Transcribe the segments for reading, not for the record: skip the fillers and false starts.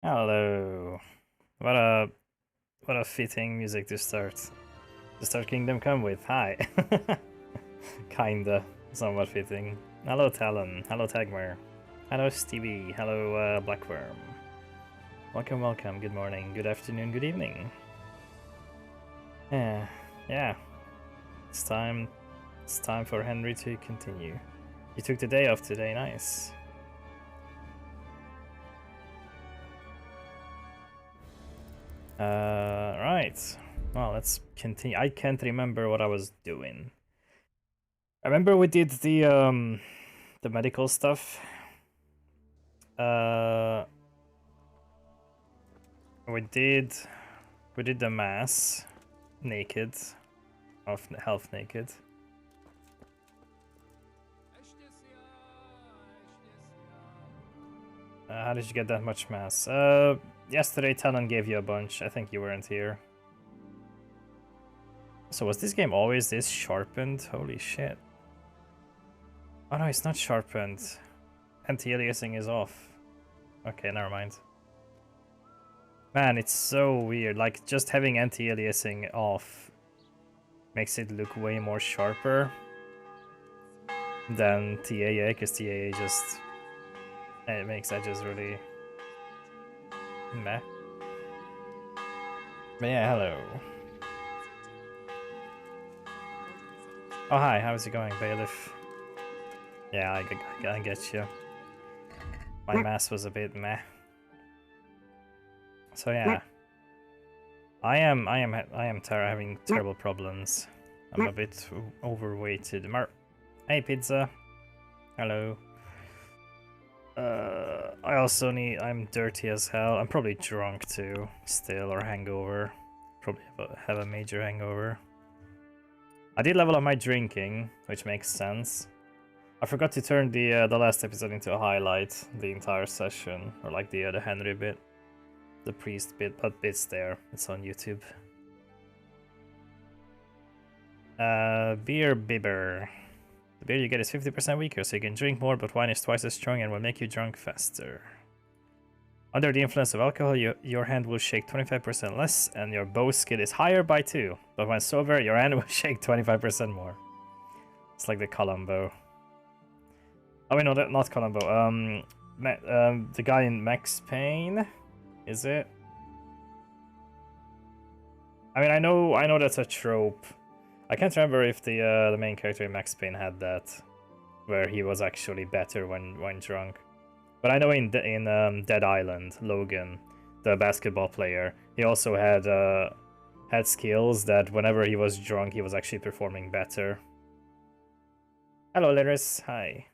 Hello. What a what a fitting music to start Kingdom Come with. Hi. Kinda. Somewhat fitting. Hello Talon. Hello Tagmer. Hello Stevie. Hello Blackworm. Welcome, welcome. Good morning, good afternoon, good evening. Yeah. It's time for Henry to continue. You took the day off today, nice. Right. Well, let's continue. I can't remember what I was doing. I remember we did the medical stuff. We did the mass naked, of health naked. How did you get that much mass? Yesterday Talon gave you a bunch. I think you weren't here. So was this game always this sharpened? Holy shit. Oh no, it's not sharpened. Anti-aliasing is off. Okay, never mind. Man, it's so weird. Like, just having anti-aliasing off makes it look way more sharper than TAA, because TAA just... it makes edges really... meh. But yeah, hello. Oh hi, how's it going, Bailiff? Yeah, I get you. My mass was a bit meh. So yeah, I am having terrible problems. I'm a bit overweighted. Hey pizza, hello. I'm dirty as hell. I'm probably drunk too, still, or hangover. Probably have a major hangover. I did level up my drinking, which makes sense. I forgot to turn the last episode into a highlight, the entire session, or like the Henry bit, the priest bit, but it's there. It's on YouTube. Beer bibber. The beer you get is 50% weaker, so you can drink more, but wine is twice as strong and will make you drunk faster. Under the influence of alcohol, your hand will shake 25% less, and your bow skill is higher by 2. But when sober, your hand will shake 25% more. It's like the Columbo. Oh wait, no, not Columbo. The guy in Max Payne, is it? I mean, I know that's a trope. I can't remember if the main character in Max Payne had that, where he was actually better when drunk. But I know in Dead Island, Logan, the basketball player, he also had skills that whenever he was drunk, he was actually performing better. Hello, Lyris. Hi.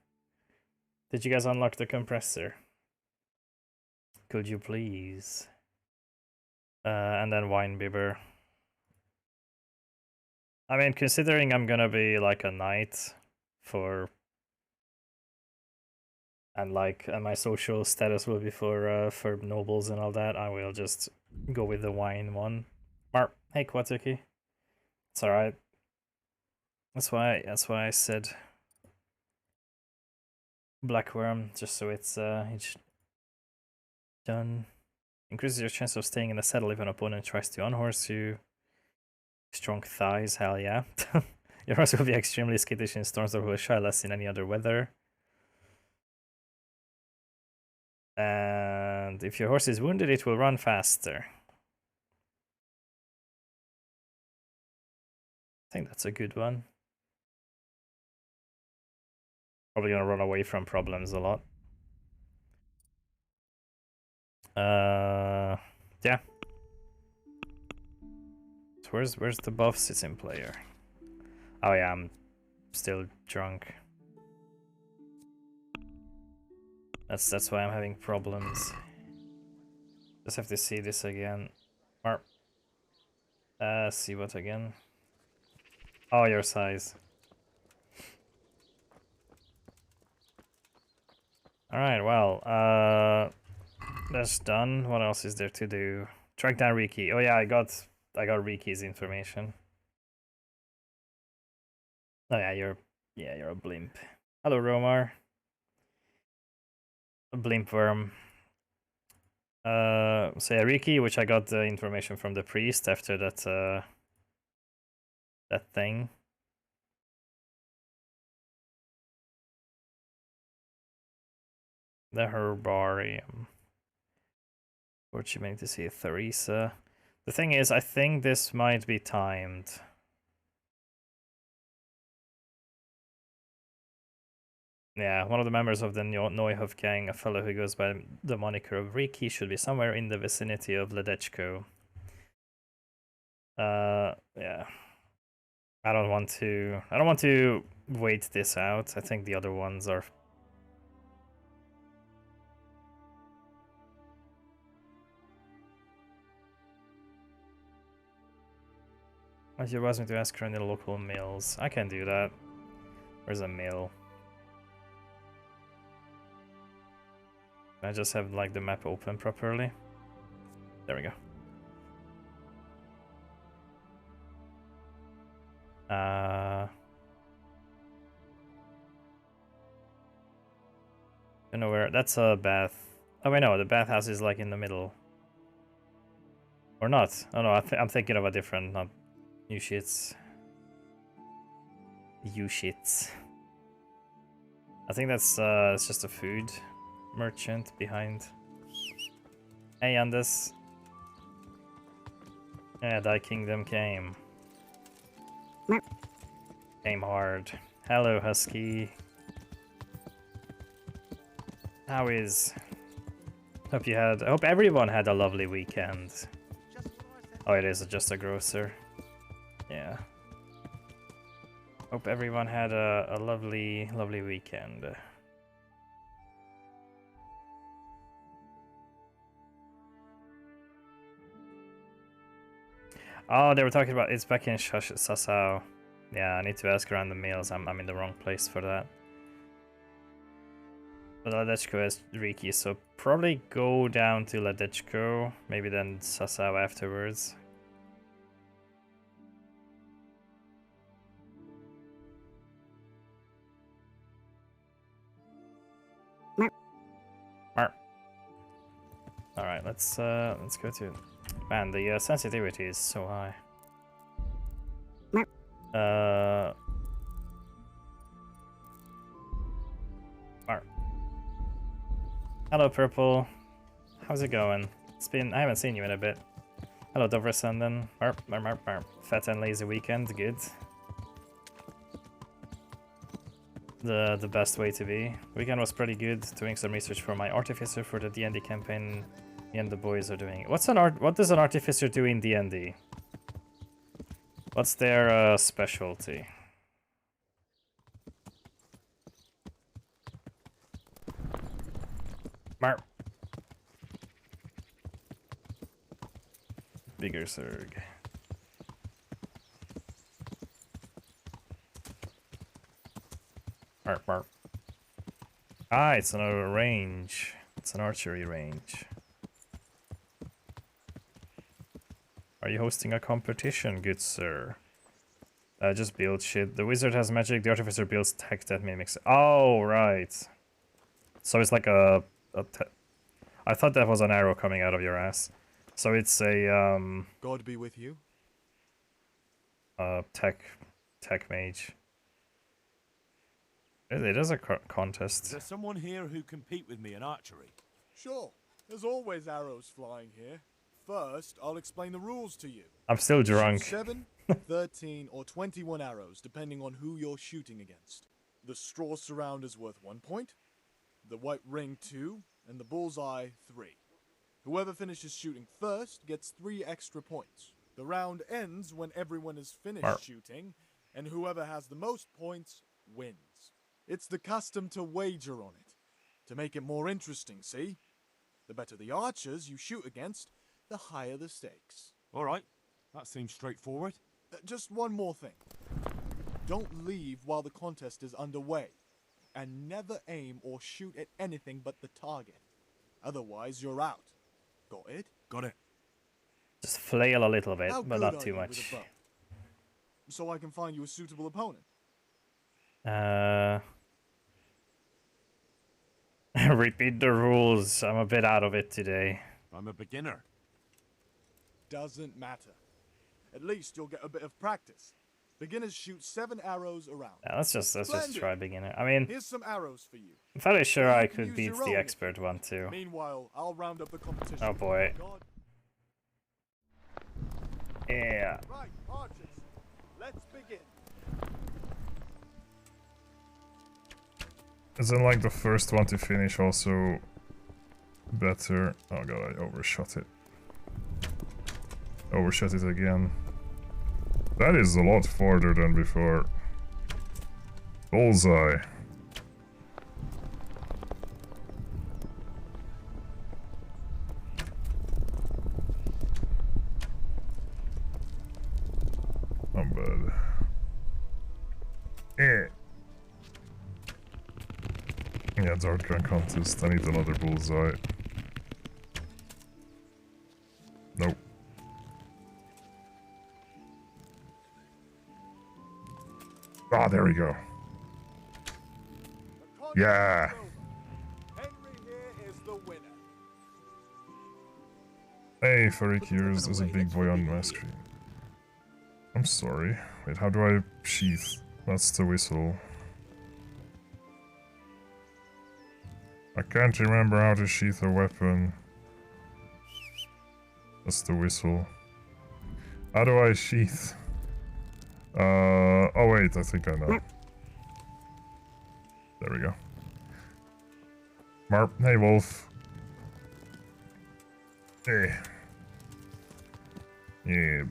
Did you guys unlock the compressor? Could you please? And then wine bibber. I mean, considering I'm gonna be like a knight for, and my social status will be for nobles and all that, I will just go with the wine one. Hey Kwatuki. It's alright. That's why I said Blackworm, just so it's done. Increases your chance of staying in the saddle if an opponent tries to unhorse you. Strong thighs, hell yeah. Your horse will be extremely skittish in storms that will shy less in any other weather. And if your horse is wounded, it will run faster. I think that's a good one. Probably gonna run away from problems a lot. Yeah. So where's the buff sitting player? Oh yeah, I'm still drunk. That's why I'm having problems. Just have to see this again. Or see what again? Oh, your size. Alright, well, that's done. What else is there to do? Track down Riki. Oh yeah, I got Riki's information. Oh yeah, you're a blimp. Hello, Romar. A blimp worm. So yeah, Riki, which I got the information from the priest after that that thing. The herbarium. Fortunately to see Theresa. The thing is, I think this might be timed. Yeah, one of the members of the Neuhof gang, a fellow who goes by the moniker of Riki, should be somewhere in the vicinity of Ledechko. Yeah. I don't want to wait this out. I think the other ones are. As you asked me to ask her in the local mills. I can do that. Where's a mill? I just have like the map open properly. There we go. Don't know where. That's a bath. Oh wait, no, the bathhouse is like in the middle. Or not. Oh no, I'm thinking of a different, not new shits. You shits. I think that's it's just a food merchant behind. Hey, Anders. Yeah, thy kingdom came. Came hard. Hello, Husky. How is? I hope everyone had a lovely weekend. Oh, it is just a grocer. Yeah. Hope everyone had a lovely weekend. Oh, they were talking about it's back in Sasao. Yeah, I need to ask around the meals. I'm in the wrong place for that. But Ladechko has Riki, so probably go down to Ladechko, maybe then Sasao afterwards. All right, let's go to. Man, the sensitivity is so high. Hello, Purple. How's it going? I haven't seen you in a bit. Hello, Doverson then. Fat and lazy weekend, good. The best way to be. Weekend was pretty good. Doing some research for my artificer for the D&D campaign. Me and the boys are doing. What does an artificer do in D&D? What's their specialty? Marp. Bigger Zerg. Marp, marp. Ah, it's another range. It's an archery range. Are you hosting a competition, good sir? Just build shit. The wizard has magic, the artificer builds tech that mimics. Oh, right. So it's like I thought that was an arrow coming out of your ass. So it's a God be with you. Tech mage. It is a contest. Is there someone here who compete with me in archery? Sure. There's always arrows flying here. First, I'll explain the rules to you. I'm still drunk. 7, 13, or 21 arrows, depending on who you're shooting against. The straw surround is worth 1 point, the white ring 2, and the bullseye 3. Whoever finishes shooting first gets 3 extra points. The round ends when everyone is finished shooting, and whoever has the most points wins. It's the custom to wager on it, to make it more interesting, see? The better the archers you shoot against, the higher the stakes. All right, that seems straightforward. Just one more thing. Don't leave while the contest is underway, and never aim or shoot at anything but the target. Otherwise, you're out. Got it? Got it. Just flail a little bit, How but good not are too you with much. a bow? So I can find you a suitable opponent. Repeat the rules. I'm a bit out of it today. I'm a beginner. Doesn't matter. At least you'll get a bit of practice. Beginners shoot 7 arrows around. Yeah, let's just Splendid. try beginner. I mean, Here's some arrows for you. I'm fairly sure You I can could use beat your the own if expert you one want. too. Meanwhile, I'll round up the competition. Oh boy. God. Yeah. Right, archers. Let's begin. Isn't like the first one to finish also better? Oh god, I overshot it. Overshot it again. That is a lot farther than before. Bullseye. Not bad. Yeah, Dark Gun Contest. I need another bullseye. Nope. Ah, there we go. The contest Yeah. is over. Henry here is the winner. Hey, Farik, there's a big boy on my screen. I'm sorry. Wait, how do I sheath? That's the whistle. I can't remember how to sheath a weapon. That's the whistle. How do I sheath? Oh wait, I think I know. There we go. Marp, hey Wolf. Hey. Yeah.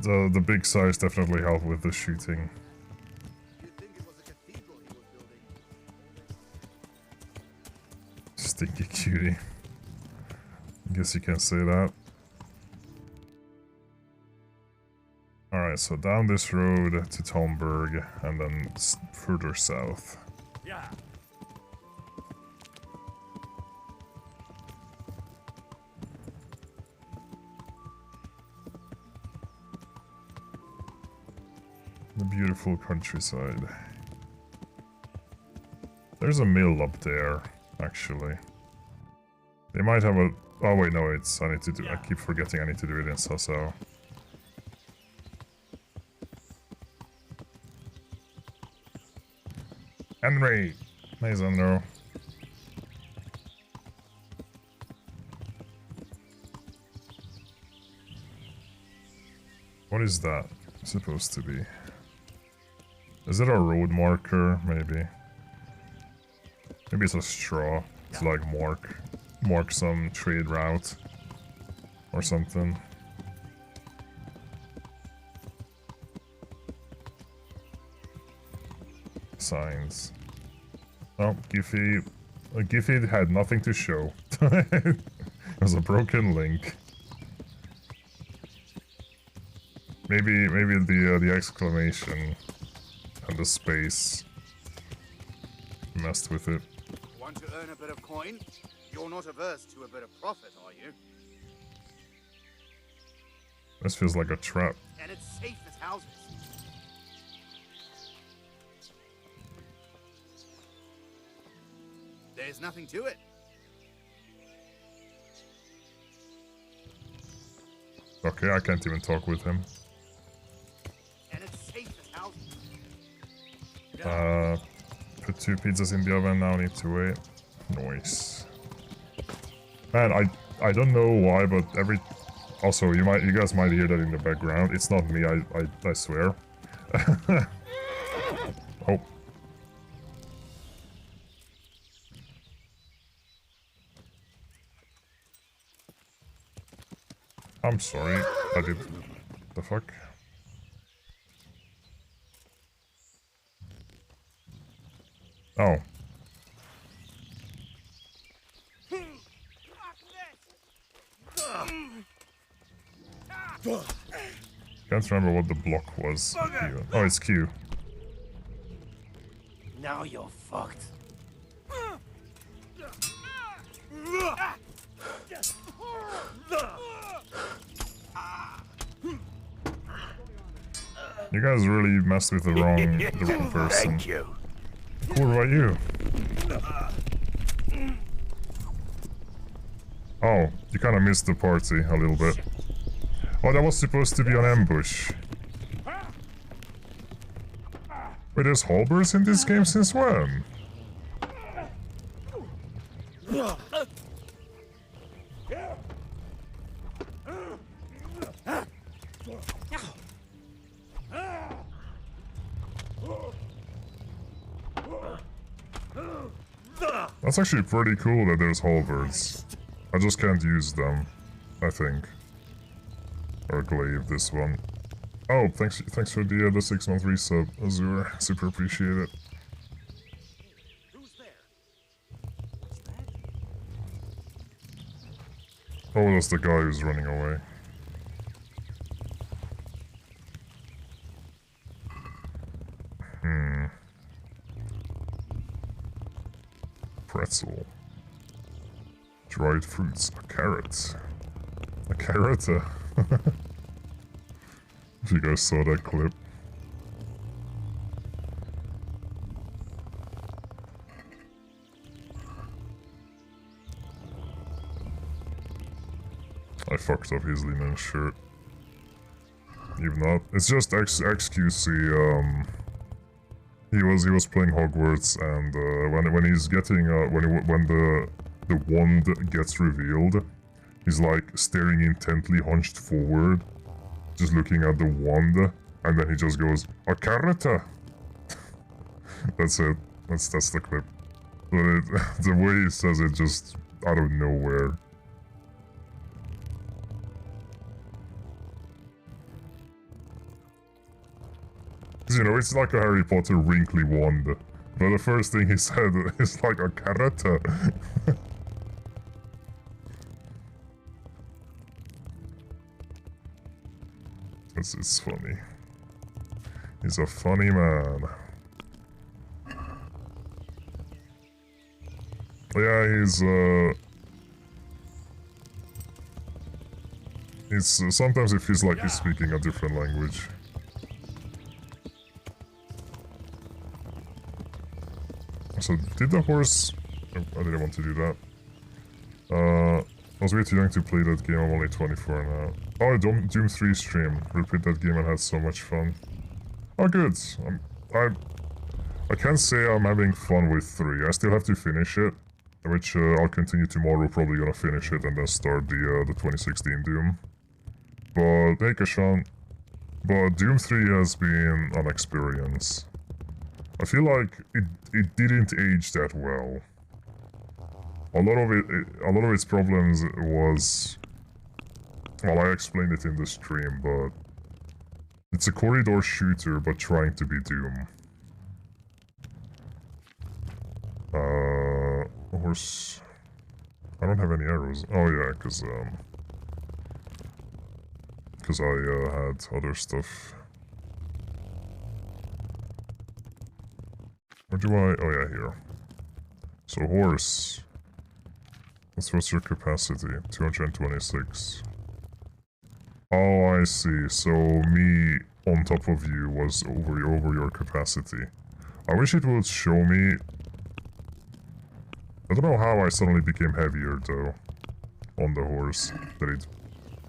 The big size definitely helped with the shooting. You'd think it was a cathedral he was building. Stinky cutie. Guess you can say that. Alright, so down this road to Tomberg and then further south. Yeah. The beautiful countryside. There's a mill up there, actually. They might have a... Oh wait, no, it's... I need to do... I keep forgetting I need to do it in Sasso. Henry! Nice under. What is that supposed to be? Is it a road marker, maybe? Maybe it's a straw to like mark some trade route or something. Signs. Oh, Giffy had nothing to show. It was a broken link. Maybe the exclamation and the space messed with it. Want to earn a bit of coin? You're not averse to a bit of profit, are you? This feels like a trap. And it's safe as houses. There's nothing to it. Okay, I can't even talk with him. And it's safe as houses. Put 2 pizzas in the oven, now need to wait. Nice. Man, I don't know why, but also you guys might hear that in the background. It's not me, I swear. Oh. I'm sorry, I did... The fuck? Oh. Can't remember what the block was. Even. Oh, it's Q. Now you're fucked. You guys really messed with the wrong person. Thank you. What about you? Oh, you kind of missed the party a little bit. Oh, that was supposed to be an ambush. Wait, there's halberds in this game since when? That's actually pretty cool that there's halberds. I just can't use them, I think. Or glaive this one. Oh, thanks for the 6-month resub, Azure. Super appreciate it. Who's there? What's that? Oh, that's the guy who's running away. Pretzel. Dried fruits. A carrot. A carrot? If you guys saw that clip. I fucked up his linen shirt. Even not. It's just XQC, he was playing Hogwarts, and when he's getting when the wand gets revealed, he's like staring intently, hunched forward, just looking at the wand, and then he just goes, "A carrota." That's it. That's the clip. But the way he says it, just out of nowhere. You know, it's like a Harry Potter wrinkly wand. But the first thing he said is like a carrota. It's funny. He's a funny man. Yeah, he's sometimes it feels like he's speaking a different language. So, did the horse... Oh, I didn't want to do that. I was way too young to play that game, I'm only 24 now. Oh, Doom 3 stream. Repeat that game and had so much fun. Oh, good. I can't say I'm having fun with 3. I still have to finish it. Which I'll continue tomorrow, probably gonna finish it and then start the 2016 Doom. But, hey Kashan. But Doom 3 has been an experience. I feel like it didn't age that well. A lot of its problems was, well, I explained it in the stream, but it's a corridor shooter but trying to be Doom. Horse. I don't have any arrows. Oh yeah, cause I had other stuff. Where do I... Oh yeah, here. So horse. What's your capacity? 226. Oh, I see. So me on top of you was over your capacity. I wish it would show me... I don't know how I suddenly became heavier though. On the horse. That it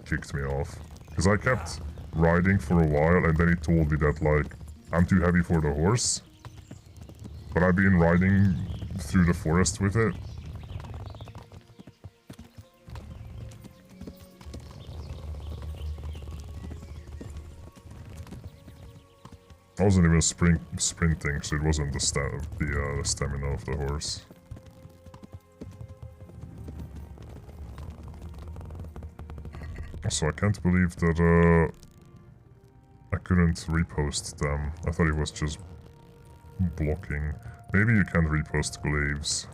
kicked me off. Because I kept riding for a while and then it told me that like, I'm too heavy for the horse. But I've been riding through the forest with it. I wasn't even sprinting, so it wasn't the stamina of the horse. So I can't believe that I couldn't repost them. I thought it was just blocking. Maybe you can repost glaives.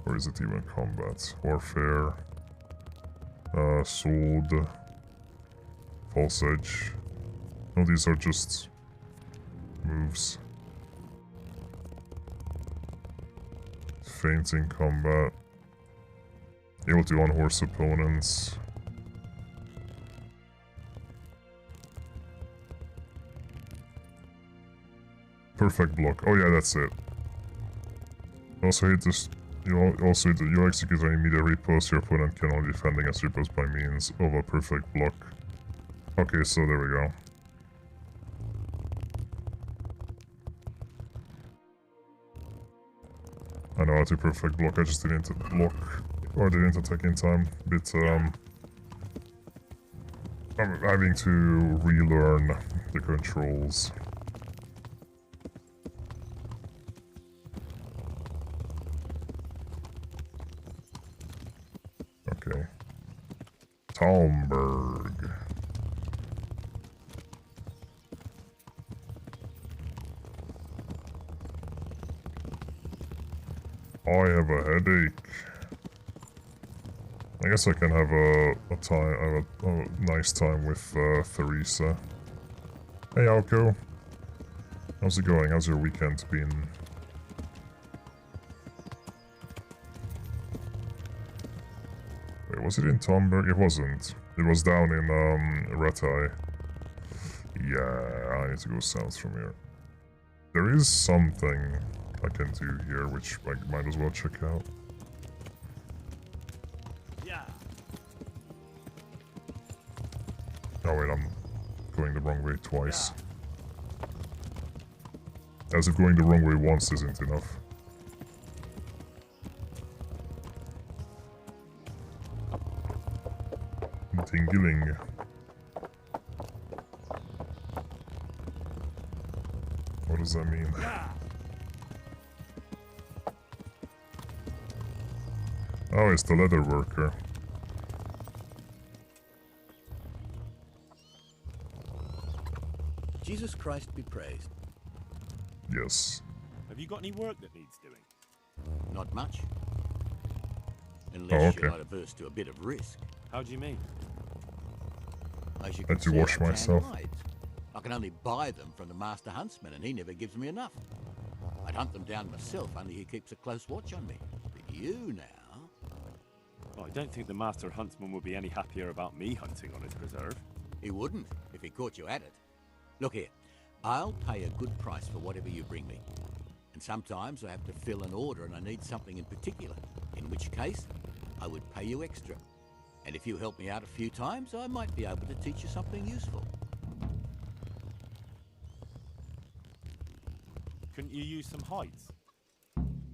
Or is it even combat? Warfare. Sword. False edge. No, these are just moves. Fainting combat. Able to unhorse opponents. Perfect block. Oh yeah, that's it. Also hate this You execute an immediate riposte. Your opponent can only defend against riposte by means of a perfect block. Okay, so there we go. I know how to perfect block, I just didn't block, or didn't attack in time. I'm having to relearn the controls. Okay. Talmberg. I have a headache. I guess I can have a nice time with Theresa. Hey Alco. How's it going? How's your weekend been? Wait, was it in Tomberg? It wasn't. It was down in Ratai. Yeah, I need to go south from here. There is something I can do here, which I might as well check out. Yeah. Oh wait, I'm going the wrong way twice. As if going the wrong way once isn't enough. Tingling. What does that mean? Oh, it's the leather worker. Jesus Christ be praised. Yes. Have you got any work that needs doing? Not much. Unless okay. you're not averse to a bit of risk. How do you mean? As you Had can to see, wash I tan myself. hides. I can only buy them from the master huntsman, and he never gives me enough. I'd hunt them down myself, only he keeps a close watch on me. But you now... Well, I don't think the master huntsman would be any happier about me hunting on his preserve. He wouldn't, if he caught you at it. Look here, I'll pay a good price for whatever you bring me. And sometimes I have to fill an order and I need something in particular, in which case I would pay you extra. And if you help me out a few times, I might be able to teach you something useful. Couldn't you use some hides?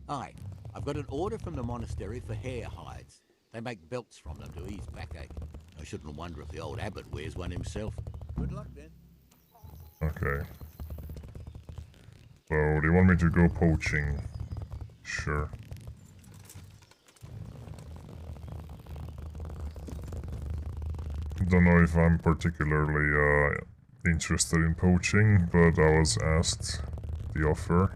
Aye, I've got an order from the monastery for hare hides. They make belts from them to ease backache. I shouldn't wonder if the old abbot wears one himself. Good luck then. Okay. So, do you want me to go poaching? Sure. Don't know if I'm particularly interested in poaching, but I was asked the offer.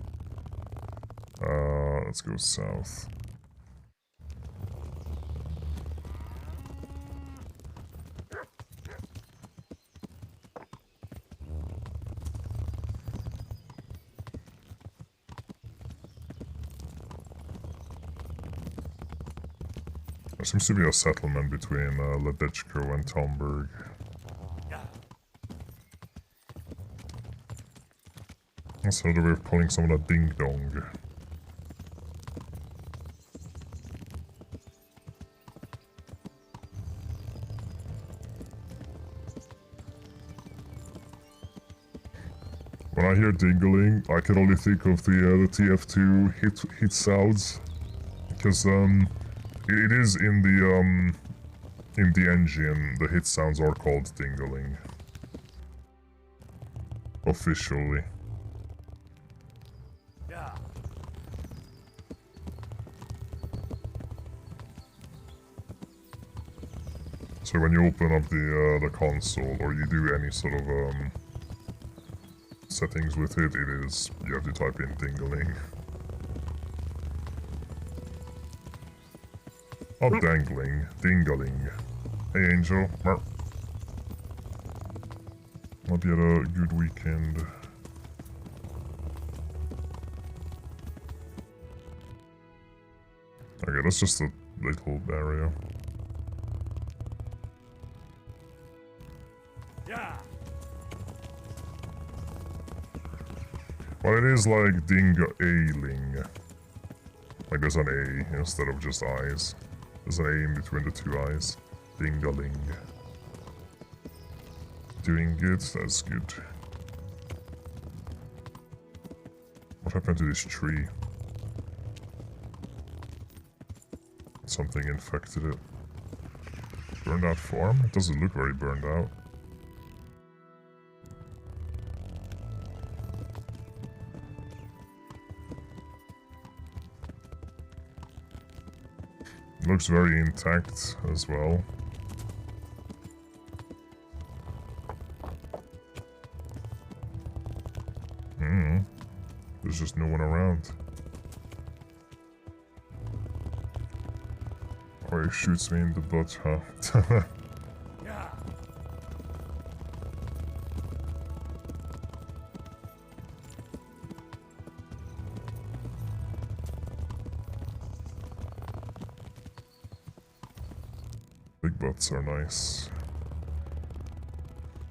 Let's go south. There seems to be a settlement between Ledechko and Tomberg. That's another way of calling someone a ding-dong. When I hear dingling, I can only think of the TF2 hit sounds, because it is in the engine. The hit sounds are called dingling officially. Yeah. So when you open up the console or you do any sort of settings with it, you have to type in dingling. Oh, dangling, dingling. Hey, Angel. Hope you had a good weekend. Okay, that's just a little area. Yeah. But it is like ding-ailing. Like Like there's an A instead of just eyes. There's an A in between the two eyes. Ding-a-ling. Doing good, that's good. What happened to this tree? Something infected it. Burned out farm? It doesn't look very burned out. Looks very intact as well. There's just no one around. Or he shoots me in the butt, huh? Big butts are nice.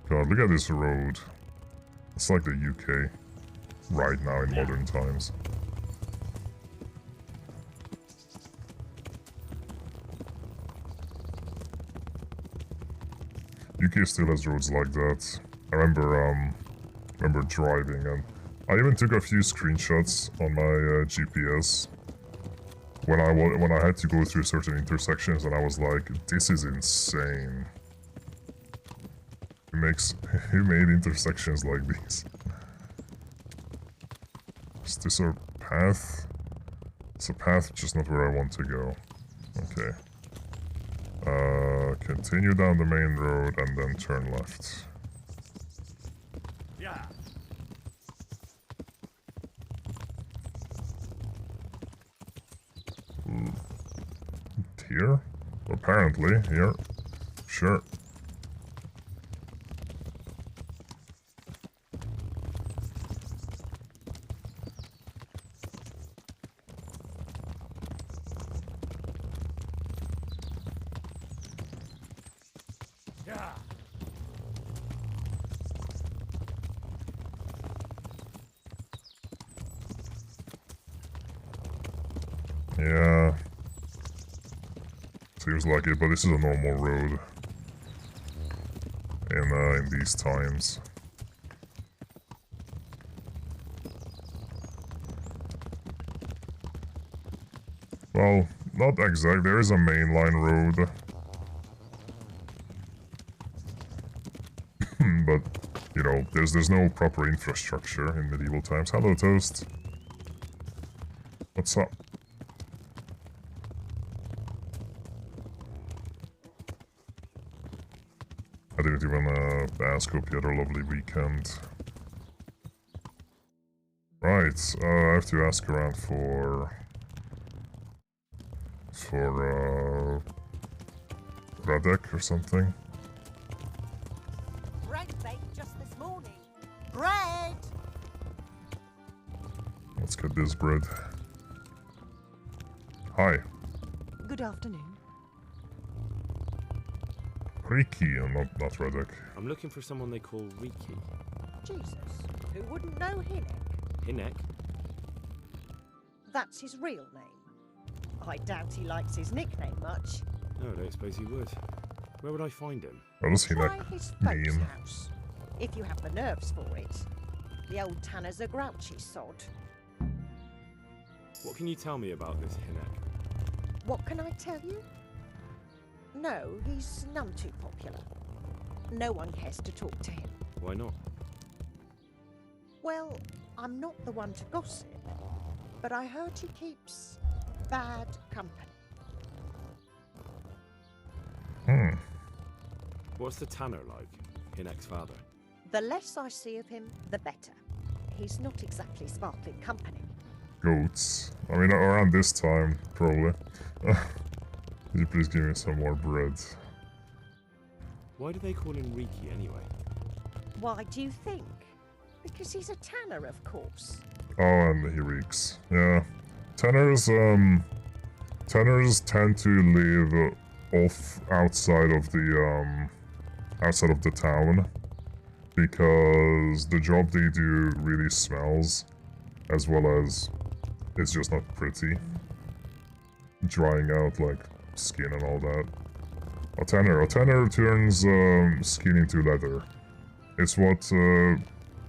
God, look at this road. It's like the UK right now in modern times. UK still has roads like that. I remember driving, and I even took a few screenshots on my GPS when I had to go through certain intersections, and I was like, this is insane. Who made intersections like these? Is this a path? It's a path, just not where I want to go. Okay. Continue down the main road and then turn left. Yeah. Here? Apparently, here. Sure. Yeah. Seems like it, but this is a normal road. In these times. Well, not exactly. There is a mainline road. But, you know, there's no proper infrastructure in medieval times. Hello, Toast. What's up? I didn't even ask. Hope you had a lovely weekend. Right, I have to ask around for Radek or something. Bread baked just this morning. Bread! Let's get this bread. Hi. Good afternoon. Riki, not Radek. I'm looking for someone they call Riki. Jesus, who wouldn't know Hinnick? Hinnick? That's his real name. I doubt he likes his nickname much. No, I don't suppose he would. Where would I find him? What does Try Hinnick his folks' mean? house, if you have the nerves for it. The old tanner's a grouchy sod. What can you tell me about this Hinnick? What can I tell you? No, he's none too popular. No one cares to talk to him. Why not? Well, I'm not the one to gossip, but I heard he keeps bad company. What's the tanner like? Hinnick's father? The less I see of him, the better. He's not exactly sparkling company. Goats. I mean, around this time, probably. Could you please give me some more bread? Why do they call him Riki anyway? Why do you think? Because he's a tanner, of course. Oh, and he reeks. Yeah. Tanners tend to live off outside of the town, because the job they do really smells, as well as it's just not pretty. drying out, like skin and all that. A tanner turns skin into leather. It's what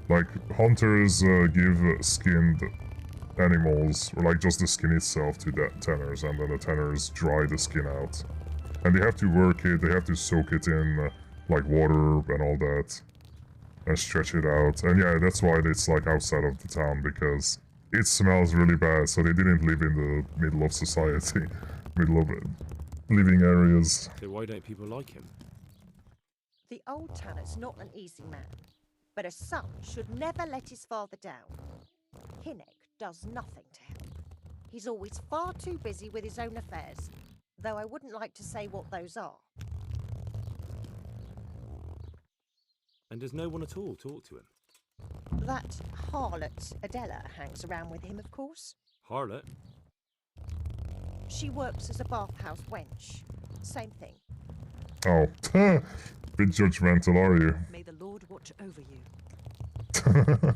like hunters give skinned animals, or like just the skin itself, to the tanners, and then the tanners dry the skin out. And they have to work it, they have to soak it in like water and all that, and stretch it out. And yeah, that's why it's like outside of the town, because it smells really bad, so they didn't live in the middle of society, middle of living areas. So why don't people like him? The old tanner's not an easy man, but a son should never let his father down. Hinnek does nothing to help. He's always far too busy with his own affairs, though I wouldn't like to say what those are. And does no one at all talk to him? That harlot Adela hangs around with him, of course. Harlot? She works as a bathhouse wench. Same thing. Oh, bit judgmental, are you? May the Lord watch over you.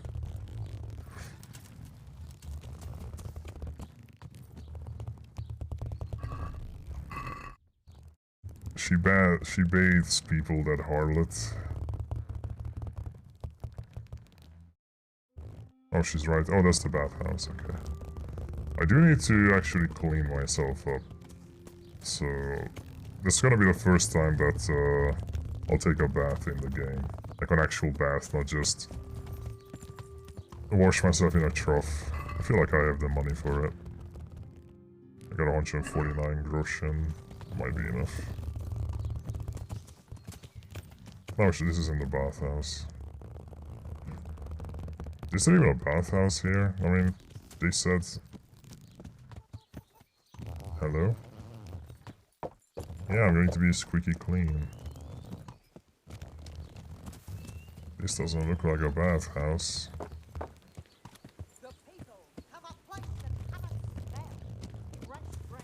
She bathes people, that harlot. Oh, she's right. Oh, that's the bathhouse, okay. I do need to actually clean myself up. So, this is gonna be the first time that I'll take a bath in the game. Like an actual bath, not just wash myself in a trough. I feel like I have the money for it. I got 149 groschen. Might be enough. Oh, this is in the bathhouse. Is there even a bathhouse here? I mean, they said... Hello? Yeah, I'm going to be squeaky clean. This doesn't look like a bathhouse. The people have a place and have a smell. Fresh bread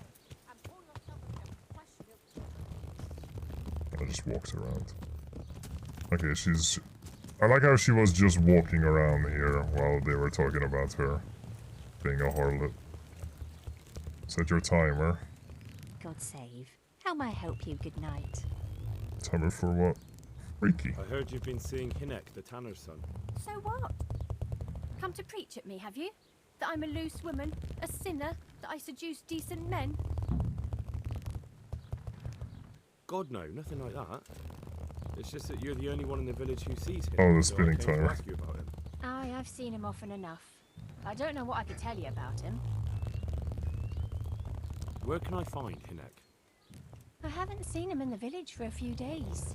and pour yourself a fresh milk. I just walked around. Okay, she's... I like how she was just walking around here while they were talking about her being a harlot. Set your timer. God save. How may I help you? Good night. Timer for what? Freaky. I heard you've been seeing Hinnek, the tanner's son. So what? Come to preach at me, have you? That I'm a loose woman, a sinner, that I seduce decent men? God, no, nothing like that. It's just that you're the only one in the village who sees him. Oh, the so spinning I came to timer. ask you about him. Aye, I've seen him often enough. I don't know what I could tell you about him. Where can I find Hinnek? I haven't seen him in the village for a few days.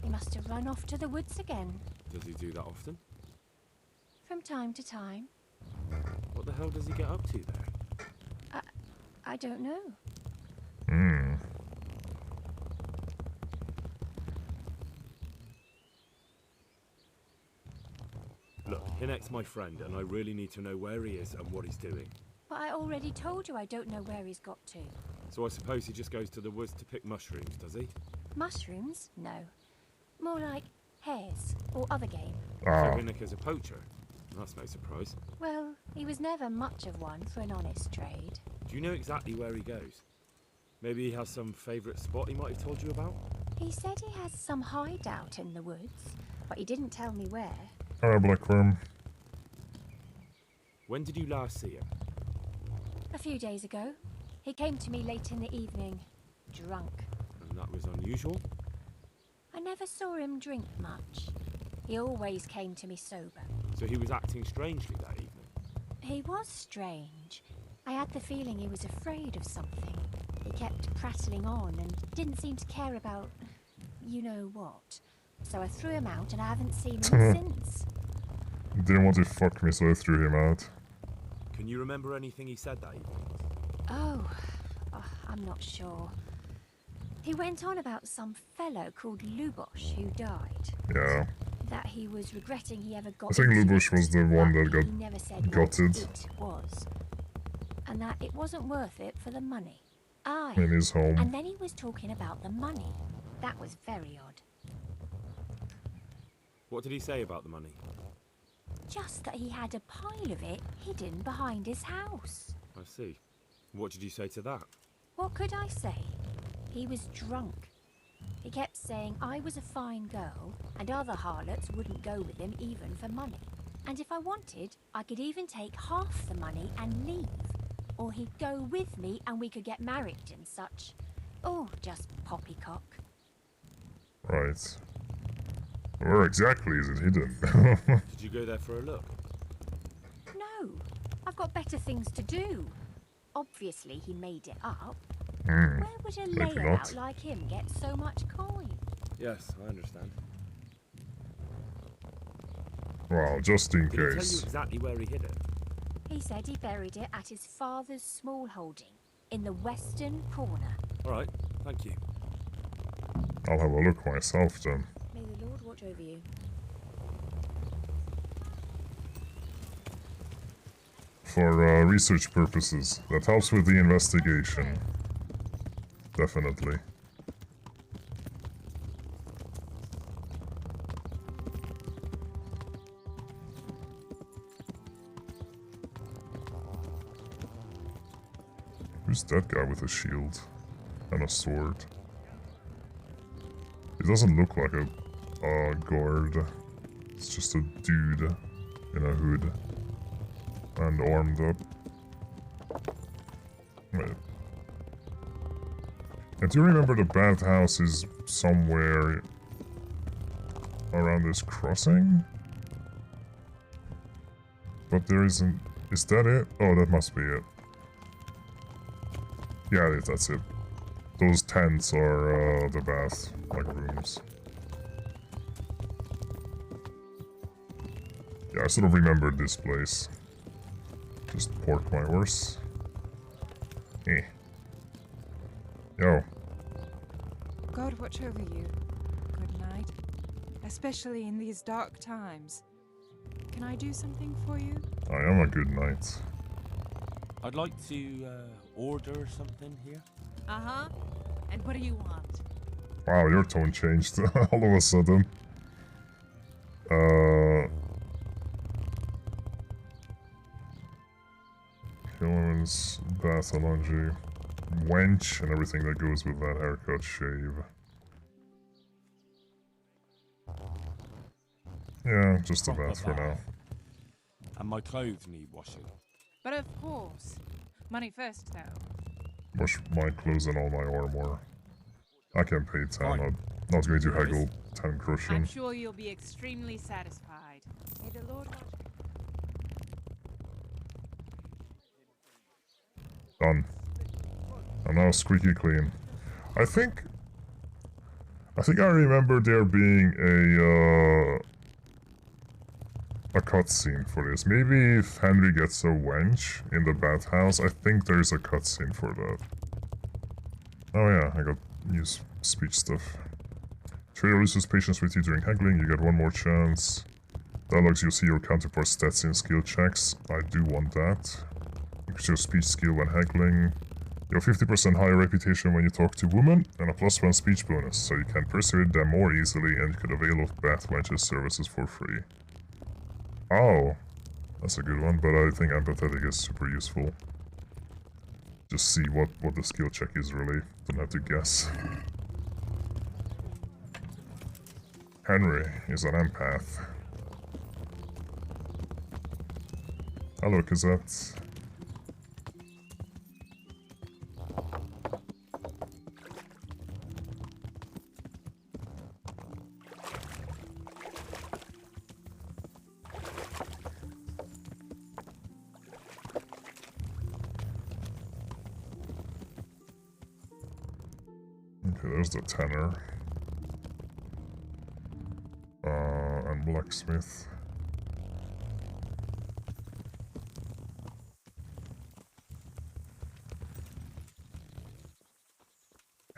He must have run off to the woods again. Does he do that often? From time to time. What the hell does he get up to there? I don't know. Hmm. Look, Hinnek's my friend, and I really need to know where he is and what he's doing. But I already told you I don't know where he's got to. So I suppose he just goes to the woods to pick mushrooms, does he? Mushrooms? No. More like hares or other game. So Ah. Hinnek is a poacher? That's no surprise. Well, he was never much of one for an honest trade. Do you know exactly where he goes? Maybe he has some favourite spot he might have told you about? He said he has some hideout in the woods, but he didn't tell me where. Hello, Blackworm. When did you last see him? A few days ago. He came to me late in the evening, drunk. And that was unusual? I never saw him drink much. He always came to me sober. So he was acting strangely that evening? He was strange. I had the feeling he was afraid of something. He kept prattling on and didn't seem to care about you know what. So I threw him out and I haven't seen him since. Didn't want to fuck me, so I threw him out. Can you remember anything he said that evening? Oh, I'm not sure. He went on about some fellow called Lubosh who died. Yeah. That he was regretting he ever got I think into Lubosh it, was the one but that got he never said gutted. what it was. And that it wasn't worth it for the money. Aye. In his home. And then he was talking about the money. That was very odd. What did he say about the money? Just that he had a pile of it hidden behind his house. I see. What did you say to that? What could I say? He was drunk. He kept saying I was a fine girl and other harlots wouldn't go with him even for money. And if I wanted, I could even take half the money and leave. Or he'd go with me and we could get married and such. Oh, just poppycock. Right. Where exactly is it hidden? Did you go there for a look? No, I've got better things to do. Obviously, he made it up. Hmm. Where would a Maybe layabout not. like him get so much coin? Yes, I understand. Well, just in Did he tell you case. exactly where he hid it? He said he buried it at his father's small holding in the western corner. Alright, thank you. I'll have a look myself then. May the Lord watch over you. For research purposes. That helps with the investigation. Definitely. Who's that guy with a shield and a sword? He doesn't look like a guard. It's just a dude in a hood and armed up. Wait. And do you remember the bathhouse is somewhere around this crossing? But there isn't... Is that it? Oh, that must be it. Yeah, that's it. Those tents are the bath, like rooms. Yeah, I sort of remembered this place. Just pork my horse. Eh. Yo. God watch over you. Good night. Especially in these dark times. Can I do something for you? I am a good knight. I'd like to order something here. Uh-huh. And what do you want? Wow, your tone changed all of a sudden. Women's bath and laundry. Wench and everything that goes with that haircut, shave. Yeah, just a bath for now. And my clothes need washing. But of course. Money first, though. Wash my clothes and all my armor. I can pay 10. Fine. I'm not going to haggle 10 crushing. I'm sure you'll be extremely satisfied. May the Lord watch. Done. I'm now squeaky clean. I think I remember there being a cutscene for this. Maybe if Henry gets a wench in the bathhouse, I think there's a cutscene for that. Oh yeah, I got new speech stuff. Trader loses patience with you during haggling, you get one more chance. Dialogues, you'll see your counterpart's stats in skill checks. I do want that. Increase your speech skill when haggling. You have 50% higher reputation when you talk to women, and a +1 speech bonus, so you can persuade them more easily and you could avail of bath wenches services for free. Oh, that's a good one, but I think empathetic is super useful. Just see what the skill check is really, don't have to guess. Henry is an empath. Hello, Cosette. Okay, there's the tenor. And blacksmith.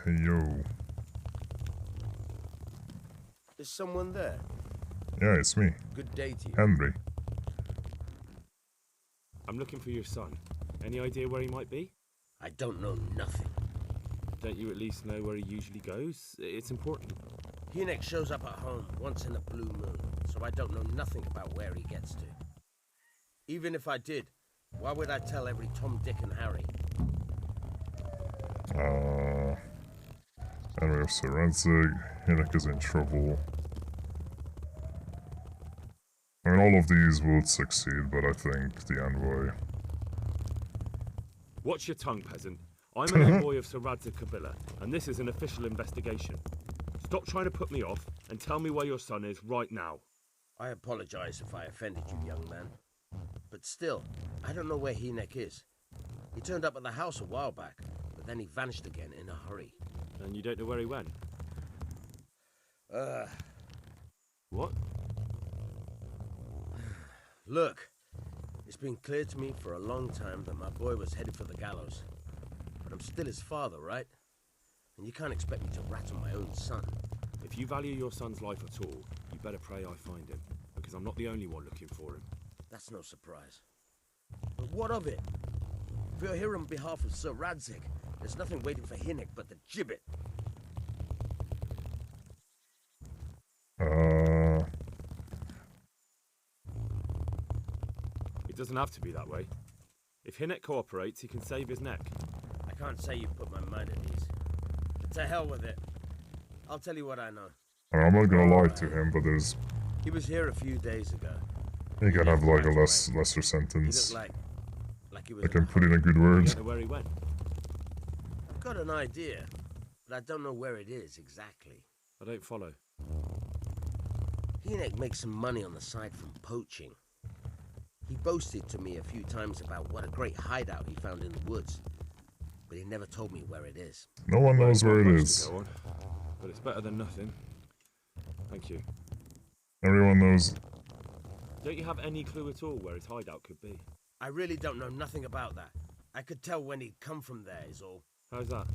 Hey yo. Is someone there? Yeah, it's me. Good day to you. Henry. I'm looking for your son. Any idea where he might be? I don't know nothing. Don't you at least know where he usually goes? It's important. Hinek shows up at home once in a blue moon, so I don't know nothing about where he gets to. Even if I did, why would I tell every Tom, Dick and Harry? And we have Serenzig. Hinek is in trouble. I mean, all of these will succeed, but I think the envoy. Watch your tongue, peasant. I'm an envoy of Sir Radzig Kobyla, and this is an official investigation. Stop trying to put me off, and tell me where your son is right now. I apologize if I offended you, young man. But still, I don't know where Hinek is. He turned up at the house a while back, but then he vanished again in a hurry. And you don't know where he went? What? Look, it's been clear to me for a long time that my boy was headed for the gallows. But I'm still his father, right? And you can't expect me to rat on my own son. If you value your son's life at all, you better pray I find him, because I'm not the only one looking for him. That's no surprise. But what of it? If you're here on behalf of Sir Radzig, there's nothing waiting for Hinek but the gibbet. It doesn't have to be that way. If Hinek cooperates, he can save his neck. I can't say you've put my mind at ease. But to hell with it. I'll tell you what I know. I'm not gonna lie to him, but there's... He was here a few days ago. He can have like a lesser sentence. He looked like he was... I can put in a good word. You don't know where he went? I've got an idea, but I don't know where it is exactly. I don't follow. Hinek makes some money on the side from poaching. He boasted to me a few times about what a great hideout he found in the woods, but he never told me where it is. No one knows where it is. But it's better than nothing. Thank you. Everyone knows. Don't you have any clue at all where his hideout could be? I really don't know nothing about that. I could tell when he'd come from there is all. How's that?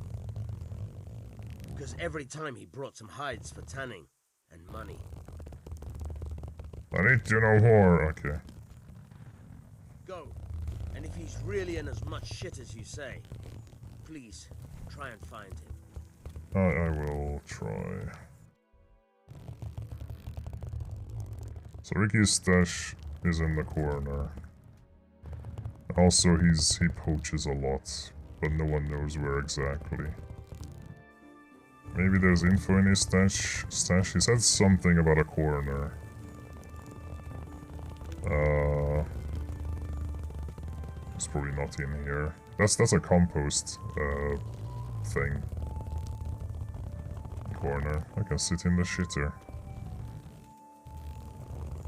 Because every time he brought some hides for tanning and money. I need to know more. Okay. Go. And if he's really in as much shit as you say, please try and find him. I will try. So Ricky's stash is in the corner. Also, he poaches a lot, but no one knows where exactly. Maybe there's info in his stash. He said something about a corner. It's probably not in here. That's a compost thing. Corner. I can sit in the shitter.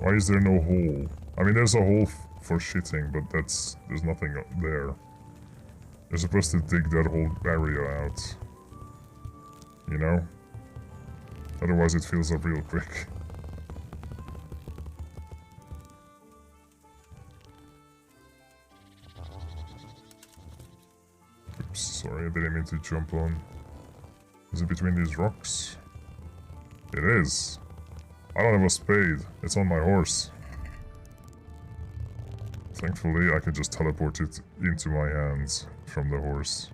Why is there no hole? I mean, there's a hole for shitting, but there's nothing there. You're supposed to dig that whole area out. You know? Otherwise it fills up real quick. Oops, sorry, I didn't mean to jump on. Is it between these rocks? It is. I don't have a spade. It's on my horse. Thankfully, I can just teleport it into my hands from the horse.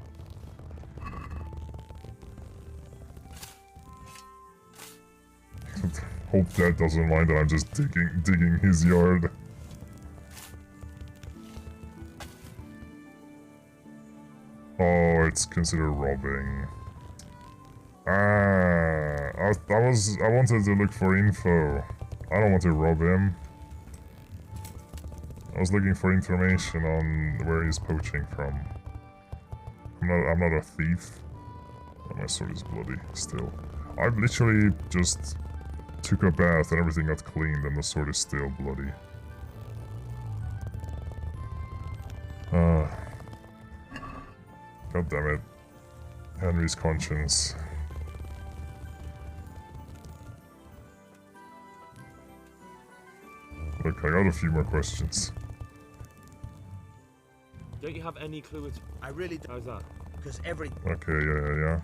Hope Dad doesn't mind that I'm just digging his yard. Oh, it's considered robbing. I wanted to look for info. I don't want to rob him. I was looking for information on where he's poaching from. I'm not a thief. Oh, my sword is bloody still. I literally just took a bath and everything got cleaned and the sword is still bloody. God damn it. Henry's conscience. Look, I got a few more questions. Don't you have any clue at... I really don't. How's that? Because every... Okay, yeah.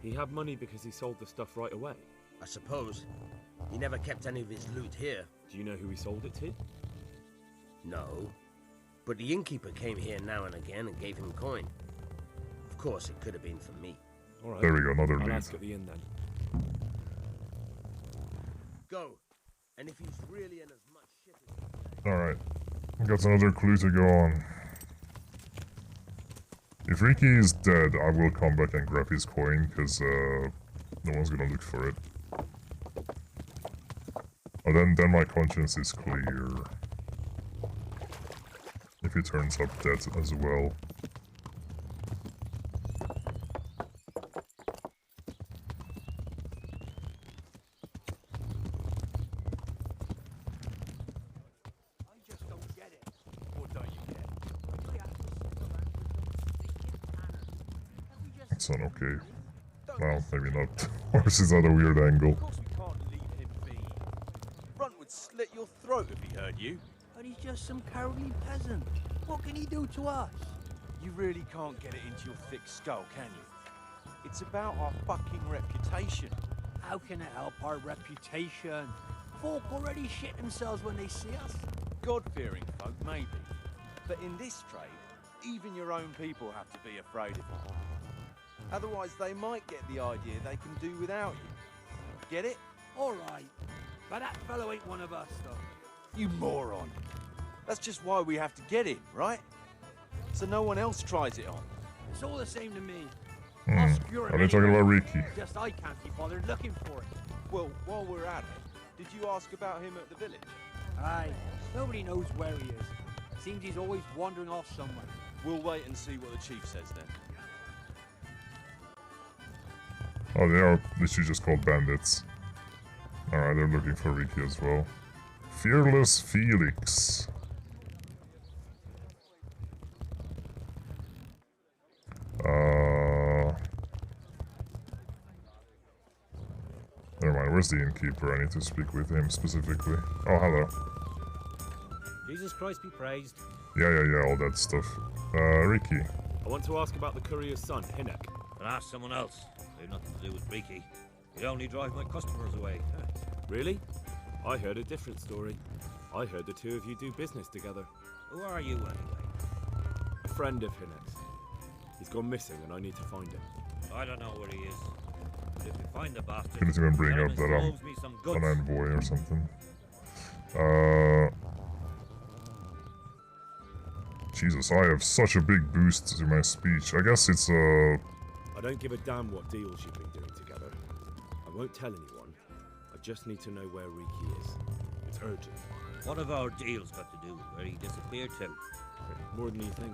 He had money because he sold the stuff right away. I suppose. He never kept any of his loot here. Do you know who he sold it to? No. But the innkeeper came here now and again and gave him coin. Of course, it could have been for me. All right. There we go, another lead. I'll ask at the inn then. Go. And if he's really in as much shit as... Alright. Got another clue to go on. If Ricky is dead, I will come back and grab his coin, because no one's gonna look for it. Oh, then my conscience is clear. If he turns up dead as well. It's not okay. Well, maybe not. Horse is at a weird angle. Of course we can't leave him be. Brunt would slit your throat if he heard you. But he's just some cowardly peasant. What can he do to us? You really can't get it into your thick skull, can you? It's about our fucking reputation. How can it help our reputation? Folk already shit themselves when they see us. God-fearing folk, maybe. But in this trade, even your own people have to be afraid of you. Otherwise, they might get the idea they can do without you. Get it? All right. But that fellow ain't one of us, though. You moron. That's just why we have to get him, right? So no one else tries it on. It's all the same to me. Are they talking about Ricky? Just I can't be bothered looking for it. Well, while we're at it, did you ask about him at the village? Aye. Nobody knows where he is. Seems he's always wandering off somewhere. We'll wait and see what the chief says then. Oh, they are literally just called bandits. Alright, they're looking for Ricky as well. Fearless Felix. Never mind, where's the innkeeper? I need to speak with him specifically. Oh, hello. Jesus Christ be praised. Yeah, all that stuff. Ricky. I want to ask about the courier's son, Hinek. But ask someone else. They've nothing to do with Ricky. He'd only drive my customers away. Really? I heard a different story. I heard the two of you do business together. Who are you, anyway? A friend of Hinek's. He's gone missing and I need to find him. I don't know where he is. But if you find the bastard, Couldn't even bring tell up him that he I'm owes me some goods. an envoy or something. Jesus, I have such a big boost to my speech. I guess it's I don't give a damn what deals you've been doing together. I won't tell anyone. I just need to know where Ricky is. It's urgent. What have our deals got to do with where he disappeared to? More than you think.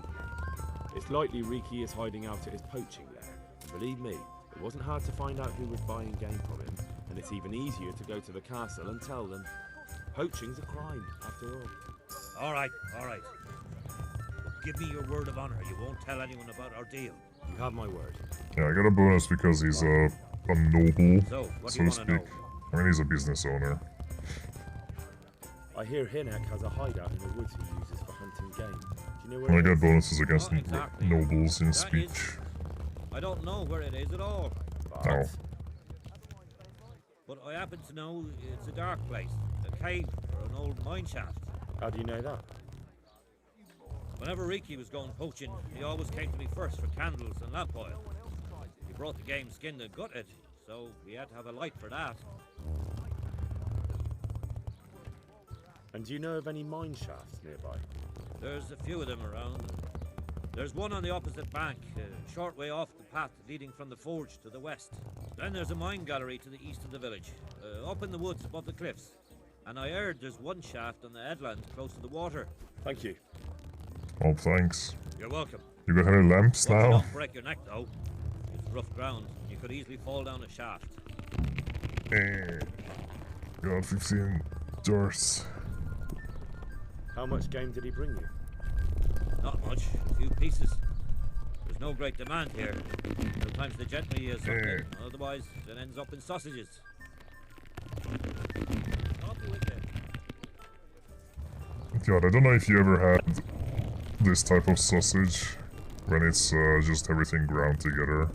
It's likely Ricky is hiding out at his poaching lair. And believe me, it wasn't hard to find out who was buying game from him, and it's even easier to go to the castle and tell them. Poaching's a crime, after all. All right. Give me your word of honor. You won't tell anyone about our deal. You have my word. yeah, I got a bonus because he's a noble, So, what do so you to want to speak. know? I mean, he's a business owner. I hear Hinek has a hideout in the woods he uses for hunting game. Do you know where I it get is? bonuses against Not exactly. nobles in That speech. is- I don't know where it is at all. Oh. But I happen to know it's a dark place, a cave or an old mine shaft. How do you know that? Whenever Ricky was going poaching, he always came to me first for candles and lamp oil. He brought the game skinned and gutted, so we had to have a light for that. And do you know of any mine shafts nearby? There's a few of them around. There's one on the opposite bank, a short way off the path leading from the forge to the west. Then there's a mine gallery to the east of the village, up in the woods above the cliffs. And I heard there's one shaft on the headland close to the water. Thank you. Oh, thanks. You're welcome. You got any lamps Once you now? don't break your neck though. It's rough ground. You could easily fall down a shaft. Got 15 doors. How much game did he bring you? Not much. A few pieces. There's no great demand here. Sometimes the gentry is something, otherwise it ends up in sausages. Coffee with you. God, I don't know if you ever had this type of sausage when it's just everything ground together.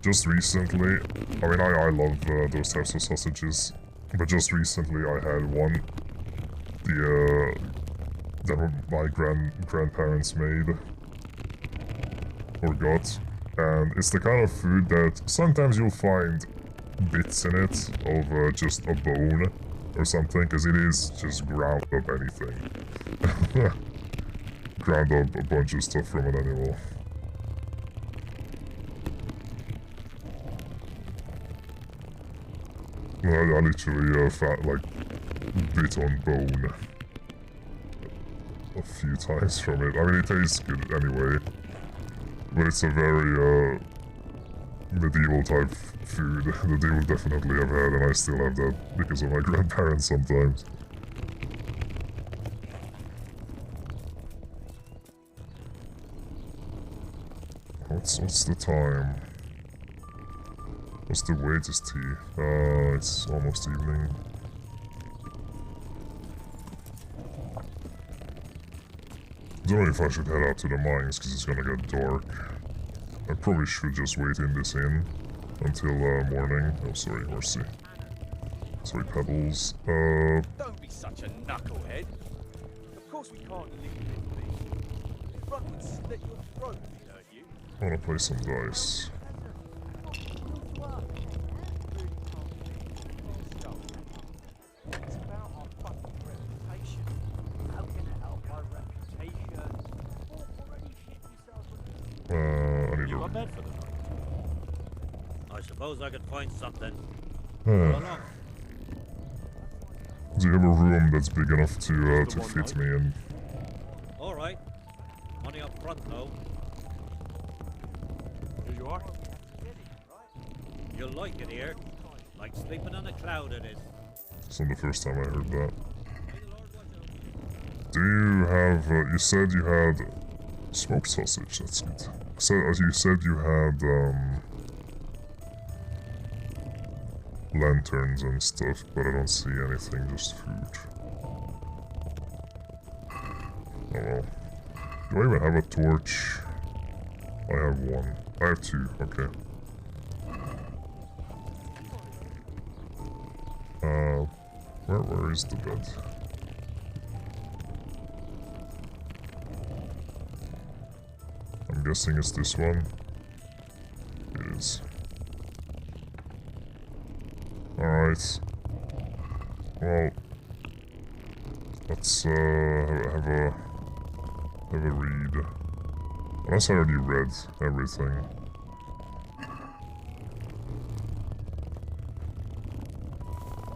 Just recently, I mean, I love those types of sausages, but just recently I had one. That my grandparents made or got, and it's the kind of food that sometimes you'll find bits in it of just a bone or something, because it is just ground up anything. grab a bunch of stuff from an animal. I literally bit on bone a few times from it. I mean, it tastes good anyway, but it's a very medieval type food that they will definitely have had, and I still have that because of my grandparents sometimes. What's the time? What's the waiter's tea? It's almost evening. I don't know if I should head out to the mines because it's gonna get dark. I probably should just wait in this inn until morning. Oh, sorry, horsey. Sorry, Pebbles. Don't be such a knucklehead. Of course we can't leave it be. The front would slit your throat if he hurt you. I wanna play some dice. It's about our fucking reputation. How can it help our reputation? Already shit yourself. I need You a... got bed for the night? I suppose I could find something. Do you have a room that's big enough to fit me in? All right. Money up front, though. Here you are. You'll like it here. Like sleeping on a cloud it is. It's not the first time I heard that. Do you have... you said you had smoked sausage, that's good. So, as you said you had lanterns and stuff, but I don't see anything, just food. Oh well. Do I even have a torch? I have one. I have two, okay. Where is the bed? I'm guessing it's this one. It is. Alright. Well, let's have a read. Unless I already read everything.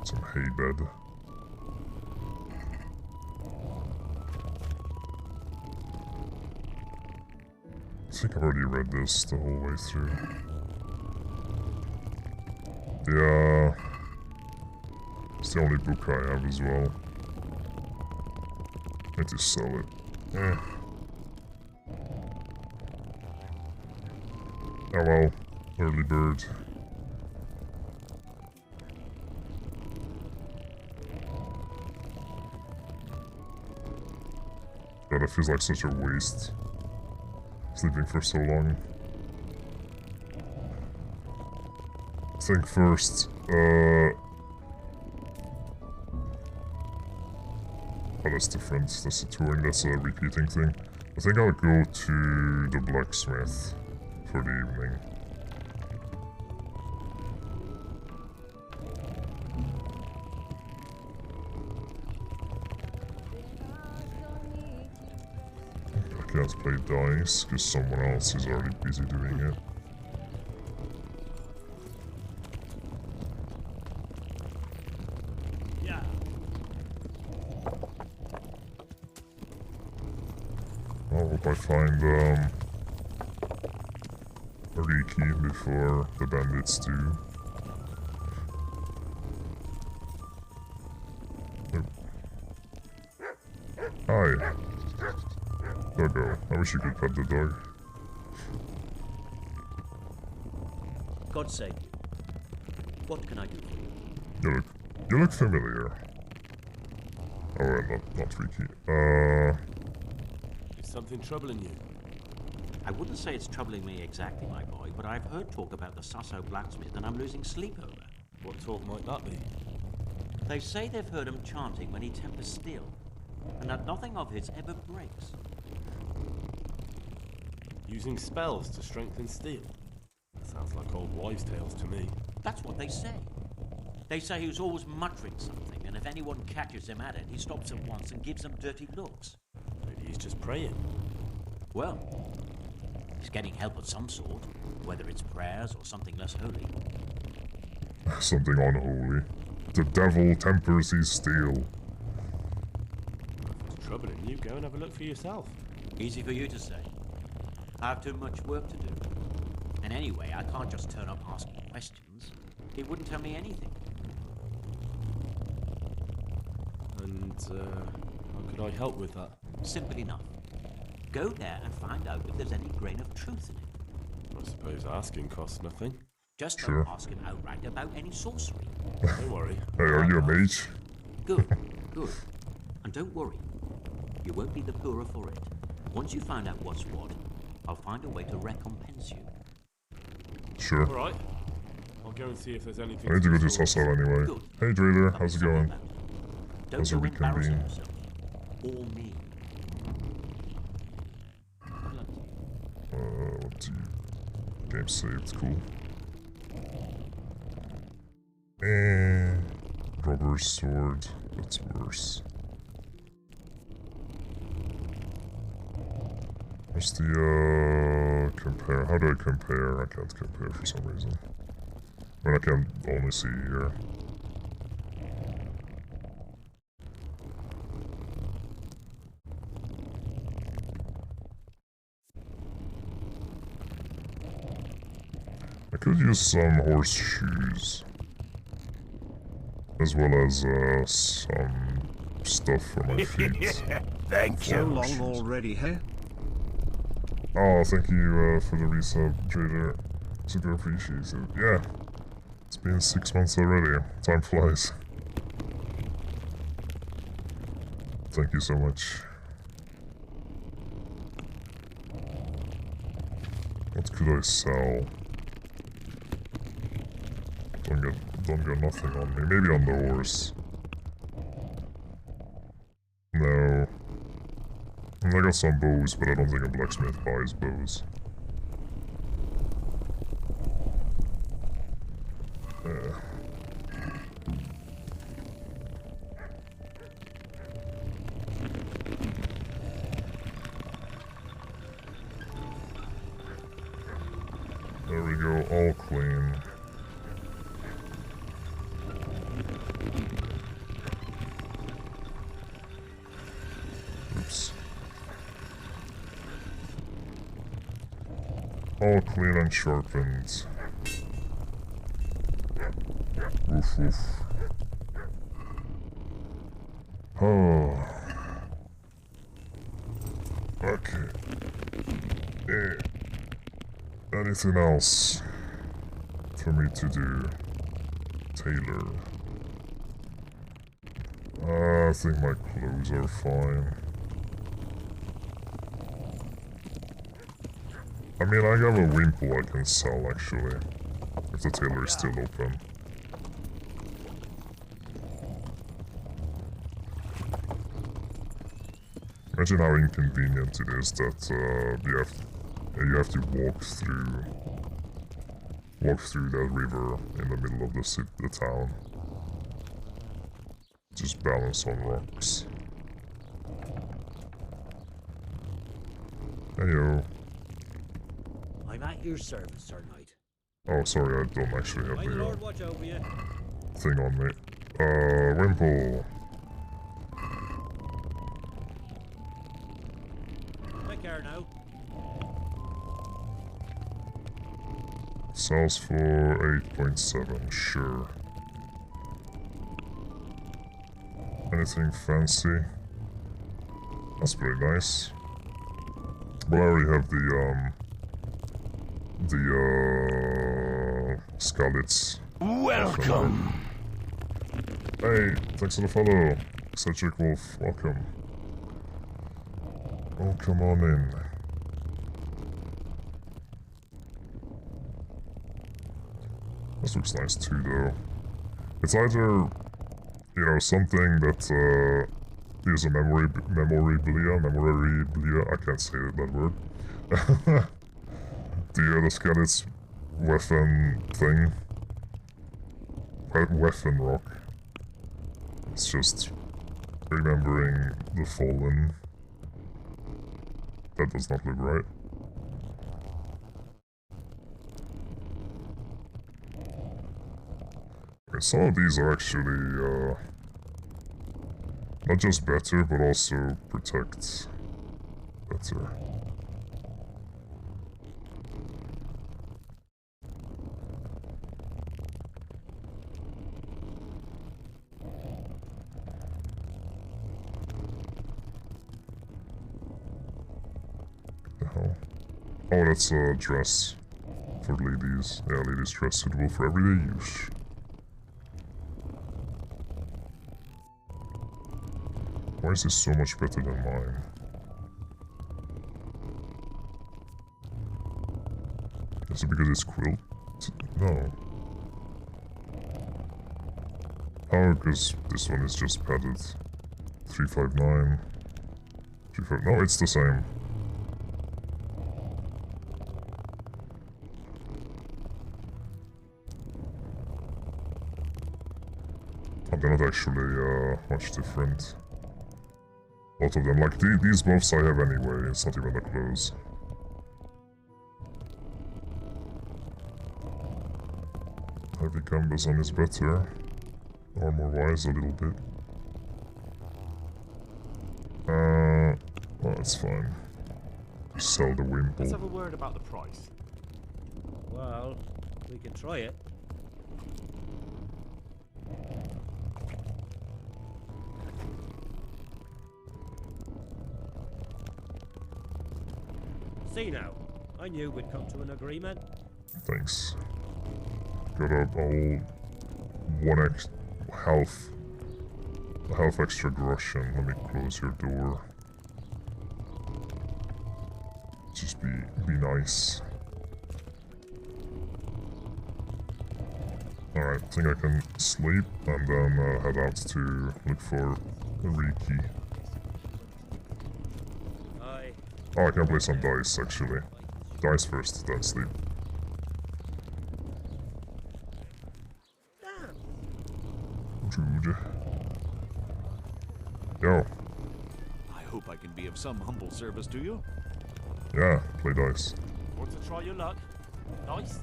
Some hay bed. I think I've already read this the whole way through. Yeah. It's the only book I have as well. I need to sell it. Oh well, early bird. God, it feels like such a waste. Sleeping for so long. Think first, oh, that's different. That's a touring, that's a repeating thing. I think I'll go to the blacksmith for the evening. I can't play dice because someone else is already busy doing it. Yeah. I hope I find a key before the bandits do. Oh. Hi. Doggo. I wish you could pet the dog. God save you. What can I do for you? You look familiar. Oh, well, not Ricky. Is something troubling you? I wouldn't say it's troubling me exactly, my boy, but I've heard talk about the Sasso blacksmith and I'm losing sleep over. What talk might that be? They say they've heard him chanting when he tempers steel, and that nothing of his ever breaks. Using spells to strengthen steel? Sounds like old wives' tales to me. That's what they say. They say he was always muttering something, and if anyone catches him at it, he stops at once and gives them dirty looks. Maybe he's just praying. Well, he's getting help of some sort, whether it's prayers or something less holy. Something unholy. The devil tempers his steel. If it's troubling you, go and have a look for yourself. Easy for you to say. I have too much work to do. And anyway, I can't just turn up asking questions. He wouldn't tell me anything. And, how could I help with that? Simple enough. Go there and find out if there's any grain of truth in it. I suppose asking costs nothing. Just Sure. don't ask him outright about any sorcery. Don't worry. Hey, are you a mage? Good, good. And don't worry. You won't be the poorer for it. Once you find out what's what, I'll find a way to recompense you. Sure. Alright. I'll go and see if there's anything. I need to go to Sasso anyway. Good. Hey Trader, how's it going? Don't How's it go embarrassing reconvene? yourself. Or me. What do you... Game saved, cool. Robber's sword, that's worse. What's the, compare? How do I compare? I can't compare for some reason. I mean, I can only see here. I could use some horseshoes. As well as, some stuff for my feet. Thank you. So long Horseshoes. already, hey? Oh, thank you for the resub, Trader. Super appreciated. Yeah, it's been 6 months already. Time flies. Thank you so much. What could I sell? Don't get nothing on me. Maybe on the horse. No. I got some bows, but I don't think a blacksmith buys bows. There we go, all clean. Oops. All clean and sharpened. Woof woof. Oh. Okay. Anything else for me to do? Tailor. I think my clothes are fine. I mean, I have a wimple I can sell, actually. If the tailor is still open. Imagine how inconvenient it is that you have to walk through that river in the middle of the town. Just balance on rocks. Heyo. I'm at your service, Sir Knight. Oh, sorry, I don't actually have May the the Lord watch over you. thing on me. Wimple. Take care now. Sells for 8.7, sure. Anything fancy? That's pretty nice. But I already have the skallets. Welcome. Hey, thanks for the follow. Cedric Wolf, welcome. Oh, come on in. This looks nice too, though. It's either, you know, something that is a memorabilia, I can't say that word. The skeleton's weapon thing. Weapon rock. It's just remembering the fallen. That does not look right. Okay, some of these are actually, not just better, but also protect better. The hell? Oh, that's a dress for ladies. Yeah, ladies' dress suitable for everyday use. Why is this so much better than mine? Is it because it's quilt? No. Oh, because this one is just padded. 359. 35. No, it's the same. Oh, they're not actually much different. Both of them, like these buffs I have anyway, it's not even the clothes. Heavy cumbersome is better. Armor-wise, a little bit. Well, that's fine. Sell the wimple. Let's have a word about the price. Well, we can try it. See now, I knew we'd come to an agreement. Thanks. Got a whole health extra Russian. Let me close your door. Just be nice. Alright, I think I can sleep and then head out to look for Riki. Oh, I can play some dice actually. Dice first, then sleep. Jude. Yo. I hope I can be of some humble service to you. Yeah, play dice. Want to try your luck? Dice?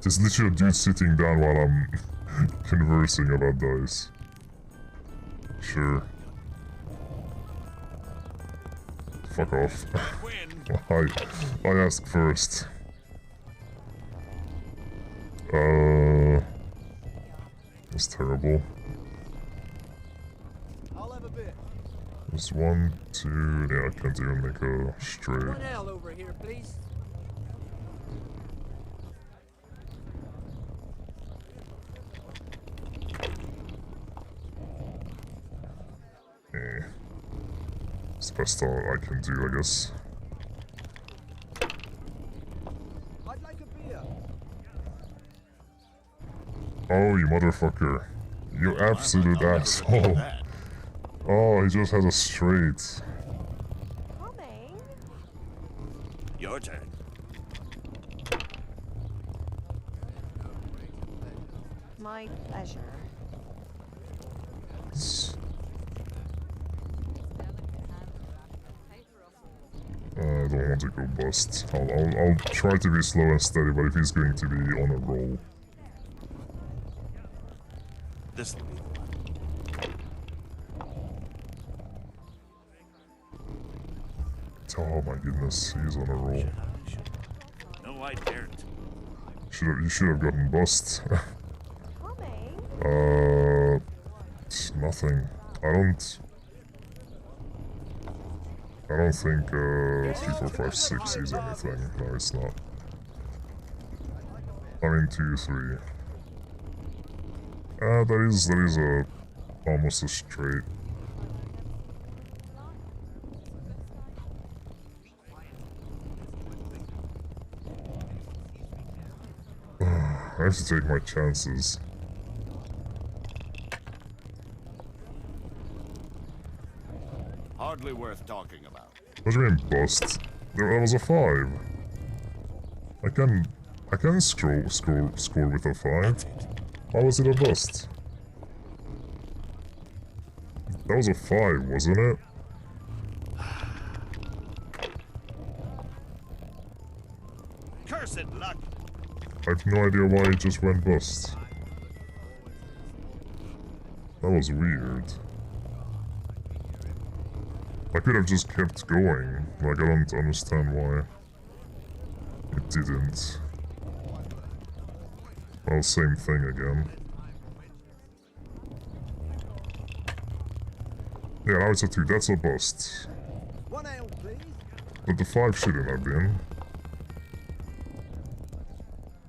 There's literally a dude sitting down while I'm conversing about dice. Sure. Fuck off. I ask first. That's terrible. I'll have a bit. There's 1, 2, yeah, I can't even make a straight. One L over here, please. It's the best I can do, I guess. I'd like a beer. Oh, you motherfucker. You absolute asshole. Oh, he just has a straight. Your turn. My pleasure. I don't want to go bust. I'll try to be slow and steady, but if he's going to be on a roll. This will be the Oh my goodness, he's on a roll. No, I daren't. You should have gotten bust. It's nothing. I don't think 3, 4, 5, 6 is anything. No, it's not. I mean 2, 3. That is a almost a straight. I have to take my chances. Hardly worth talking about. What do you mean bust? That was a 5. I can score with a 5. How was it a bust? That was a 5, wasn't it? Cursed luck! I have no idea why it just went bust. That was weird. I could have just kept going. Like, I don't understand why it didn't. Well, same thing again. Yeah, now it's a 2. That's a bust. One ale, please. But the 5 shouldn't have been.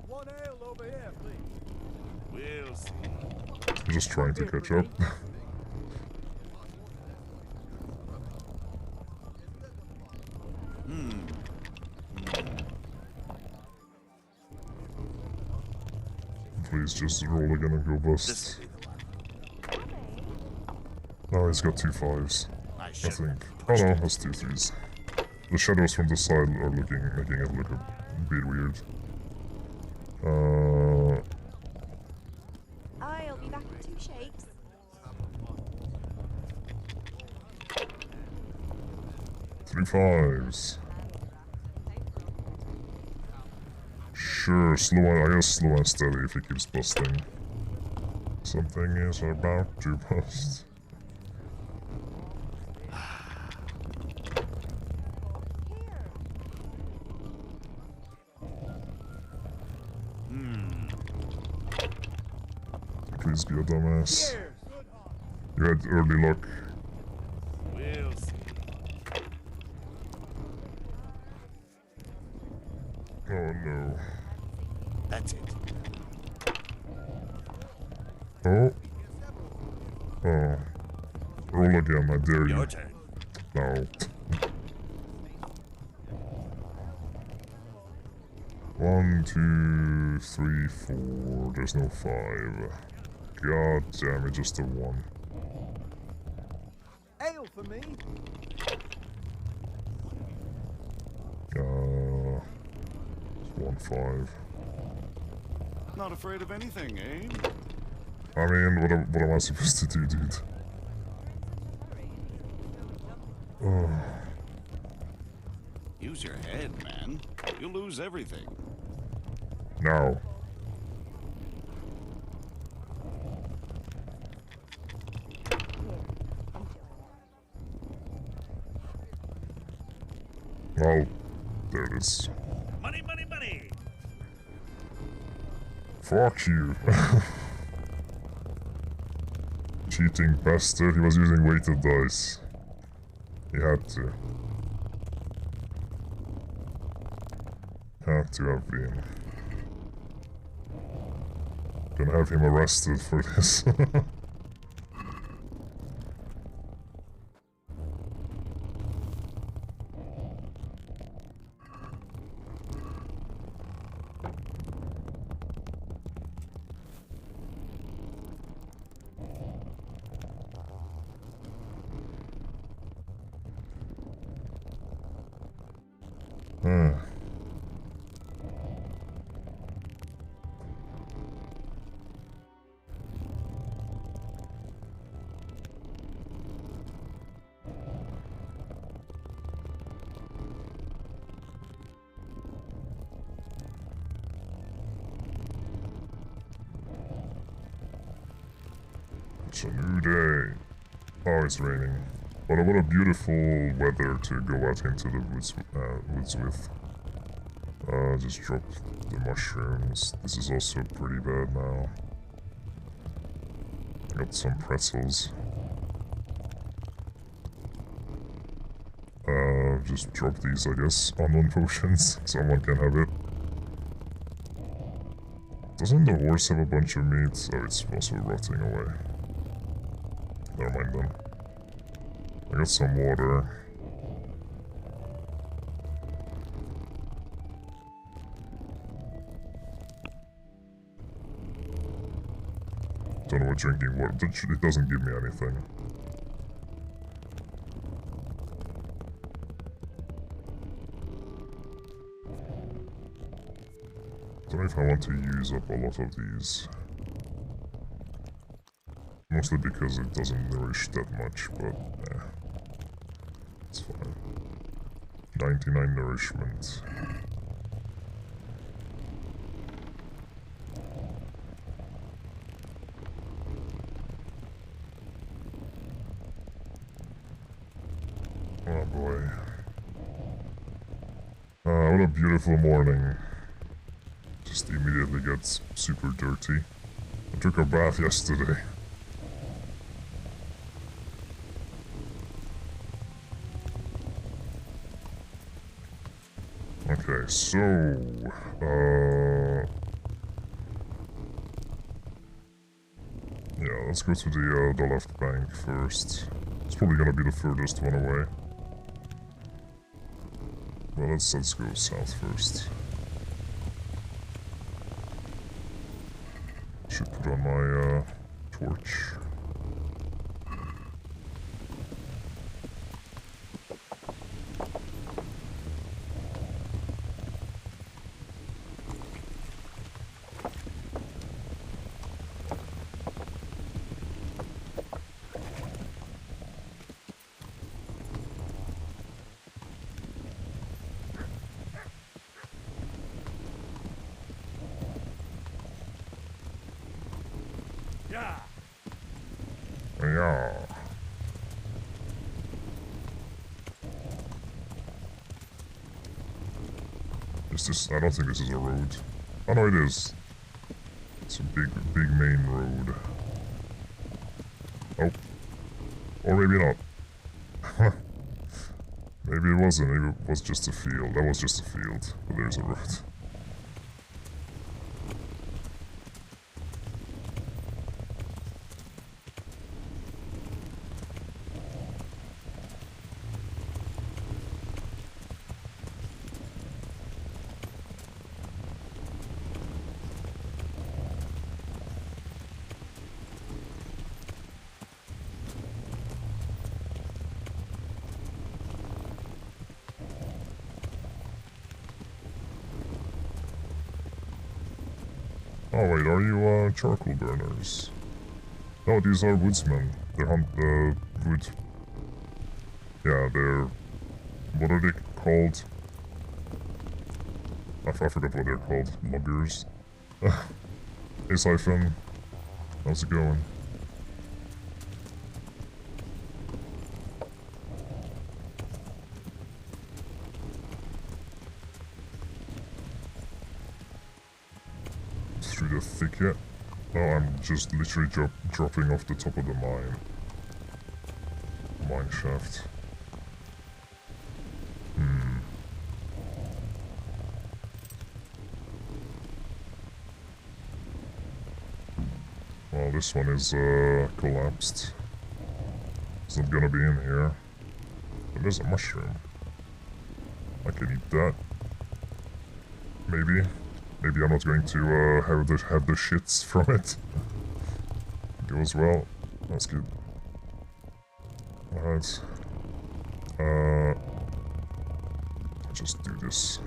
One ale over here, please. We'll see. I'm just trying to catch up. Please just roll again and go bust. Oh, he's got 2 5s. I think. Oh no, that's 2 3s. The shadows from the side are making it look a bit weird. I'll be back in 2 shakes. Three 5s. Sure, I guess slow and steady if he keeps busting. Something is about to bust. Please be a dumbass. You had early luck. We'll see. Oh no. That's it. Oh. Oh. Roll again, I dare you. Your turn. No. 1, 2, 3, 4. There's no 5. God damn it, just a 1. Ale for me. 1 5. Not afraid of anything, eh? I mean, what am I supposed to do, dude? Oh. Use your head, man. You'll lose everything. Now. Oh, there it is. Money, money, money! Fuck you. Cheating bastard, he was using weighted dice. He had to. Had to have been. Gonna have him arrested for this. It's a new day. Oh, it's raining. But what a beautiful weather to go out into the woods with. Just dropped the mushrooms. This is also pretty bad now. Got some pretzels. Just drop these, I guess, unknown potions. Someone can have it. Doesn't the horse have a bunch of meat? Oh, it's also rotting away. Never mind then. I got some water. Don't know what drinking water. It doesn't give me anything. Don't know if I want to use up a lot of these. Mostly because it doesn't nourish that much, but eh. It's fine. 99 nourishment. What a beautiful morning. Just immediately gets super dirty. I took a bath yesterday. Okay, so... yeah, let's go to the left bank first. It's probably gonna be the furthest one away. Well, let's go south first. Should put on my torch. Yeah. Is this? I don't think this is a road. Oh no, it is. It's a big main road. Oh. Or maybe not. Maybe it wasn't. Maybe it was just a field. That was just a field. But there's a road. Oh wait, are you charcoal burners? No, these are woodsmen. They hunt wood. Yeah, they're... what are they called? I forgot what they're called. Loggers. Hey Siphon. How's it going? Through the thicket? Oh, I'm just literally dropping off the top of the mine. Mine shaft. Well, this one is collapsed. It's not gonna be in here. But there's a mushroom. I can eat that. Maybe. Maybe I'm not going to have the shits from it. Goes well. That's good. Alright. Just do this.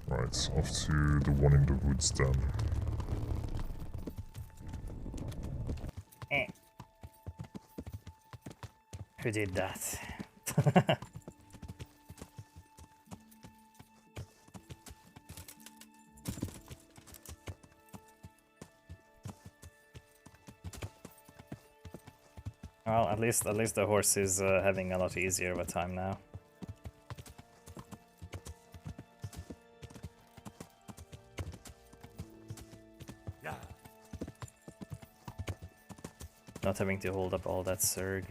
Right, off to the one in the woods then. Who did that? Well, at least the horse is having a lot easier of a time now. Not having to hold up all that surg.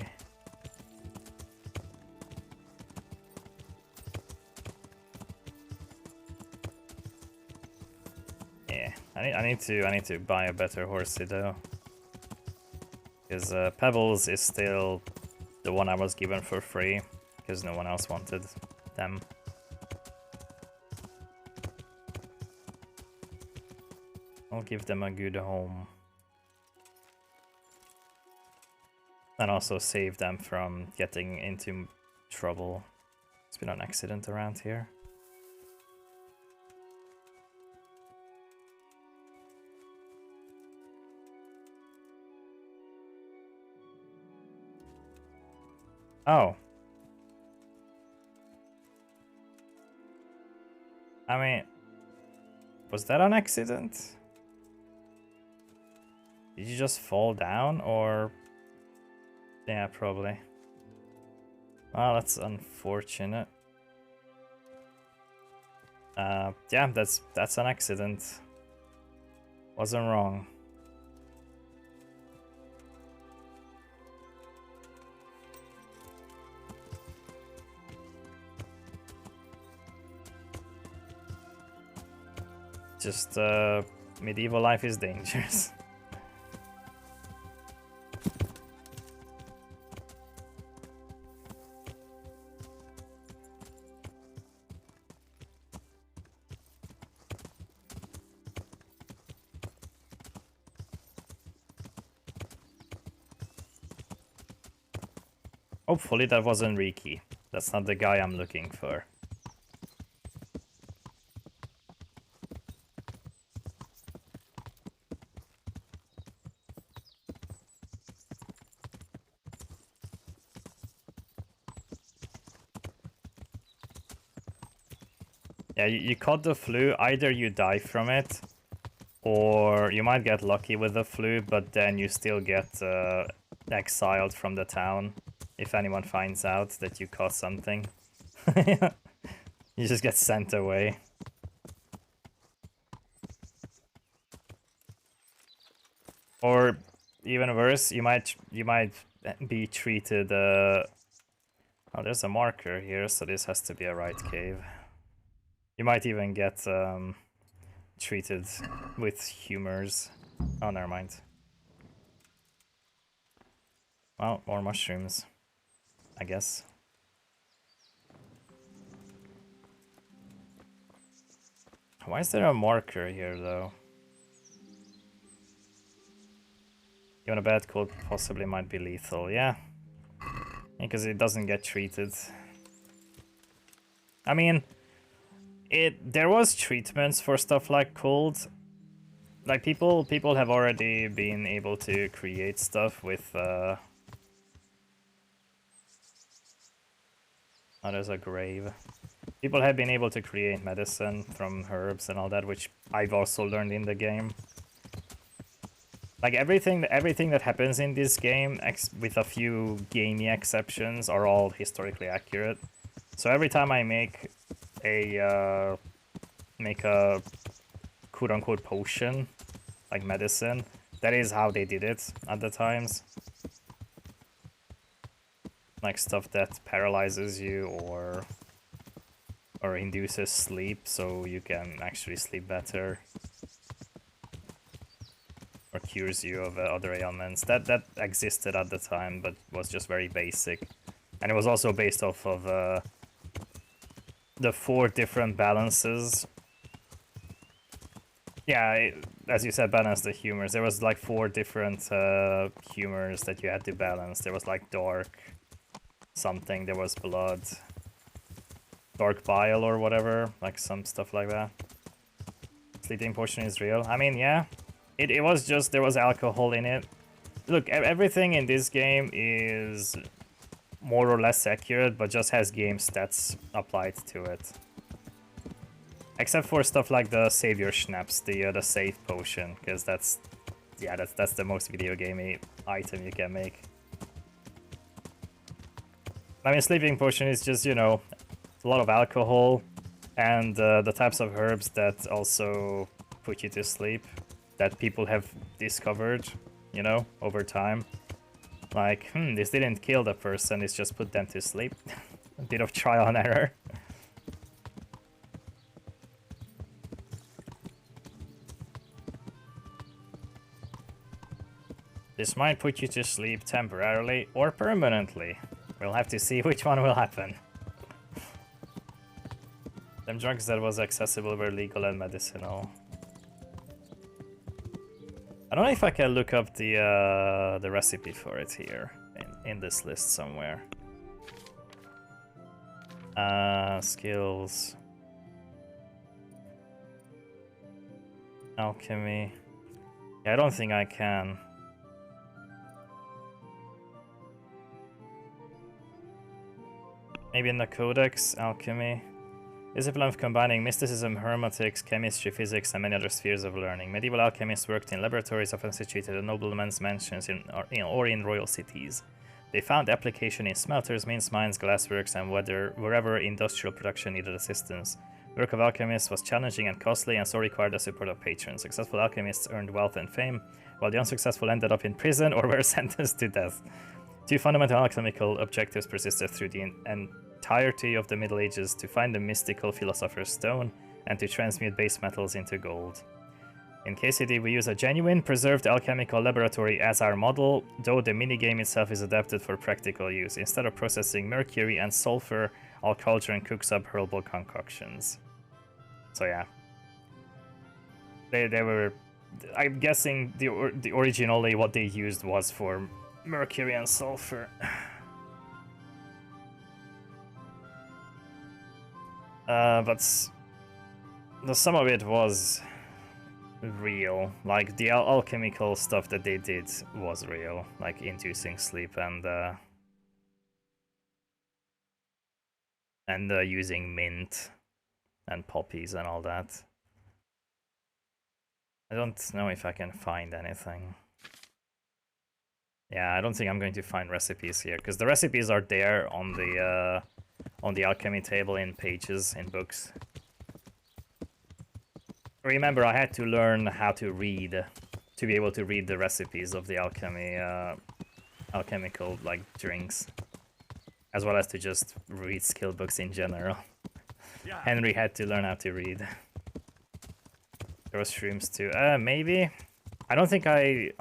Yeah, I need to buy a better horsey though. Because Pebbles is still the one I was given for free, because no one else wanted them. I'll give them a good home. And also save them from getting into trouble. There's been an accident around here. Oh. I mean, was that an accident? Did you just fall down, or... Yeah, probably. Well, that's unfortunate. Yeah, that's an accident. Wasn't wrong. Just, medieval life is dangerous. Hopefully that wasn't Riki. That's not the guy I'm looking for. Yeah, you caught the flu, either you die from it, or you might get lucky with the flu, but then you still get exiled from the town if anyone finds out that you caught something. You just get sent away. Or even worse, you might be treated. Oh, there's a marker here, so this has to be a right cave. You might even get treated with humors. Oh, never mind. Well, more mushrooms, I guess. Why is there a marker here, though? Even a bad cold possibly might be lethal, yeah. Because it doesn't get treated. I mean, there was treatments for stuff like cold. Like people have already been able to create stuff with oh, there's a grave. People have been able to create medicine from herbs and all that, which I've also learned in the game. Like everything that happens in this game, with a few gamey exceptions, are all historically accurate. So every time I make a quote-unquote potion, like medicine, that is how they did it at the times. Like stuff that paralyzes you or induces sleep, so you can actually sleep better. Or cures you of other ailments. That existed at the time, but was just very basic. And it was also based off of the 4 different balances. Yeah, as you said, balance the humors. There was like 4 different humors that you had to balance. There was like dark something, there was blood, dark bile or whatever, like some stuff like that. Sleeping potion is real. I mean, yeah. It was just, there was alcohol in it. Look, everything in this game is more or less accurate, but just has game stats applied to it. Except for stuff like the savior schnapps, the save potion, because that's the most video gamey item you can make. I mean, sleeping potion is just, you know, a lot of alcohol and the types of herbs that also put you to sleep that people have discovered, you know, over time. Like, this didn't kill the person, it's just put them to sleep. A bit of trial and error. This might put you to sleep temporarily or permanently. We'll have to see which one will happen. Them drugs that was accessible were legal and medicinal. I don't know if I can look up the recipe for it here in this list somewhere. Skills. Alchemy. Yeah, I don't think I can. Maybe in the Codex, Alchemy. Discipline of combining mysticism, hermeneutics, chemistry, physics, and many other spheres of learning. Medieval alchemists worked in laboratories often situated in noblemen's mansions or in royal cities. They found application in smelters, means mines, glassworks, and wherever industrial production needed assistance. The work of alchemists was challenging and costly, and so required the support of patrons. Successful alchemists earned wealth and fame, while the unsuccessful ended up in prison or were sentenced to death. Two fundamental alchemical objectives persisted through the entirety of the Middle Ages: to find the mystical philosopher's stone and to transmute base metals into gold. In KCD, we use a genuine, preserved alchemical laboratory as our model, though the minigame itself is adapted for practical use. Instead of processing mercury and sulfur, our cauldron cooks up herbal concoctions. So yeah. They were... I'm guessing the originally what they used was for mercury and sulfur. But some of it was real. Like the alchemical stuff that they did was real, like inducing sleep and using mint and poppies and all that. I don't know if I can find anything. Yeah, I don't think I'm going to find recipes here, because the recipes are there on the alchemy table in pages, in books. Remember, I had to learn how to read, to be able to read the recipes of the alchemical, like, drinks. As well as to just read skill books in general. Henry had to learn how to read. There was shrooms too. Maybe? I don't think I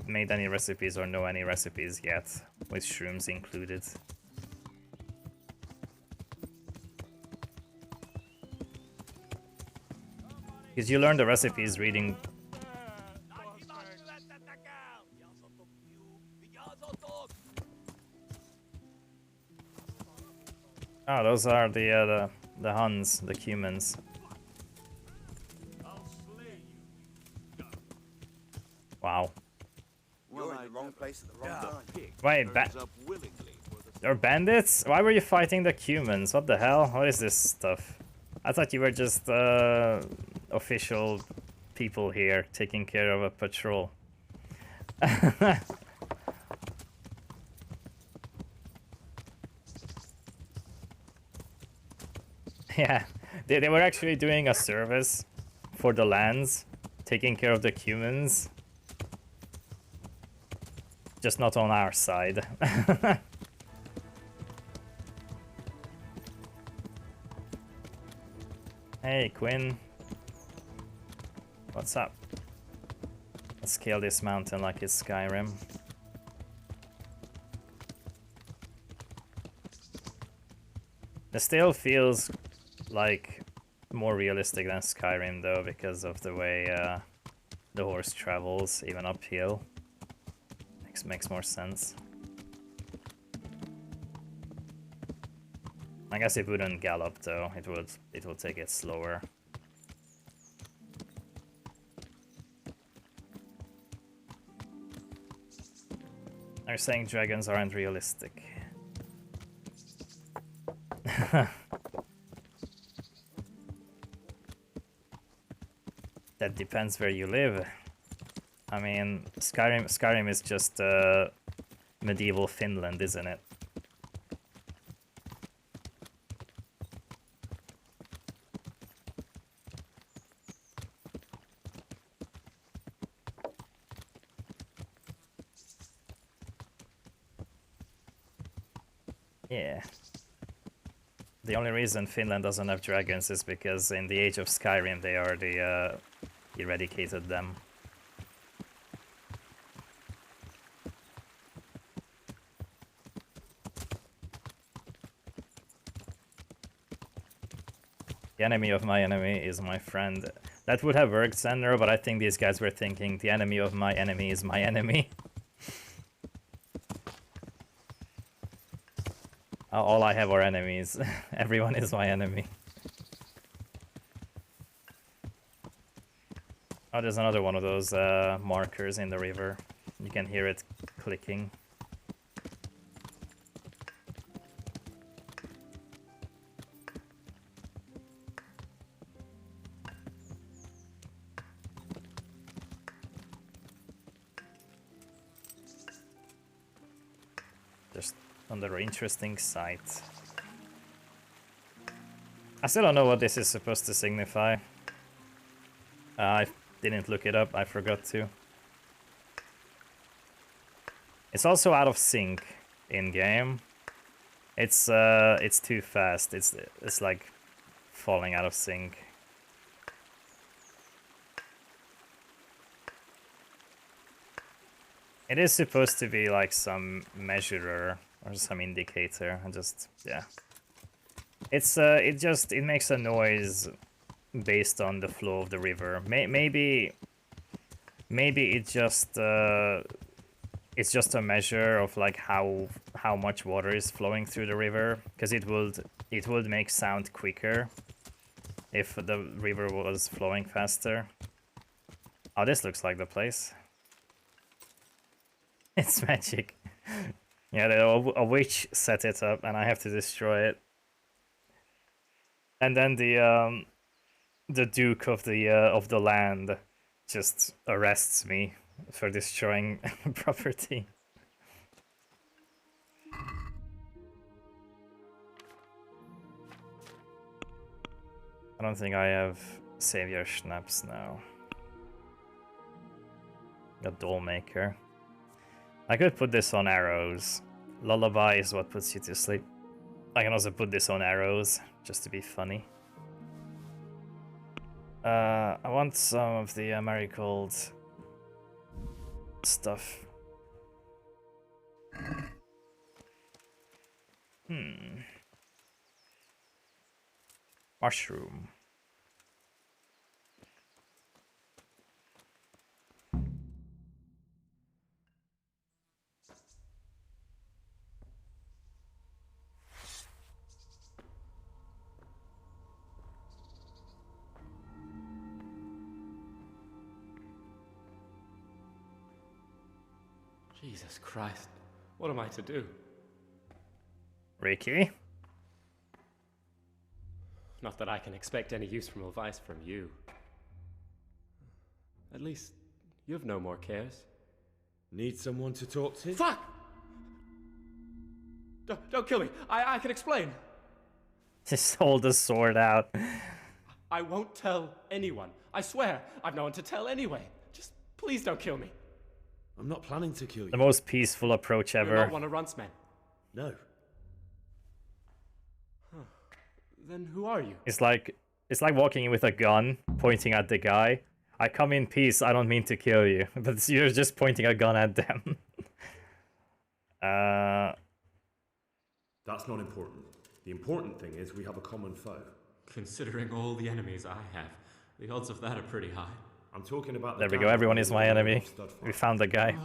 made any recipes or know any recipes yet, with shrooms included. Because you learn the recipes reading. Oh, those are the Huns, the humans. Wow. You're in the wrong place at the wrong time. Wait, they're bandits? Why were you fighting the humans? What the hell? What is this stuff? I thought you were just official people here taking care of a patrol. Yeah, they were actually doing a service for the lands, taking care of the humans. Just not on our side. Hey, Quinn. What's up? Let's scale this mountain like it's Skyrim. It still feels like more realistic than Skyrim though, because of the way the horse travels, even uphill. Makes more sense. I guess it wouldn't gallop though. It would take it slower. They're saying dragons aren't realistic. That depends where you live. I mean, Skyrim is just medieval Finland, isn't it? Yeah. The only reason Finland doesn't have dragons is because in the age of Skyrim they already eradicated them. The enemy of my enemy is my friend. That would have worked, Xander, but I think these guys were thinking the enemy of my enemy is my enemy. All I have are enemies. Everyone is my enemy. Oh, there's another one of those markers in the river. You can hear it clicking. another interesting sight. I still don't know what this is supposed to signify. I didn't look it up, I forgot to. It's also out of sync in-game. It's too fast. It's like falling out of sync. It is supposed to be like some measurer or some indicator. I just, yeah. It's it makes a noise based on the flow of the river. Maybe it's just a measure of like how much water is flowing through the river, because it would make sound quicker if the river was flowing faster. Oh, this looks like the place. It's magic. Yeah, a witch set it up, and I have to destroy it. And then the Duke of the land just arrests me for destroying property. I don't think I have Savior Schnapps now. A doll maker. I could put this on arrows. Lullaby is what puts you to sleep. I can also put this on arrows, just to be funny. I want some of the marigold stuff. Mushroom. Jesus Christ, what am I to do? Ricky? Not that I can expect any useful advice from you. At least, you've no more cares. Need someone to talk to? Fuck! Don't kill me. I can explain. Just hold the sword out. I won't tell anyone. I swear, I've no one to tell anyway. Just please don't kill me. I'm not planning to kill you. The most peaceful approach ever. You're not one of Runtsmen. No. Huh. Then who are you? It's like walking in with a gun, pointing at the guy. I come in peace, I don't mean to kill you. But you're just pointing a gun at them. That's not important. The important thing is we have a common foe. Considering all the enemies I have, the odds of that are pretty high. I'm talking about there we go, everyone is my enemy. We found the guy.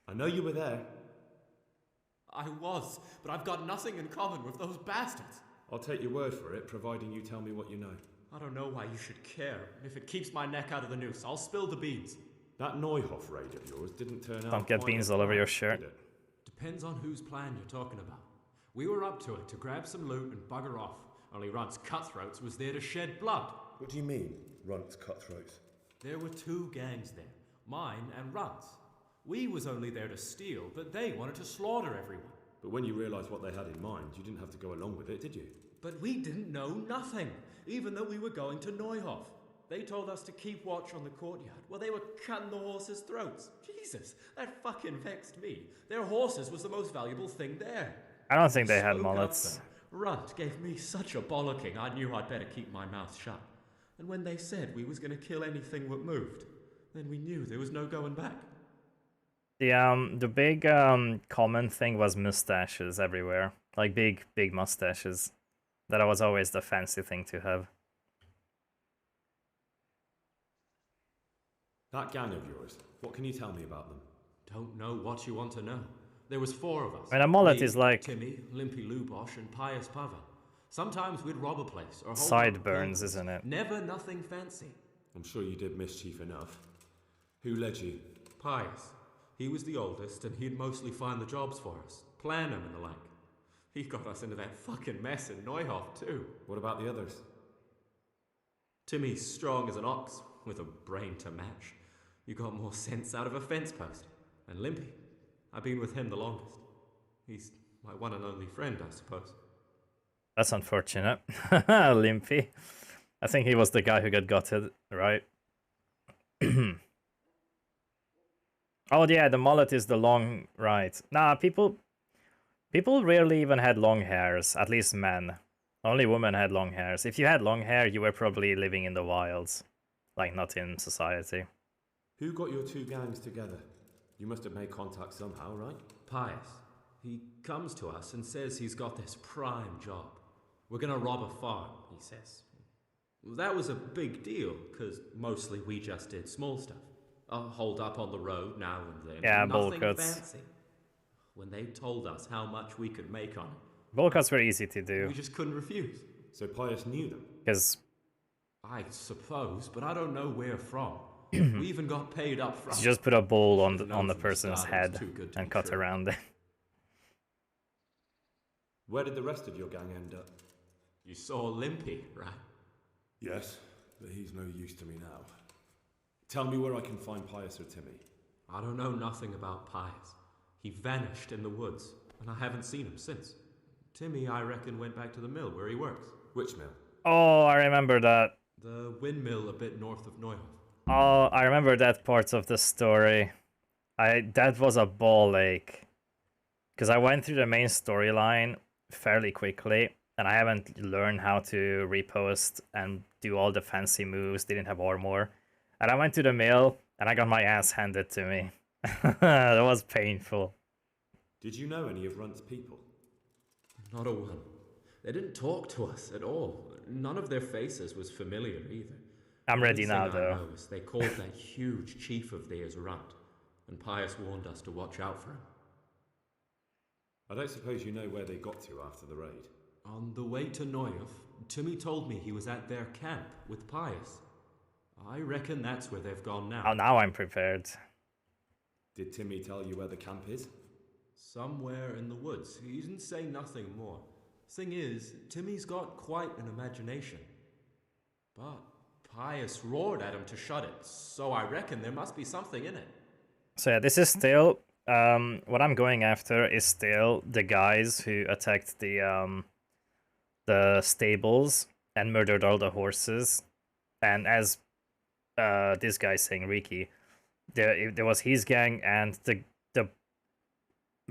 I know you were there. I was, but I've got nothing in common with those bastards. I'll take your word for it, providing you tell me what you know. I don't know why you should care. If it keeps my neck out of the noose, I'll spill the beans. That Neuhoff raid of yours didn't turn out. Don't get beans all over your shirt. Depends on whose plan you're talking about. We were up to it to grab some loot and bugger off. Only Runt's cutthroats was there to shed blood. What do you mean, Runt's cutthroats? There were two gangs there, mine and Runt's. We was only there to steal, but they wanted to slaughter everyone. But when you realised what they had in mind, you didn't have to go along with it, did you? But we didn't know nothing, even though we were going to Neuhoff. They told us to keep watch on the courtyard while they were cutting the horses' throats. Jesus, that fucking vexed me. Their horses was the most valuable thing there. I don't think they had mullets. Runt gave me such a bollocking, I knew I'd better keep my mouth shut. And when they said we was going to kill anything that moved, then we knew there was no going back. The big common thing was mustaches everywhere. Like big mustaches. That was always the fancy thing to have. That gang of yours, what can you tell me about them? Don't know what you want to know. There was four of us. And a mullet me, is like... Timmy, Limpy Lubosh, and Pius Pava. Sometimes we'd rob a place or hold sideburns, isn't it? Never nothing fancy. I'm sure you did mischief enough. Who led you? Pius. He was the oldest, and he'd mostly find the jobs for us, plan them and the like. He got us into that fucking mess in Neuhoff, too. What about the others? Timmy's strong as an ox, with a brain to match. You got more sense out of a fence post. And Limpy, I've been with him the longest. He's my one and only friend, I suppose. That's unfortunate. Limpy. I think he was the guy who got gutted, right? Oh yeah, the mullet is the long right. Nah, people rarely even had long hairs, at least men. Only women had long hairs. If you had long hair, you were probably living in the wilds, like not in society. Who got your two gangs together? You must have made contact somehow, right? Pius. He comes to us and says he's got this prime job. We're gonna rob a farm, he says. That was a big deal, because mostly we just did small stuff. Hold up on the road now and then. Yeah, nothing bowl cuts. fancy. When they told us how much we could make on it, Bowl cuts were easy to do. we just couldn't refuse. So Pius knew them? Because I suppose, but I don't know where from. We even got paid up front. you just put a bowl on Should've the known from the person's start it was head too good to and be cut true. around it. Where did the rest of your gang end up? You saw Limpy, right? Yes, but he's no use to me now. Tell me where I can find Pius or Timmy. I don't know nothing about Pius. He vanished in the woods, and I haven't seen him since. Timmy, I reckon, went back to the mill where he works. Which mill? Oh, I remember that. The windmill a bit north of Neuhof. Oh, I remember that part of the story. That was a ball ache. Because I went through the main storyline fairly quickly, and I haven't learned how to repost and do all the fancy moves, didn't have armor. And I went to the mill, and I got my ass handed to me. That was painful. Did you know any of Runt's people? Not a one. They didn't talk to us at all. None of their faces was familiar either. I'm ready Only now, thing I though. know is they called that huge chief of theirs Runt, and Pius warned us to watch out for him. I don't suppose you know where they got to after the raid? On the way to Neuhof, Timmy told me he was at their camp with Pius. I reckon that's where they've gone now. Oh, now I'm prepared. Did Timmy tell you where the camp is? Somewhere in the woods. He didn't say nothing more. Thing is, Timmy's got quite an imagination. But Pius roared at him to shut it, so I reckon there must be something in it. So yeah, this is still... what I'm going after is still the guys who attacked the stables and murdered all the horses. And as this guy saying, Ricky, there was his gang and the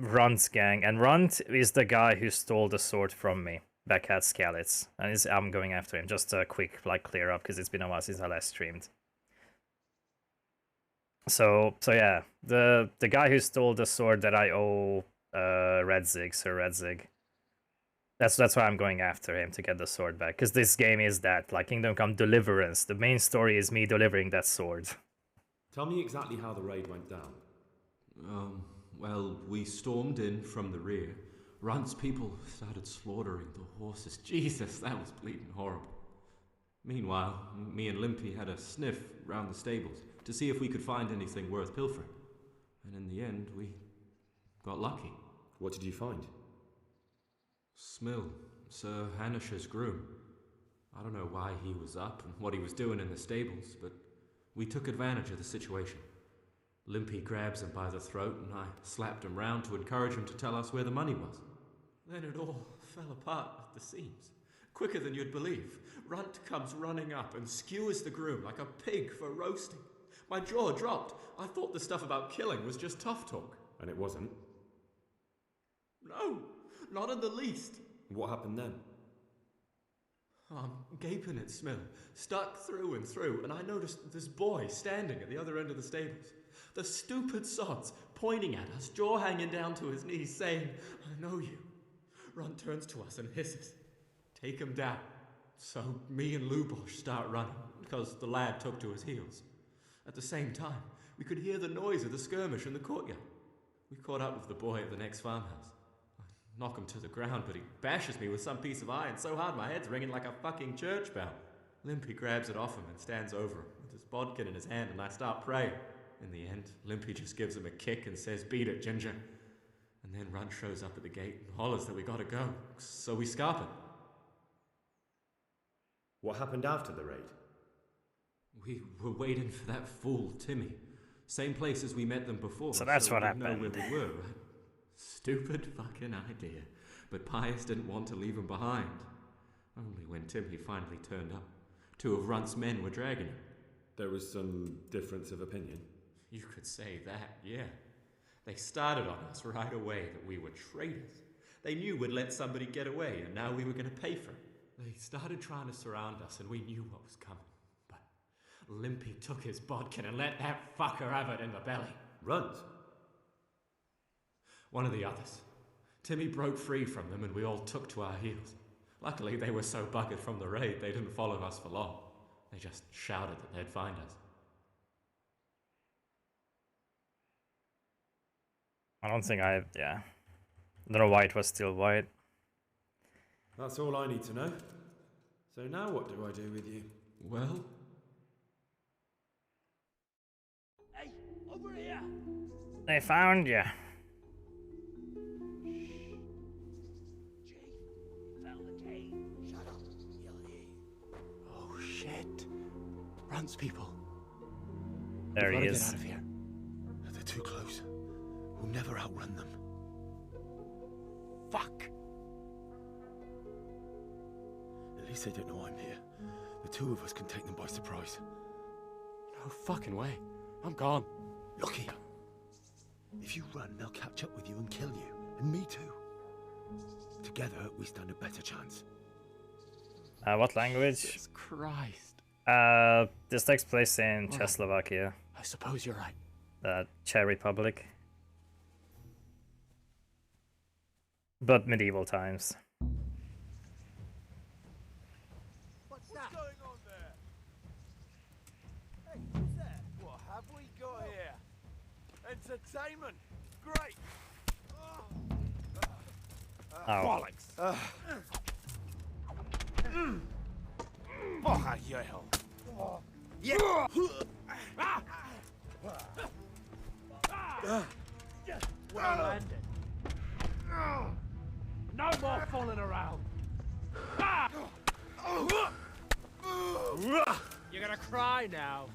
Runt's gang, and Runt is the guy who stole the sword from me back at Skalitz, and I'm going after him. Just a quick clear up because it's been a while since I last streamed. So yeah, the guy who stole the sword that I owe Redzig, Sir Redzig. That's why I'm going after him, to get the sword back. Because this game is that, like Kingdom Come Deliverance. The main story is me delivering that sword. Tell me exactly how the raid went down. Well, we stormed in from the rear. Runt's people started slaughtering the horses. Jesus, that was bleeding horrible. Meanwhile, me and Limpy had a sniff round the stables to see if we could find anything worth pilfering. And in the end, we got lucky. What did you find? Smill, Sir Hanish's groom. I don't know why he was up and what he was doing in the stables, but we took advantage of the situation. Limpy grabs him by the throat, and I slapped him round to encourage him to tell us where the money was. Then it all fell apart at the seams. Quicker than you'd believe. Runt comes running up and skewers the groom like a pig for roasting. My jaw dropped. I thought the stuff about killing was just tough talk. And it wasn't? No, not in the least. What happened then? I'm gaping at Smill, stuck through and through, and I noticed this boy standing at the other end of the stables. The stupid sods pointing at us, jaw hanging down to his knees, saying, "I know you." Runt turns to us and hisses, "Take him down." So me and Lubosh start running, because the lad took to his heels. At the same time, we could hear the noise of the skirmish in the courtyard. We caught up with the boy at the next farmhouse. I knock him to the ground, but he bashes me with some piece of iron so hard my head's ringing like a fucking church bell. Limpy grabs it off him and stands over him with his bodkin in his hand, and I start praying. In the end, Limpy just gives him a kick and says, "Beat it, Ginger." And then Runt shows up at the gate and hollers that we gotta go, so we scarp it. What happened after the raid? We were waiting for that fool, Timmy. Same place as we met them before. So that's what we'd know happened. where we were, right? Stupid fucking idea. But Pius didn't want to leave him behind. Only when Timmy finally turned up, 2 of Runt's men were dragging him. There was some difference of opinion. You could say that, yeah. They started on us right away that we were traitors. They knew we'd let somebody get away, and now we were going to pay for it. They started trying to surround us, and we knew what was coming. But Limpy took his bodkin and let that fucker have it in the belly. Runt? One of the others. Timmy broke free from them, and we all took to our heels. Luckily, they were so buggered from the raid, they didn't follow us for long. They just shouted that they'd find us. I don't think I... yeah. I don't know why it was still white. That's all I need to know. So now what do I do with you? Well... Hey, over here! They found you. Oh shit. Runs people. There he We've is. gotta get out of here. They're too close. We'll never outrun them. Fuck! At least they don't know I'm here. The 2 of us can take them by surprise. No fucking way. I'm gone. Look here. If you run, they'll catch up with you and kill you. And me too. Together, we stand a better chance. What language? Jesus Christ. This takes place in Czechoslovakia. I suppose you're right. The Czech Republic. But medieval times. What's going on there? Hey, who's that? What have we got here? Entertainment! Great! Oh. Bocha jechał! Well landed. No more fooling around. You're gonna cry now.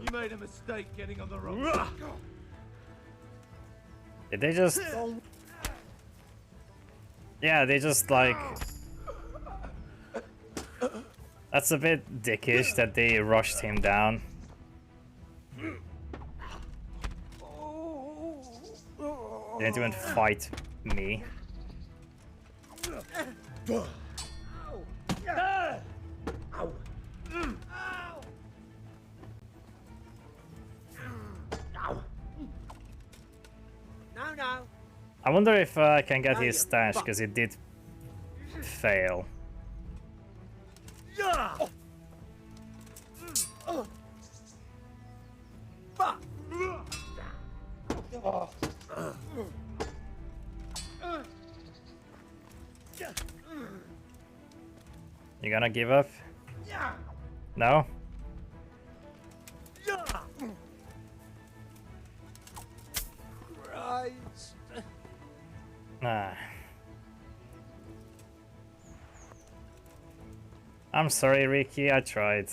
You made a mistake getting on the road. Did they just... yeah, they just like... That's a bit dickish that they rushed him down. They didn't even fight me. No. I wonder if I can get his stash, because it did fail. You gonna give up? No? Christ. Nah. I'm sorry, Ricky, I tried.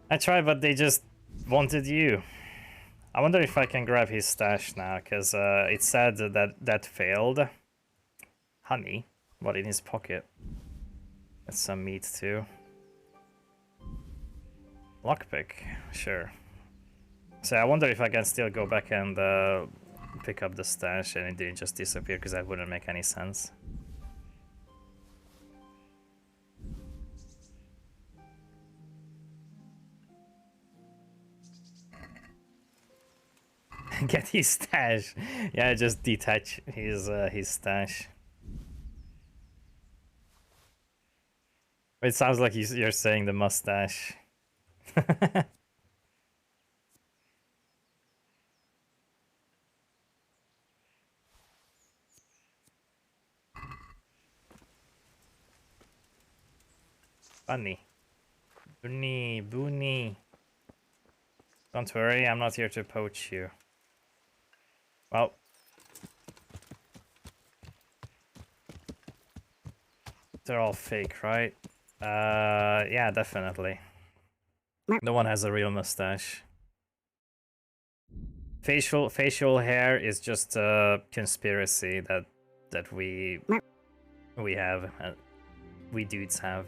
But they just wanted you. I wonder if I can grab his stash now, because it said that failed. Honey? What, in his pocket? That's some meat too. Lockpick, sure. So I wonder if I can still go back and pick up the stash and it didn't just disappear, because that wouldn't make any sense. Get his stash. Yeah, just detach his stash. It sounds like you're saying the mustache. Bunny. Boony. Don't worry, I'm not here to poach you. Well. They're all fake, right? Yeah, definitely. No one has a real mustache. Facial hair is just a conspiracy that we have, we dudes have.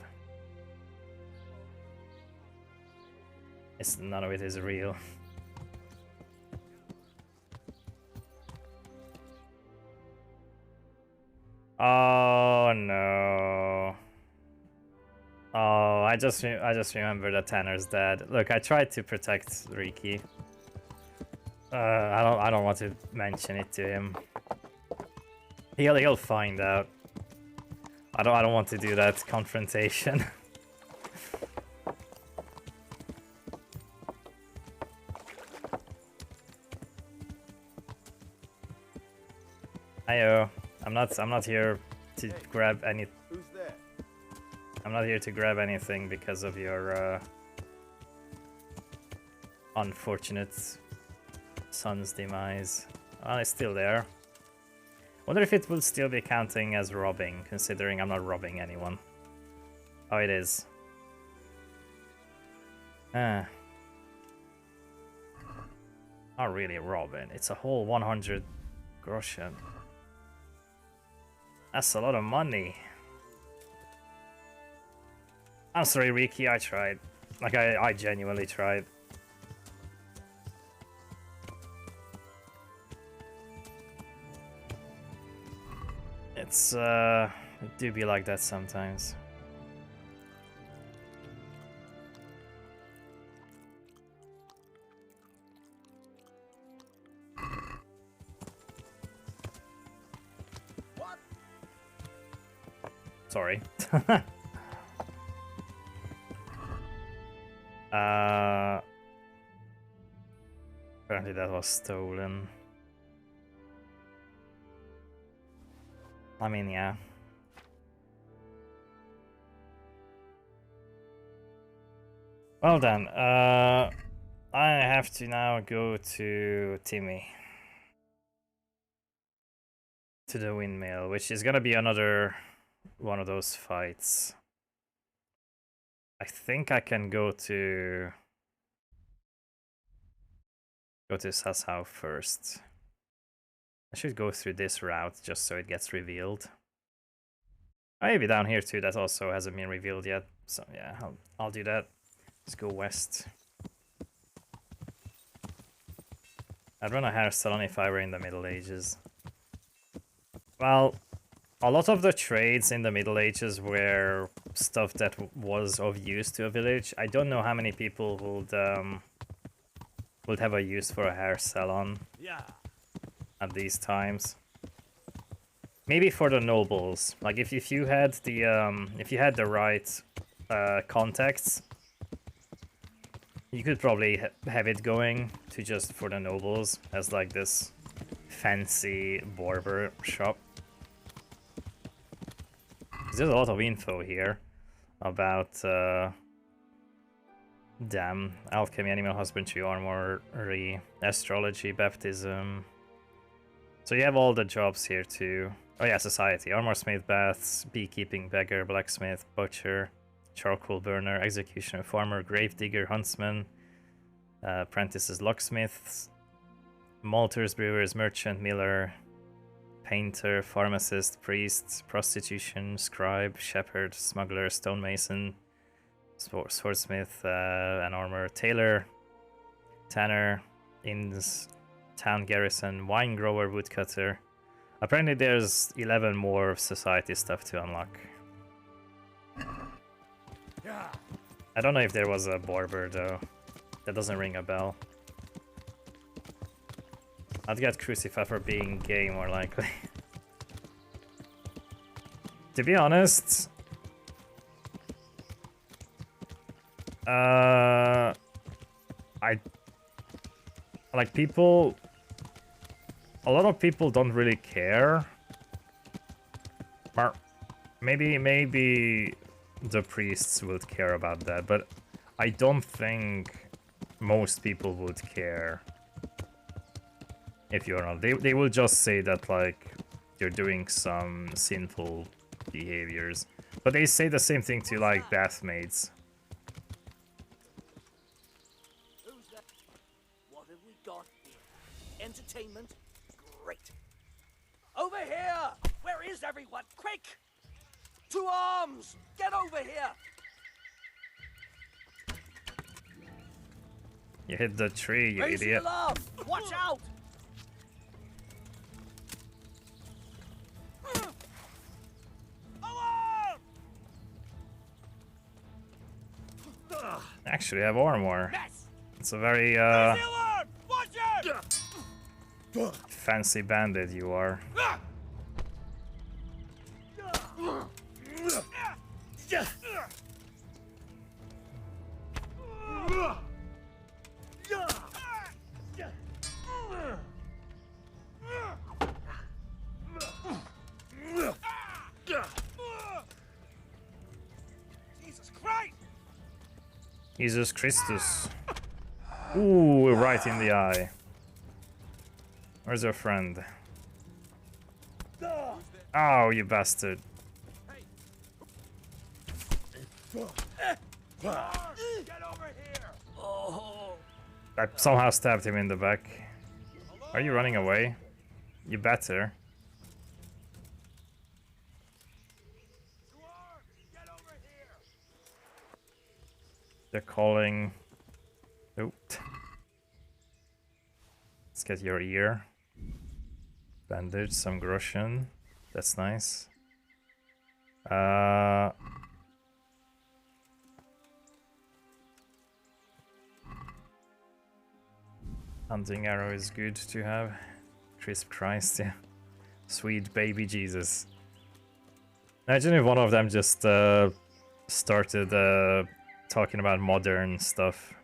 None of it is real. Oh no. Oh, I just remember that Tanner's dead. Look, I tried to protect Riki. I don't want to mention it to him. He'll find out. I don't want to do that confrontation. Ayo, I'm not here to grab any. Who's there? I'm not here to grab anything because of your unfortunate son's demise. Oh, it's still there. Wonder if it will still be counting as robbing, considering I'm not robbing anyone. Oh, it is. Not really robbing. It's a whole 100 groschen. That's a lot of money. I'm sorry, Riki, I tried. Like, I genuinely tried. It do be like that sometimes. What? Sorry. Apparently that was stolen. I mean, yeah. Well then, I have to now go to Timmy. To the windmill, which is gonna be another one of those fights. I think I can go to Sasau first. I should go through this route just so it gets revealed. Maybe down here too, that also hasn't been revealed yet. So yeah, I'll do that. Let's go west. I'd run a hair salon if I were in the Middle Ages. Well, a lot of the trades in the Middle Ages were stuff that was of use to a village. I don't know how many people would have a use for a hair salon. Yeah. At these times. Maybe for the nobles. Like if you had the right contacts, you could probably have it going to just for the nobles as like this fancy barber shop. There's a lot of info here about damn, alchemy, animal husbandry, armory, astrology, baptism. So you have all the jobs here too. Oh yeah, society. Armorsmith, baths, beekeeping, beggar, blacksmith, butcher, charcoal burner, executioner, farmer, gravedigger, huntsman, apprentices, locksmiths, malters, brewers, merchant, miller, painter, pharmacist, priest, prostitution, scribe, shepherd, smuggler, stonemason, swordsmith, an armor, tailor, tanner, inns, town garrison, wine grower, woodcutter. Apparently there's 11 more society stuff to unlock. I don't know if there was a barber though. That doesn't ring a bell. I'd get crucified for being gay more likely. To be honest, I like people. A lot of people don't really care. Or maybe the priests would care about that, but I don't think most people would care if you're not. They will just say that like you're doing some sinful behaviors. But they say the same thing to like bathmaids. Who's that? What have we got here? Entertainment? Great. Over here! Where is everyone? Quick! To arms! Get over here! You hit the tree, you Raise the idiot. alarm! Watch out! Actually, I have armor. It's a very fancy bandit you are. Jesus Christ! Jesus Christus. Ooh, right in the eye. Where's your friend? Oh, you bastard. Get over here! Oh. I somehow stabbed him in the back. Are you running away? You better. They're calling. Nope. Let's get your ear. Bandage, some groschen. That's nice. Hunting arrow is good to have. Crisp Christ, yeah. Sweet baby Jesus. Imagine if one of them just started talking about modern stuff.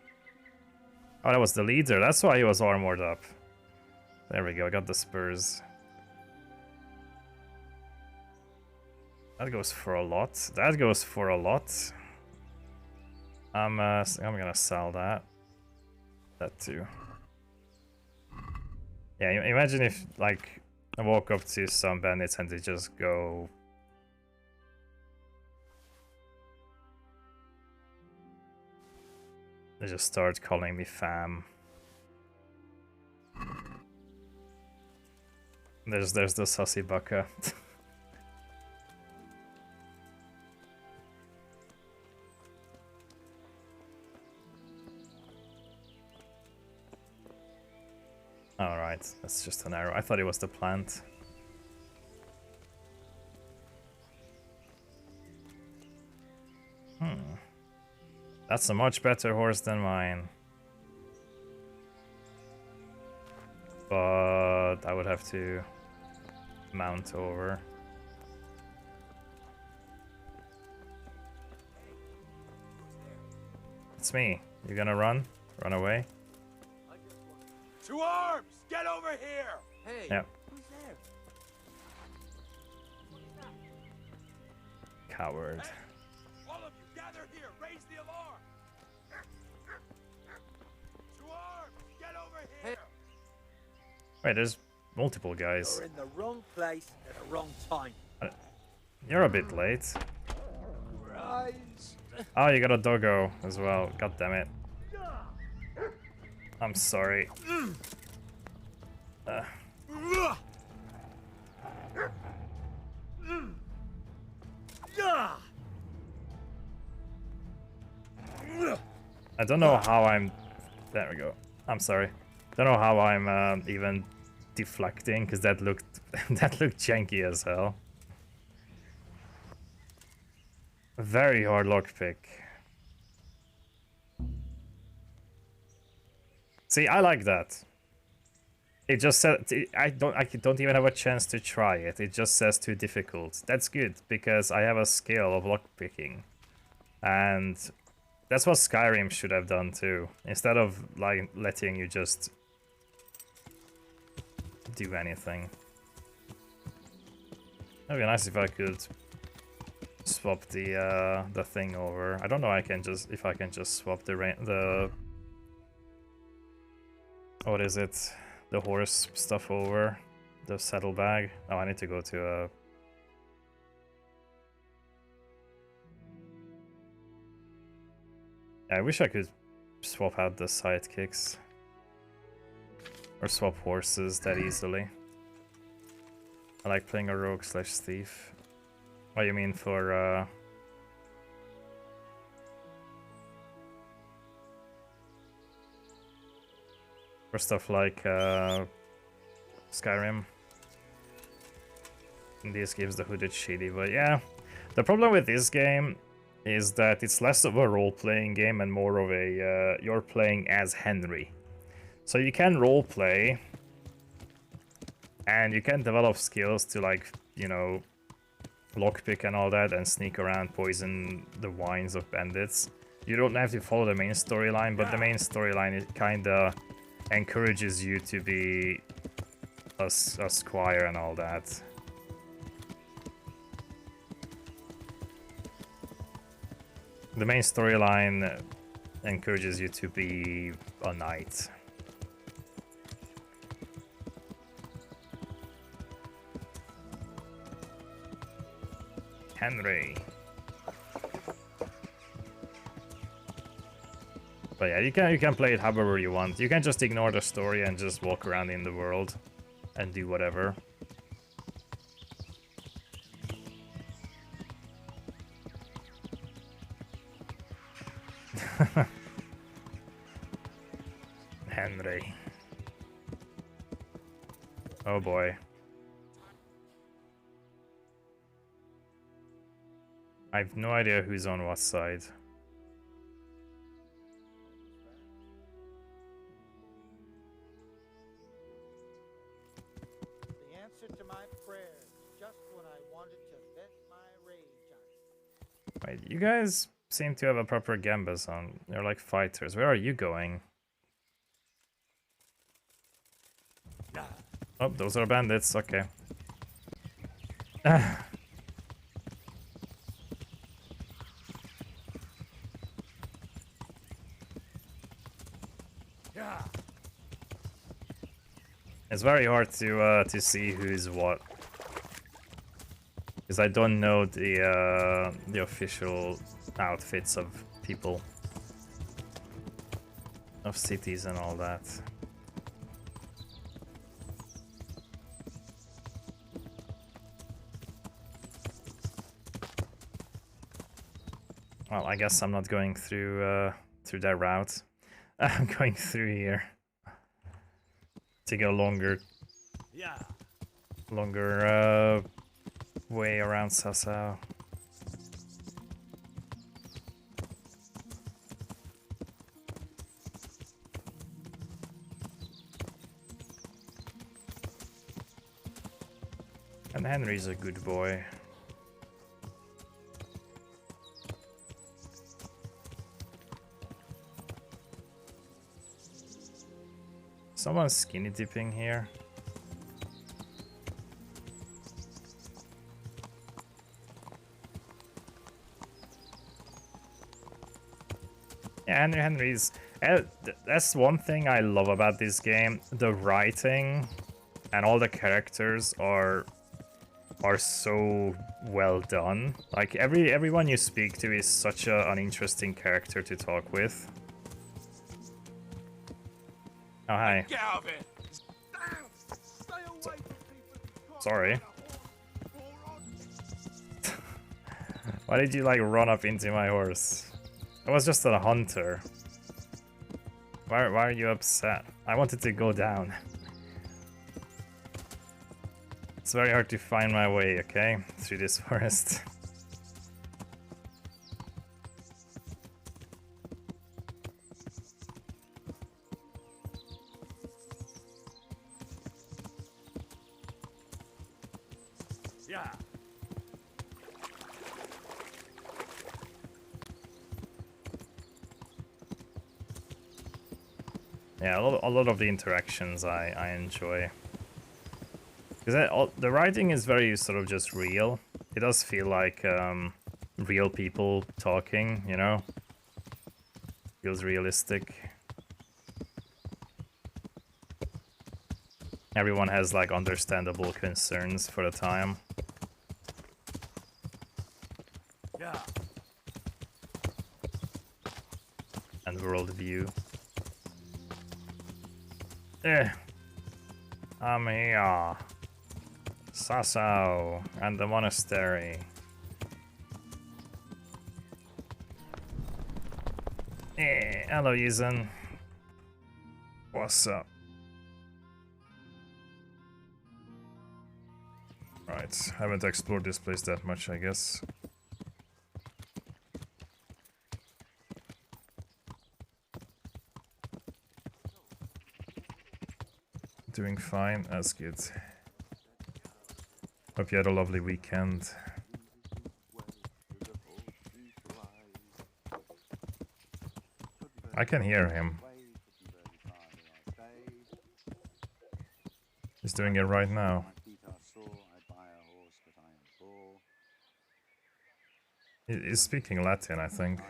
Oh, that was the leader. That's why he was armored up. There we go. I got the spurs. That goes for a lot. That goes for a lot. I'm gonna sell that. That too. Yeah, imagine if like I walk up to some bandits and they just go. They just start calling me fam. There's the sussy bucka. Alright, that's just an arrow. I thought it was the plant. That's a much better horse than mine. But I would have to mount over. It's me. You gonna run? Run away? To arms! Get over here! Hey, Yeah. who's there? Coward. All of you, gather here! Raise the alarm! To arms! Get over here! Wait, there's multiple guys. You're in the wrong place at the wrong time. You're a bit late. Rise! Oh, you got a doggo as well. God damn it. I'm sorry. I don't know how I'm... There we go. I'm sorry. Don't know how I'm even deflecting, because that looked that looked janky as hell. Very hard lockpick. See, I like that. It just said I don't even have a chance to try it. It just says too difficult. That's good because I have a skill of lockpicking, and that's what Skyrim should have done too. Instead of like letting you just do anything. That'd be nice if I could swap the thing over. I don't know. If I can just swap the what is it? The horse stuff over the saddlebag. Oh, I need to go to I wish I could swap out the sidekicks. Or swap horses that easily. I like playing a rogue slash thief. What do you mean for stuff like Skyrim? In these games the hood is shitty, but yeah. The problem with this game is that it's less of a role-playing game and more of a you're playing as Henry. So you can role-play and you can develop skills to, like, you know, lockpick and all that and sneak around, poison the wines of bandits. You don't have to follow the main storyline, but the main storyline kinda encourages you to be a squire and all that. The main storyline encourages you to be a knight. Henry. But yeah, you can play it however you want. You can just ignore the story and just walk around in the world and do whatever. Henry. Oh boy. I have no idea who's on what side. The answer to my prayers, just when I wanted to vent my rage on it. Wait, you guys seem to have a proper gambas on. You're like fighters. Where are you going? Oh, those are bandits. Okay. It's very hard to see who's what, because I don't know the official outfits of people, of cities and all that. Well, I guess I'm not going through through that route. I'm going through here. Take a longer way around Sasau. And Henry's a good boy. Someone's skinny dipping here. Yeah, Henry's... that's one thing I love about this game. The writing and all the characters are so well done. Like, everyone you speak to is such an interesting character to talk with. Oh, hi. Get out of here! Sorry. Why did you, like, run up into my horse? I was just a hunter. Why are you upset? I wanted to go down. It's very hard to find my way, okay? Through this forest. Yeah, a lot of the interactions I enjoy. Because the writing is very sort of just real. It does feel like real people talking, you know? Feels realistic. Everyone has, like, understandable concerns for the time. world view. I'm here. Sasau and the monastery. Hello, Ethan. What's up? Right, haven't explored this place that much, I guess. Doing fine, that's good. Hope you had a lovely weekend. I can hear him. He's doing it right now. He's speaking Latin, I think.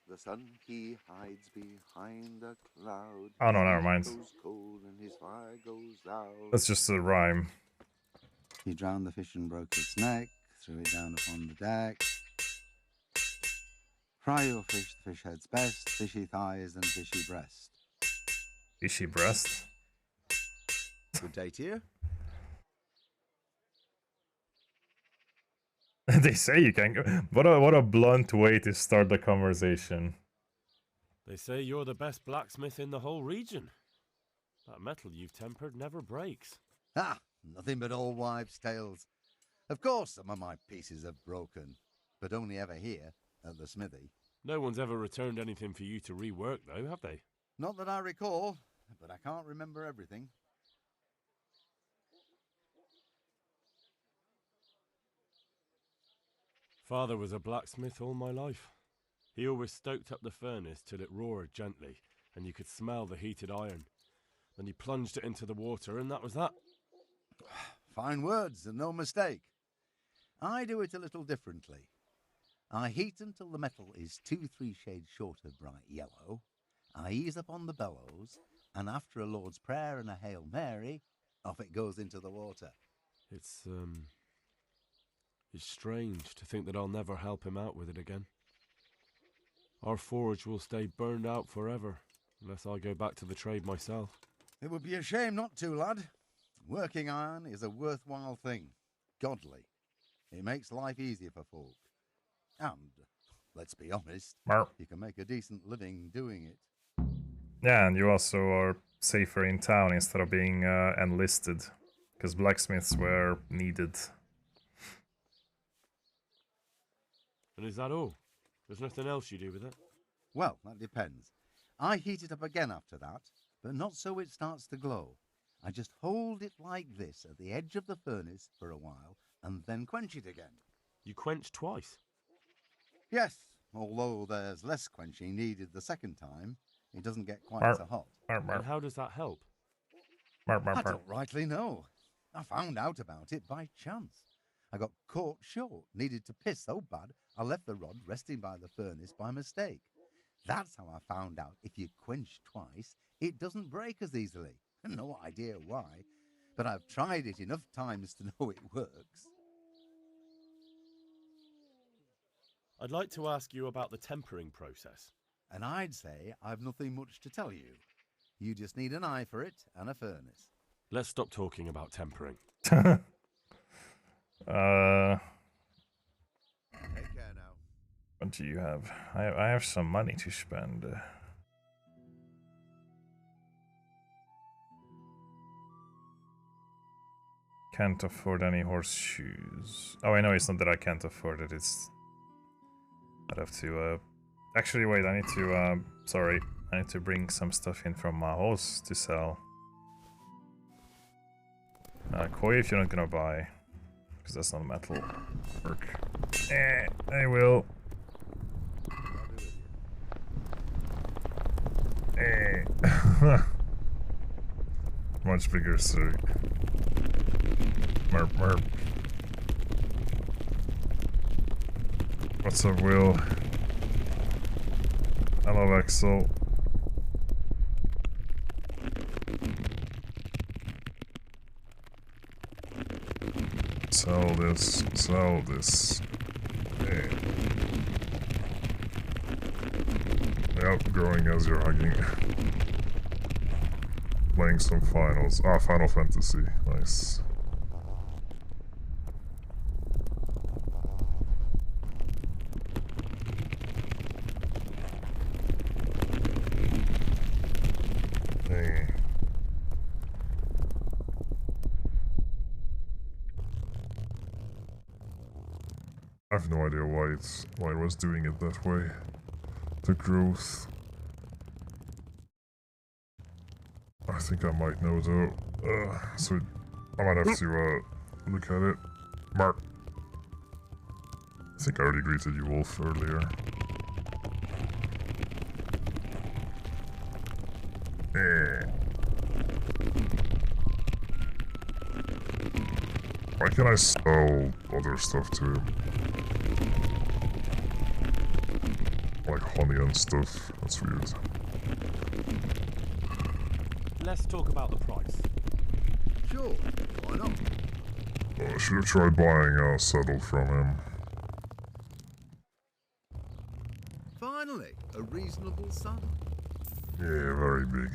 The sun he hides behind a cloud. Oh no, never mind. Goes cold and his fire goes out. That's just a rhyme. He drowned the fish and broke its neck, threw it down upon the deck. Fry your fish, the fish head's best, fishy thighs and fishy breast. Fishy breast? Good day to you. They say you can go. What a blunt way to start the conversation. They say you're the best blacksmith in the whole region. That metal you've tempered never breaks. Ah, nothing but old wives' tales. Of course some of my pieces have broken, but only ever here, at the smithy. No one's ever returned anything for you to rework, though, have they? Not that I recall, but I can't remember everything. Father was a blacksmith all my life. He always stoked up the furnace till it roared gently, and you could smell the heated iron. Then he plunged it into the water, and that was that. Fine words, and no mistake. I do it a little differently. I heat until the metal is 2-3 shades short of bright yellow. I ease up on the bellows, and after a Lord's Prayer and a Hail Mary, off it goes into the water. It's strange to think that I'll never help him out with it again. Our forge will stay burned out forever, unless I go back to the trade myself. It would be a shame not to, lad. Working iron is a worthwhile thing. Godly. It makes life easier for folk. And, let's be honest, you can make a decent living doing it. Yeah, and you also are safer in town instead of being enlisted, because blacksmiths were needed. And is that all? There's nothing else you do with it? Well, that depends. I heat it up again after that, but not so it starts to glow. I just hold it like this at the edge of the furnace for a while, and then quench it again. You quench twice? Yes, although there's less quenching needed the second time. It doesn't get quite so hot. And how does that help? I don't rightly know. I found out about it by chance. I got caught short, needed to piss so bad, I left the rod resting by the furnace by mistake. That's how I found out if you quench twice, it doesn't break as easily. No idea why, but I've tried it enough times to know it works. I'd like to ask you about the tempering process. And I'd say I've nothing much to tell you. You just need an eye for it and a furnace. Let's stop talking about tempering. Take care now. What do you have? I have some money to spend. Can't afford any horseshoes. Oh, I know it's not that I can't afford it. It's I'd have to. Actually, wait. I need to. Sorry, I need to bring some stuff in from my house to sell. Koi, if you're not gonna buy, because that's not metal work. I will. Much bigger suit. Merp, merp. What's up, Will? Hello, Axel. So, Sell this. Sell this. Hey. Yep, growing as you're hugging. Playing some finals. Ah, Final Fantasy. Nice. Hey. I have no idea why it was doing it that way. The growth. I think I might know though. So I might have to look at it. Mark. I think I already greeted you, Wolf, earlier. Why can't I sell other stuff to him? Like honey and stuff. That's weird. Let's talk about the price. Sure, why not? I should have tried buying a saddle from him. Finally, a reasonable sum. Yeah, very big.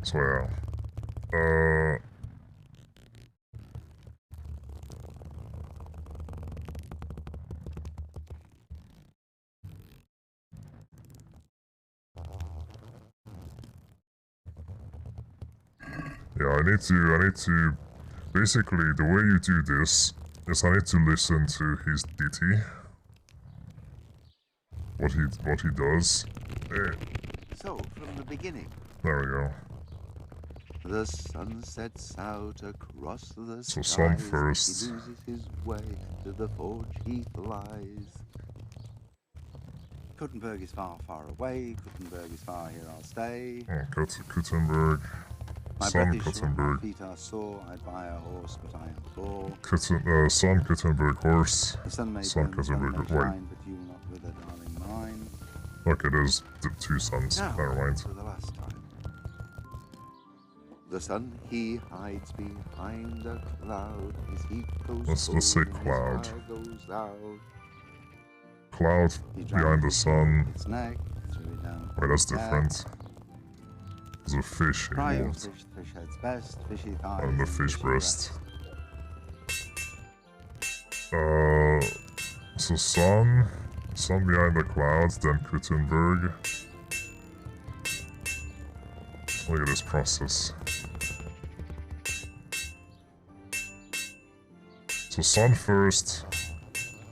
So yeah. Yeah, I need to, basically the way you do this is I need to listen to his ditty. What he does. So, from the beginning. There we go. The sun sets out across the So skies. sun first. He loses his way, to the forge he flies. Kuttenberg is far, far away. Kuttenberg is far, here I'll stay. Oh, Kuttenberg. My Son breath is short, my Kuttenberg. feet are sore. I'd buy a horse, but I implore. Son Kuttenberg horse. The sun may Son burn, the sun may Kuttenberg. Wait. shine, but you will not wither, darling mine. Okay, there's the two sons. Now, Never mind. for the last time. The sun he hides behind a cloud. His heat goes Let's say cold and his cloud. fire goes out. Cloud He behind drowns the his sun. its neck, threw it down Wait, that's his back. different. There's a fish Cry your involved. fish, the fish head's best, fishy thighs And the and fish fishy breast. So sun behind the clouds, then Kuttenberg. Look at this process. So sun first,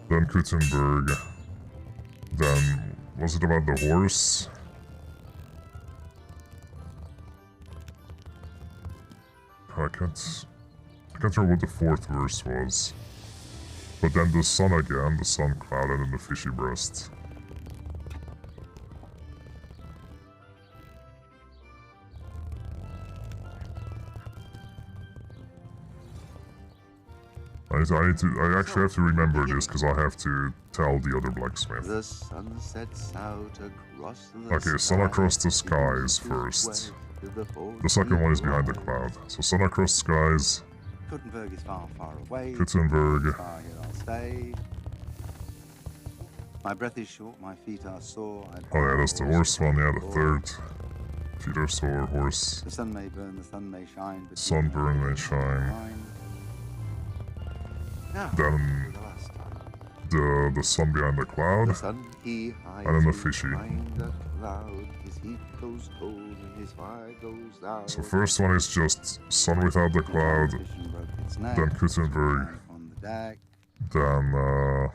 then Kuttenberg, then was it about the horse? I can't remember what the fourth verse was. But then the sun again, the sun cloud, and then the fishy breast. I actually have to remember this because I have to tell the other blacksmith. The sun sets out across the Okay, sun across the skies first. The second one is behind the cloud. So sun across skies. Kuttenberg is far, far away. Kuttenberg. Far, here I'll stay. My breath is short, my feet are sore. Oh yeah, that's the horse one, yeah, the third. Feet are sore, horse. The sun may burn, the sun may shine, but Sunburn may shine. Now, Then for the last time. the sun behind the cloud. The sun he hides And then the fishy. behind a cloud. His heat goes cold and his fire goes out. So first one is just sun without the cloud. Then Kuttenberg. On the deck. Then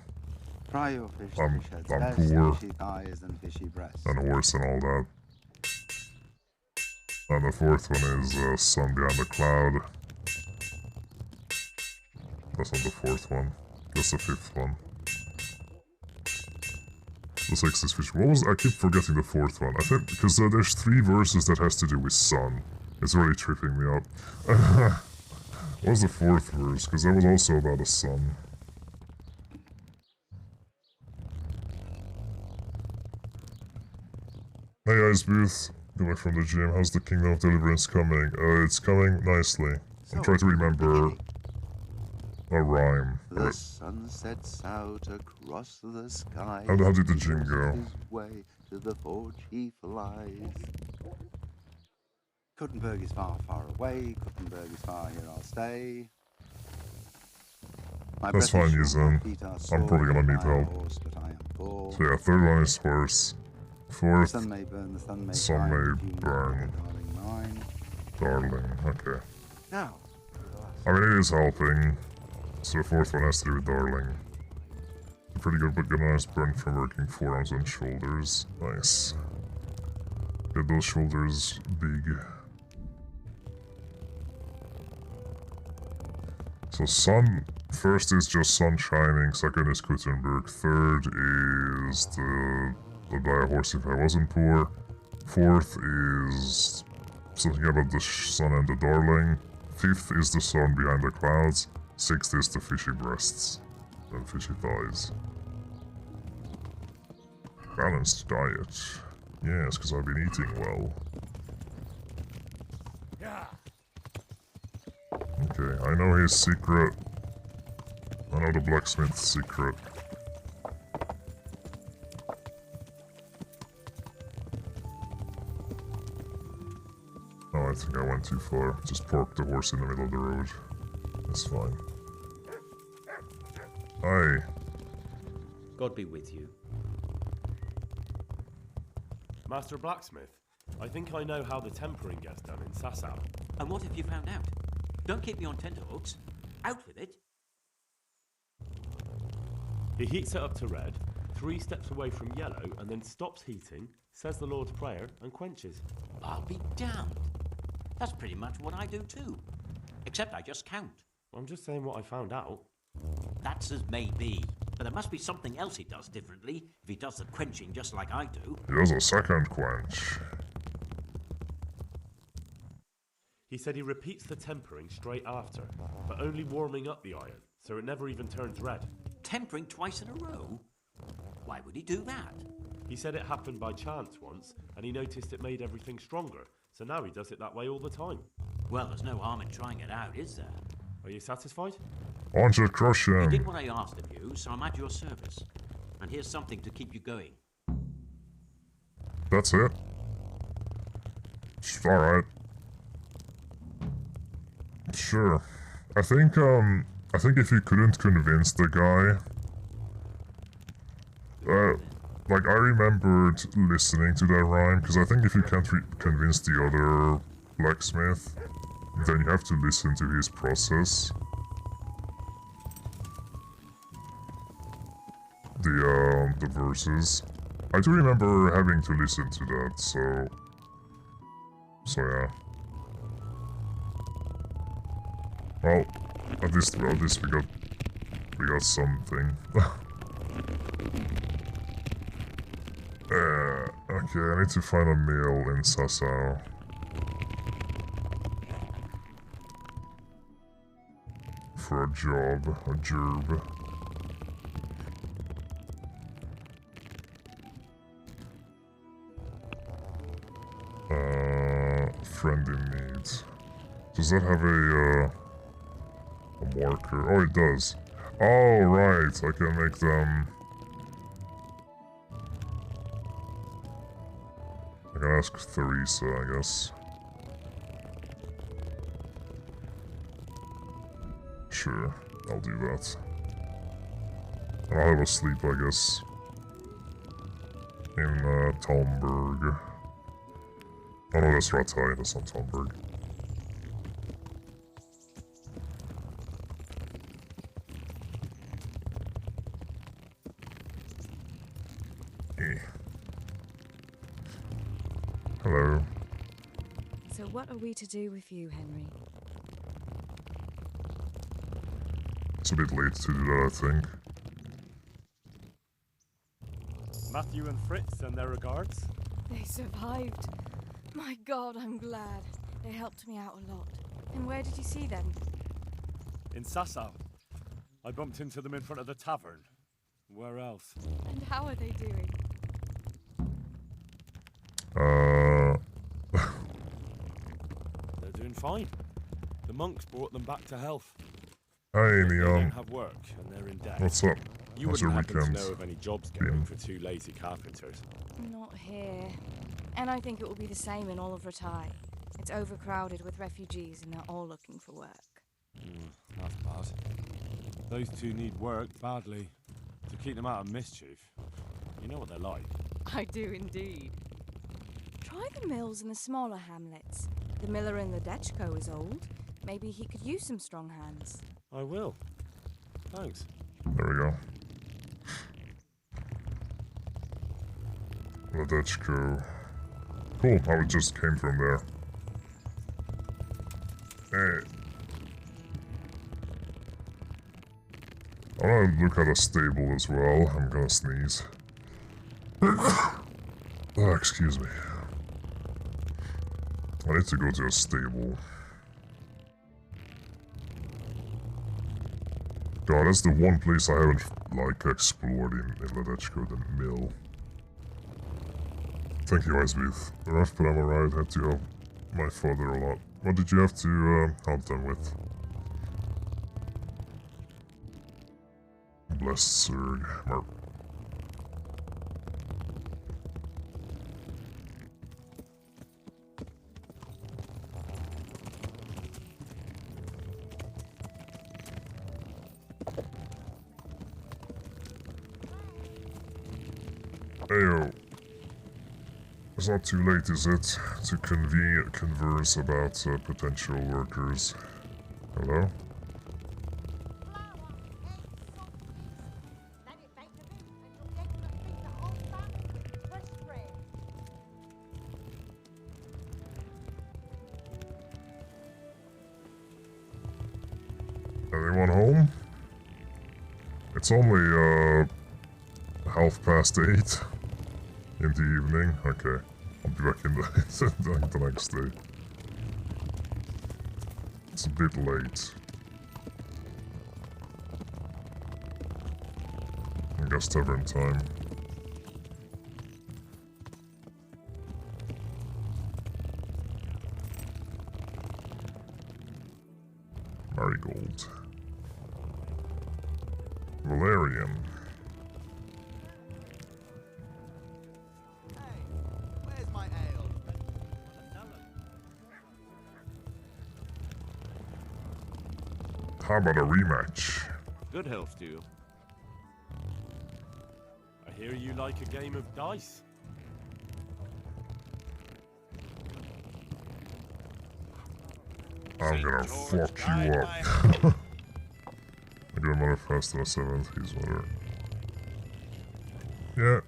Fry your fish, I'm fish head's poor. best, fishy thighs and fishy breasts. And horse and all that. And the fourth one is sun behind the cloud. That's not the fourth one. That's the fifth one. The sixth is fish. What was? I keep forgetting the fourth one. I think because there's three verses that has to do with sun. It's already tripping me up. What was the fourth verse? Because that was also about a sun. Hey, Ice Booth. Go back from the gym. How's the Kingdom of Deliverance coming? It's coming nicely. I'm trying to remember a rhyme. The sun sets out across the sky. How did the gym go? His way to the forge he flies. Kuttenberg is far, far away. Kuttenberg is far, here I'll stay. That's fine, Yuzan. I'm probably gonna need help. So yeah, third one is horse. Fourth, The sun may burn, the sun may sun may burn. Darling, okay. Now, I mean, it is helping. So the fourth one has to do with darling. Pretty good, but good nice burn from working forearms and shoulders. Nice. Get those shoulders big. So sun, first is just sun shining, second is Kuttenberg, third is the buy a horse if I wasn't poor, fourth is something about the sun and the darling, fifth is the sun behind the clouds, sixth is the fishy breasts and fishy thighs. Balanced diet. Yes, because I've been eating well. Okay, I know his secret. I know the blacksmith's secret. Oh, I think I went too far. Just parked the horse in the middle of the road. That's fine. Hi. God be with you. Master Blacksmith, I think I know how the tempering gets done in Sasau. And what have you found out? Don't keep me on tenterhooks. Out with it. He heats it up to red, 3 steps away from yellow, and then stops heating, says the Lord's Prayer, and quenches. I'll be damned. That's pretty much what I do too. Except I just count. I'm just saying what I found out. That's as may be. But there must be something else he does differently if he does the quenching just like I do. He does a second quench. He said he repeats the tempering straight after, but only warming up the iron, so it never even turns red. Tempering twice in a row? Why would he do that? He said it happened by chance once, and he noticed it made everything stronger, so now he does it that way all the time. Well, there's no harm in trying it out, is there? Are you satisfied? On to crush You him. did what I asked of you, so I'm at your service. And here's something to keep you going. That's it. Alright. Sure. I think if you couldn't convince the guy... like, I remembered listening to that rhyme, because I think if you can't convince the other blacksmith, then you have to listen to his process. The verses. I do remember having to listen to that, so yeah. Well, at least we got something. Okay, I need to find a meal in Sasau. For a job, a gerb. Friend in need. Does that have a marker? Oh, it does. Oh, right. I can make them... I can ask Theresa, I guess. Sure, I'll do that. And I'll have a sleep, I guess. In, Talmberg. Oh no, that's Ratai, that's not Talmberg. Hello. So what are we to do with you, Henry? It's a bit late to do that, I think. Matthew and Fritz send their regards. They survived. My God, I'm glad. They helped me out a lot. And where did you see them? In Sasau. I bumped into them in front of the tavern. Where else? And how are they doing? They're doing fine. The monks brought them back to health. Hey, They Neon. don't have work, and they're in debt. What's up? You How's wouldn't your happen weekend to know of any jobs going for two lazy carpenters? Not here. And I think it will be the same in all of Ratai. It's overcrowded with refugees and they're all looking for work. That's bad. Those two need work badly to keep them out of mischief. You know what they're like. I do indeed. Try the mills in the smaller hamlets. The miller in Ledechko is old. Maybe he could use some strong hands. I will. Thanks. There we go. Ledechko. Cool, I just came from there. Hey. I wanna look at a stable as well. I'm gonna sneeze. Oh, excuse me. I need to go to a stable. God, that's the one place I haven't, like, explored in Ledechko, the mill. Thank you, Icebeth. Rough, but I'm alright. Had to help my father a lot. What did you have to help them with? Blessed Zerg. Merp. Heyo. It's not too late, is it? To converse about potential workers. Hello? Anyone home? It's only 8:30 in the evening. Okay, I'll be back in the next day. It's a bit late. I guess tavern time. Marigold. Valerian. Where's my ale? How about a rematch? Good health to you. I hear you like a game of dice. I'm gonna fuck you up. I got a mother faster than 7th, he's mother. Yeah,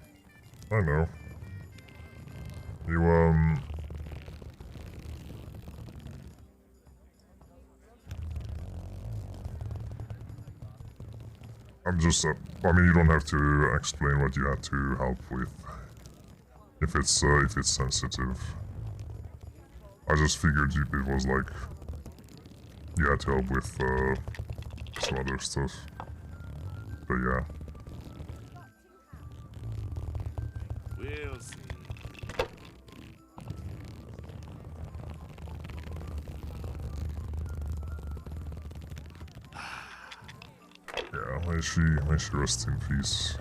I know. You, I'm just, I mean, you don't have to explain what you had to help with. If it's sensitive. I just figured it was like, you had to help with, some other stuff. But yeah. We'll see. Yeah, may she rest in peace.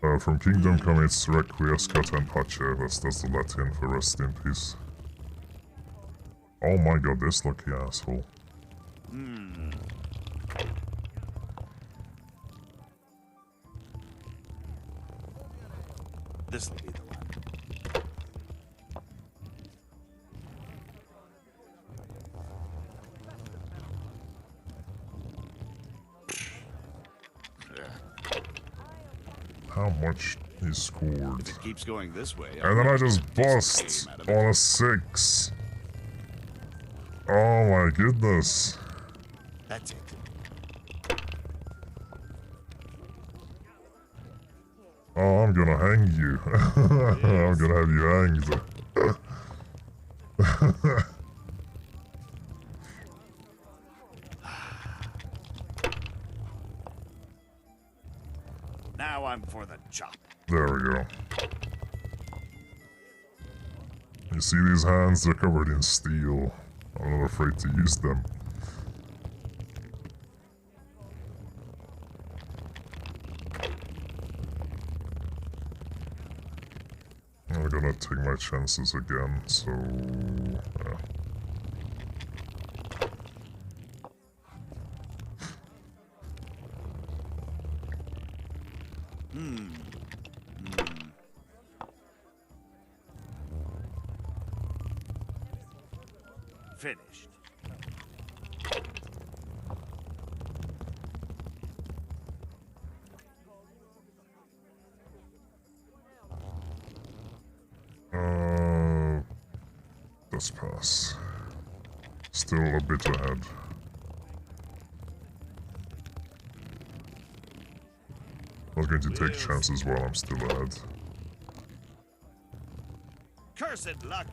Or from Kingdom Come, it's Requiescat and Pace. That's the Latin for rest in peace. Oh my god, this lucky asshole. This'll be the one. How much he scored. If it keeps going this way, And then I just bust on a 6. Oh my goodness. That's it. Oh, I'm gonna hang you. I'm gonna have you hanged. Now I'm for the chop. There we go. You see these hands? They're covered in steel. I'm not afraid to use them. I'm gonna take my chances again, so... yeah. Finished. Let's pass. Still a bit ahead. Not going to take chances while I'm still ahead. Cursed luck.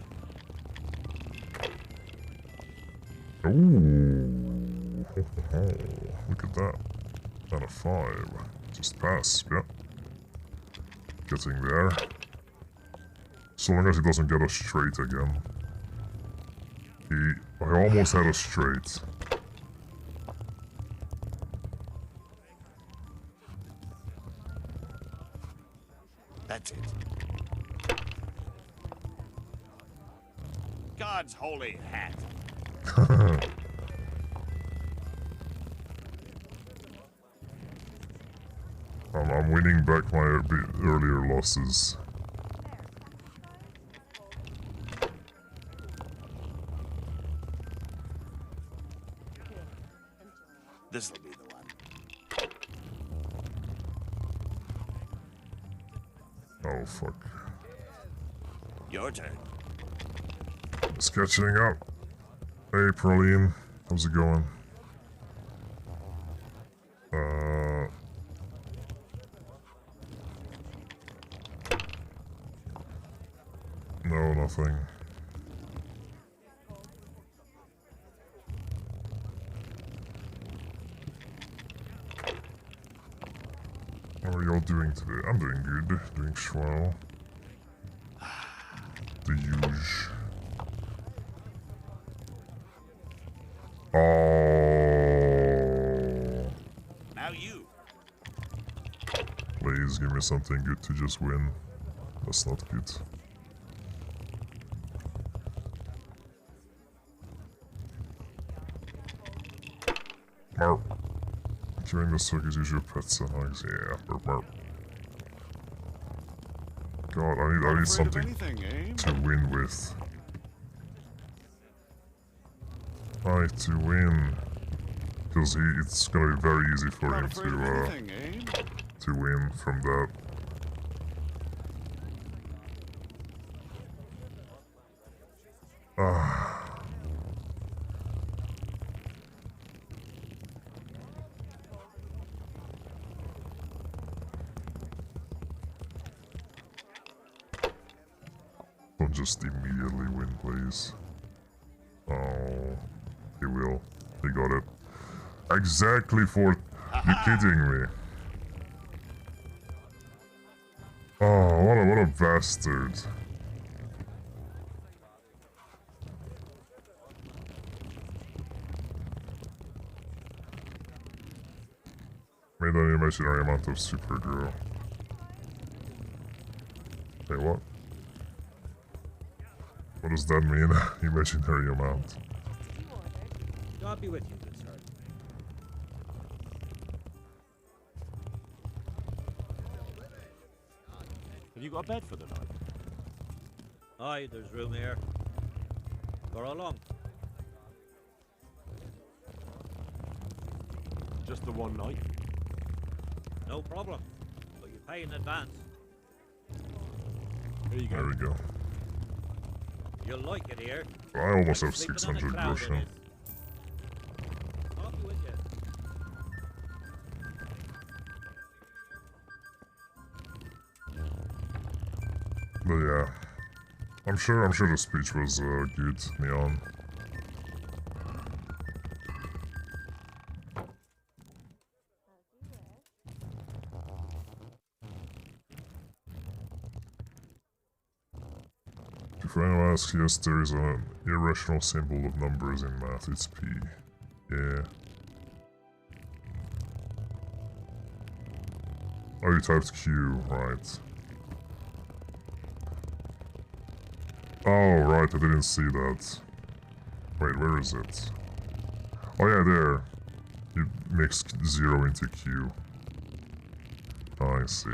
Ooh. Look at that. Out of 5. Just pass, yeah. Getting there. So long as he doesn't get us straight again. I almost had us straight. That's it. God's holy hat. I'm winning back my earlier losses. This'll be the one. Oh, fuck. Your turn. It's catching up. Hey, Praline. How's it going? No, nothing. How are y'all doing today? I'm doing good. Doing swell. The huge. Oh. Now you. Please give me something good to just win. That's not good. Marp. During the circus, use your pets and hugs. Yeah, marp, marp. God, I need something to win with. Right, to win. Because it's gonna be very easy for him to win from that. Don't just immediately win, please. Oh, he will. He got it. Exactly for... You kidding me? Oh, what a bastard. Made an imaginary amount of Supergirl. Hey, what? What does that mean? Imaginary amount. God be with you, good sir. Have you got a bed for the night? Aye, there's room here. For how long? Just the one night? No problem. But you pay in advance. Here you go. There we go. You'll like it here. I almost have Sleeping 600 on a cloud, groschen. it is. I'll be with you. But yeah, I'm sure the speech was good, Neon. If anyone asks, yes, there is an irrational symbol of numbers in math, it's P. Yeah. Oh, you typed Q, right. Oh, right, I didn't see that. Wait, where is it? Oh yeah, there. You mix 0 into Q. Oh, I see.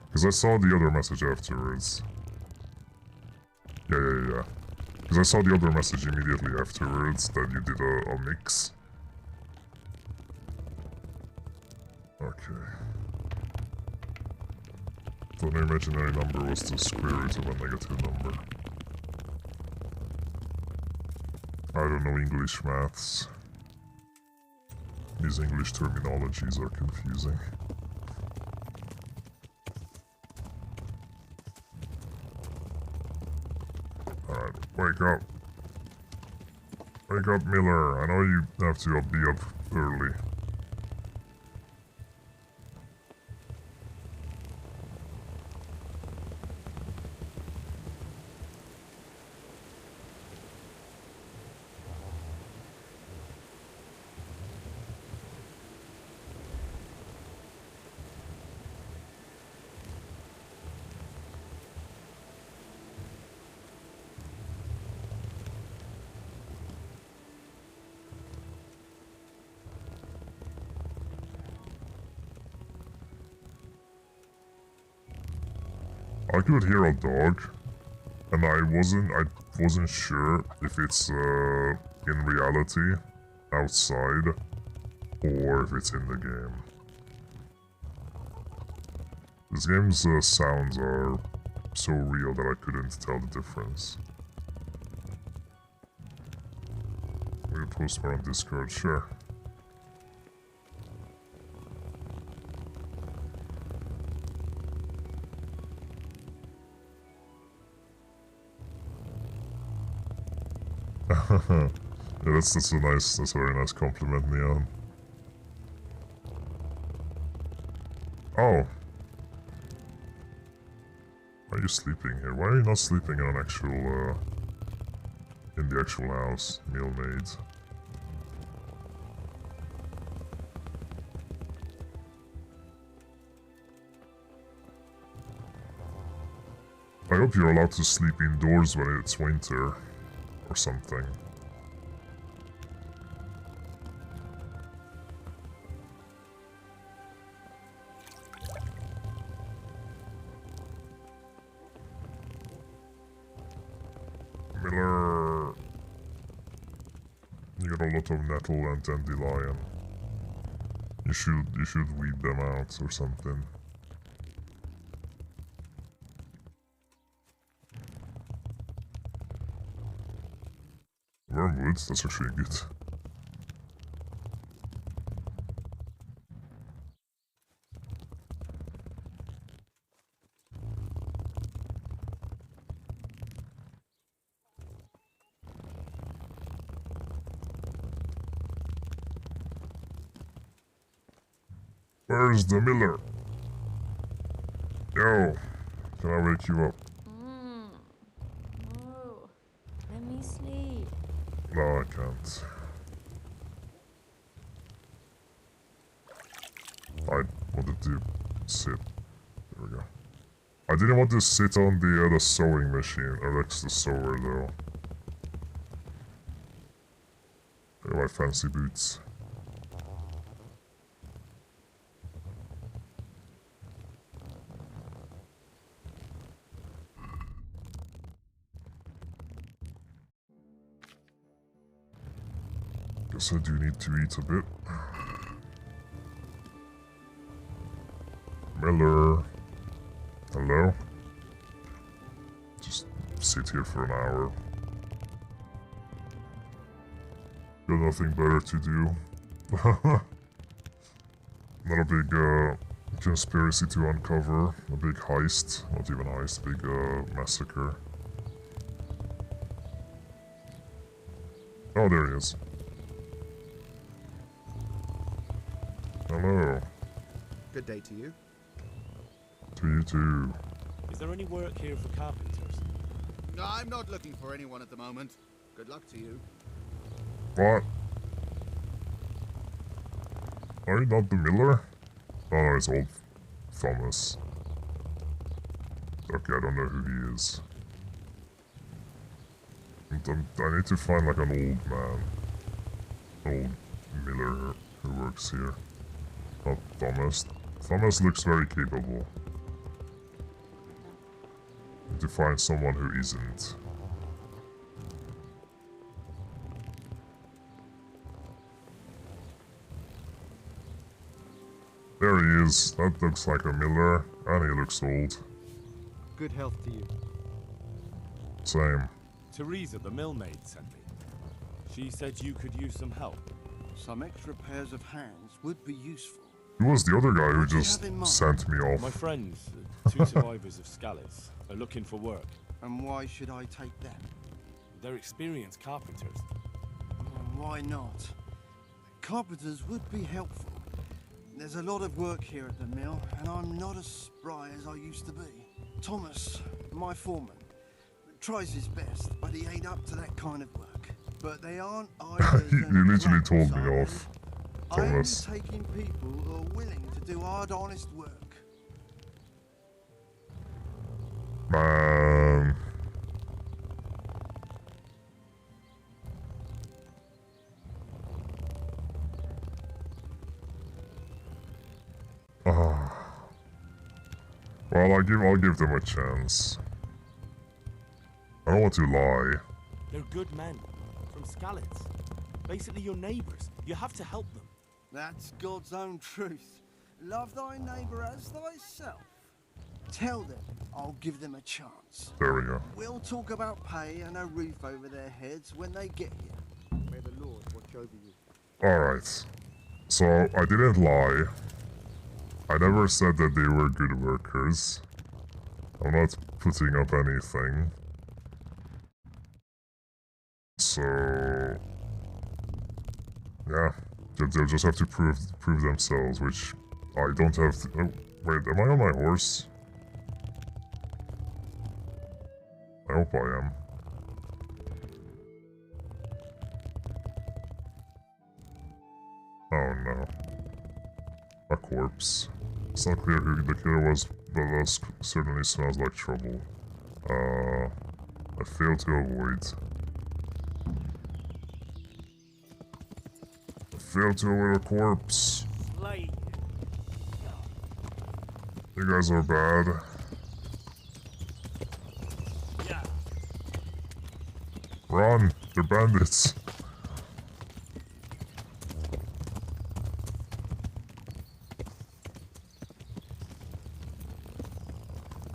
Because I saw the other message afterwards. Yeah. Because I saw the other message immediately afterwards that you did a mix. Okay. So an imaginary number was the square root of a negative number. I don't know English maths. These English terminologies are confusing. Alright, wake up. Wake up, Miller. I know you have to be up early. I could hear a dog, and I wasn't sure if it's in reality outside or if it's in the game. This game's sounds are so real that I couldn't tell the difference. We'll post more on Discord, sure. Yeah, that's a very nice compliment, Neon. Oh. Why are you sleeping here? Why are you not sleeping in an actual, in the actual house, meal made? I hope you're allowed to sleep indoors when it's winter. Or something. Miller, you got a lot of nettle and dandelion. You should weed them out or something. Wormwood, that's actually good. Where's the Miller? Yo, can I wake you up? No. Let me sleep. No, I can't. I wanted to sit. There we go. I didn't want to sit on the sewing machine. I like the sewer though. I got my fancy boots. Guess I do need to eat a bit. Miller. Hello? Just sit here for an hour. Got nothing better to do. Not a big conspiracy to uncover. A big heist. Not even heist, big massacre. Oh, there he is. Hello. Good day to you. To you too. Is there any work here for carpenters? I'm not looking for anyone at the moment. Good luck to you. What? Are you not the miller? Oh no, it's old Thomas. Okay, I don't know who he is. I need to find like an old man. Old miller who works here. Not Thomas. Thomas looks very capable. Need to find someone who isn't. There he is. That looks like a miller, and he looks old. Good health to you. Same. Teresa, the millmaid, sent me. She said you could use some help. Some extra pairs of hands would be useful. Who was the other guy who What do you just have in mind? sent me off? My friends, 2 survivors of Scallis, are looking for work. And why should I take them? They're experienced carpenters. Why not? Carpenters would be helpful. There's a lot of work here at the mill, and I'm not as spry as I used to be. Thomas, my foreman, tries his best, but he ain't up to that kind of work. But they aren't he literally told me off. I am Thomas. taking people who are willing to do hard, honest work. Man. Well, I'll give them a chance. I don't want to lie. They're good men, from Scallis. Basically your neighbours. You have to help them. That's God's own truth. Love thy neighbour as thyself. Tell them I'll give them a chance. There we go. We'll talk about pay and a roof over their heads when they get here. May the Lord watch over you. Alright. So, I didn't lie. I never said that they were good workers. I'm not putting up anything. So... yeah. They'll just have to prove themselves, which I don't have to... Oh, wait, am I on my horse? I hope I am. Oh no. A corpse. It's not clear who the killer was, but that certainly smells like trouble. I failed to avoid. I failed to avoid a corpse. You guys are bad. Run! They're bandits!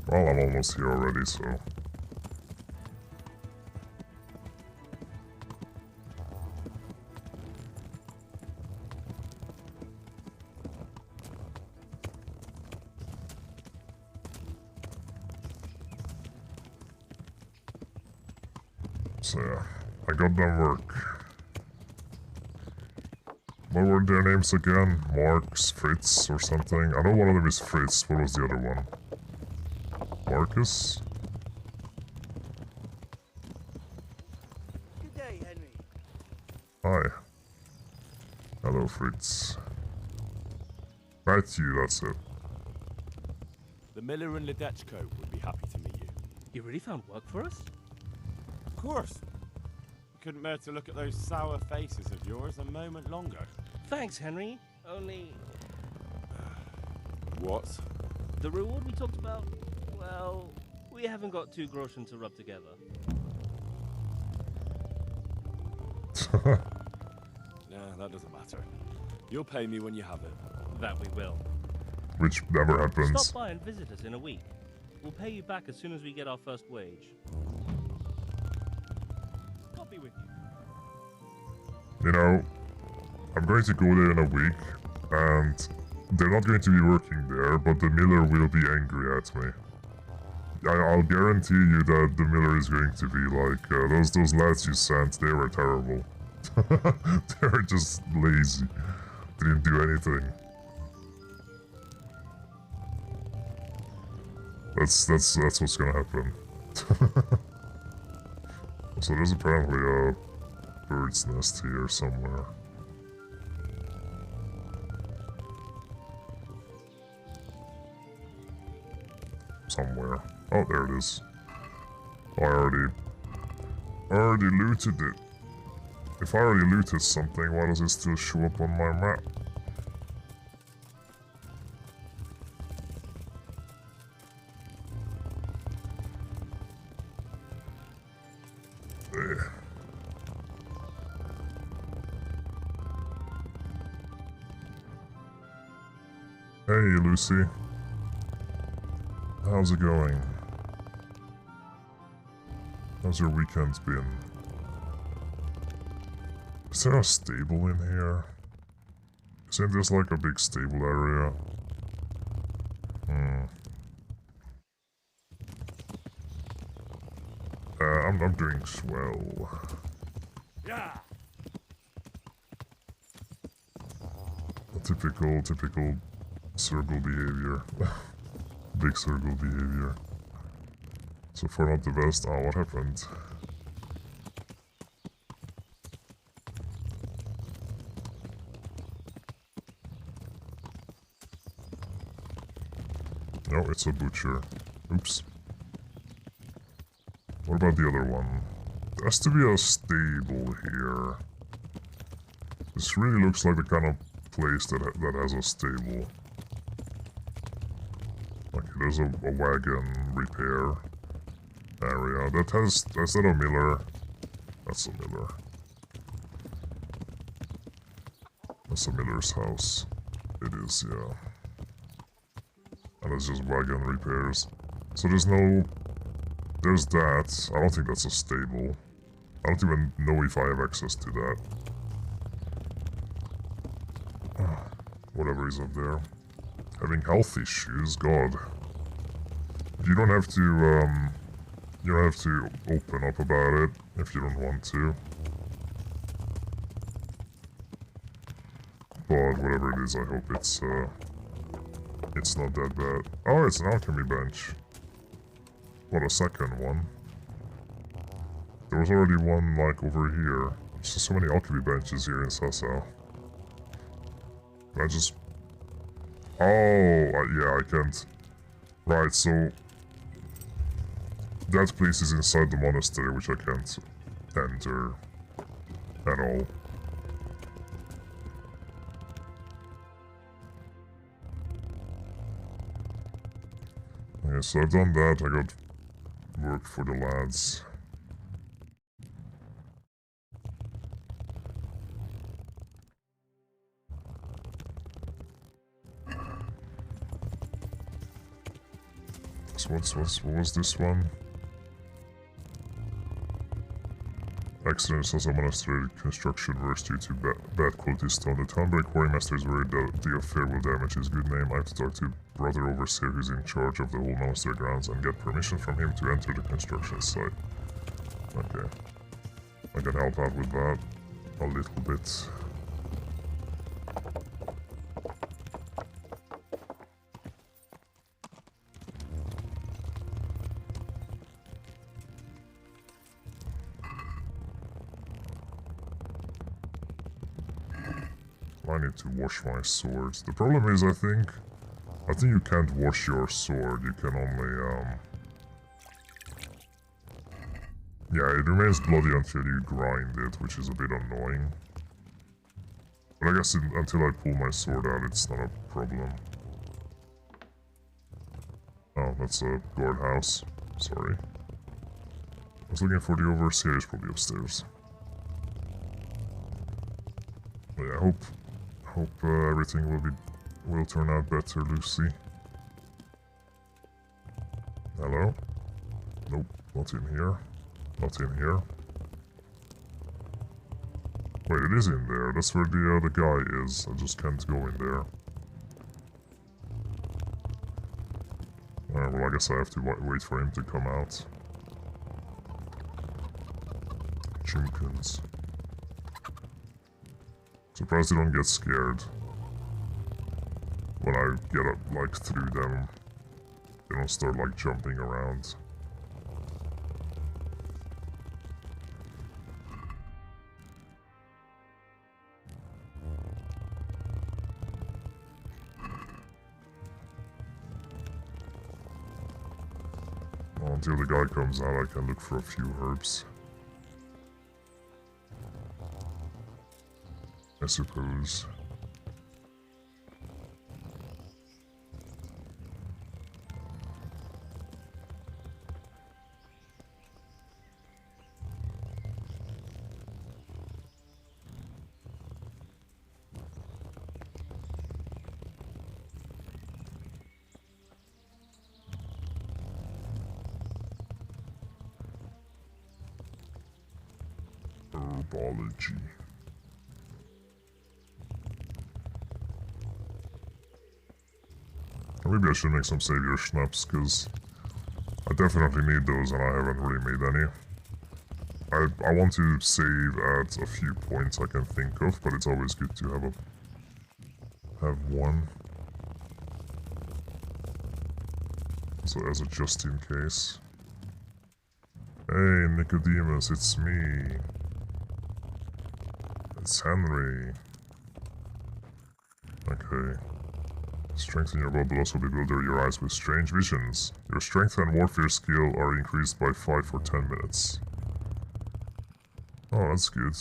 Well, I'm almost here already, so... So yeah, I got them work. What were their names again? Marks, Fritz, or something? I know one of them is Fritz. What was the other one? Marcus? Good day, Henry. Hi. Hello, Fritz. Matthew, that's it. The miller and Ledechko would be happy to meet you. You really found work for us? Of course. Couldn't bear to look at those sour faces of yours a moment longer. Thanks, Henry. Only... What? the reward we talked about, well, we haven't got 2 groschen to rub together. Nah, that doesn't matter. You'll pay me when you have it. That we will. Which never happens. Stop by and visit us in a week. We'll pay you back as soon as we get our first wage. God be with you. You know, I'm going to go there in a week, and they're not going to be working there, but the miller will be angry at me. I'll guarantee you that the miller is going to be like, those lads you sent, they were terrible. They were just lazy. Didn't do anything. That's what's gonna happen. So there's apparently a bird's nest here somewhere. Somewhere. Oh, there it is. Oh, I already looted it. If I already looted something, why does it still show up on my map? There. Hey, Lucy. How's it going? How's your weekend been? Is there a stable in here? Isn't this like a big stable area? I'm doing swell. Yeah. Typical circle behavior. Big circle behavior. So far not the best. Oh, what happened? No, it's a butcher. Oops. What about the other one? There has to be a stable here. This really looks like the kind of place that has a stable. Okay, there's a wagon repair area. Is that a miller? That's a miller. That's a miller's house. It is, yeah. And it's just wagon repairs. So there's that. I don't think that's a stable. I don't even know if I have access to that. Whatever is up there. Having health issues, god. You don't have to open up about it if you don't want to. But whatever it is, I hope it's not that bad. Oh, it's an alchemy bench. What, a second one? There was already one, like, over here. There's just so many alchemy benches here in Sasau. Can I just... Oh, yeah, I can't... Right, so... That place is inside the monastery, which I can't enter at all. Okay, so I've done that. I got work for the lads. So what was this one? Accident as a monastery construction works due to bad quality stone. The townbreak quarrymaster is worried that the affair will damage his good name. I have to talk to brother overseer who's in charge of the whole monastery grounds and get permission from him to enter the construction site. Okay. I can help out with that a little bit. I need to wash my sword. The problem is, I think you can't wash your sword. You can only, yeah, it remains bloody until you grind it, which is a bit annoying. But I guess until I pull my sword out, it's not a problem. Oh, that's a guardhouse. Sorry. I was looking for the overseer. He's probably upstairs. But yeah, I hope everything will turn out better, Lucy. Hello? Nope, not in here. Not in here. Wait, it is in there. That's where the guy is. I just can't go in there. Alright, well, I guess I have to wait for him to come out. Chimkins. Surprised they don't get scared when I get up, like, through them. They don't start, like, jumping around. until the guy comes out, I can look for a few herbs. I suppose. Herbology. Or maybe I should make some savior schnapps, because I definitely need those and I haven't really made any. I want to save at a few points I can think of, but it's always good to have one. So as a just in case. Hey Nicodemus, it's me. It's Henry. Okay. Strength in your bow will also bewilder your eyes with strange visions. Your strength and warfare skill are increased by 5 for 10 minutes. Oh, that's good.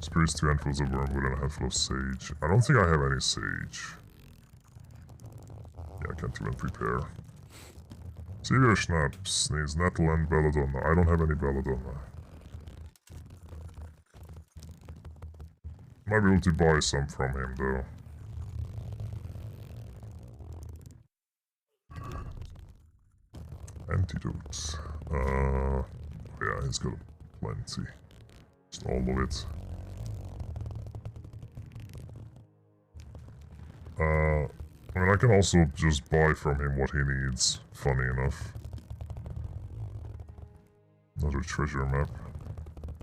Spirits 2 handfuls of wormwood and a handful of sage. I don't think I have any sage. Yeah, I can't even prepare. Savior Schnapps needs nettle and belladonna. I don't have any belladonna. Might be able to buy some from him though. Antidotes. Yeah, he's got plenty. Just all of it. I mean, I can also just buy from him what he needs, funny enough. Another treasure map.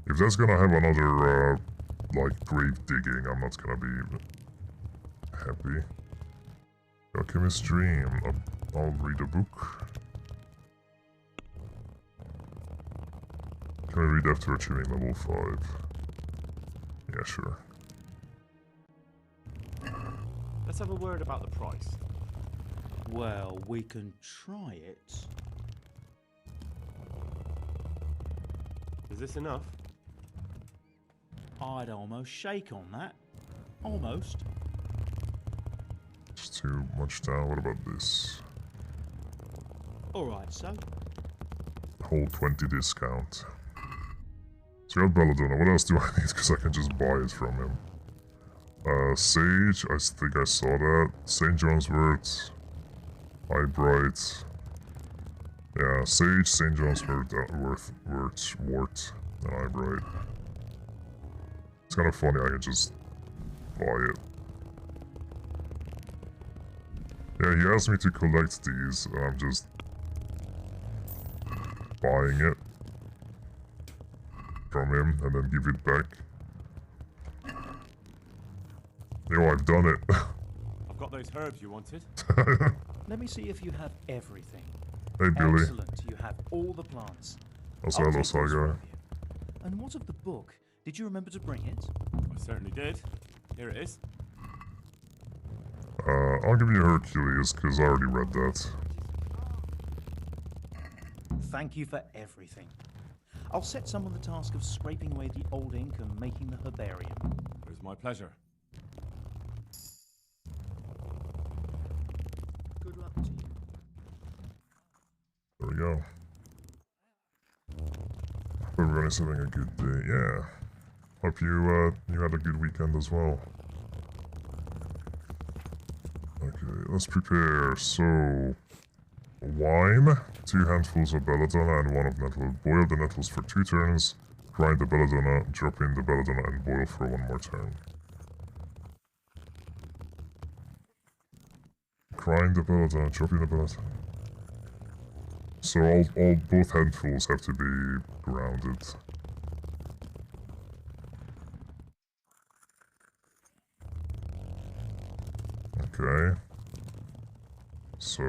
If that's gonna have another, like, grave digging, I'm not gonna be happy. Alchemist's Dream. I'll read a book. Can we read after achieving level 5? Yeah, sure. Let's have a word about the price. Well, we can try it. Is this enough? I'd almost shake on that. Almost. It's too much down. What about this? Alright, so. Whole 20 discount. So I got belladonna. What else do I need? Because I can just buy it from him. Sage. I think I saw that. St. John's Wort. Eyebright. Yeah, Sage, St. John's Wort, and Eyebright. It's kind of funny, I can just buy it. Yeah, he asked me to collect these, and I'm just buying it from him, and then give it back. Yo, I've done it. I've got those herbs you wanted. Let me see if you have everything. Hey, Billy. Excellent, you have all the plants. Also, hello, Saga. And what of the book? Did you remember to bring it? I certainly did. Here it is. I'll give you Hercules, because I already read that. Thank you for everything. I'll set someone the task of scraping away the old ink and making the herbarium. It was my pleasure. Good luck to you. There we go. Hope everybody's having a good day. Yeah. Hope you had a good weekend as well. Okay, let's prepare. So, wine, 2 handfuls of belladonna and 1 of nettle. Boil the nettles for 2 turns. Grind the belladonna, drop in the belladonna and boil for 1 more turn. Grind the belladonna, drop in the belladonna. So both handfuls have to be grounded. Okay. So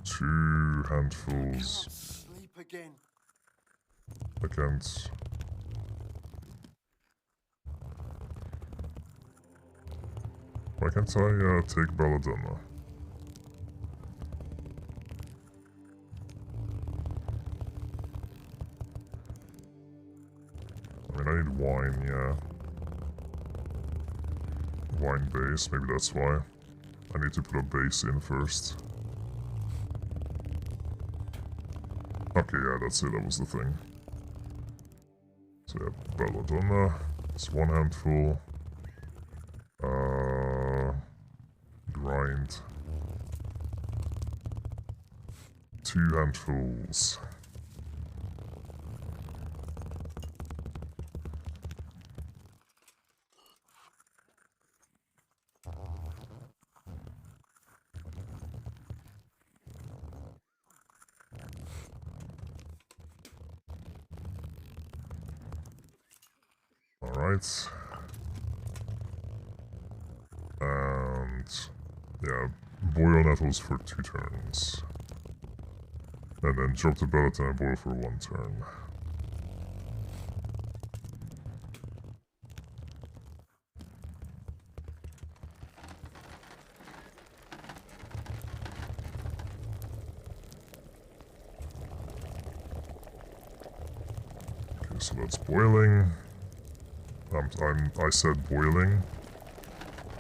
2 handfuls. Sleep again. I can't. Why can't I take belladonna? wine, yeah. Wine base, maybe that's why. I need to put a base in first. Okay, yeah, that's it, that was the thing. So yeah, belladonna, it's 1 handful. Grind. 2 handfuls. Alright. And yeah, boil nettles for 2 turns. And then drop the pellet and boil for 1 turn. Okay, so that's boiling. I said boiling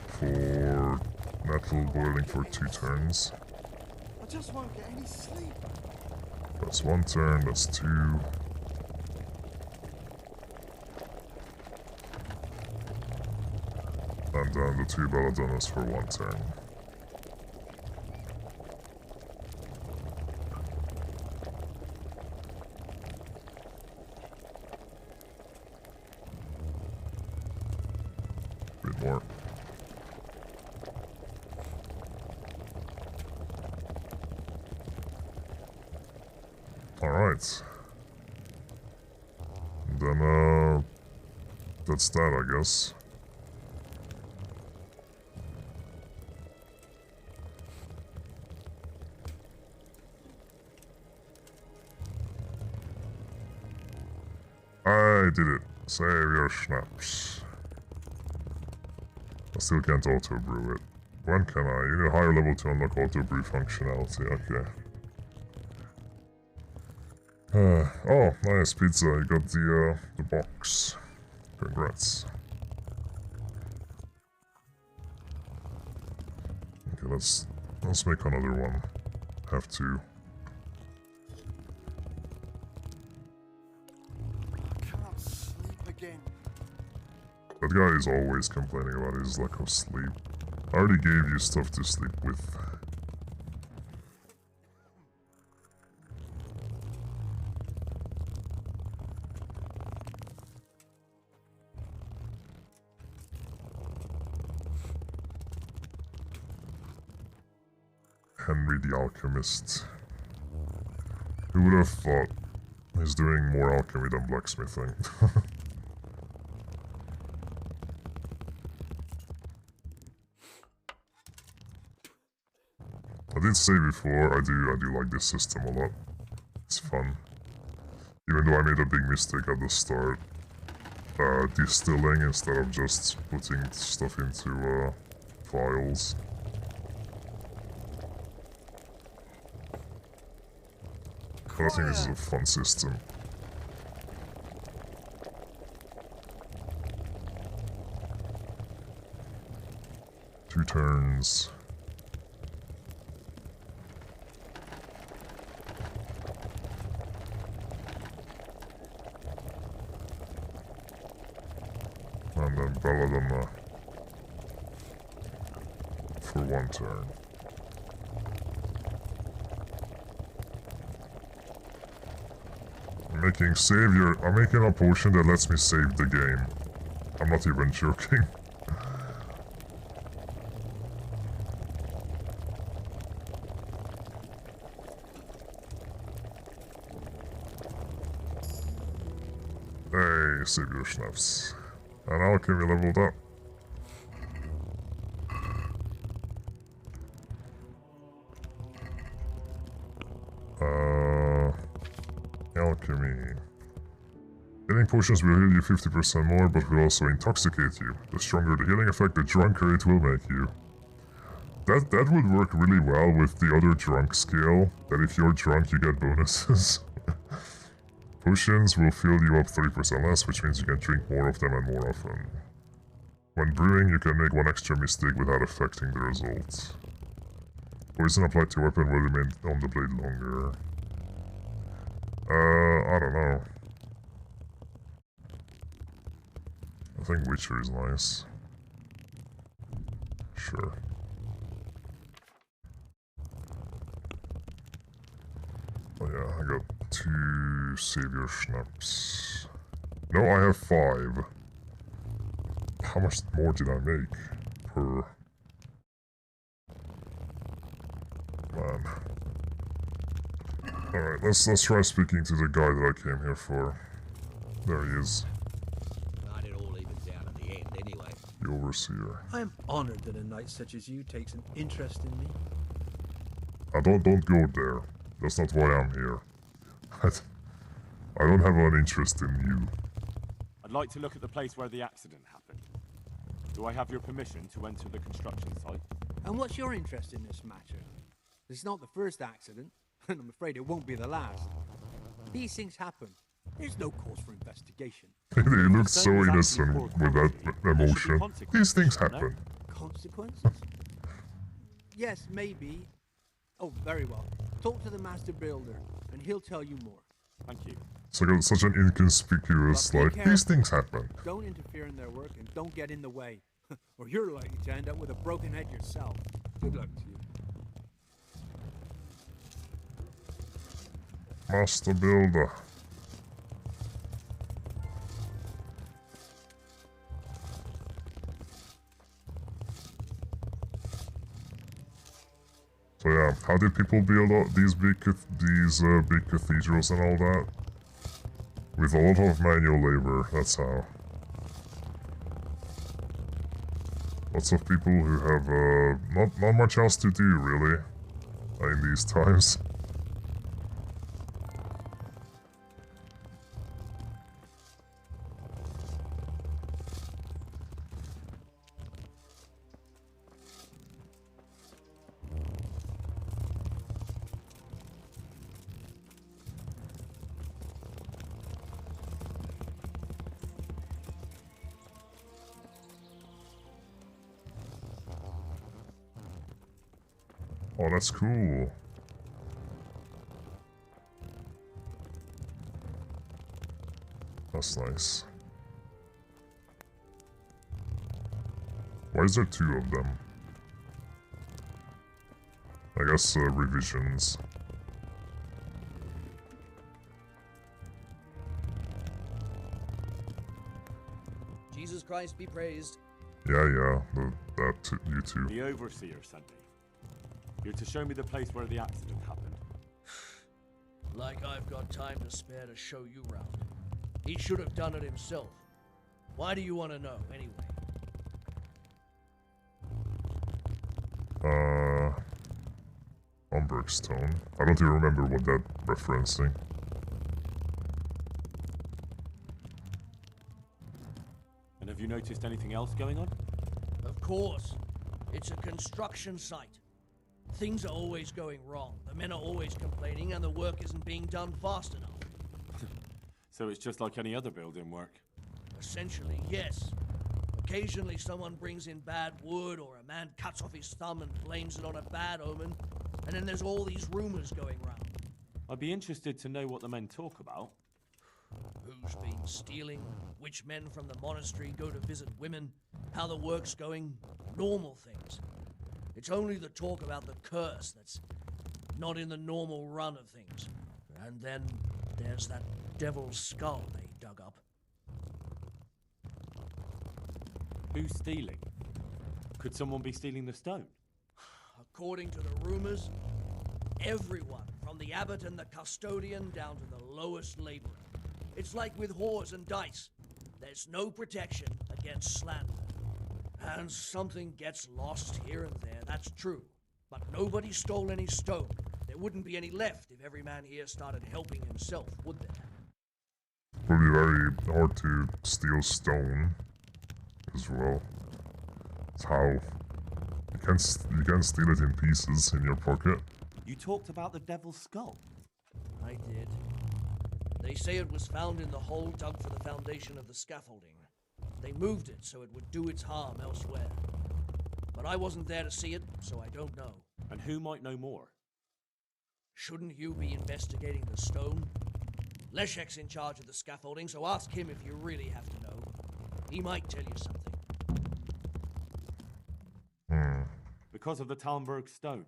for nettle boiling for 2 turns. I just won't get any sleep. That's 1 turn, that's 2. And then the 2 belladonnas for 1 turn. Bit more. Alright. Then, that's that, I guess. I did it. Save your schnapps. I still can't auto-brew it. When can I? You need a higher level to unlock auto-brew functionality. Okay. Oh, nice pizza. You got the box. Congrats. Okay, let's make another one. Have to. I can't sleep again. That guy is always complaining about his lack of sleep. I already gave you stuff to sleep with. Henry the Alchemist. Who would have thought he's doing more alchemy than blacksmithing? I did say before, I do like this system a lot. It's fun. Even though I made a big mistake at the start. Distilling instead of just putting stuff into vials. But I think this is a fun system. Two turns. And then belladonna for 1 turn. I'm making a potion that lets me save the game. I'm not even joking. Hey, save your schnapps. And alchemy leveled up. Alchemy. Healing potions will heal you 50% more, but will also intoxicate you. The stronger the healing effect, the drunker it will make you. That would work really well with the other drunk skill, that if you're drunk you get bonuses. Potions will fill you up 30% less, which means you can drink more of them and more often. When brewing, you can make one extra mistake without affecting the results. Poison applied to weapon will remain on the blade longer. I don't know. I think Witcher is nice. Sure. Oh yeah, I got 2 Savior Schnapps. No, I have 5. How much more did I make per... Man. Alright, let's try speaking to the guy that I came here for. There he is. Glad it all evens out at the end, anyway. The Overseer. I am honored that a knight such as you takes an interest in me. Don't go there. That's not why I'm here. I don't have an interest in you. I'd like to look at the place where the accident happened. Do I have your permission to enter the construction site? And what's your interest in this matter? It's not the first accident, and I'm afraid it won't be the last. These things happen. There's no cause for investigation. He looked so innocent with that emotion. These things happen. Consequences? Yes, maybe. Oh, very well. Talk to the master builder, and he'll tell you more. Thank you. It's like such an inconspicuous, like, these things happen. Don't interfere in their work, and don't get in the way. Or you're likely to end up with a broken head yourself. Good luck to you. Master Builder. So yeah, how did people build all these big cathedrals and all that? With a lot of manual labor, that's how. Lots of people who have not much else to do, really, in these times. Oh, that's cool. That's nice. Why is there 2 of them? I guess revisions. Jesus Christ be praised. Yeah, you too. The Overseer sent me. You're to show me the place where the accident happened. Like I've got time to spare to show you round. He should have done it himself. Why do you want to know, anyway? Umbergstone. I don't even remember what that's referencing. And have you noticed anything else going on? Of course. It's a construction site. Things are always going wrong. The men are always complaining and the work isn't being done fast enough. So it's just like any other building work? Essentially, yes. Occasionally someone brings in bad wood or a man cuts off his thumb and blames it on a bad omen. And then there's all these rumors going round. I'd be interested to know what the men talk about. Who's been stealing, which men from the monastery go to visit women, how the work's going, normal things. It's only the talk about the curse that's not in the normal run of things. And then there's that devil's skull they dug up. Who's stealing? Could someone be stealing the stone? According to the rumors, everyone, from the abbot and the custodian down to the lowest laborer. It's like with whores and dice. There's no protection against slander. And something gets lost here and there, that's true. But nobody stole any stone. There wouldn't be any left if every man here started helping himself, would there? Probably very hard to steal stone as well. It's how you can steal it in pieces in your pocket. You talked about the devil's skull. I did. They say it was found in the hole dug for the foundation of the scaffolding. They moved it so it would do its harm elsewhere. But I wasn't there to see it, so I don't know. And who might know more? Shouldn't you be investigating the stone? Leszek's in charge of the scaffolding, so ask him if you really have to know. He might tell you something. Because of the Talmberg stone.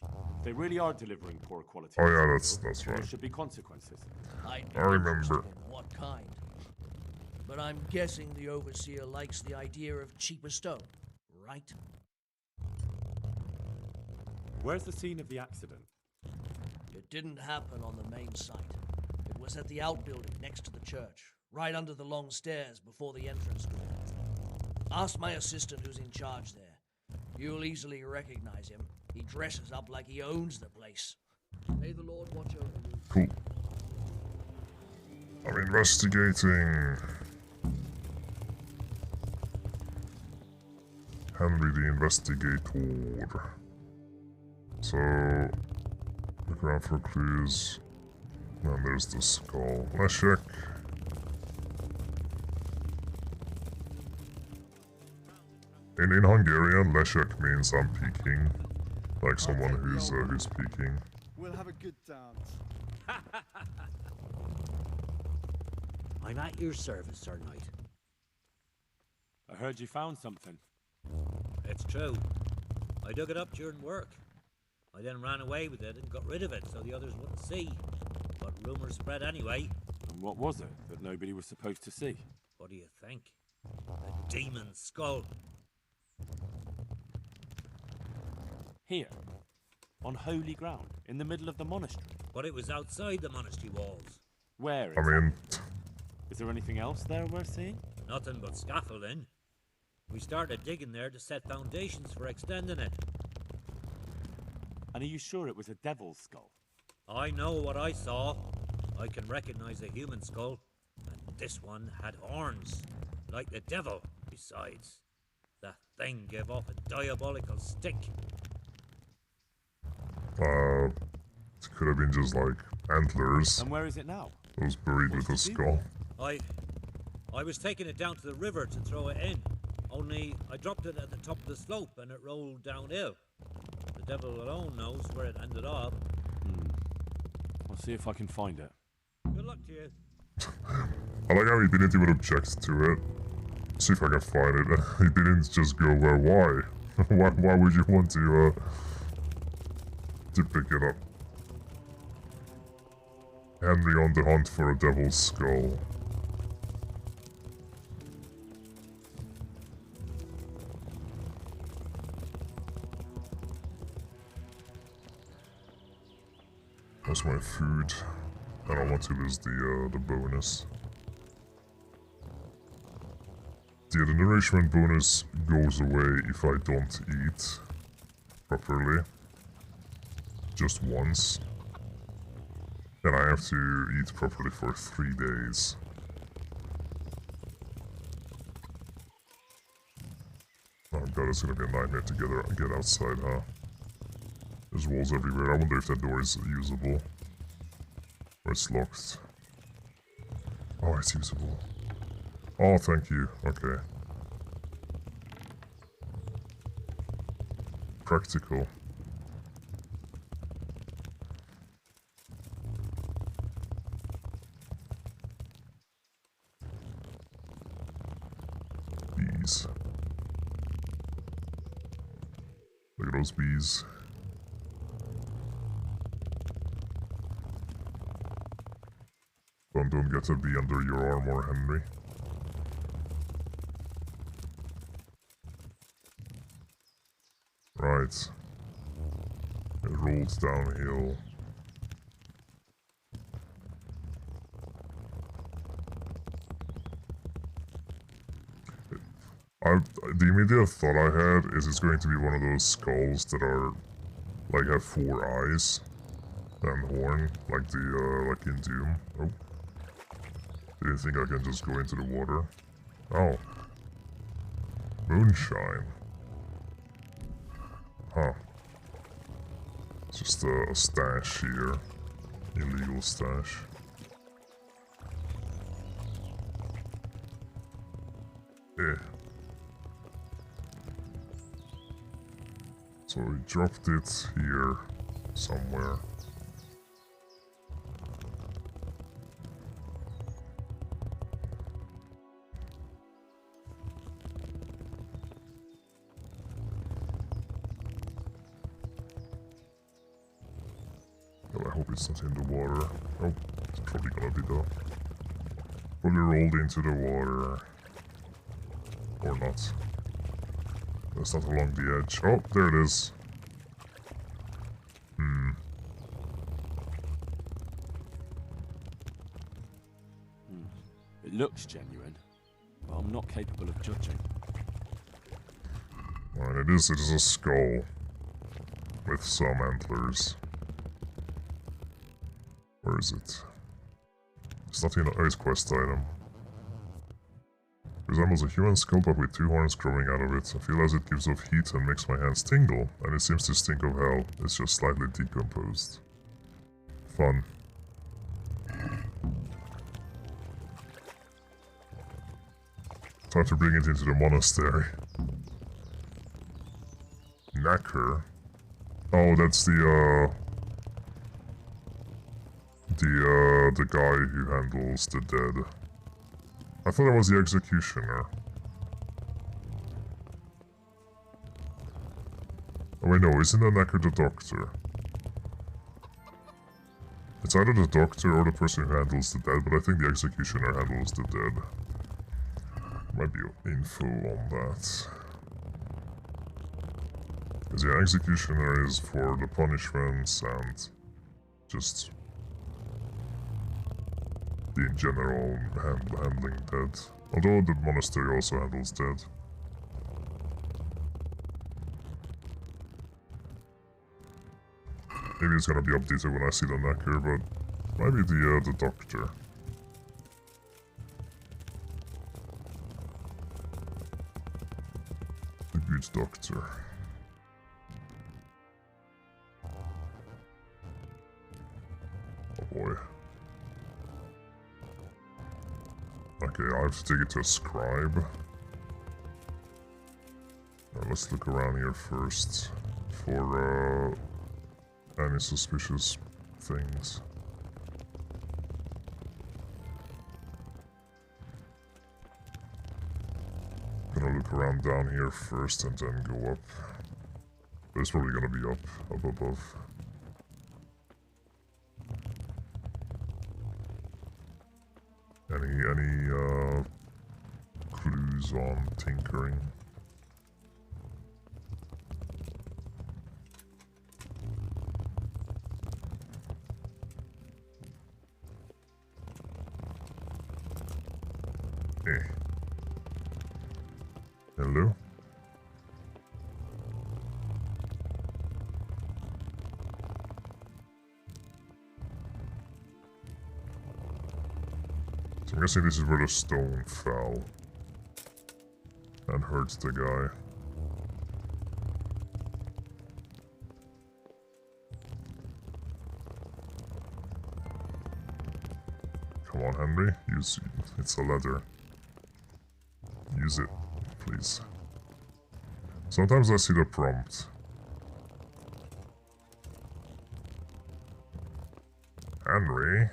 If they really are delivering poor quality. Oh yeah, material, that's right. There should be consequences. I remember. What kind? But I'm guessing the Overseer likes the idea of cheaper stone, right? Where's the scene of the accident? It didn't happen on the main site. It was at the outbuilding next to the church, right under the long stairs before the entrance door. Ask my assistant who's in charge there. You'll easily recognize him. He dresses up like he owns the place. May the Lord watch over you. Cool. I'm investigating. Henry the Investigator. So, look around for clues. And there's the skull. Leszek. In Hungarian, Leszek means I'm peeking. Like someone who's peeking. We'll have a good dance. I'm at your service, Sir Knight. I heard you found something. It's true. I dug it up during work. I then ran away with it and got rid of it so the others wouldn't see. But rumors spread anyway. And what was it that nobody was supposed to see? What do you think? A demon skull. Here. On holy ground, in the middle of the monastery. But it was outside the monastery walls. Where is Is there anything else there worth seeing? Nothing but scaffolding. We started digging there to set foundations for extending it. And are you sure it was a devil's skull? I know what I saw. I can recognize a human skull. And this one had horns, like the devil. Besides, the thing gave off a diabolical stick. It could have been just like antlers. And where is it now? It was buried with a skull. I was taking it down to the river to throw it in. Only I dropped it at the top of the slope and it rolled downhill. The devil alone knows where it ended up. I'll see if I can find it. Good luck to you. I like how he didn't even object to it. See if I can find it. He didn't just go, well, why? why would you want to pick it up? Henry on the hunt for a devil's skull. That's my food. I don't want to lose the bonus. The nourishment bonus goes away if I don't eat properly. Just once. Then I have to eat properly for 3 days. Oh god, it's gonna be a nightmare to get outside, huh? There's walls everywhere. I wonder if that door is usable. Or it's locked. Oh, it's usable. Oh, thank you. Okay. Practical. Bees. Look at those bees. Don't get to be under your armor, Henry. Right. It rolls downhill. The immediate thought I had is it's going to be one of those skulls that are, like, have 4 eyes and horn, like like in Doom. Oh. Didn't think I can just go into the water. Oh. Moonshine. Huh. It's just a stash here. Illegal stash. So we dropped it here somewhere. Oh, I hope it's not in the water. Oh, it's probably gonna be though. Probably rolled into the water. Or not. That's not along the edge. Oh, there it is. It looks genuine, but I'm not capable of judging. And it is a skull. With some antlers. Where is it? It's not in a quest item. Resembles a human skull but with 2 horns growing out of it. I feel as it gives off heat and makes my hands tingle, and it seems to stink of hell. It's just slightly decomposed. Fun. Time to bring it into the monastery. Knacker? Oh, that's the guy who handles the dead. I thought that was the executioner. Oh wait, no, isn't the Knacker the doctor? It's either the doctor or the person who handles the dead, but I think the executioner handles the dead. Might be info on that. Because the executioner is for the punishments and just the in general handling dead. Although the monastery also handles dead. Maybe it's gonna be updated when I see the Knacker, but maybe the doctor. The good doctor. Oh boy. Okay, I have to take it to a scribe. Let's look around here first for any suspicious things. Gonna look around down here first and then go up. But it's probably gonna be up above. Any clues on tinkering? Hello? So I'm guessing this is where the stone fell and hurt the guy. Come on, Henry, use it. It's a leather. Use it, please. Sometimes I see the prompt. Henry?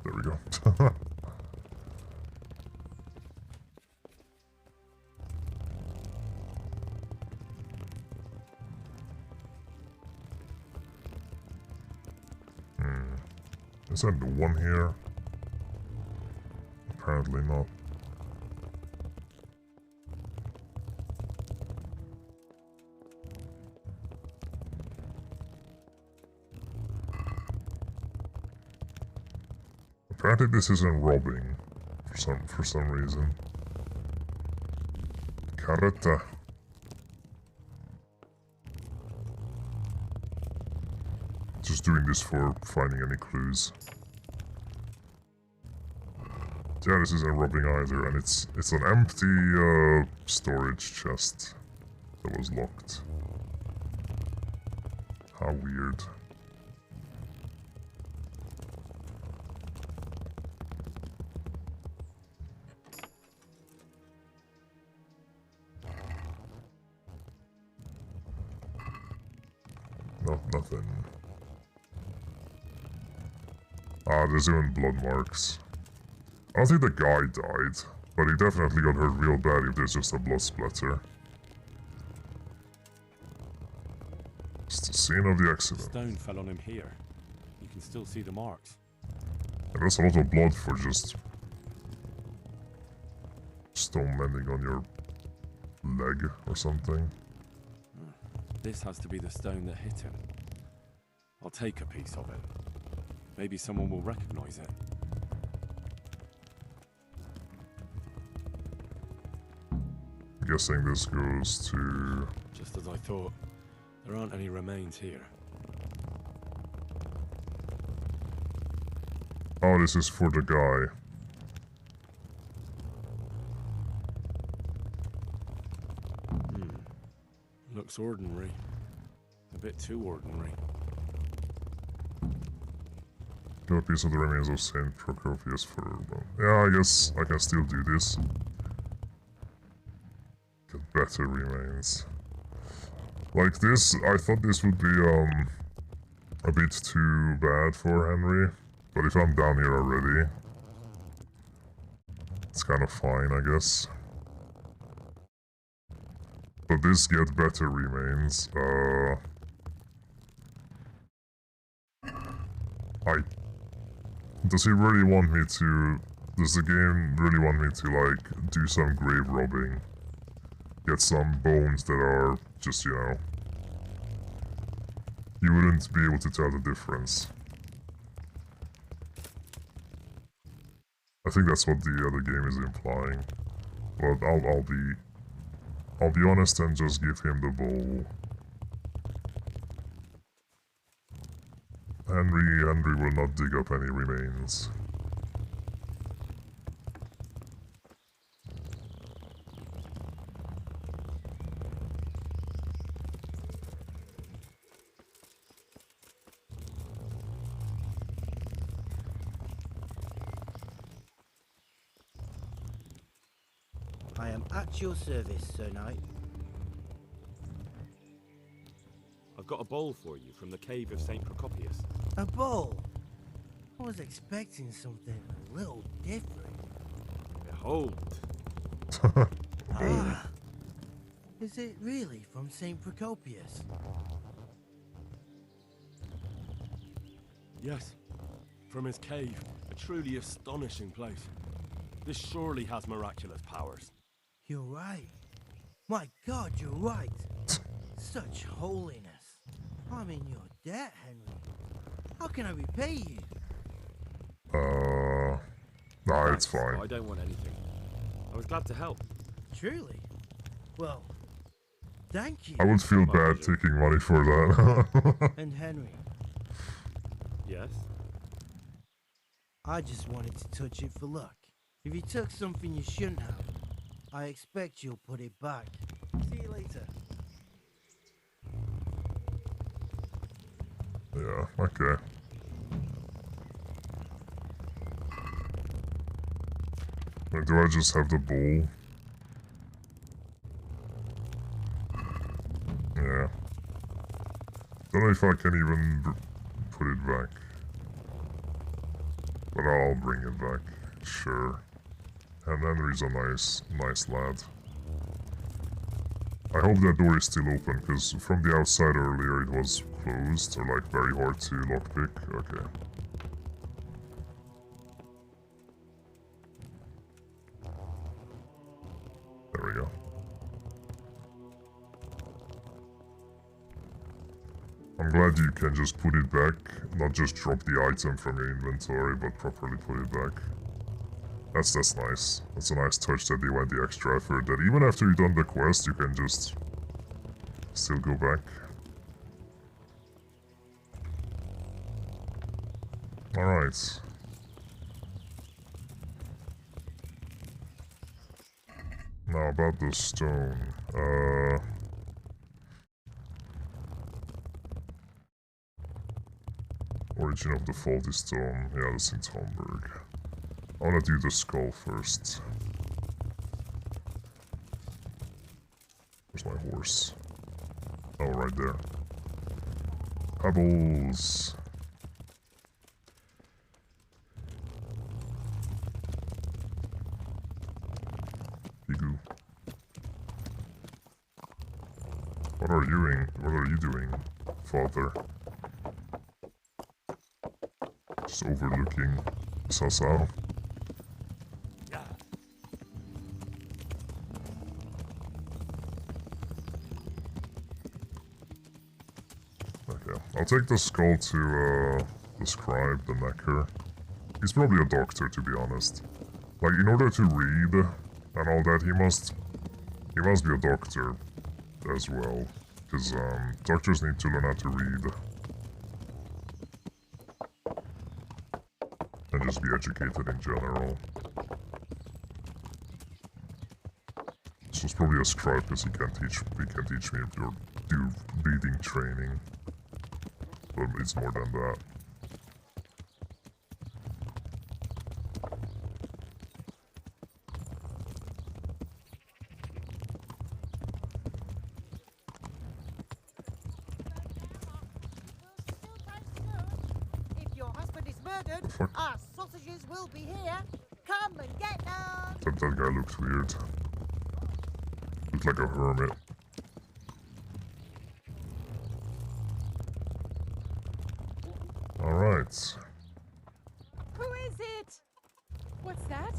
There we go. Is that the one here? Apparently not. Apparently this isn't robbing for some reason. Carreta. Just doing this for finding any clues. Yeah, this isn't robbing either, and it's an empty storage chest that was locked. How weird. nothing. Ah, there's even blood marks. I don't think the guy died, but he definitely got hurt real bad if there's just a blood splatter. It's the scene of the accident. Stone fell on him here. You can still see the marks. And that's a lot of blood for just stone landing on your leg or something. This has to be the stone that hit him. I'll take a piece of it. Maybe someone will recognize it. I'm guessing this goes to... Just as I thought. There aren't any remains here. Oh, this is for the guy. Looks ordinary. A bit too ordinary. Got a piece of the remains of Saint Procopius for... Yeah, I guess I can still do this. Get better remains. Like this, I thought this would be a bit too bad for Henry. But if I'm down here already, it's kind of fine, I guess. But this get better remains. Does he really want me to... Does the game really want me to, like, do some grave robbing? Get some bones that are just, you know... You wouldn't be able to tell the difference. I think that's what the other game is implying. But I'll be honest and just give him the bowl. Henry will not dig up any remains. I am at your service, Sir Knight. I've got a bowl for you from the cave of St. Procopius. A bowl? I was expecting something a little different. Behold. Ah, is it really from St. Procopius? Yes, from his cave. A truly astonishing place. This surely has miraculous powers. You're right. My God, you're right. Such holiness. I'm in your debt, Henry. How can I repay you? Nah, it's fine. I don't want anything. I was glad to help. Truly? Well, thank you. I would feel bad taking money for that. And Henry? Yes? I just wanted to touch it for luck. If you took something you shouldn't have, I expect you'll put it back. See you later. Yeah, okay. Wait, do I just have the bowl? Yeah. Don't know if I can even put it back. But I'll bring it back. Sure. And Henry's a nice lad. I hope that door is still open, because from the outside earlier it was closed, or like very hard to lockpick. Okay. There we go. I'm glad you can just put it back, not just drop the item from your inventory, but properly put it back. That's nice. That's a nice touch that they went the extra effort, that even after you've done the quest, you can just still go back. Alright. Now about the stone. Origin of the faulty stone. Yeah, that's in Tomberg. I wanna do the skull first. Where's my horse? Oh, right there. Pebbles. Igu. What are you doing? What are you doing, father? Just overlooking Sasao. Okay, I'll take the skull to describe the necker. He's probably a doctor, to be honest. Like, in order to read and all that, he must be a doctor as well, because doctors need to learn how to read and just be educated in general. So it's probably a scribe, because he can teach me or do reading training, but it's more than that. If your husband is murdered, our sausages will be here. Come and get them. That guy looked weird. Looked like a hermit. Alright. Who is it? What's that?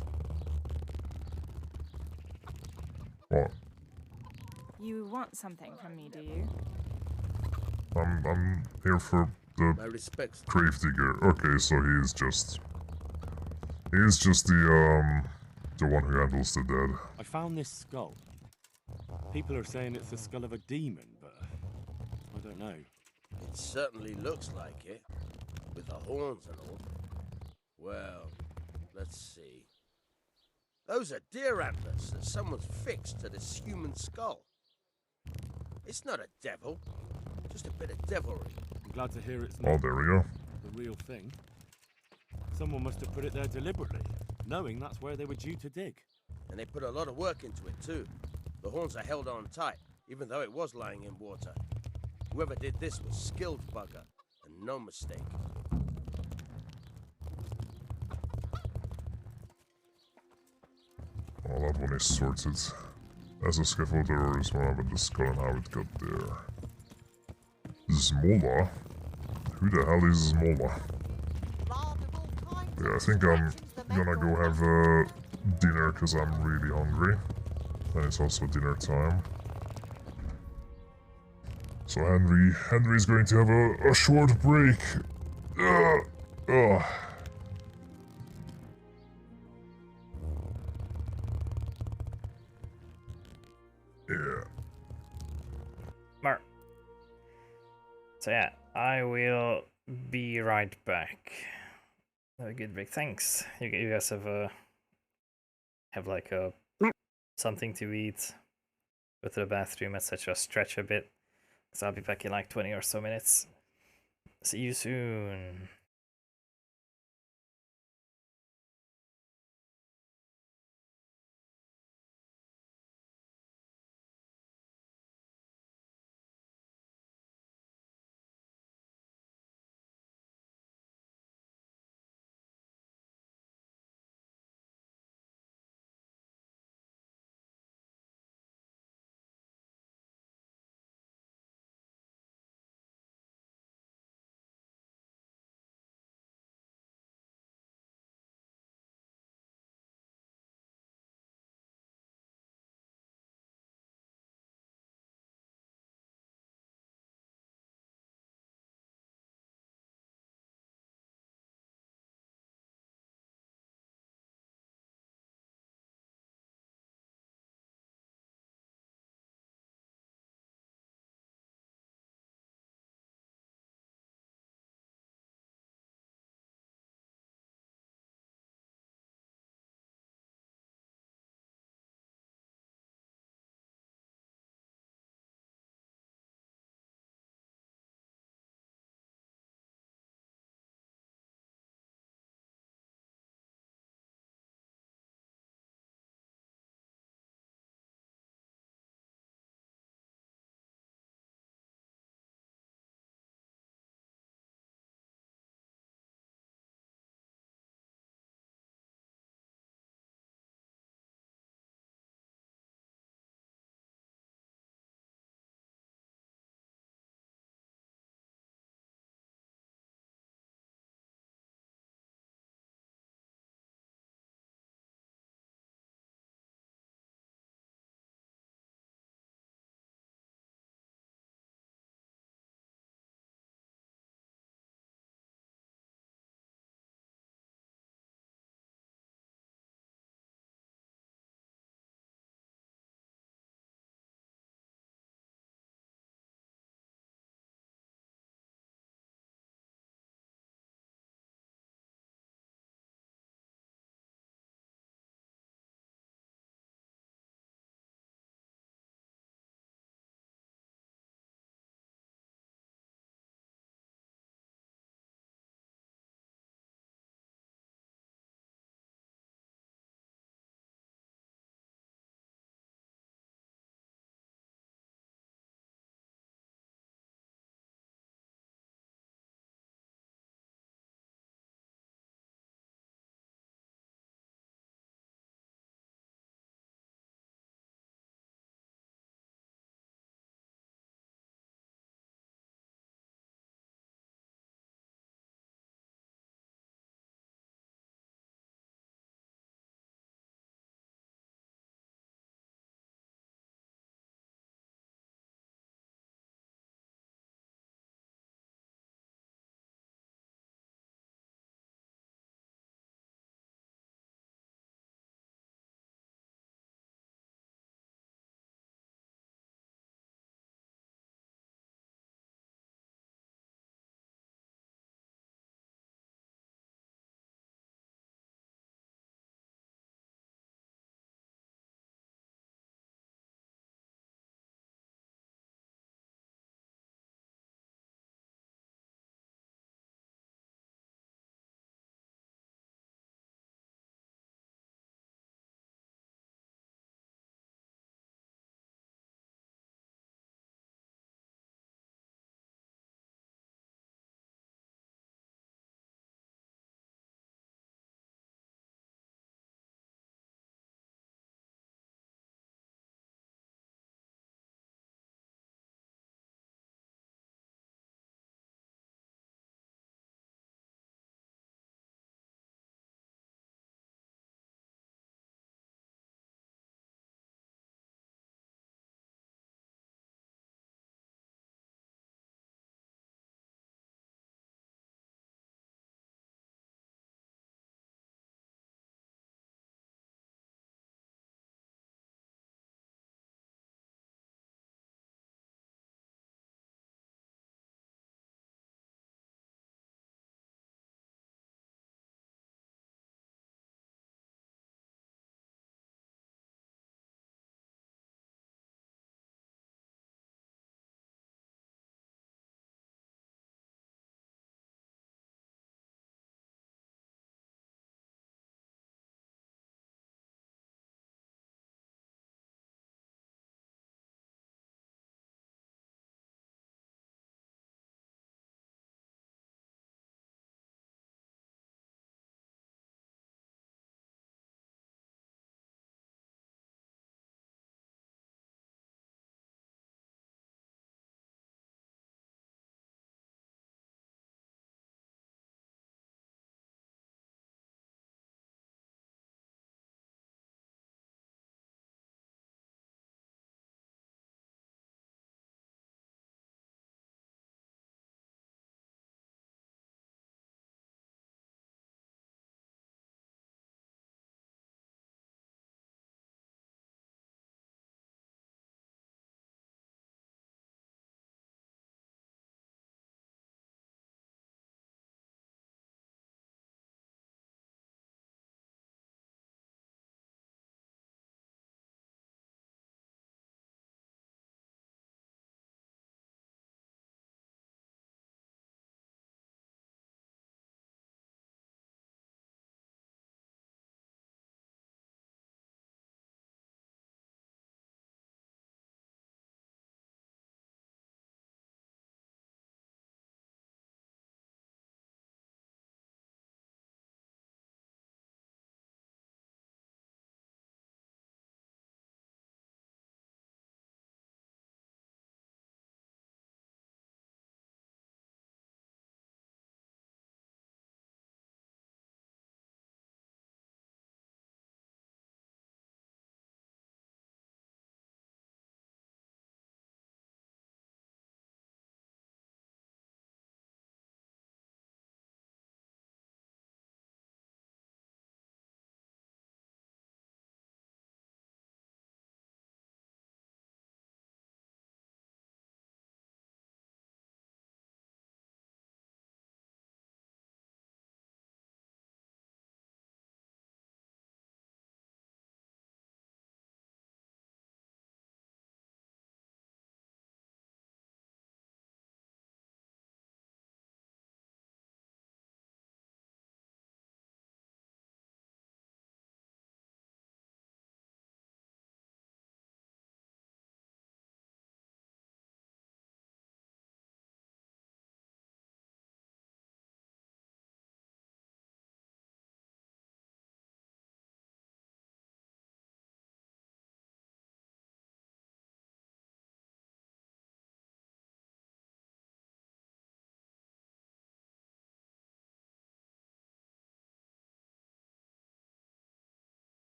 What? You want something from me, do you? I'm here for the My respects. grave digger. Okay, so he's just the one who handles the dead. I found this skull. People are saying it's the skull of a demon, but I don't know. It certainly looks like it, with the horns and all. Well, let's see. Those are deer antlers that someone's fixed to this human skull. It's not a devil, just a bit of devilry. I'm glad to hear it's Oh, not there we go. the real thing. Someone must have put it there deliberately, knowing that's where they were due to dig. And they put a lot of work into it too. The horns are held on tight, even though it was lying in water. Whoever did this was skilled bugger, and no mistake. Well, that one is sorted. As a scaffolder is one of the skull and how it got there. Smola? Who the hell is Smola? Yeah, I think I'm gonna go have dinner because I'm really hungry. And it's also dinner time. So Henry's going to have a short break. Ugh. Yeah. Mark. So yeah, I will be right back. Have a good break. Thanks. You guys have like a something to eat, go to the bathroom, etc. Stretch a bit. So I'll be back in like 20 or so minutes. See you soon.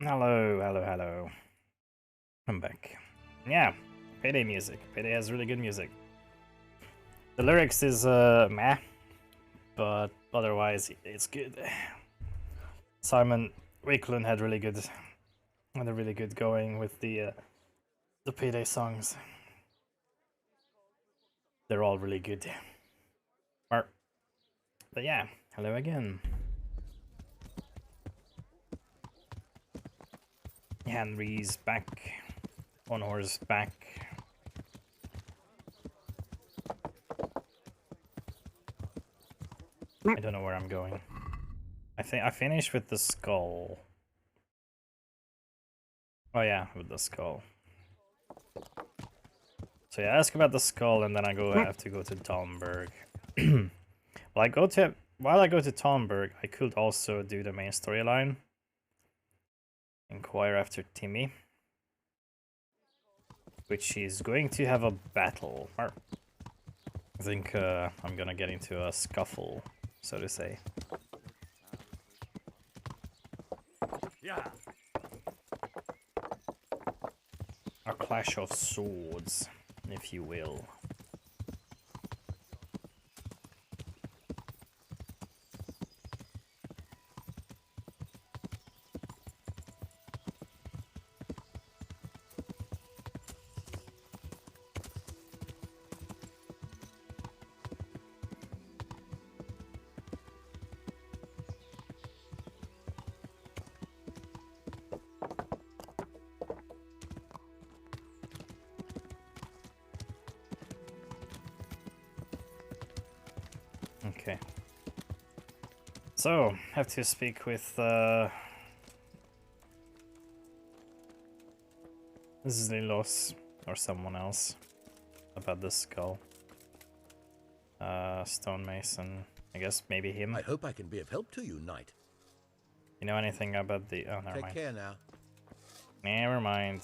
Hello, hello, hello. I'm back. Yeah, Payday music. Payday has really good music. The lyrics is meh, but otherwise it's good. Simon Wakelin had a really good going with the Payday songs. They're all really good. But yeah, hello again. Henry's back. One horse back. I don't know where I'm going. I think I finished with the skull. Oh yeah, with the skull. So yeah, ask about the skull, and then I have to go to Talmberg. While I go to Talmberg, I could also do the main storyline. Inquire after Timmy, which is going to have a battle. I think I'm gonna get into a scuffle, so to say. Yeah. A clash of swords, if you will. Okay. So, have to speak with Zlilos or someone else about the skull. Stonemason. I guess maybe him. I hope I can be of help to you, Knight. You know anything about the... Oh, never Take mind. care now. Never mind.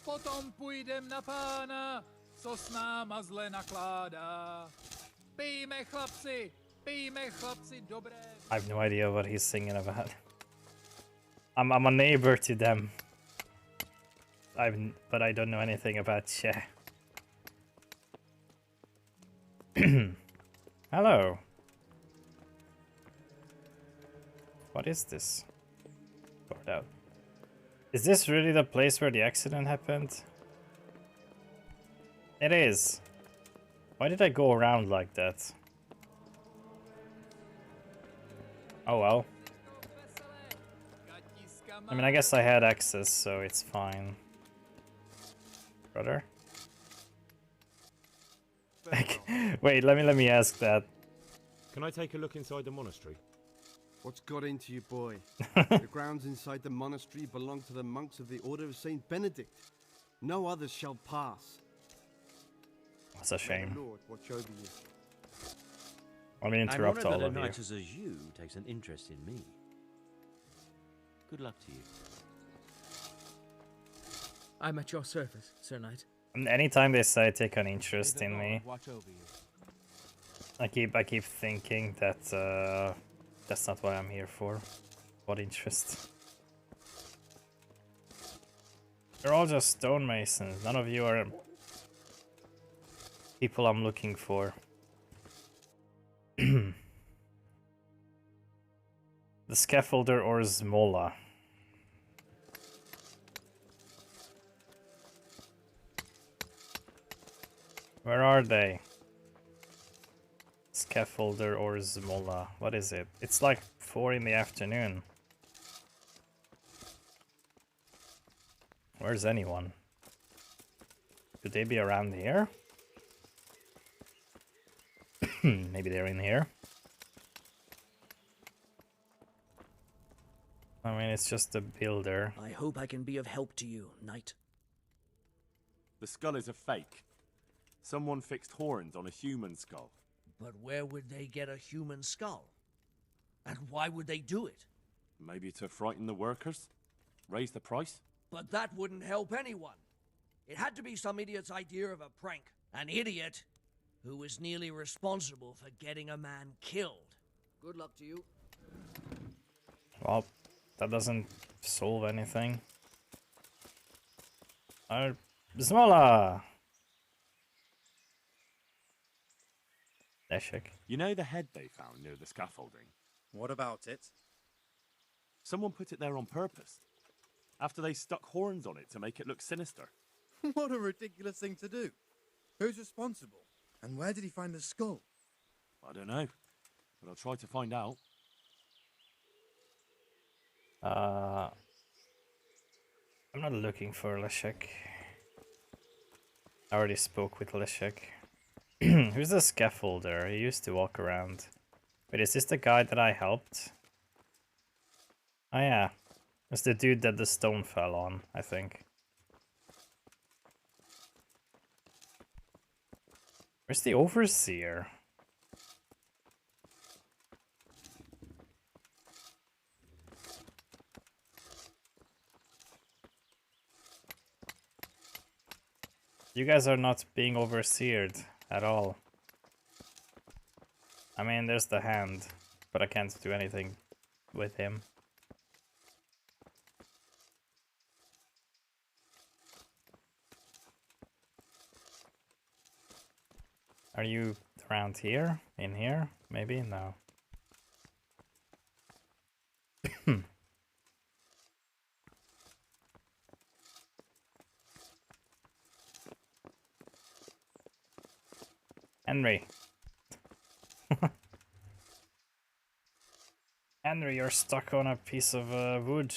Potom půjdem na pána, co s náma zle nakládá. Pijme chlapci, dobré. I have no idea what he's singing about. I'm a neighbor to them. But I don't know anything about Che. Hello. What is this? Got out. Is this really the place where the accident happened? It is. Why did I go around like that? Oh well. I mean, I guess I had access, so it's fine. Brother? Wait, let me ask that. Can I take a look inside the monastery? What's got into you, boy? The grounds inside the monastery belong to the monks of the Order of Saint Benedict. No others shall pass. That's a shame. Lord, watch over you. Let me interrupt all that of a you. knight as you takes an interest in me. Good luck to you. I'm at your service, Sir Knight. And anytime they say take an interest in me, Watch over you. I keep thinking that that's not what I'm here for. What interest? You're all just stonemasons. None of you are people I'm looking for. The scaffolder or Zmola. Where are they? Scaffolder or Zmola. What is it? It's like 4 in the afternoon. Where's anyone? Could they be around here? Maybe they're in here. I mean, it's just a builder. I hope I can be of help to you, Knight. The skull is a fake. Someone fixed horns on a human skull. But where would they get a human skull? And why would they do it? Maybe to frighten the workers? Raise the price? But that wouldn't help anyone. It had to be some idiot's idea of a prank. An idiot who was nearly responsible for getting a man killed. Good luck to you. Well, that doesn't solve anything. Bismillah! Leszek. You know the head they found near the scaffolding? What about it? Someone put it there on purpose. After they stuck horns on it to make it look sinister. What a ridiculous thing to do. Who's responsible? And where did he find the skull? I don't know, but I'll try to find out. I'm not looking for Leszek. I already spoke with Leszek. Who's the scaffolder? He used to walk around. Wait, is this the guy that I helped? Oh yeah. It's the dude that the stone fell on, I think. Where's the overseer? You guys are not being overseered at all. I mean, there's the hand, but I can't do anything with him. Are you around here? In here? Maybe? No. Henry. Henry, you're stuck on a piece of wood.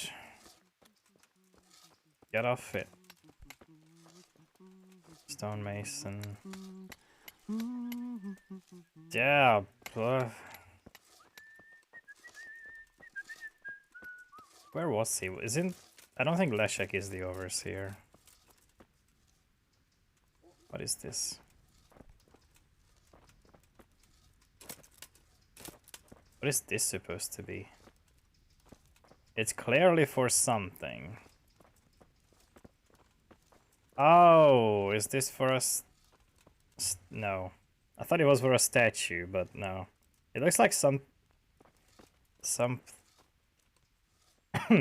Get off it. Stonemason. Yeah. Where was he? Isn't... I don't think Leszek is the overseer. What is this? What is this supposed to be? It's clearly for something. Oh, is this for us? No. I thought it was for a statue, but no. It looks like some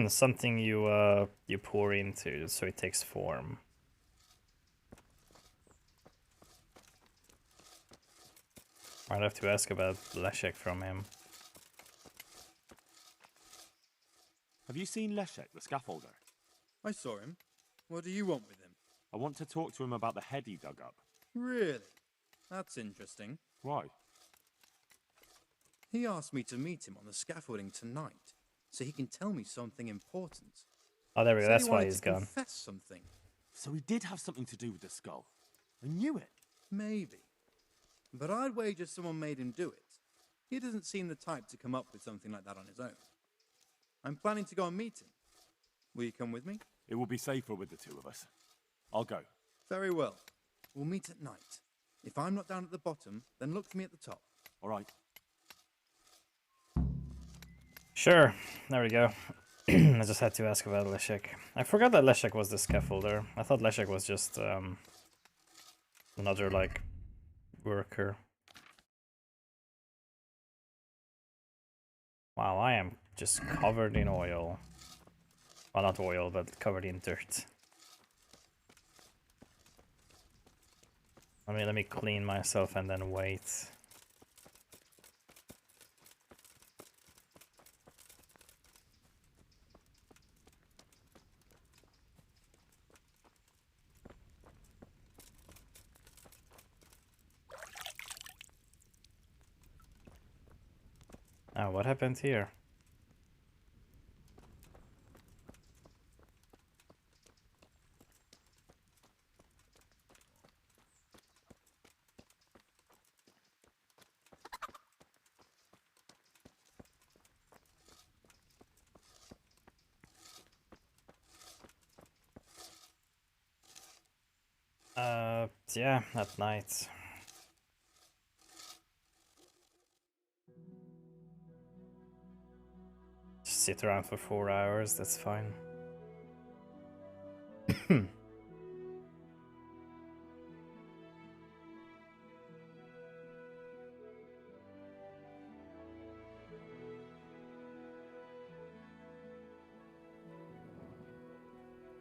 something you pour into so it takes form. I'd have to ask about Leszek from him. Have you seen Leszek, the scaffolder? I saw him. What do you want with him? I want to talk to him about the head he dug up. Really? That's interesting. Why? He asked me to meet him on the scaffolding tonight, so he can tell me something important. Oh, there we go. Said That's he why wanted he's to gone. confess something. So he did have something to do with the skull. I knew it. Maybe. But I'd wager someone made him do it. He doesn't seem the type to come up with something like that on his own. I'm planning to go and meet him. Will you come with me? It will be safer with the two of us. I'll go. Very well. We'll meet at night. If I'm not down at the bottom, then look for me at the top. All right. Sure. There we go. I just had to ask about Leszek. I forgot that Leszek was the scaffolder. I thought Leszek was just another, like, worker. Wow, I am just covered in oil. Well, not oil, but covered in dirt. Let me clean myself and then wait. Oh, what happened here? Yeah, at night. Just sit around for 4 hours, that's fine.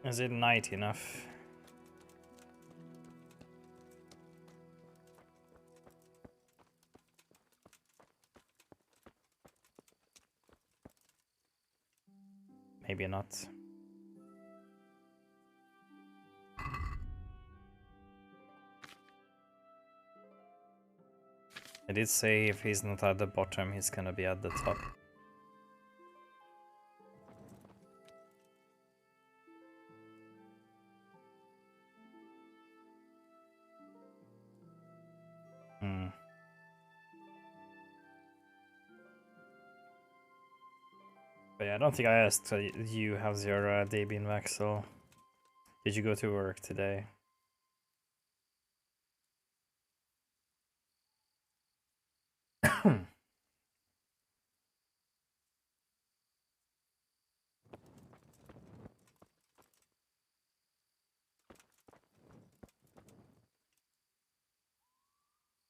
Is it night enough? Maybe not. I did say if he's not at the bottom, he's gonna be at the top. But yeah, I don't think I asked you how's your day been, Maxwell. Did you go to work today?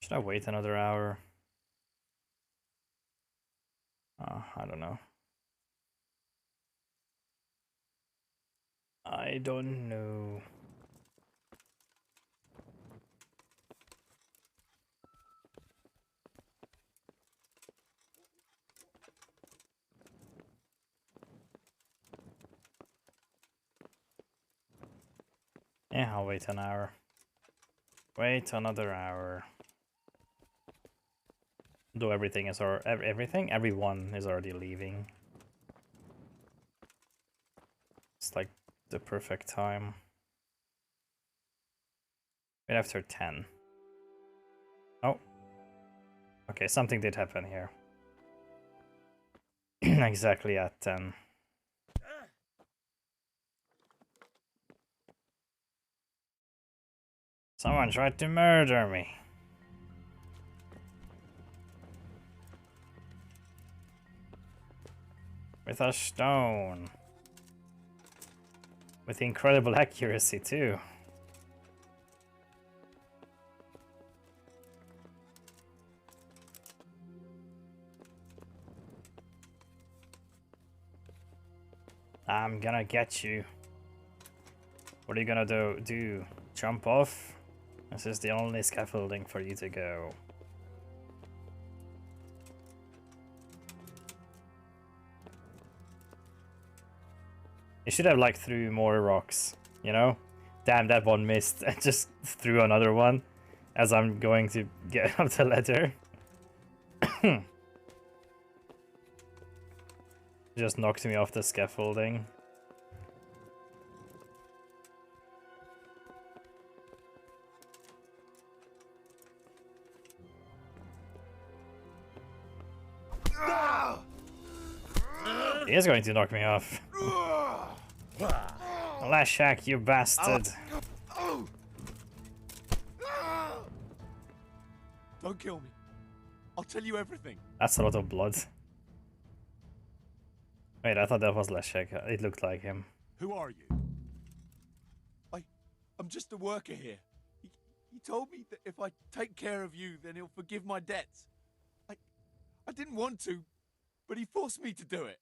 Should I wait another hour? I don't know. I don't know. Yeah, I'll wait an hour. Wait another hour. Though everything is everyone is already leaving. It's like the perfect time. Right after 10. Oh. Okay, something did happen here. Exactly at 10. Someone tried to murder me. With a stone. With incredible accuracy too. I'm gonna get you. What are you gonna do? Jump off? This is the only scaffolding for you to go. You should have like threw more rocks, you know? Damn, that one missed. I just threw another one as I'm going to get up the ladder. Just knocked me off the scaffolding. He is going to knock me off. Lashak, you bastard. Don't kill me. I'll tell you everything. That's a lot of blood. Wait, I thought that was Lashak. It looked like him. Who are you? I'm just a worker here. He told me that if I take care of you, then he'll forgive my debts. I didn't want to, but he forced me to do it.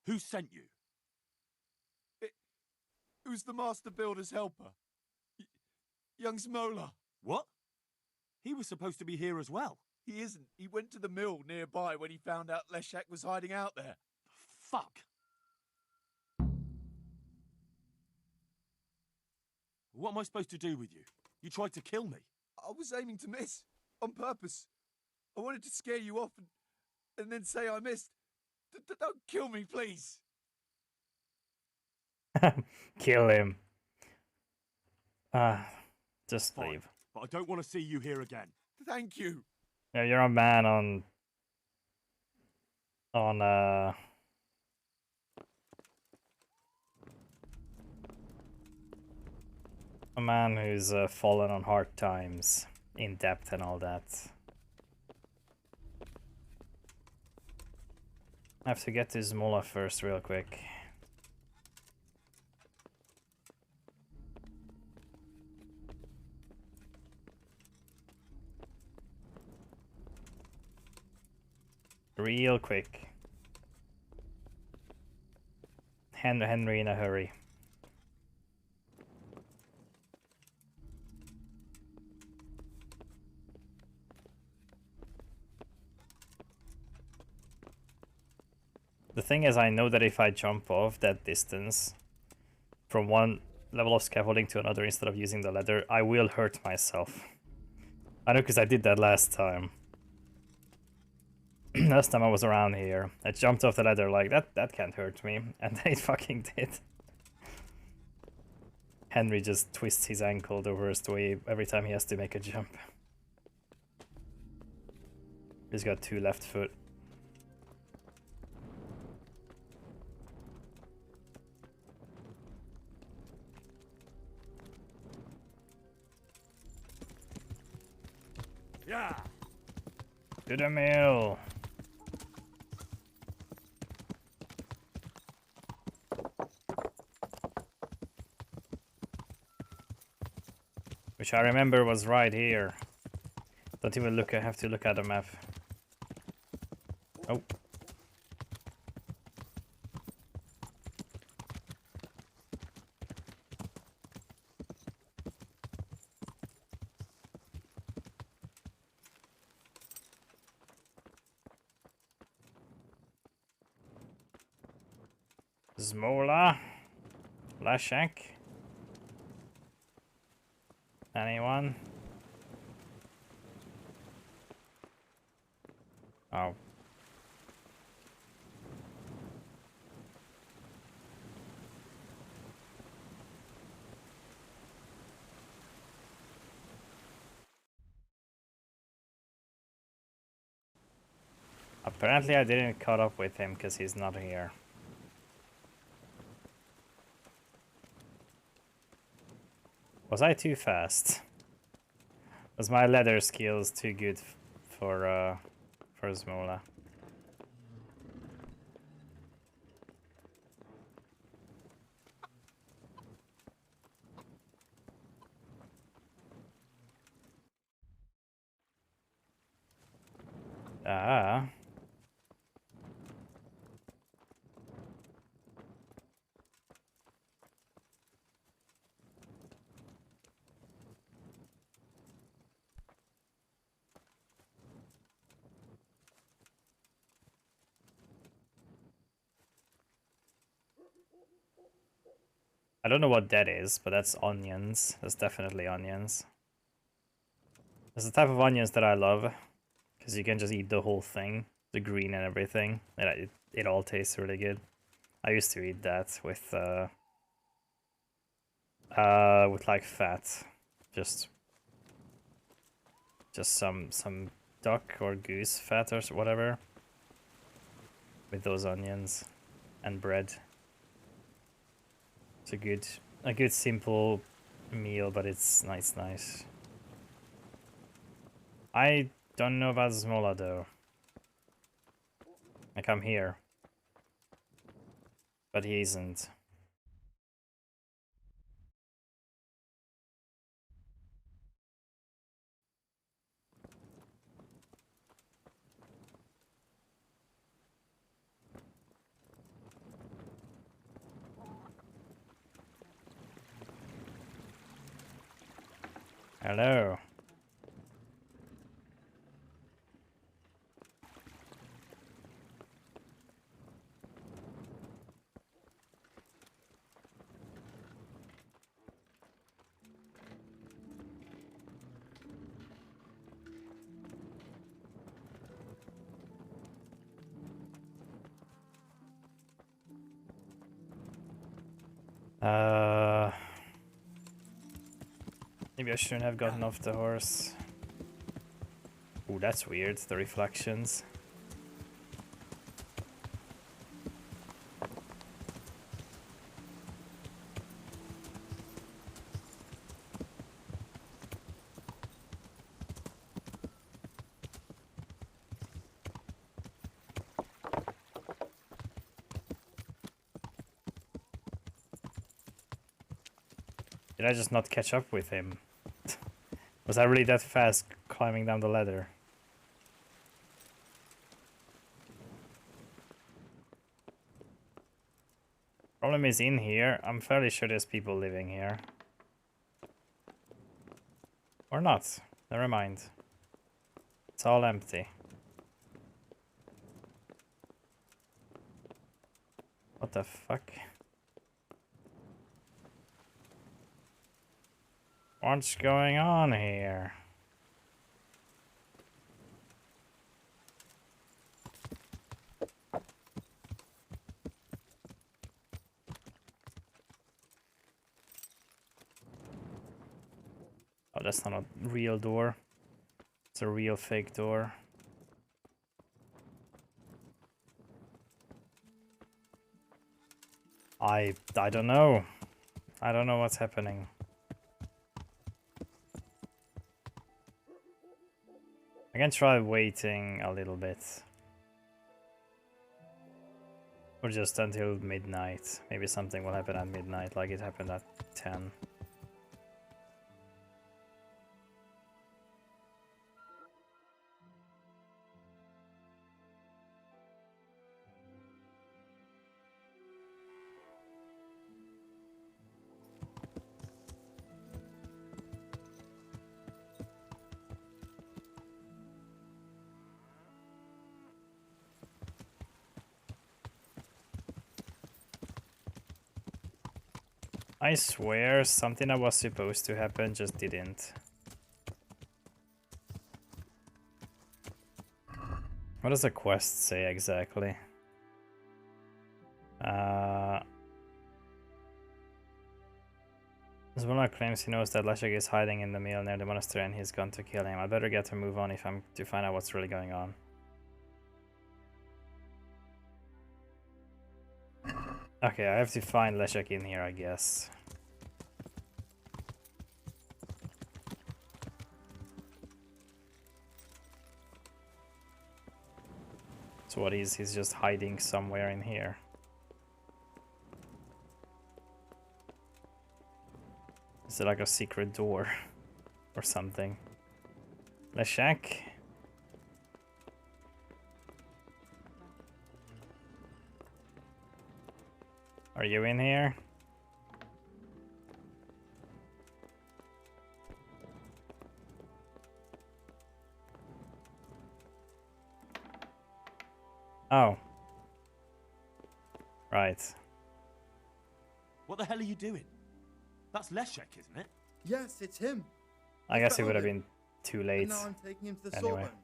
Who sent you? It was the Master Builder's helper. Young Smola. What? He was supposed to be here as well. He isn't. He went to the mill nearby when he found out Leshak was hiding out there. Fuck. What am I supposed to do with you? You tried to kill me. I was aiming to miss. On purpose. I wanted to scare you off and then say I missed. Don't kill me, please. Kill him. Just leave. But I don't want to see you here again. Thank you. Yeah, you're a man a man who's fallen on hard times, in depth and all that. I have to get to Zmola first real quick. Real quick. Henry in a hurry. The thing is, I know that if I jump off that distance from one level of scaffolding to another instead of using the ladder, I will hurt myself. I know because I did that last time. Last time I was around here, I jumped off the ladder like, that can't hurt me, and then it fucking did. Henry just twists his ankle the worst way every time he has to make a jump. He's got 2 left foot. Yeah. To the mill. Which I remember was right here. Don't even look, I have to look at the map. Oh. Smola. Lashak. Anyone? Oh. Apparently I didn't caught up with him because he's not here. Was I too fast? Was my leather skills too good for Smola? Ah. I don't know what that is, but that's onions. That's definitely onions. It's the type of onions that I love, because you can just eat the whole thing, the green and everything. It all tastes really good. I used to eat that with like fat, just some duck or goose fat or whatever, with those onions and bread. It's a good simple meal, but it's nice. I don't know about Smola though. Like, I'm here, but he isn't. Hello. Maybe I shouldn't have gotten off the horse. Ooh, that's weird, the reflections. Did I just not catch up with him? Was I really that fast climbing down the ladder? Problem is in here. I'm fairly sure there's people living here. Or not. Never mind. It's all empty. What the fuck? What's going on here? Oh, that's not a real door. It's a real fake door. I don't know. I don't know what's happening. I can try waiting a little bit. Or just until midnight. Maybe something will happen at midnight like it happened at 10. I swear something that was supposed to happen just didn't. What does the quest say exactly? Zvona claims he knows that Leszek is hiding in the mill near the monastery and he's gone to kill him. I better get to move on if I'm to find out what's really going on. Okay, I have to find Leszek in here, I guess. So what is he's just hiding somewhere in here? Is it like a secret door or something? Leszek? Are you in here? Oh. Right. What the hell are you doing? That's Leszek, isn't it? Yes, it's him. I guess it would have been too late. And now I'm taking him to the Anyway. Sawbones.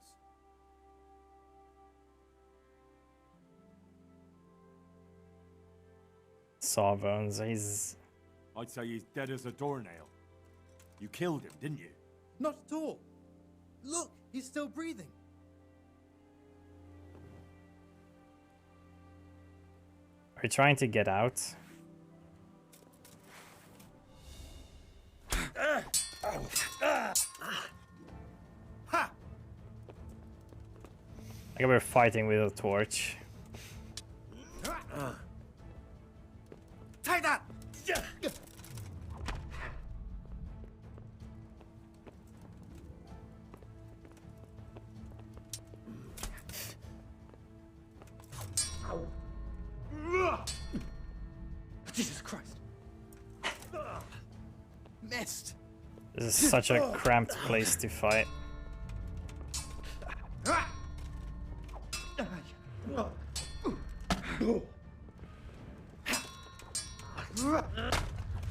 Sawbones, he's... I'd say he's dead as a doornail. You killed him, didn't you? Not at all. Look, he's still breathing. Are you trying to get out? I think we're fighting with a torch. Take that! Jesus Christ. Missed. This is such a cramped place to fight.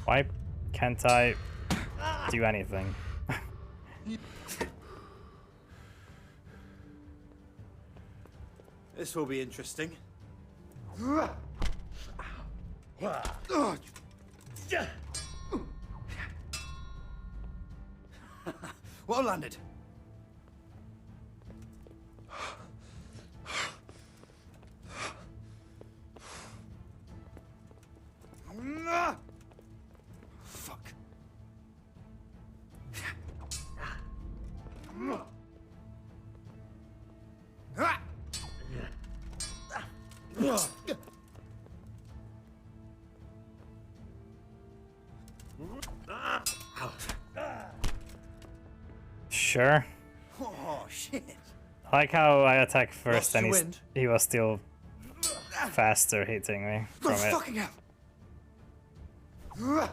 Why can't I do anything? This will be interesting. Well landed. Fuck. Sure. Oh shit. I like how I attack first Lost and your wind. he was still faster hitting me No from it. fucking hell. Well.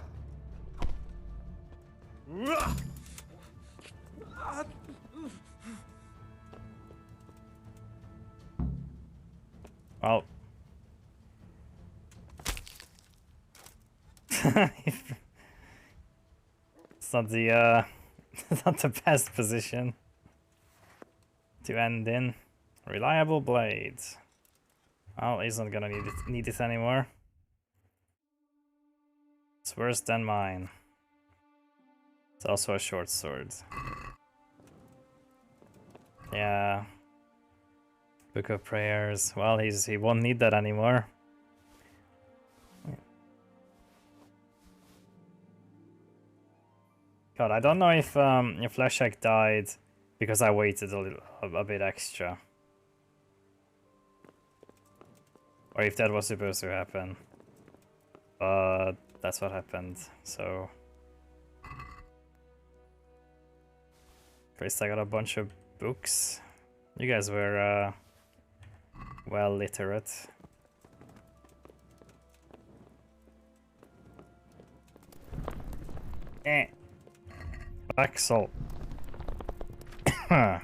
It's not the it's not the best position to end in. Reliable blades. Well, he's not gonna need it anymore. It's worse than mine. It's also a short sword. Yeah. Book of Prayers. Well, he won't need that anymore. God, I don't know if Leszek died because I waited a bit extra, or if that was supposed to happen. But that's what happened. So, first I got a bunch of books. You guys were well literate. Axel. Well,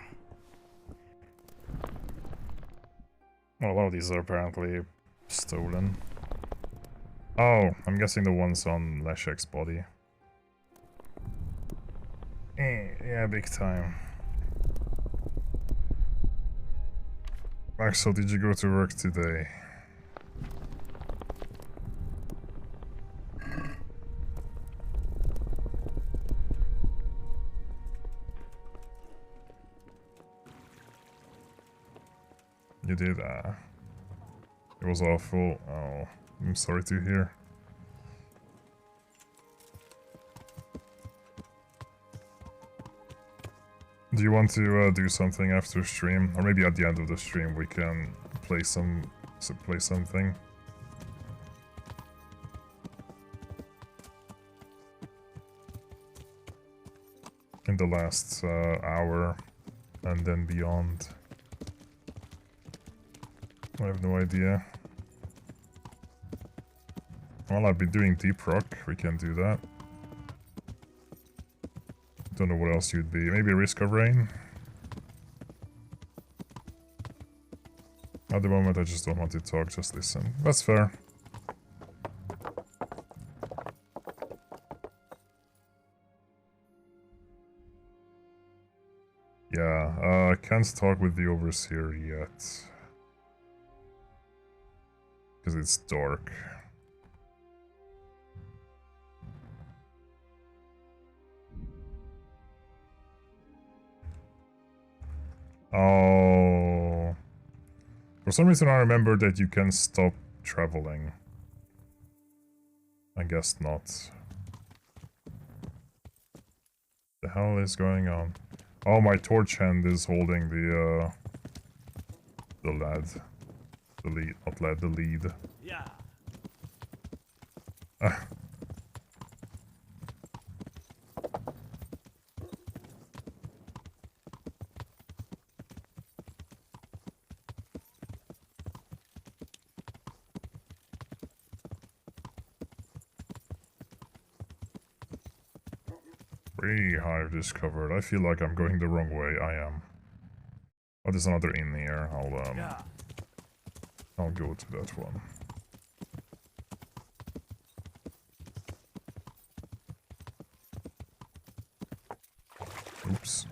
one of these are apparently stolen. Oh, I'm guessing the ones on Leszek's body. Yeah, big time. Axel, did you go to work today? You did, it was awful. Oh, I'm sorry to hear. Do you want to do something after stream? Or maybe at the end of the stream we can play something? In the last hour and then beyond. I have no idea. Well, I've been doing Deep Rock, we can do that. Don't know what else you'd be. Maybe Risk of Rain? At the moment I just don't want to talk, just listen. That's fair. Yeah, I can't talk with the Overseer yet. Because it's dark. Oh. For some reason I remember that you can stop traveling. I guess not. The hell is going on? Oh, my torch hand is holding the lead. The lead, not lead, the lead. Yeah. Hive discovered. I feel like I'm going the wrong way. I am. Oh, there's another inn here. I'll go to that one. Oops.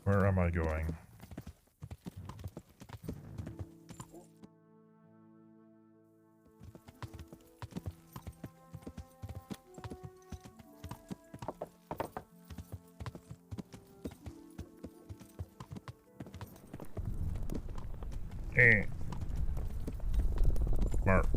Where am I going? Mark.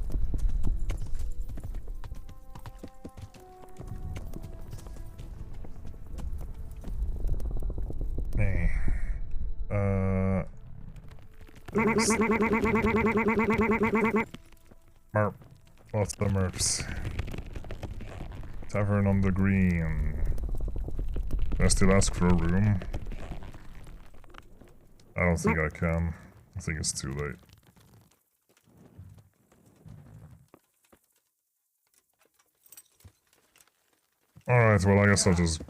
Merp. What's the merps? Tavern on the Green. Can I still ask for a room? I don't think I can. I think it's too late. Alright, well I guess I'll just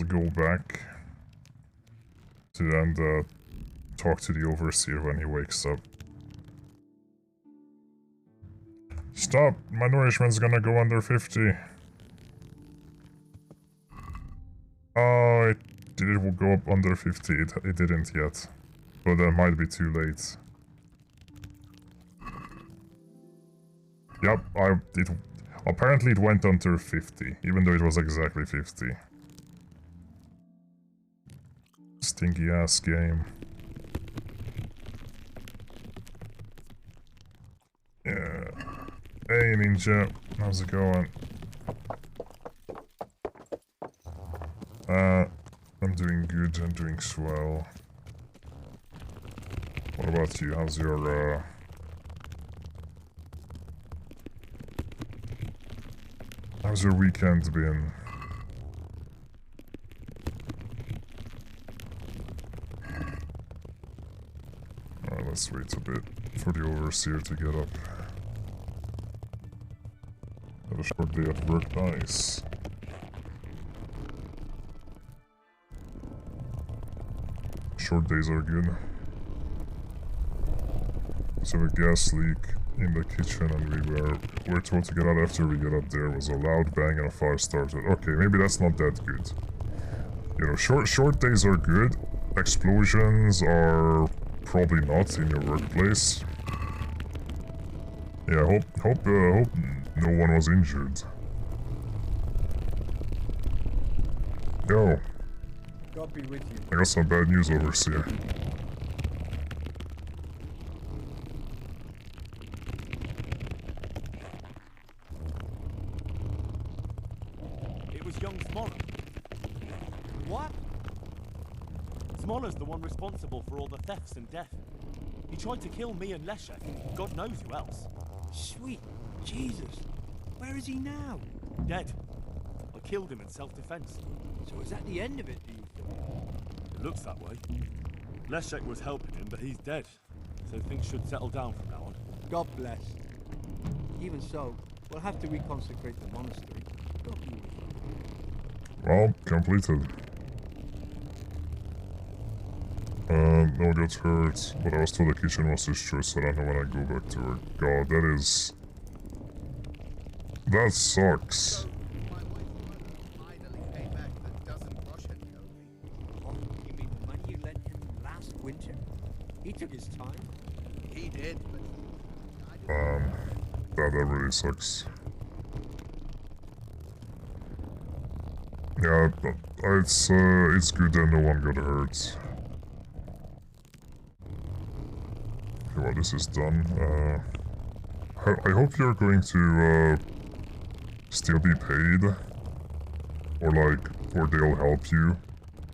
go back to and talk to the overseer when he wakes up. Stop! My nourishment's gonna go under 50. Oh, did it go up under 50? It didn't yet. But that might be too late. Yep, apparently it went under 50, even though it was exactly 50. Stinky ass game. Yeah. Hey Ninja, how's it going? I'm doing good, I'm doing swell. What about you? How's your weekend been? Alright, let's wait a bit for the overseer to get up. Had a short day at work, nice. Short days are good. So a gas leak in the kitchen and we were told to get out after we get up. There was a loud bang and a fire started. Okay, maybe that's not that good. You know, short days are good. Explosions are probably not in your workplace. Yeah, hope no one was injured. Yo. God be with you. I got some bad news, overseer. It was young Smoller. What? Smoller's the one responsible for all the thefts and death. He tried to kill me and Leszek, and God knows who else. Sweet Jesus. Where is he now? Dead. I killed him in self-defense. So is that the end of it, do you think? It looks that way. Leszek was helping him, but he's dead. So things should settle down from now on. God bless. Even so, we'll have to reconsecrate the monastery. God be with you. Well, completed. No one got hurt, but I was told the kitchen was destroyed, so I don't know when I go back to work. God, that sucks. You mean the money you lent him last winter? He took his time. He did, but... that really sucks. Yeah, it's good that no one got hurt. Okay, well, this is done. I hope you're going to still be paid, or they'll help you.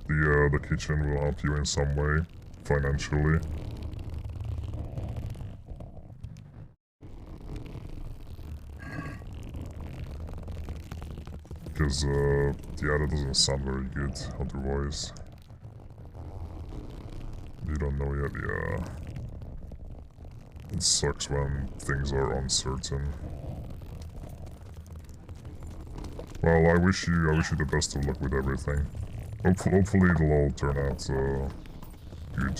The kitchen will help you in some way, financially. Because, yeah, that doesn't sound very good otherwise. You don't know yet, yeah. It sucks when things are uncertain. Well, I wish you the best of luck with everything. Hopefully it'll all turn out, good.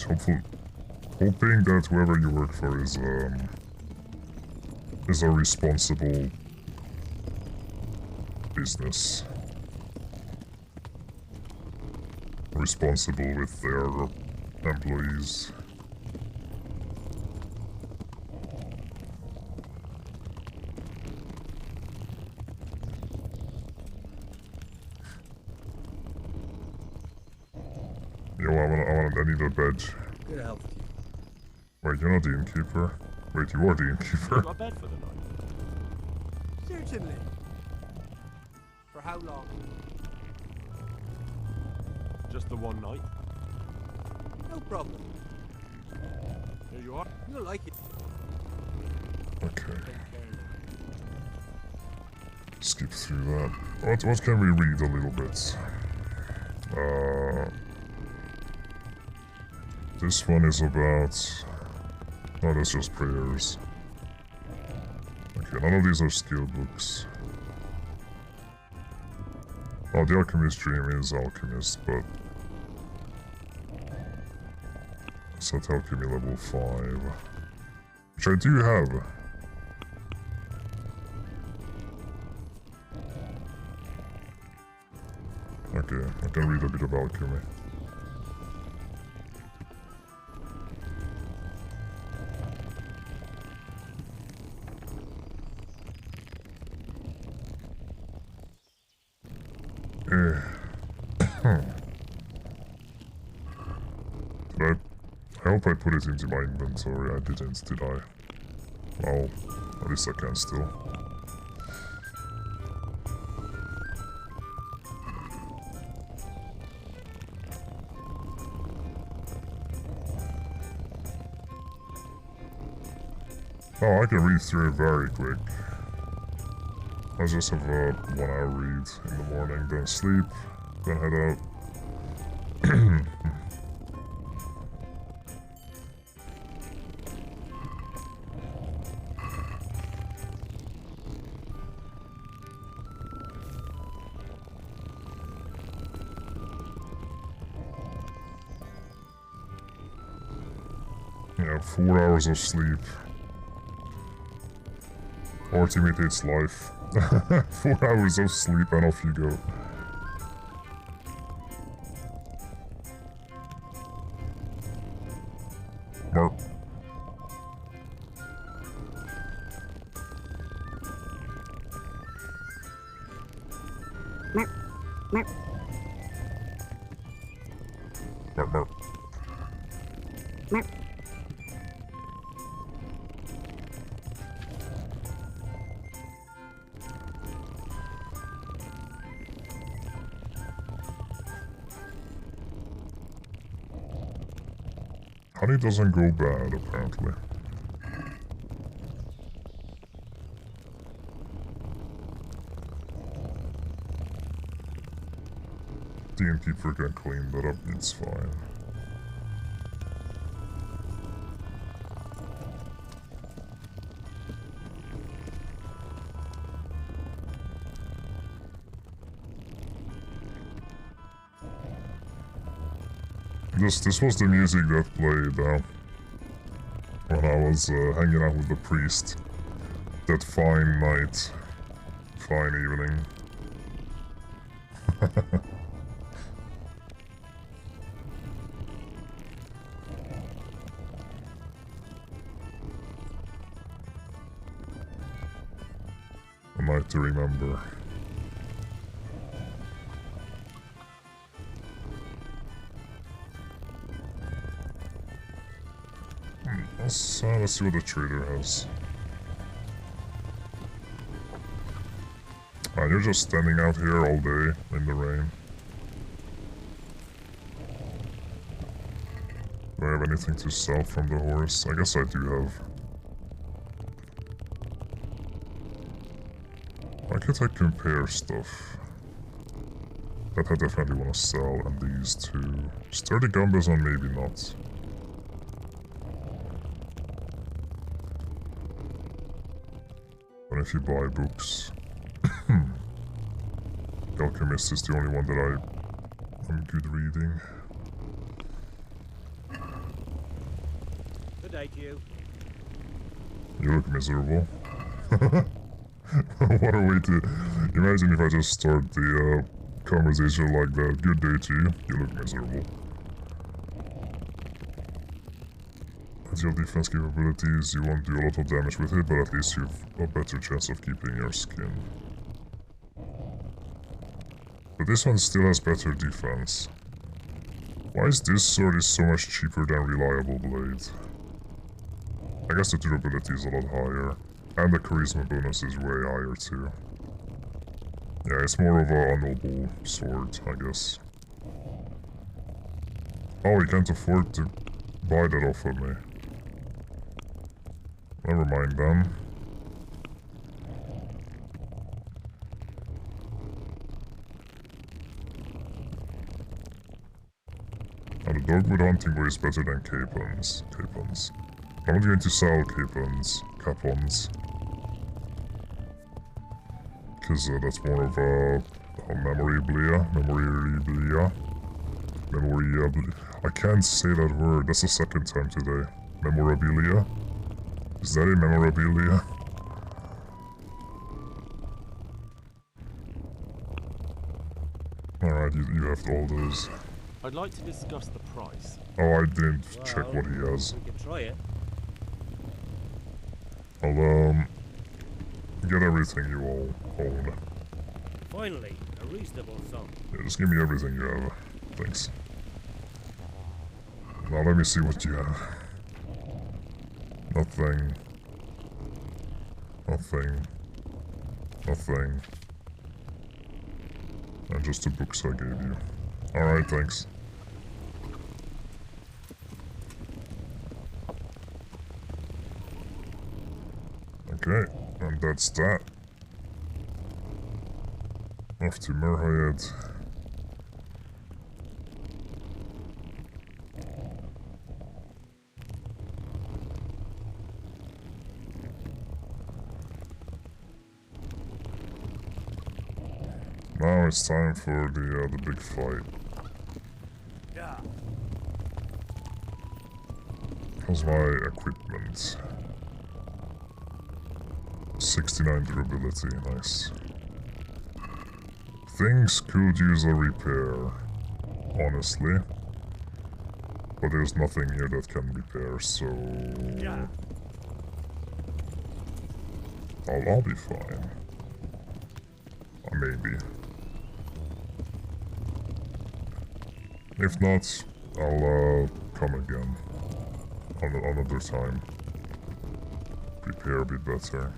Hoping that whoever you work for is a responsible business. Responsible with their employees. Yo, I need a bed. Good health to you. Wait, you're not the innkeeper? Wait, you are the innkeeper. Got a bed for the night? Certainly. For how long? Just the one night. No problem. Here you are. You'll like it. Okay. Skip through that. What can we read a little bit? This one is about... No, that's just prayers. Okay, none of these are skill books. Oh, the Alchemist Dream is Alchemist, but... Set Alchemy level 5. Which I do have. Okay, I can read a bit of Alchemy. I hope I put it into my inventory. I didn't, did I? Well, at least I can still. Oh, I can read through it very quick. I just have a 1 hour read in the morning, then sleep, then head out. Yeah, 4 hours of sleep. Ultimates life. 4 hours of sleep and off you go. Mark. Mark, Mark. Honey doesn't go bad, apparently. The innkeeper can clean that up, it's fine. This was the music that played when I was hanging out with the priest. That fine night, fine evening. A night to remember. Let's see what the trader has. Man, you're just standing out here all day in the rain. Do I have anything to sell from the horse? I guess I do have. Why can't I compare stuff? That I definitely want to sell, and these two. Sturdy Gambazon, maybe not. But if you buy books, The Alchemist is the only one that I'm good reading. Good day to you. You look miserable. What a way to... Imagine if I just start the conversation like that. Good day to you. You look miserable. With your defense capabilities, you won't do a lot of damage with it, but at least you've a better chance of keeping your skin. But this one still has better defense. Why is this sword so much cheaper than Reliable Blade? I guess the durability is a lot higher, and the charisma bonus is way higher too. Yeah, it's more of a honorable sword, I guess. Oh, he can't afford to buy that off of me. Never mind then. Dogwood hunting bow is better than capons. Capons. I'm not going to sell capons. Capons. Because that's more of a memorabilia. Memorabilia. Memorabilia. I can't say that word. That's the second time today. Memorabilia. Is that a memorabilia? Alright, you have all those. I'd like to discuss the price. Oh, I didn't check what he has. We can try it. I'll, get everything you all own. Finally, a reasonable sum. Yeah, just give me everything you have. Thanks. Now let me see what you have. Nothing. Nothing. Nothing. And just the books I gave you. Alright, thanks. Okay, and that's that. Off to Merhayed. Now it's time for the big fight. Yeah. How's my equipment? 69 durability, nice. Things could use a repair, honestly. But there's nothing here that can repair, so... Yeah. I'll be fine. Maybe. If not, I'll come again. Another time. Prepare a bit better.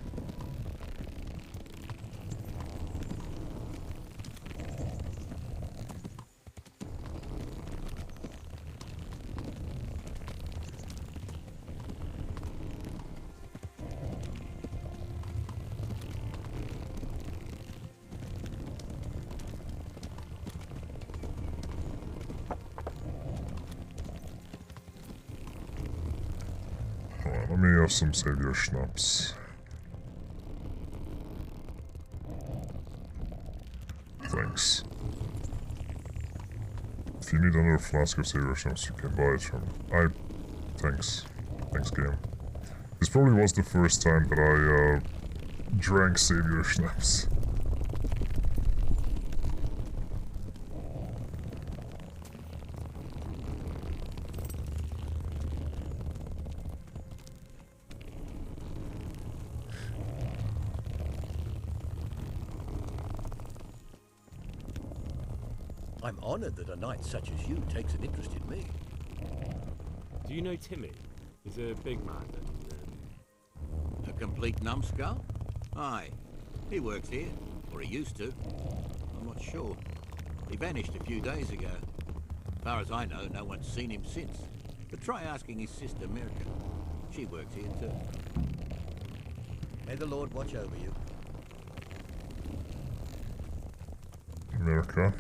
Alright, let me have some savior schnapps. Thanks. If you need another flask of savior schnapps, you can buy it from... Thanks. Thanks, game. This probably was the first time that I, drank savior schnapps. I'm honored that a knight such as you takes an interest in me. Do you know Timmy? He's a big man and... A complete numbskull? Aye. He works here. Or he used to. I'm not sure. He vanished a few days ago. As far as I know, no one's seen him since. But try asking his sister, Mirka. She works here too. May the Lord watch over you. Mirka.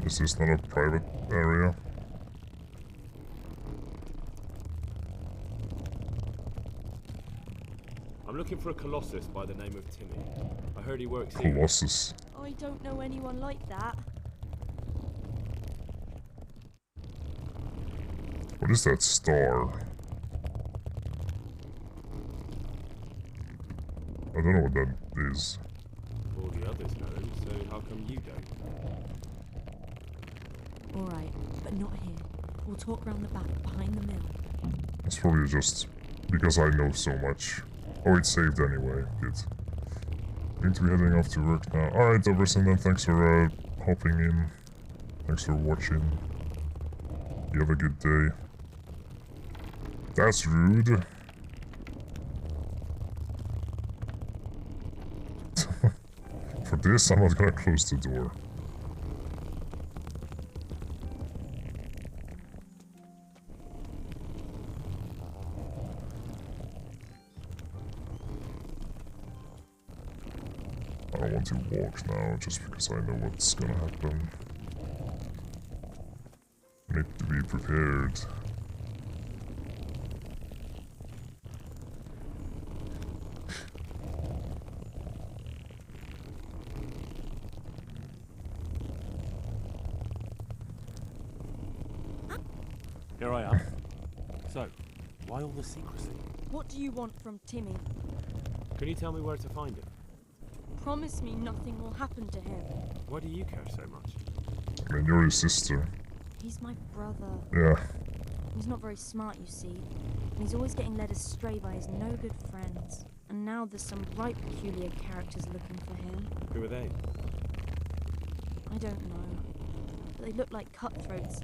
Is this not a private area? I'm looking for a colossus by the name of Timmy. I heard he works here. Colossus. I don't know anyone like that. What is that star? I don't know what that is. All the others know him, so how come you don't? Alright, but not here. We'll talk round the back, behind the mill. It's probably just because I know so much. Oh, it's saved anyway. Good. Need to be heading off to work now. Alright, Everson, then thanks for hopping in. Thanks for watching. You have a good day. That's rude. For this, I'm not gonna close the door. I don't want to walk now just because I know what's gonna happen. I need to be prepared. Here I am. So, why all the secrecy? What do you want from Timmy? Can you tell me where to find him? Promise me nothing will happen to him. Why do you care so much? I mean, you're his sister. He's my brother. Yeah. He's not very smart, you see. And he's always getting led astray by his no-good friends. And now there's some right peculiar characters looking for him. Who are they? I don't know. But they look like cutthroats.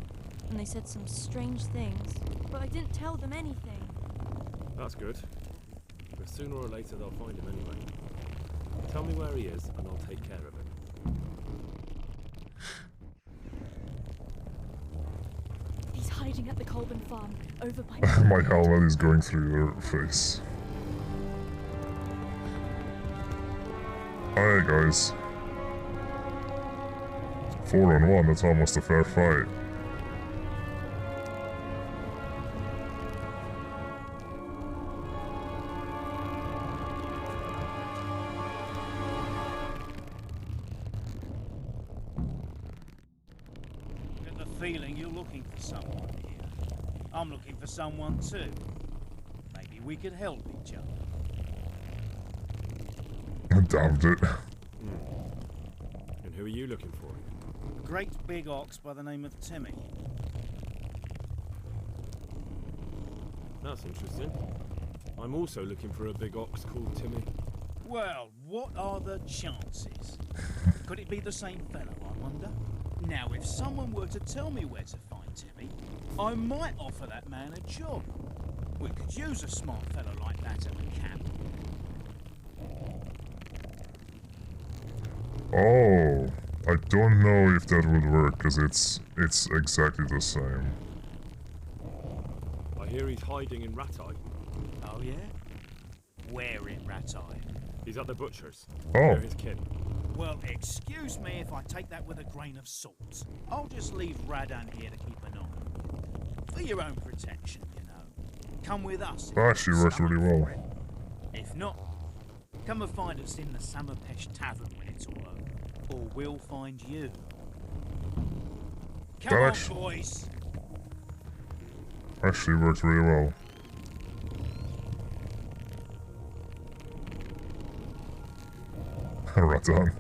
And they said some strange things. But I didn't tell them anything. That's good. But sooner or later they'll find him anyway. Tell me where he is and I'll take care of him. He's hiding at the Colburn farm, over by... My helmet is going through their face. Hi guys. 4-on-1, that's almost a fair fight. Get the feeling you're looking for someone here. I'm looking for someone too. Maybe we could help each other. I doubt it. And who are you looking for? A great big ox by the name of Timmy. That's interesting. I'm also looking for a big ox called Timmy. Well, what are the chances? Could it be the same fellow, I wonder? Now, if someone were to tell me where to find Timmy, I might offer that man a job. We could use a smart fellow like that at the camp. Oh, I don't know if that would work, because it's exactly the same. I hear he's hiding in Ratai. Oh yeah? Where in Ratai? He's at the butcher's. Oh. Near his kin. Well, excuse me if I take that with a grain of salt. I'll just leave Radan here to keep an eye. For your own protection, you know. Come with us. That actually works really well. If not, come and find us in the Samapesh Tavern when it's all over. Or we'll find you. Come on, boys! Actually works really well. Ratan.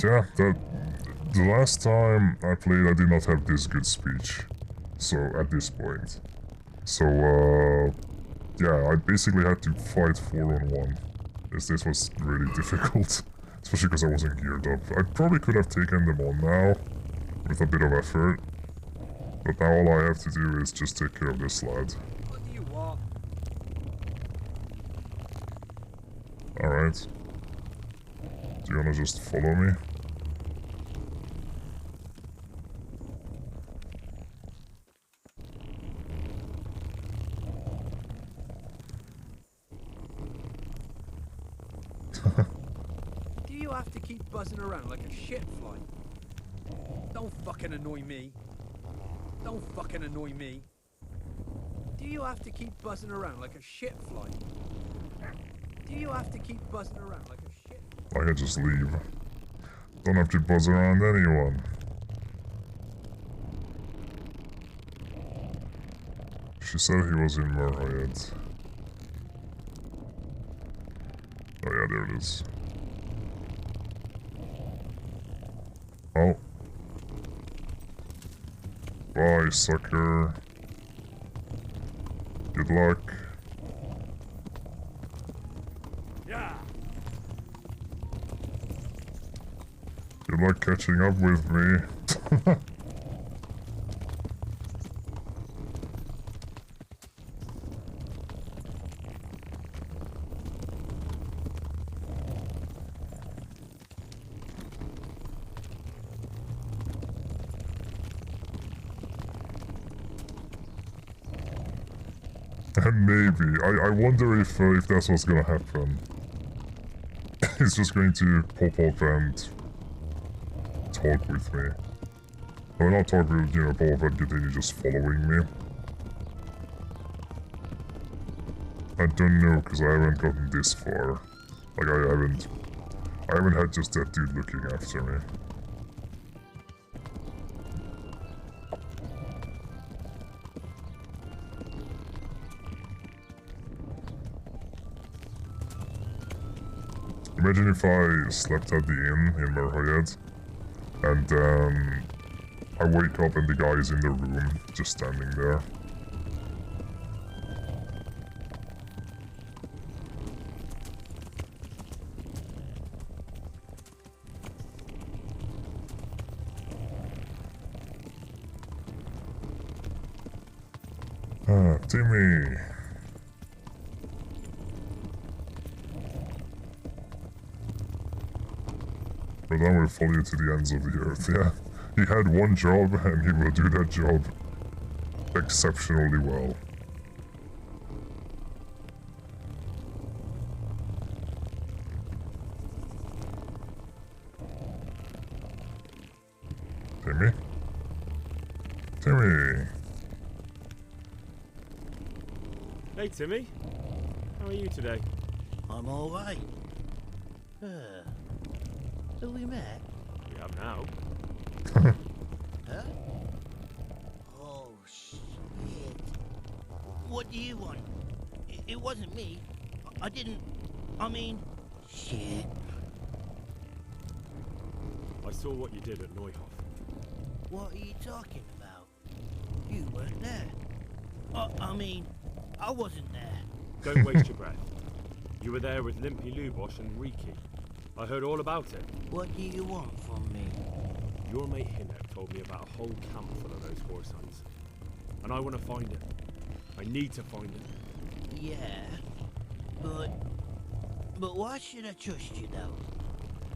Yeah, the last time I played I did not have this good speech. So, at this point. So, yeah, I basically had to fight 4-on-1. This was really difficult, especially because I wasn't geared up. I probably could have taken them on now, with a bit of effort. But now all I have to do is just take care of this lad. What do you want? Alright. Do you wanna just follow me? Do you have to keep buzzing around like a shit fly? Don't fucking annoy me. Don't fucking annoy me. Do you have to keep buzzing around like a shit fly? Do you have to keep buzzing around like a shit fly? I could just leave. Don't have to buzz around anyone. She said he was in Merhayed. Oh yeah, there it is. Oh. Bye, sucker. Good luck. Yeah. Good luck catching up with me. Maybe. I wonder if that's what's gonna happen. He's just going to pop up and talk with me. Or not talk with, you know, pop up and continue just following me. I don't know, because I haven't gotten this far. Like, I haven't had just that dude looking after me. Imagine if I slept at the inn in Merhoyed, and then I wake up and the guy is in the room, just standing there. Ah, Timmy! Rodan will follow you to the ends of the earth, yeah. He had one job and he will do that job exceptionally well. Timmy? Timmy! Hey, Timmy. How are you today? I'm alright. Have we met? We have now. Huh? Oh, shit. What do you want? It wasn't me. I didn't... I mean... Shit. I saw what you did at Neuhof. What are you talking about? You weren't there. I mean, I wasn't there. Don't waste your breath. You were there with Limpy Lubosh and Riki. I heard all about it. What do you want from me? Your mate Hinek told me about a whole camp full of those horse hunts. And I want to find it. I need to find it. Yeah, but why should I trust you though?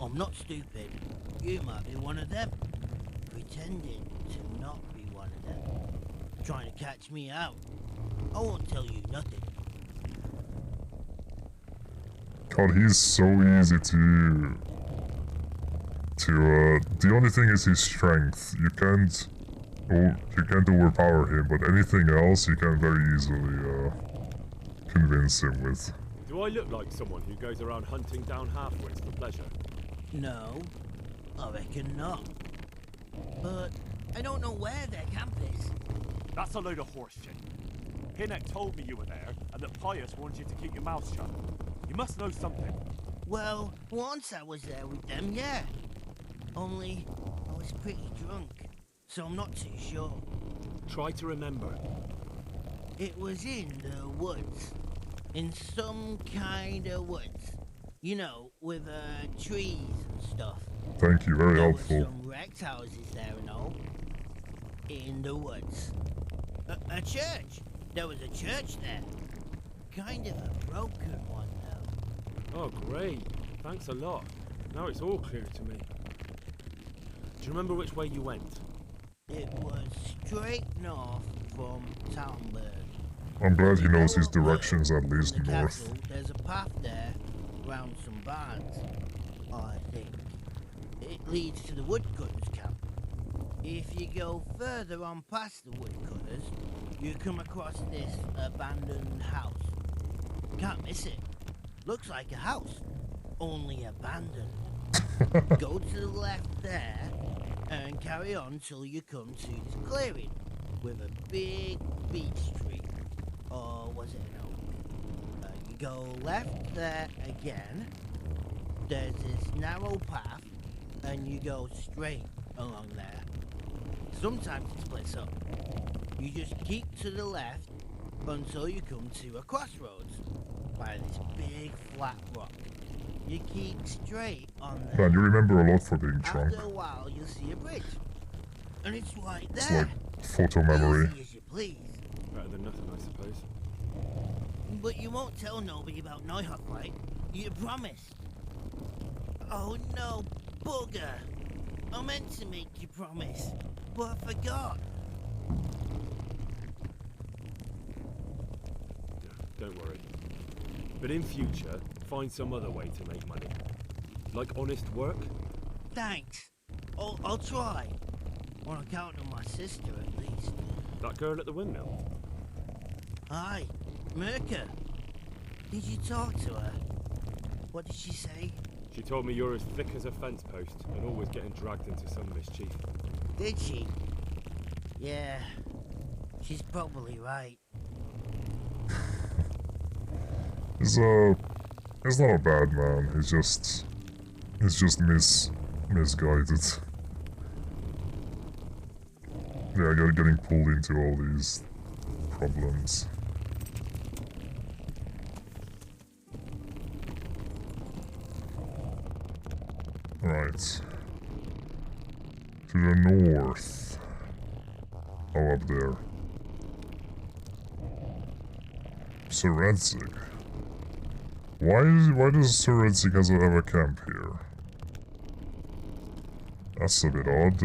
I'm not stupid. You might be one of them. Pretending to not be one of them. Trying to catch me out. I won't tell you nothing. God, he's so easy to the only thing is his strength. You can't overpower him, but anything else you can very easily convince him with. Do I look like someone who goes around hunting down halfwits for pleasure? No, I reckon not. But I don't know where their camp is. That's a load of horse shit. Hinek told me you were there, and that Pius warned you to keep your mouth shut. You must know something. Well, once I was there with them, yeah. Only I was pretty drunk, so I'm not too sure. Try to remember. It was in the woods. In some kind of woods. You know, with trees and stuff. Thank you, very helpful. There were some wrecked houses there and all. In the woods. A church. There was a church there. Kind of a broken one, though. Oh, great. Thanks a lot. Now it's all clear to me. Do you remember which way you went? It was straight north from Talmberg. I'm glad he knows his directions at least north. Castle, there's a path there, round some barns, I think. It leads to the woodcutters' camp. If you go further on past the woodcutters, you come across this abandoned house. Can't miss it. Looks like a house, only abandoned. Go to the left there, and carry on till you come to this clearing, with a big beech tree. Or was it an oak? You go left there again, there's this narrow path, and you go straight along there. Sometimes it splits up. You just keep to the left until you come to a crossroads by this big flat rock. You keep straight on there. Man, you remember a lot for being drunk. After a while, you'll see a bridge. And it's right there. It's like photo memory. Easy as you please. Better than nothing, I suppose. But you won't tell nobody about Neuhof, right? You promised. Oh no, bugger. I meant to make you promise, but I forgot. don't worry. But in future, find some other way to make money. Like honest work? Thanks. I'll try. On account of my sister, at least. That girl at the windmill? Hi, Mirka. Did you talk to her? What did she say? She told me you're as thick as a fence post and always getting dragged into some mischief. Did she? Yeah, she's probably right. He's not a bad man. He's just misguided. Yeah, getting pulled into all these problems. Right. To the north. Oh, up there. Seredzig. Why does Seredzig have a camp here? That's a bit odd.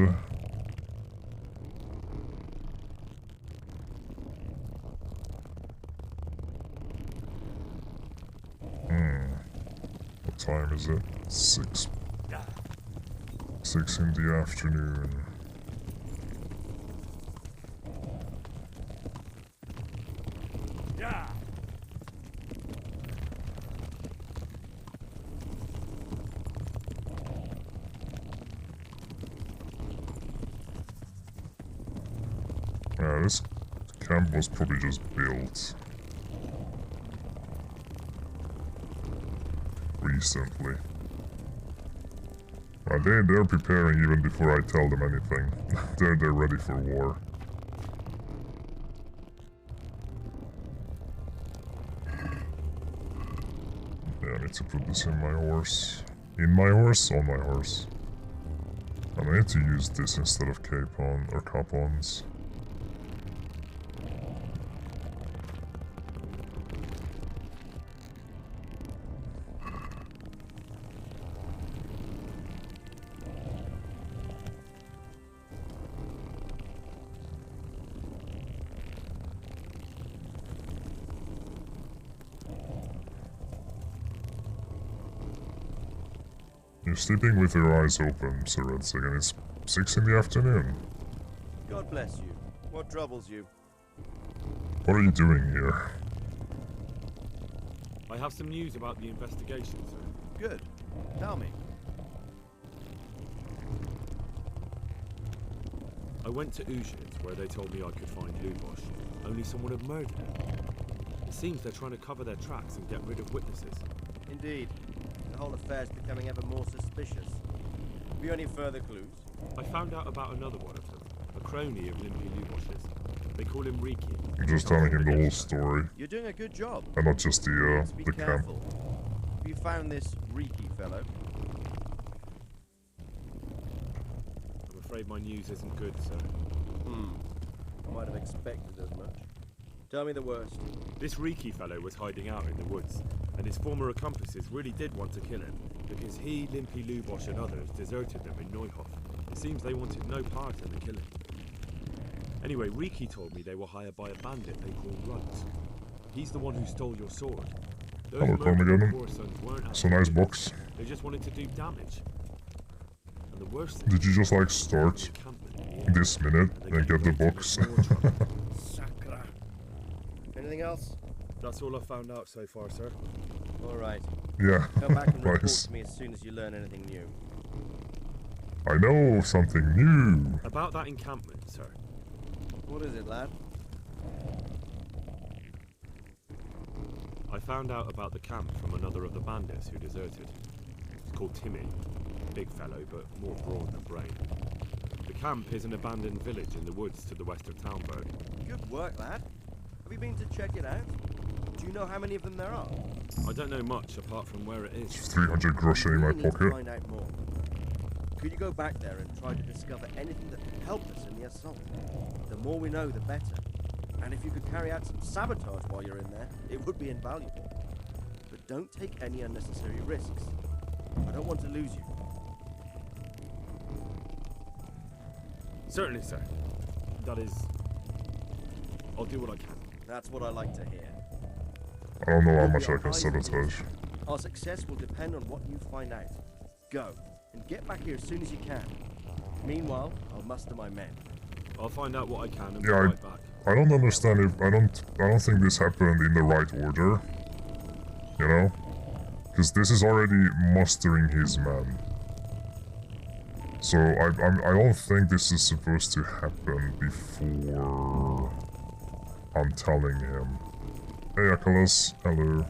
What time is it? 6 in the afternoon. Yeah, this camp was probably just built recently. They're preparing even before I tell them anything. They're ready for war. Yeah, I need to put this in my horse. In my horse? On my horse. And I need to use this instead of capon or capons. You're sleeping with your eyes open, Seredzig, and it's 6 in the afternoon. God bless you. What troubles you? What are you doing here? I have some news about the investigation, sir. Good. Tell me. I went to Ujit, where they told me I could find Lubosh, only someone had murdered him. It seems they're trying to cover their tracks and get rid of witnesses. Indeed. The whole affair's becoming ever more suspicious. Have you any further clues? I found out about another one of them, a crony of Limpy Lubosh's. They call him Riki. I'm just telling him the whole story. You're doing a good job. And not just the Be camp. careful. Have you found this Riki fellow? I'm afraid my news isn't good, sir. I might have expected as much. Tell me the worst. This Riki fellow was hiding out in the woods, and his former accomplices really did want to kill him, because he, Limpy Lubosh and others deserted them in Neuhof. It seems they wanted no part in the killing. Anyway, Riki told me they were hired by a bandit they call Runt. He's the one who stole your sword. Those murdered poor sons weren't It's a nice box. They just wanted to do damage. And the worst thing Did you just like start this minute and get the box? Sakra. Anything else? That's all I've found out so far, sir. All right. Yeah, Come back and report nice. to me as soon as you learn anything new. I know something new. About that encampment, sir. What is it, lad? I found out about the camp from another of the bandits who deserted. It's called Timmy. Big fellow, but more brawn than brain. The camp is an abandoned village in the woods to the west of Townburg. Good work, lad. Have you been to check it out? Do you know how many of them there are? I don't know much apart from where it is. 300 groschen in my We need to pocket. find out more. Could you go back there and try to discover anything that could help us in the assault? The more we know, the better. And if you could carry out some sabotage while you're in there, it would be invaluable. But don't take any unnecessary risks. I don't want to lose you. Certainly, sir. That is... I'll do what I can. That's what I like to hear. I don't know how We'll much be I our can eyes and ears. sabotage. Our success will depend on what you find out. Go, and get back here as soon as you can. Meanwhile, I'll muster my men. I'll find out what I can and be Yeah, right back. I don't understand if I don't think this happened in the right order. You know? Because this is already mustering his men. So I don't think this is supposed to happen before I'm telling him. Hey Achilles, hello.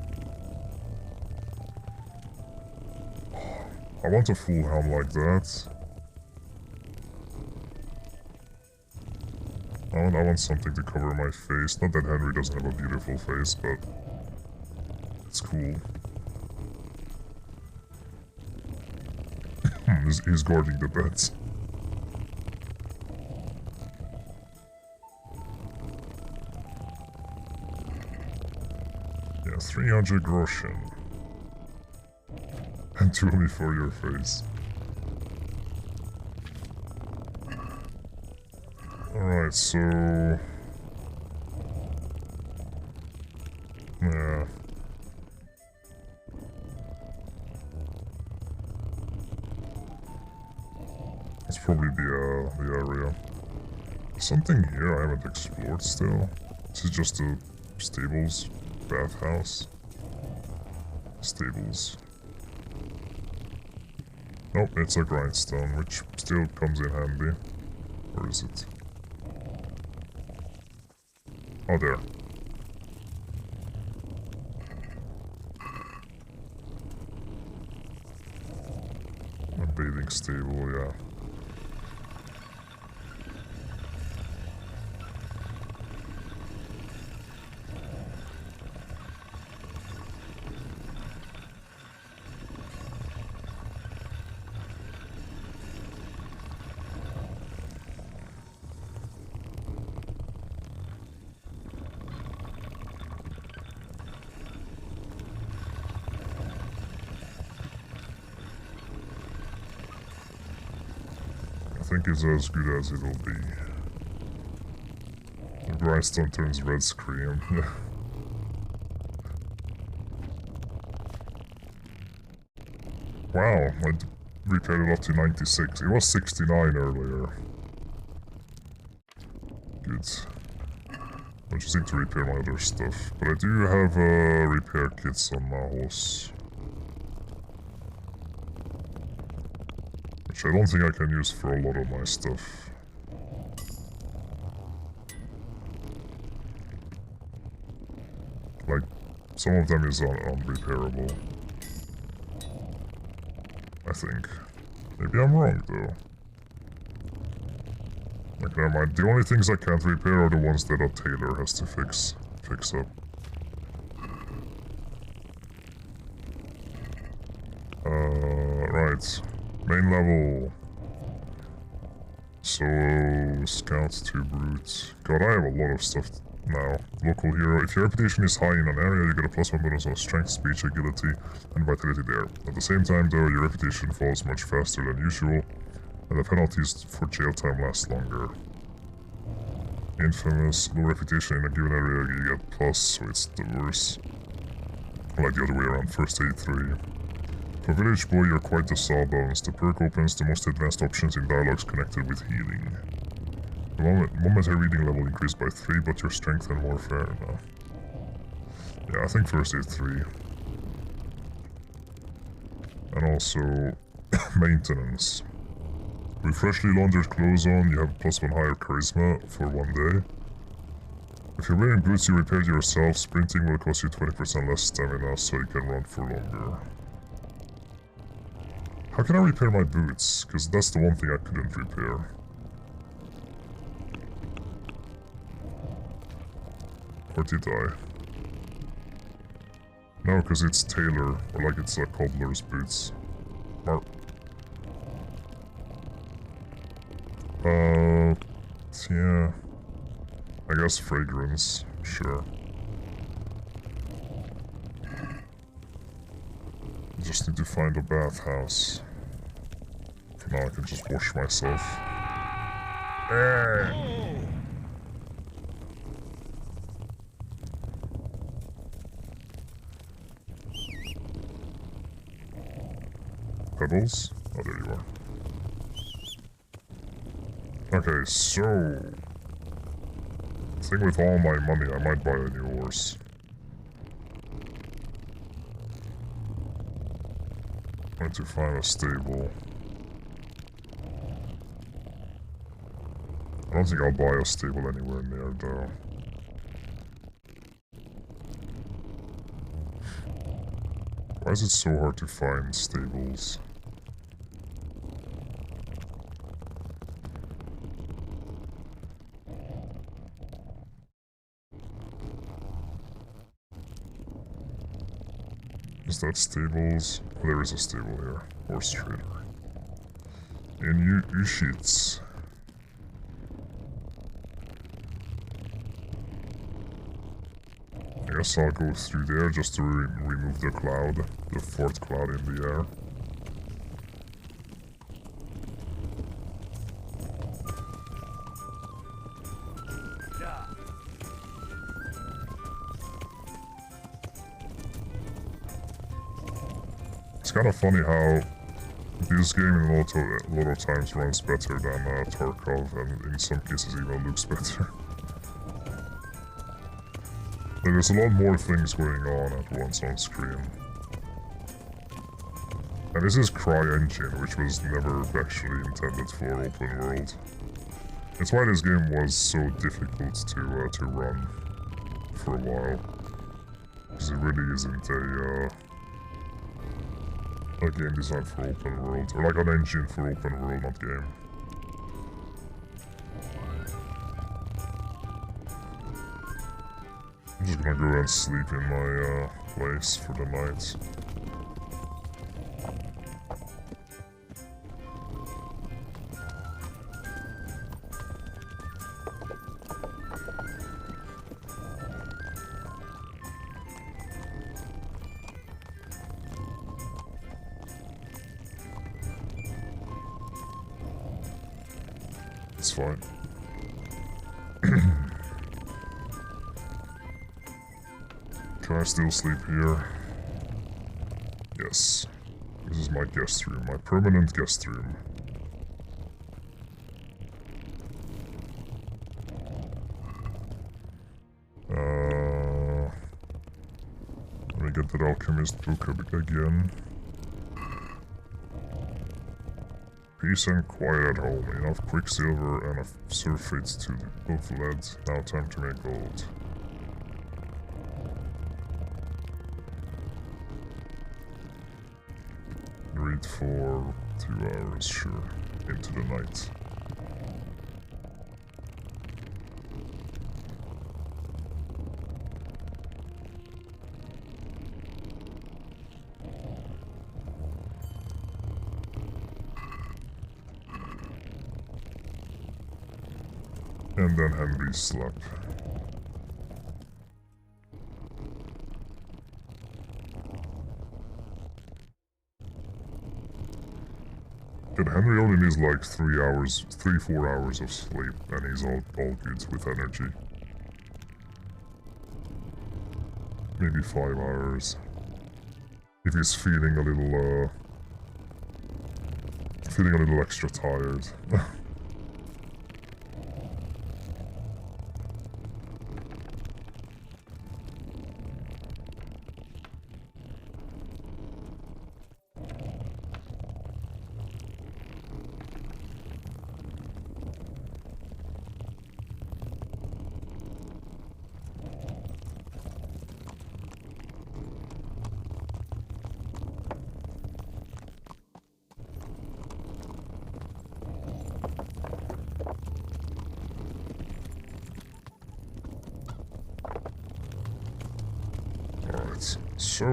I want a full helm like that. I want something to cover my face. Not that Henry doesn't have a beautiful face, but it's cool. He's guarding the beds. Yeah, 300 groschen. And 20 for your face. Alright, so... yeah. That's probably the area. Something here I haven't explored still. This is just a stables, bathhouse. Stables. Nope, it's a grindstone, which still comes in handy. Where is it? Oh, there. A bathing stable, yeah. I think it's as good as it'll be. The grindstone turns red scream. Wow, I repaired it up to 96. It was 69 earlier. Good. I just need to repair my other stuff. But I do have repair kits on my horse. Which I don't think I can use for a lot of my stuff. Like, some of them is unrepairable. I think. Maybe I'm wrong, though. Like, never mind. The only things I can't repair are the ones that a tailor has to fix up. Right. Main level. So, scouts to brutes. God, I have a lot of stuff now. Local hero. If your reputation is high in an area, you get a +1 bonus on strength, speech, agility, and vitality there. At the same time, though, your reputation falls much faster than usual, and the penalties for jail time last longer. Infamous. Low reputation in a given area, you get plus, so it's the worse. Like the other way around, first aid 3. For Village Boy, you're quite the sawbones. The perk opens the most advanced options in dialogues connected with healing. The momentary reading level increased by 3, but your strength and warfare now. Yeah, I think first aid 3. And also, maintenance. With freshly laundered clothes on, you have +1 higher charisma for 1 day. If you're wearing boots you repaired yourself, sprinting will cost you 20% less stamina, so you can run for longer. How can I repair my boots? Because that's the one thing I couldn't repair. Or did I? No, because it's tailor, or like it's a cobbler's boots. Yeah. I guess fragrance, sure. Just need to find a bathhouse. For now I can just wash myself. Pebbles? Oh, there you are. Okay, so... I think with all my money I might buy a new horse. I need to find a stable. I don't think I'll buy a stable anywhere near though. Why is it so hard to find stables? Is that stables? Oh, there is a stable here. Horse trader. In Ushits. I guess I'll go through there just to remove the cloud, the fourth cloud in the air. It's kind of funny how this game a lot of times runs better than Tarkov, and in some cases even looks better. There's a lot more things going on at once on screen. And this is CryEngine, which was never actually intended for open world. That's why this game was so difficult to run for a while. Because it really isn't a game designed for open world. Or like an engine for open world, not game. I'm just gonna go and sleep in my place for the night. It's fine. Can I still sleep here? Yes. This is my guest room, my permanent guest room. Let me get that alchemist book again. Peace and quiet at home. Enough quicksilver and a sulfate of lead. Now time to make gold. Read for 2 hours, sure. Into the night. And then Henry's slap. Good, Henry only needs like 3-4 hours of sleep, and he's all good with energy. Maybe 5 hours. If he's feeling a little extra tired. Alright, so...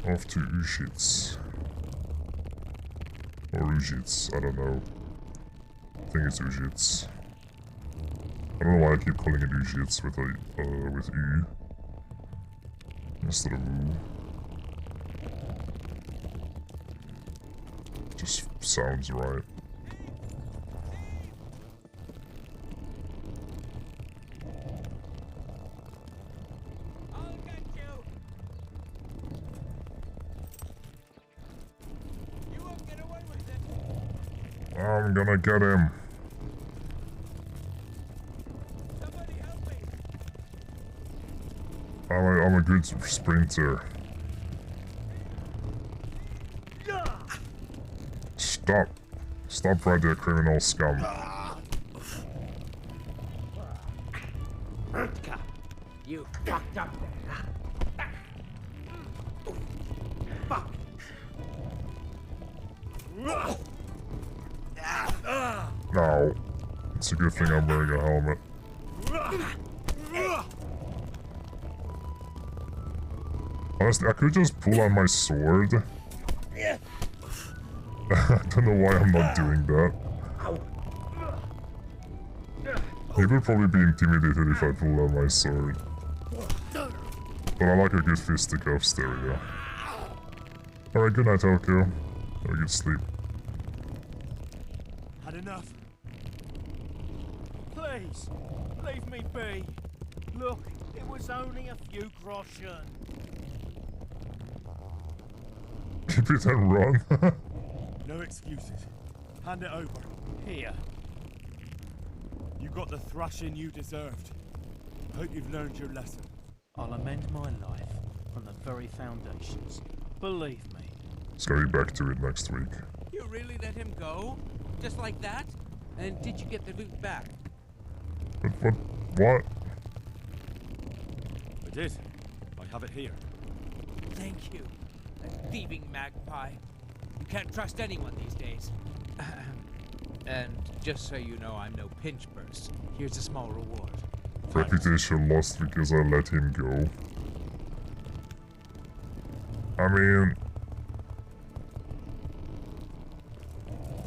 off to Ushits. Or Ujits, I don't know. I think it's Ujits. I don't know why I keep calling it Ujits with U instead of U. Just sounds right. I'm gonna get him. I'm a good sprinter. Stop. Stop right there, criminal scum. You fucked up there. Fuck. No. It's a good thing I'm wearing a helmet. Honestly, I could just pull out my sword. I don't know why I'm not doing that. He would probably be intimidated if I pulled out my sword. But I like a good fisticuffs, there we go. Alright, good night, Tokyo. Have a good sleep. Had enough. Please, leave me be. Look, it was only a few groschen. Keep it and run. No excuses. Hand it over. Here. You got the thrashing you deserved. Hope you've learned your lesson. I'll amend my life from the very foundations. Believe me. It's gonna be back to it next week. You really let him go? Just like that? And did you get the loot back? What? I did. I have it here. Thank you. That thieving magpie. You can't trust anyone these days. And just so you know, I'm no pinch purse. Here's a small reward. Reputation lost because I let him go. I mean...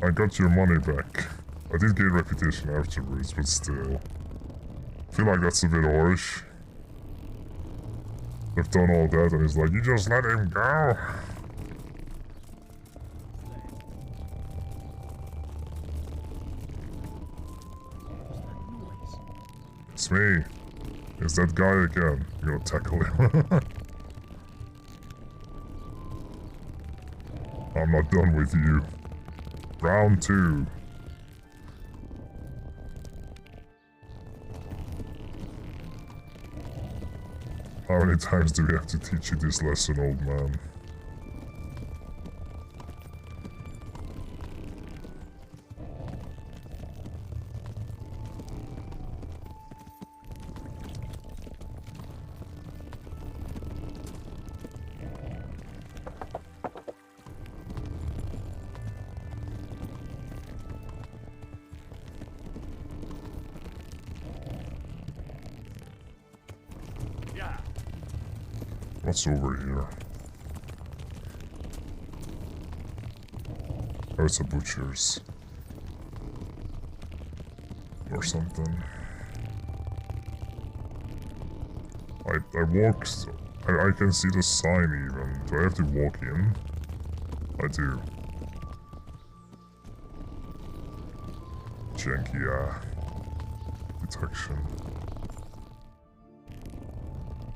I got your money back. I did get reputation afterwards, but still. I feel like that's a bit harsh. I've done all that and it's like, you just let him go. It's me. It's that guy again. I'm gonna tackle him. I'm not done with you. Round 2. How many times do we have to teach you this lesson, old man? What's over here? Oh, it's a butcher's. Or something. I walked... I can see the sign even. Do I have to walk in? I do. Janky, detection.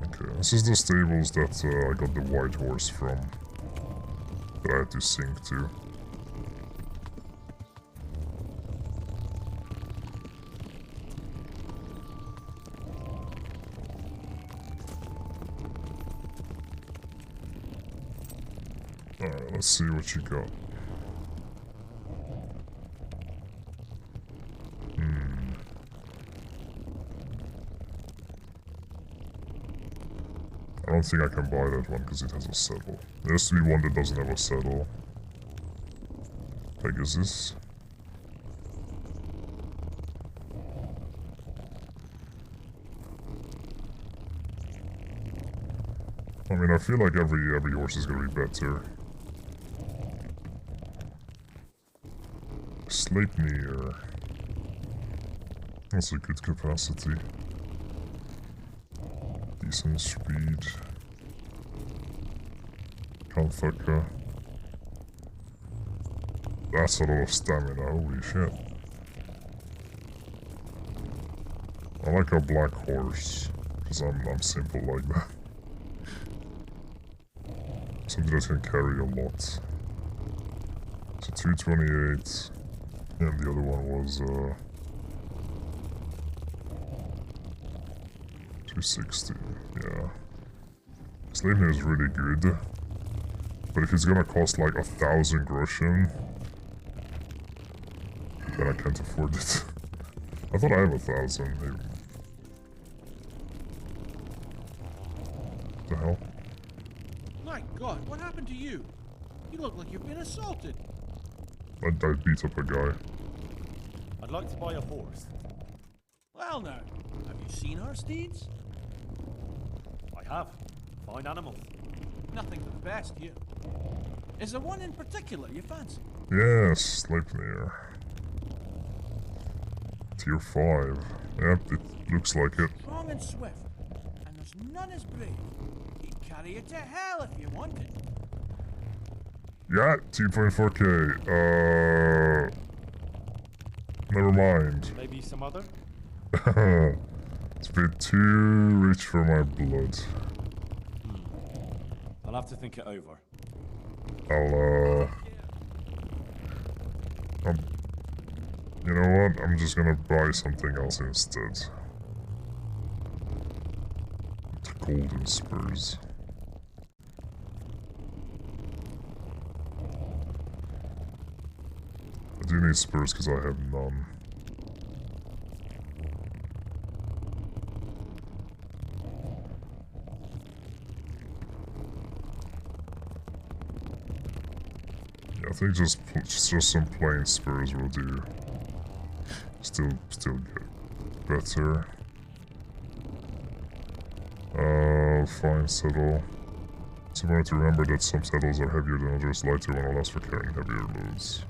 Okay, this is the stables that I got the white horse from. That I had to sink to. Alright, let's see what you got. I don't think I can buy that one because it has a saddle. There has to be one that doesn't have a saddle. Pegasus. I mean, I feel like every horse is gonna be better. Sleipnir. That's a good capacity. Decent speed. Kalthaka. That's a lot of stamina, holy shit. I like a black horse, because I'm simple like that. Something that can carry a lot. So 228. And the other one was 260. Yeah. Slavery is really good. But if it's gonna cost like 1,000 groschen, then I can't afford it. I thought I have 1,000 maybe. What the hell? My God, what happened to you? You look like you've been assaulted. I beat up a guy. I'd like to buy a horse. Well now, have you seen our steeds? I have. Fine animals. Nothing but the best, you. Is there one in particular you fancy? Yes, Sleipnir. Tier 5. Yep, it looks like it. Strong and swift, and there's none as brave. He'd carry you to hell if you wanted. Yeah, 2.4k. Never mind. Maybe some other? It's a bit too rich for my blood. I'll have to think it over. You know what? I'm just gonna buy something else instead. The golden spurs. I do need spurs because I have none. I think just some plain spurs will do. Still get better. Fine saddle. It's important to remember that some saddles are heavier than others, lighter one allows for carrying heavier loads.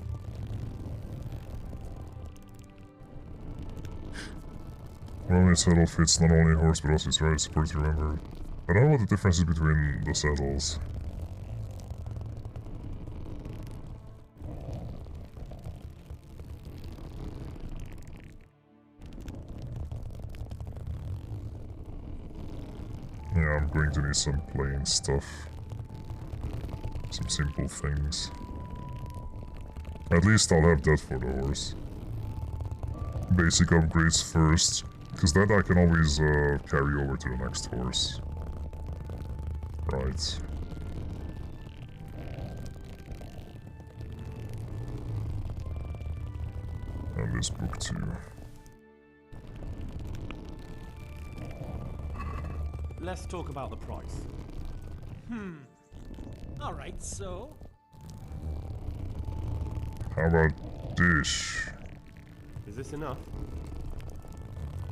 Well, a saddle fits not only a horse but also its rider. It's important to remember. I don't know what the difference is between the saddles. Yeah, I'm going to need some plain stuff. Some simple things. At least I'll have that for the horse. Basic upgrades first, because that I can always carry over to the next horse. Right. And this book too. Let's talk about the price. Alright, so? How about this? Is this enough?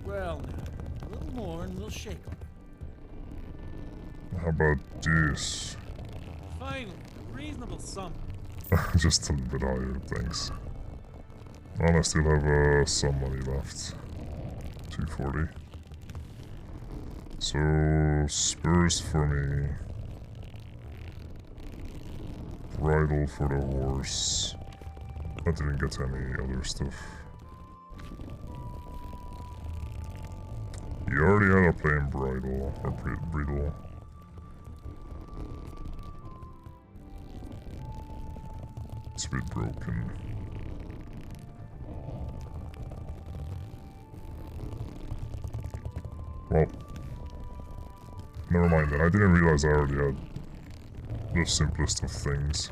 Well now, a little more and we'll shake on it. How about this? Finally, a reasonable sum. Just a little bit higher, thanks. Well, I still have some money left. 240. So, spurs for me. Bridle for the horse. I didn't get any other stuff. You already had a plain bridle, or bridle. It's a bit broken. Well, never mind then. I didn't realize I already had the simplest of things.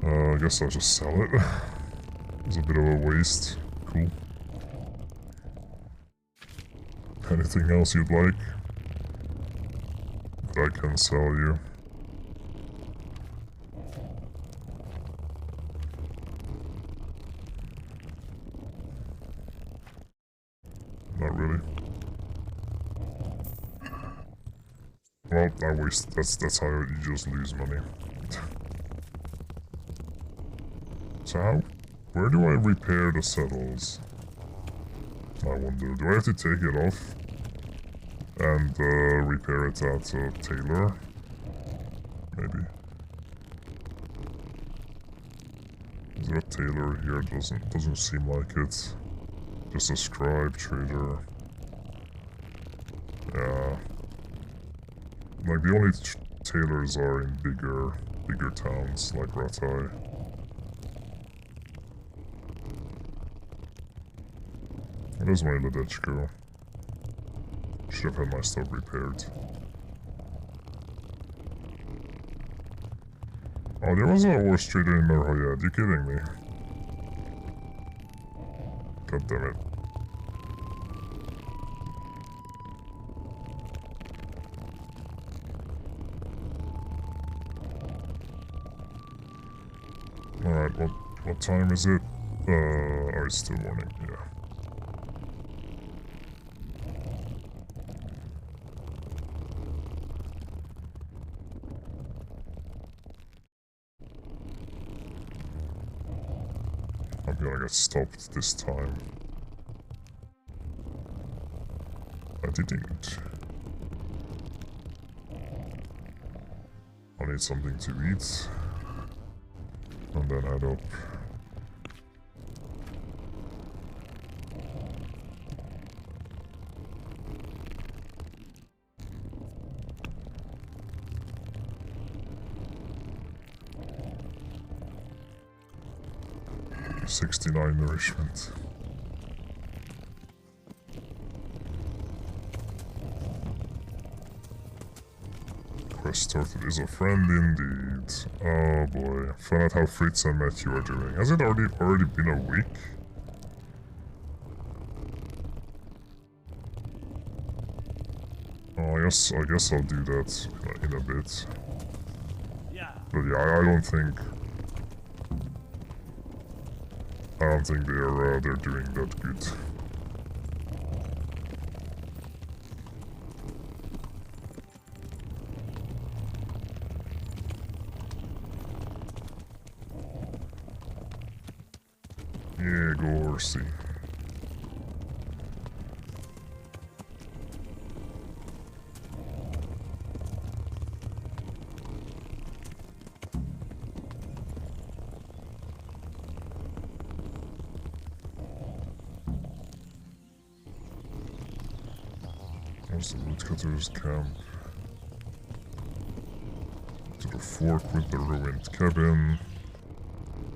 I guess I'll just sell it. It was a bit of a waste. Cool. Anything else you'd like that I can sell you? Not really. Well, I waste. That's how you just lose money. So how? Where do I repair the saddles? I wonder. Do I have to take it off and repair it at tailor? Maybe. Is there a tailor here? Doesn't seem like it. Just a scribe trader. Yeah. Like the only tailors are in bigger towns like Ratai. Where does my ledge go? Should have had my stuff repaired. Oh, there was a horse trader in Norhoyad. You kidding me? God damn it. Alright, what time is it? Oh, it's still morning, yeah. I'm gonna get stopped this time. I didn't. I need something to eat. And then head up. $69 nourishment. Quest started is a friend indeed. Oh boy. Find out how Fritz and Matthew are doing. Has it already been a week? Oh, I guess I'll do that in a bit. But yeah, I don't think they're doing that good. Yeah, go horsey. Where's the woodcutter's camp? To the fork with the ruined cabin.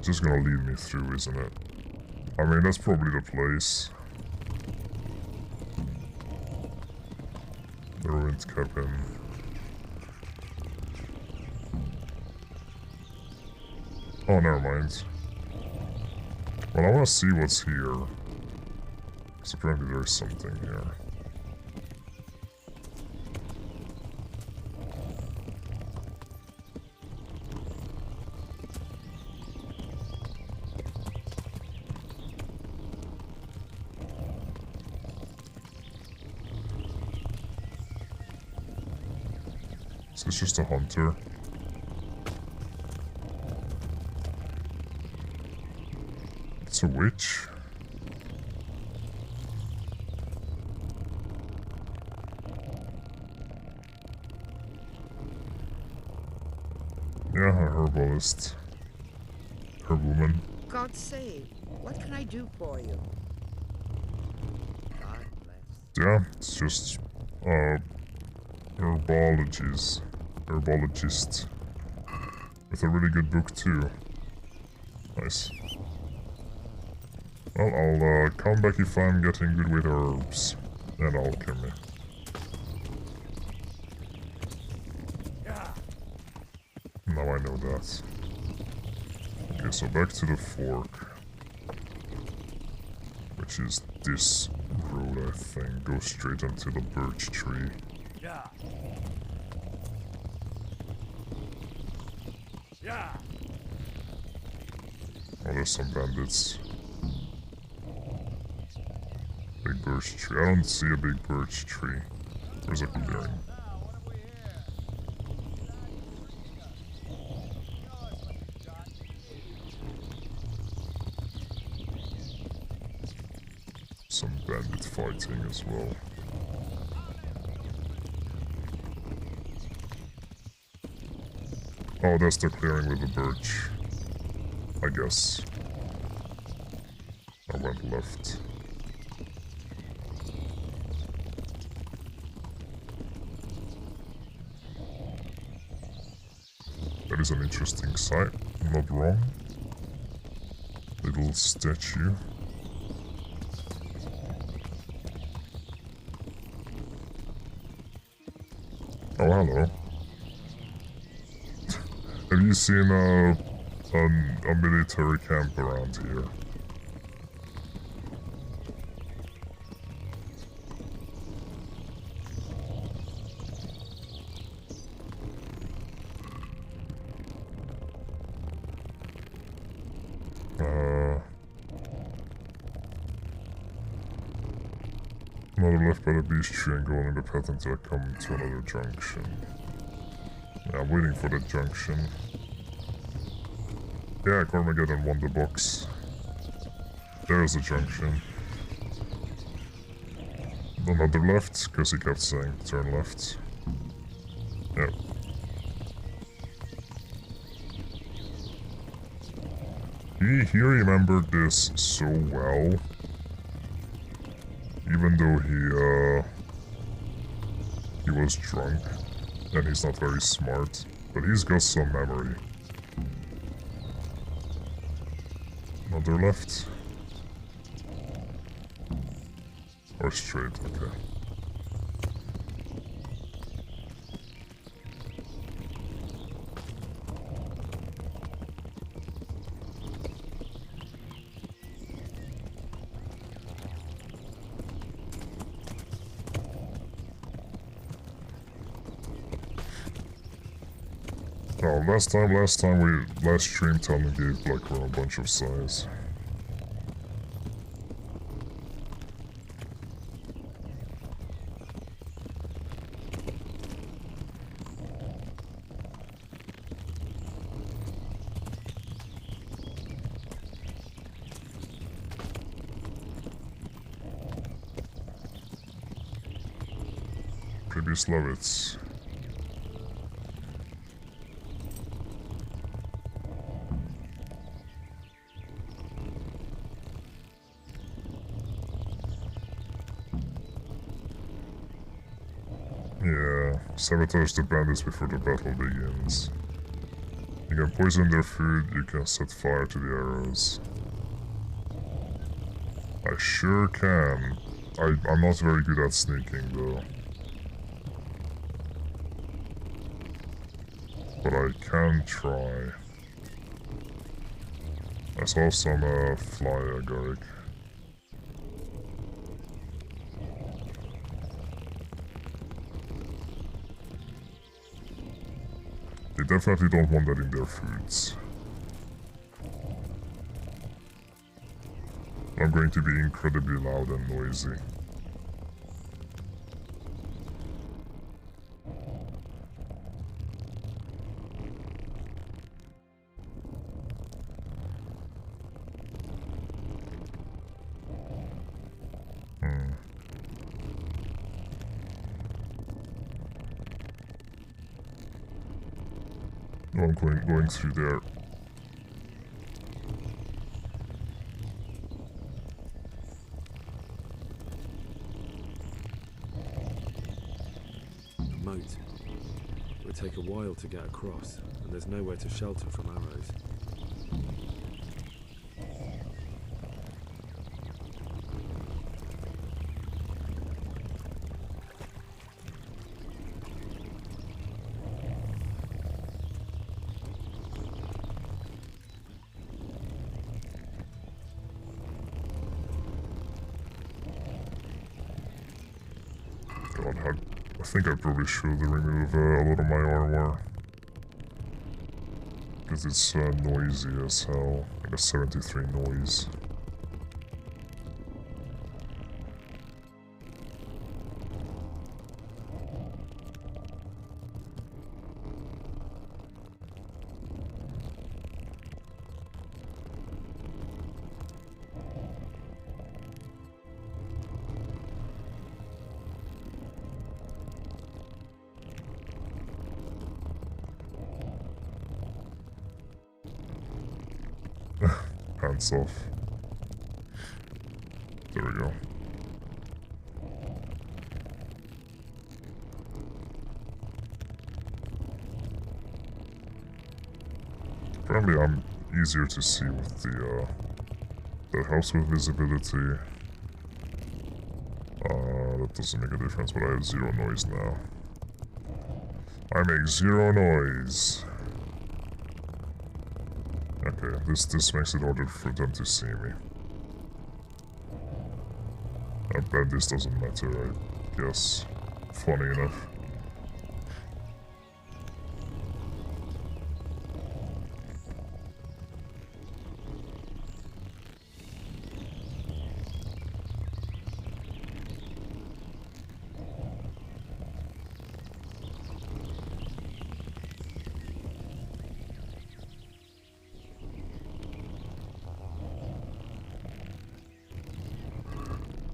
Just gonna lead me through, isn't it? I mean, that's probably the place. The ruined cabin. Oh, never mind. Well, I wanna see what's here. Because apparently there's something here. So it's just a hunter. It's a witch. Yeah, a herbalist. Herb-woman. God save. What can I do for you? God bless. Yeah, it's just herbologist with a really good book too. Nice. Well, I'll come back if I'm getting good with herbs and alchemy. Now I know that. Okay, so back to the fork, which is this road, I think. Go straight onto the birch tree. Yeah. Yeah. Oh, there's some bandits. Big birch tree. I don't see a big birch tree. Where's a clearing? Some bandit fighting as well. Oh, that's the clearing with the birch. I guess. I went left. That is an interesting sight, not wrong. Little statue. hello. Have you seen a military camp around here? Another left by the beach tree and going in the path until I come to another junction. Yeah, I'm waiting for the junction. Yeah, Cormageddon won the box. There's a junction. Another left, because he kept saying turn left. Yep. He remembered this so well. Even though he was drunk and he's not very smart, but he's got some memory. Another left? Or straight, okay. Oh, last stream Tommy gave like a bunch of size. Previous Lovitz. Yeah, sabotage the bandits before the battle begins. You can poison their food, you can set fire to the arrows. I sure can. I'm not very good at sneaking though. But I can try. I saw some fly agaric. They definitely don't want that in their foods. I'm going to be incredibly loud and noisy. Oh, I'm going through there. A moat. It would take a while to get across, and there's nowhere to shelter from arrows. I think I probably should remove a lot of my armor. Because it's noisy as hell. Like a 73 noise. Pants off. There we go. Apparently I'm easier to see with the, that helps with visibility. That doesn't make a difference, but I have zero noise now. I make zero noise. Okay, this makes it harder for them to see me. I bet this doesn't matter, I guess. Funny enough.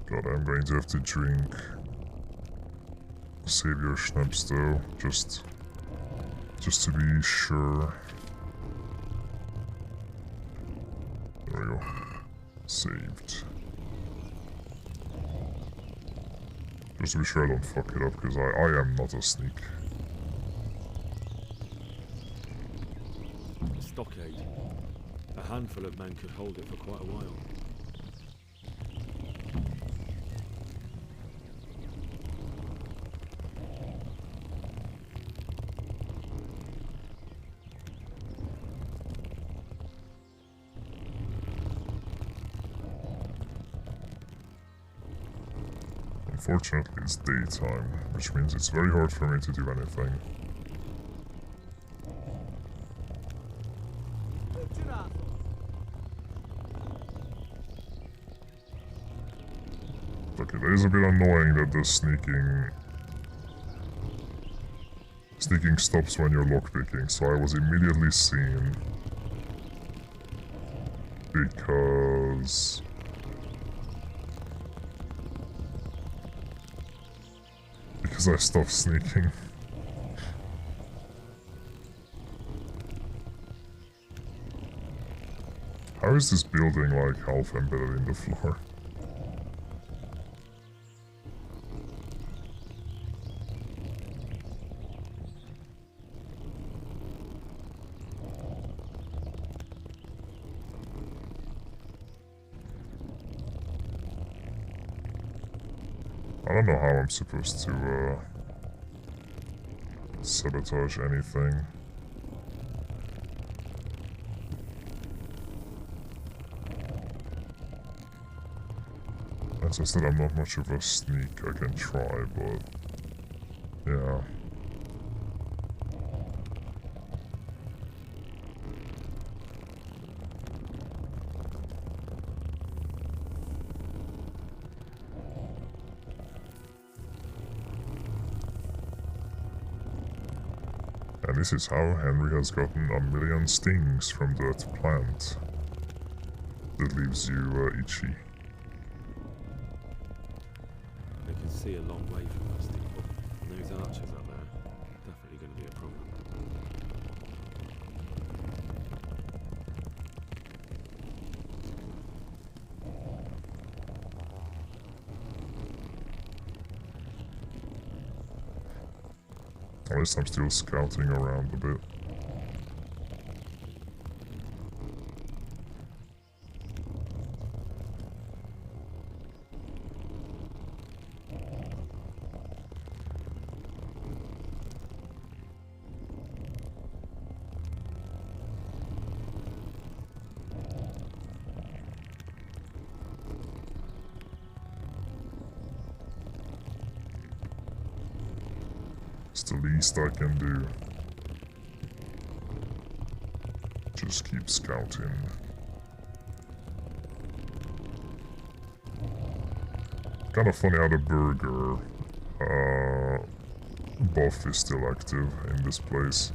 God, I'm going to have to drink Savior Schnapps though, just to be sure. There we go. Saved. Just to be sure I don't fuck it up, because I am not a sneak. Stockade. A handful of men could hold it for quite a while. Unfortunately, it's daytime, which means it's very hard for me to do anything. Okay, that is a bit annoying that the sneaking stops when you're lockpicking, so I was immediately seen because I stopped sneaking. How is this building like half embedded in the floor? I don't know how I'm supposed to sabotage anything. As I said, I'm not much of a sneak. I can try, but yeah. And this is how Henry has gotten a million stings from that plant that leaves you itchy. They can see a long way from us, people. And those archers up there, definitely going to be a problem. At least I'm still scouting around a bit. It's the least I can do. Just keep scouting. Kind of funny how the burger buff is still active in this place,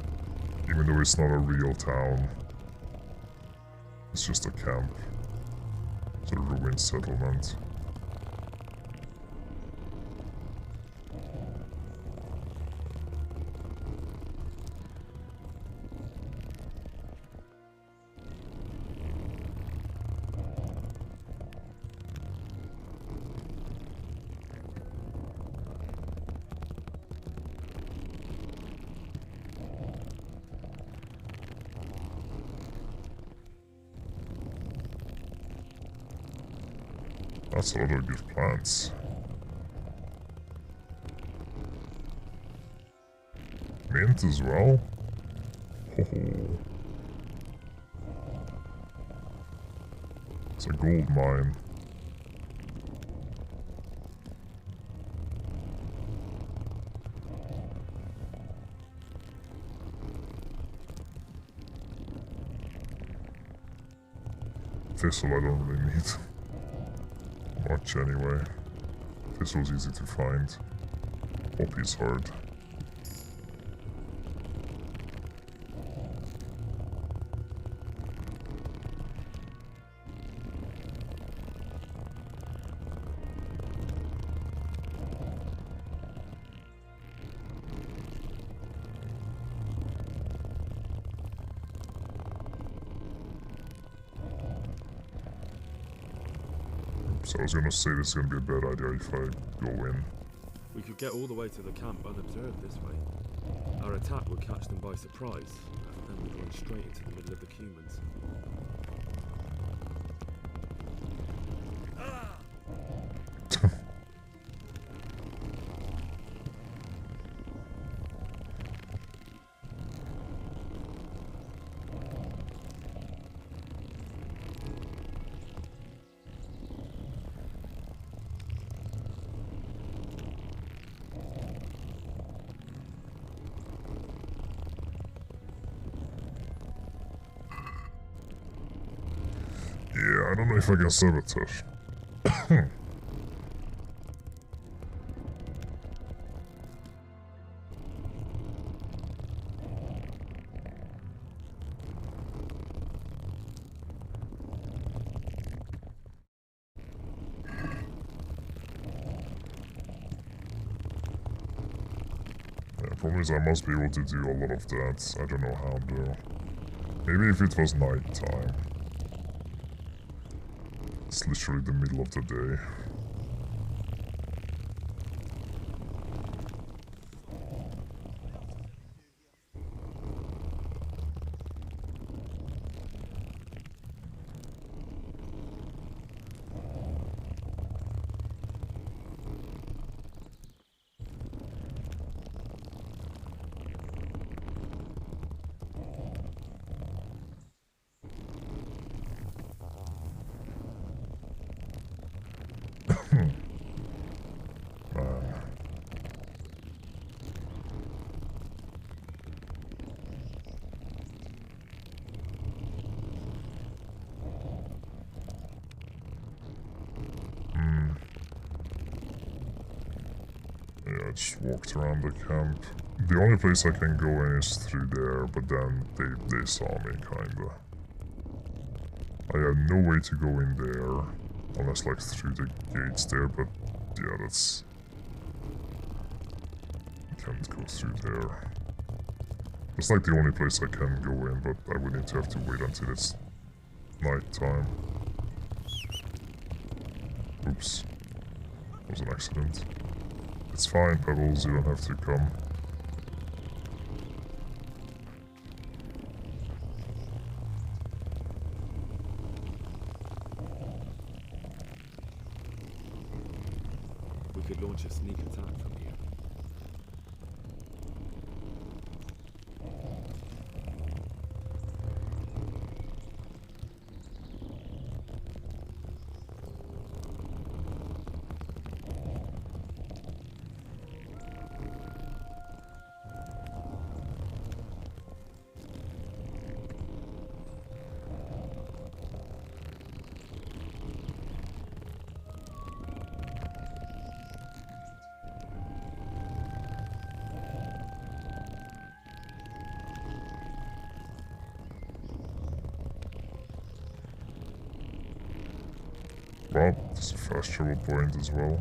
even though it's not a real town. It's just a camp. It's a ruined settlement. That's a lot of good plants. Mint? diamond as well? Oh. It's a gold mine. Thistle I don't really need much anyway. Thistle's easy to find. Poppy's hard. So I was gonna say this is gonna be a bad idea if I go in. We could get all the way to the camp unobserved this way. Our attack would catch them by surprise, and then we'd run straight into the middle of the humans. Yeah, I don't know if I can sabotage. The problem is I must be able to do a lot of that. I don't know how though. Maybe if it was night time. It's literally the middle of the day. Yeah, I just walked around the camp. The only place I can go in is through there, but then they saw me, kinda. I had no way to go in there, unless like through the gates there, but yeah, that's... I can't go through there. It's like the only place I can go in, but I would need to have to wait until it's night time. Oops. That was an accident. It's fine, Pebbles, you don't have to come. We could launch a sneak attack from here. Well, there's a fast travel point as well.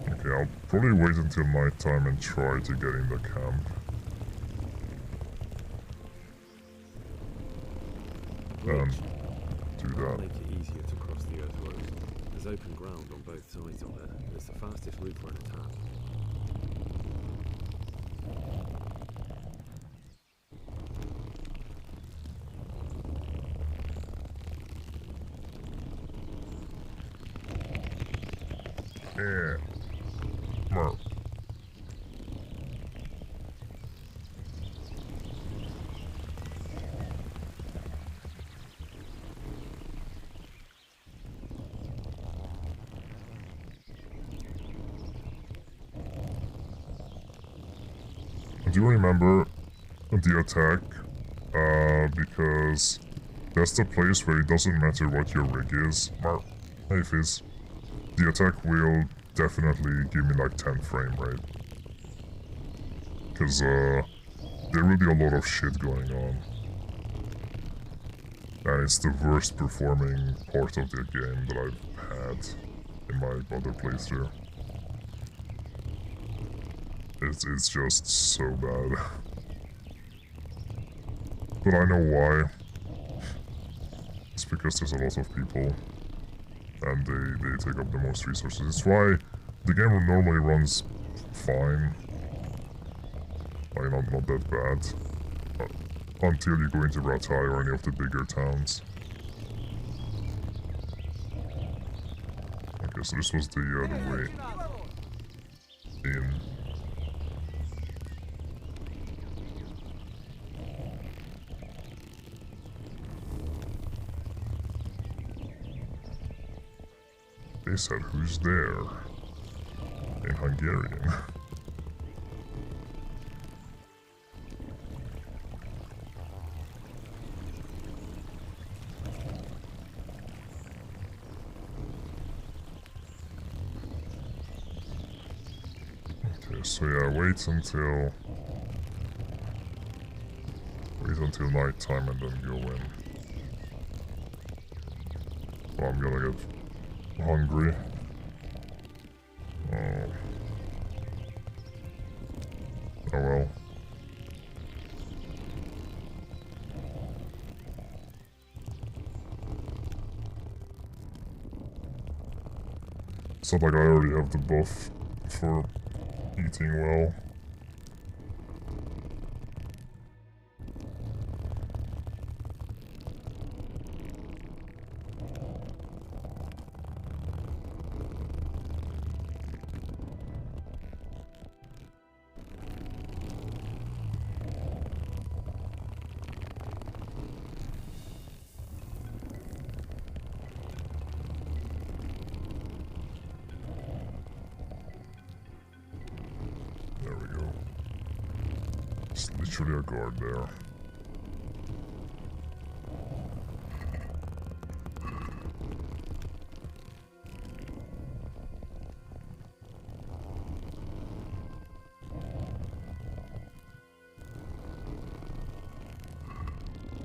Okay, I'll probably wait until night time and try to get in the camp. Do that. Make it easier to cross the Earth Road. There's open ground on both sides of it. It's the fastest route for an attack. Yeah. Mer. Do you remember the attack? Because that's the place where it doesn't matter what your rig is. Hey Fizz. The attack will definitely give me like 10 frame rate. Because there will be a lot of shit going on. And it's the worst performing part of the game that I've had in my other playthrough. It's just so bad. But I know why. It's because there's a lot of people. And they take up the most resources. It's why the game normally runs fine. Like, not that bad. Until you go into Ratai or any of the bigger towns. Okay, so this was the way in. They said, who's there? In Hungarian. Okay, so yeah, wait until night time and then go in. Well, I'm gonna get hungry. Oh well. It's not like I already have the buff for eating well. Literally a guard there.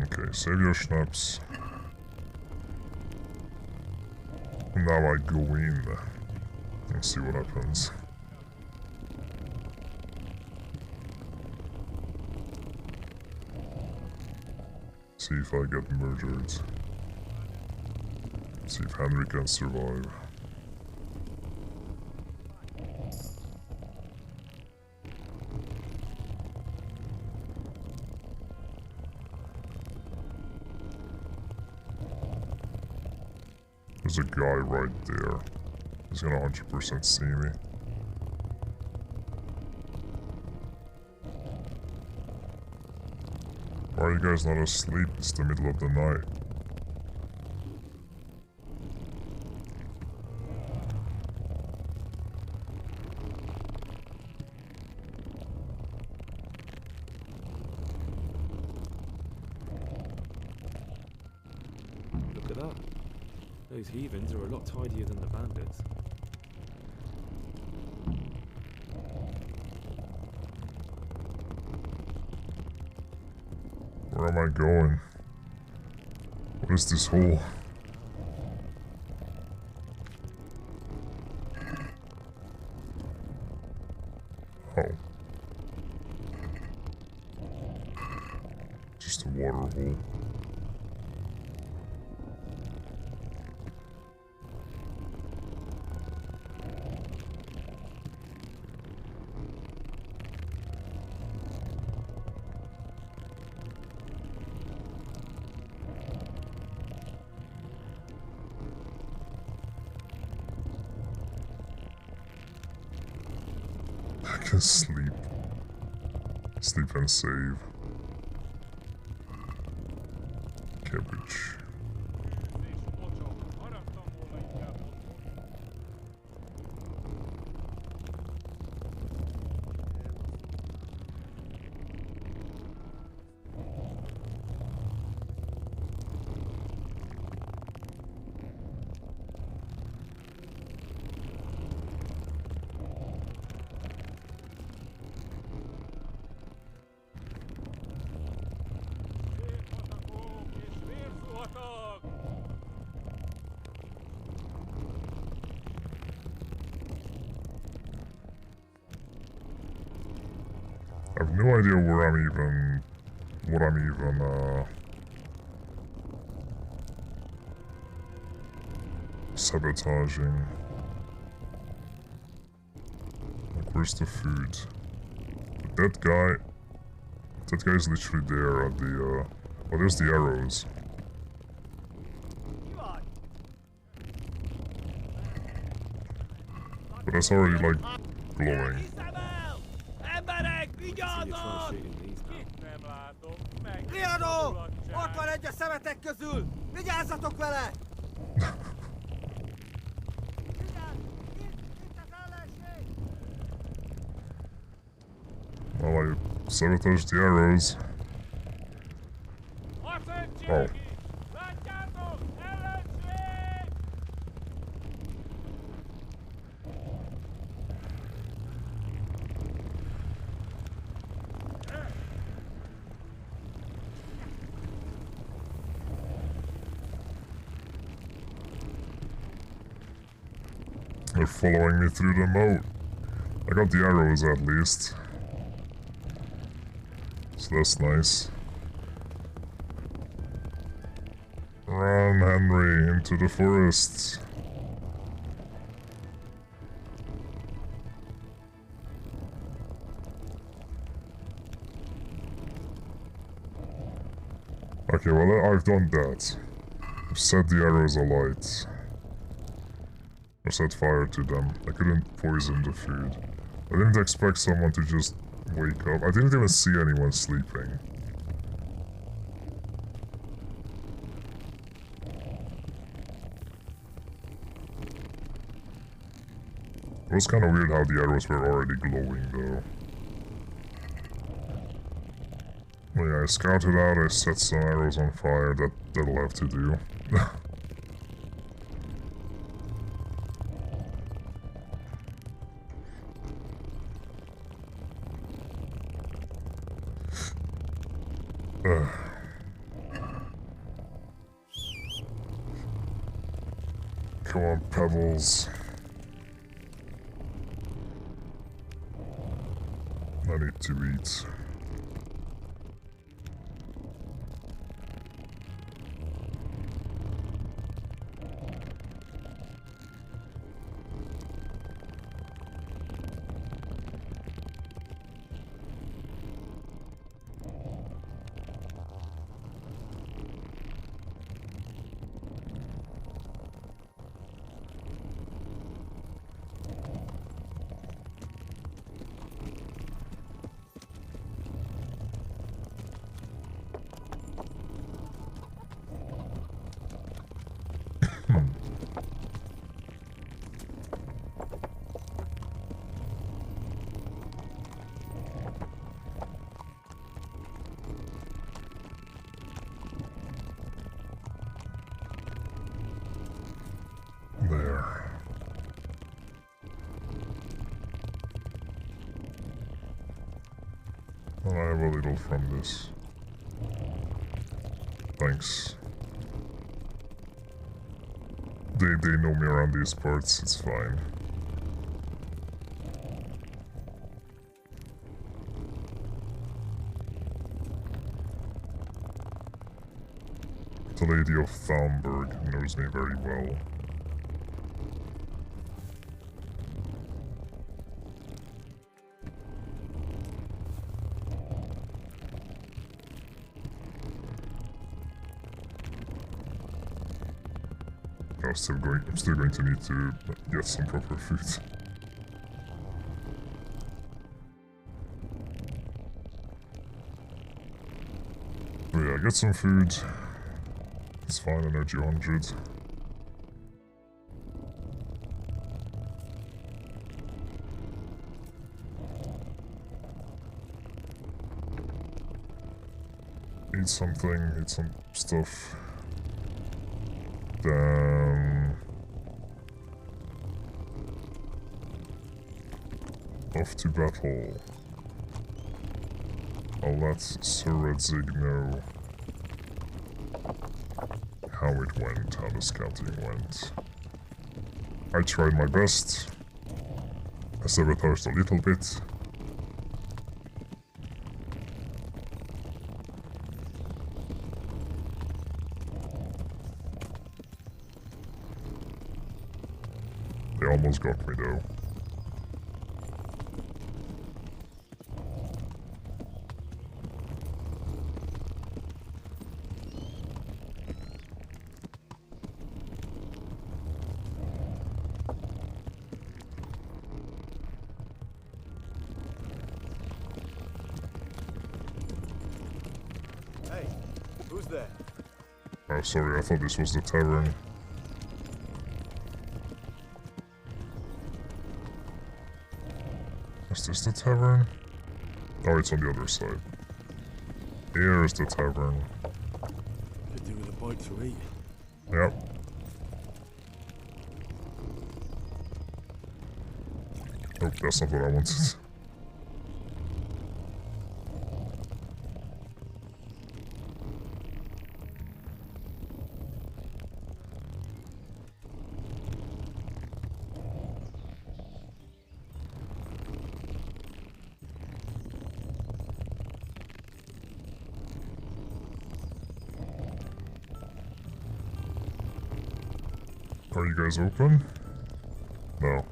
Okay, save your schnapps. Now I go in and see what happens. See if I get murdered. See if Henry can survive. There's a guy right there. He's gonna 100% see me. Why are you guys not asleep? It's the middle of the night. Look at that. Those heathens are a lot tidier than the bandits. Where am I going? What is this hole? Oh. Just a water hole. can sleep. Sleep and save. Cabbage. I have no idea where I'm even... what I'm even, sabotaging. Like, where's the food? That guy's literally there at the, oh, there's the arrows. But that's already, like, glowing. Riadó! Ott van egy a szemetek közül! Vigyázzatok vele! Well, I sabotaged the arrows. Oh. They're following me through the moat. I got the arrows at least. So that's nice. Run, Henry, into the forest. Okay, well, I've done that. I've set the arrows alight. Or set fire to them. I couldn't poison the food. I didn't expect someone to just wake up. I didn't even see anyone sleeping. It was kind of weird how the arrows were already glowing though. Well, yeah, I scouted out, I set some arrows on fire, that'll have to do. Come on, Pebbles. I need to eat. There. Well, I have a little from this. Thanks. They know me around these parts, it's fine. The Lady of Thalmberg knows me very well. I'm still going to need to get some proper food. get some food. It's fine, energy 100. Eat something, eat some stuff. Then off to battle. I'll let Sir Redzig know how it went, how the scouting went. I tried my best. I sabotaged a little bit. They almost got me though. Hey, who's there? Oh, sorry, I thought this was the tavern. Is this the tavern? Oh, it's on the other side. Here's the tavern. Could do with a bite to eat. Yep. Oh, that's not what I wanted. Are you guys open? No.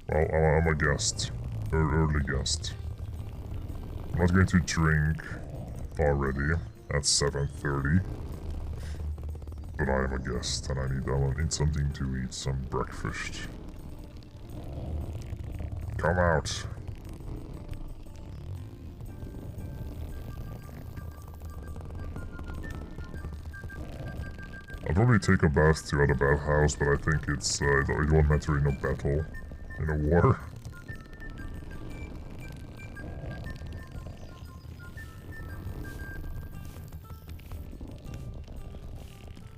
Well, I'm a guest. Early guest. I'm not going to drink already at 7:30. But I am a guest and I need something to eat, some breakfast. Come out. I'll probably take a bath too at a bathhouse, but I think it won't matter in a battle, in a war.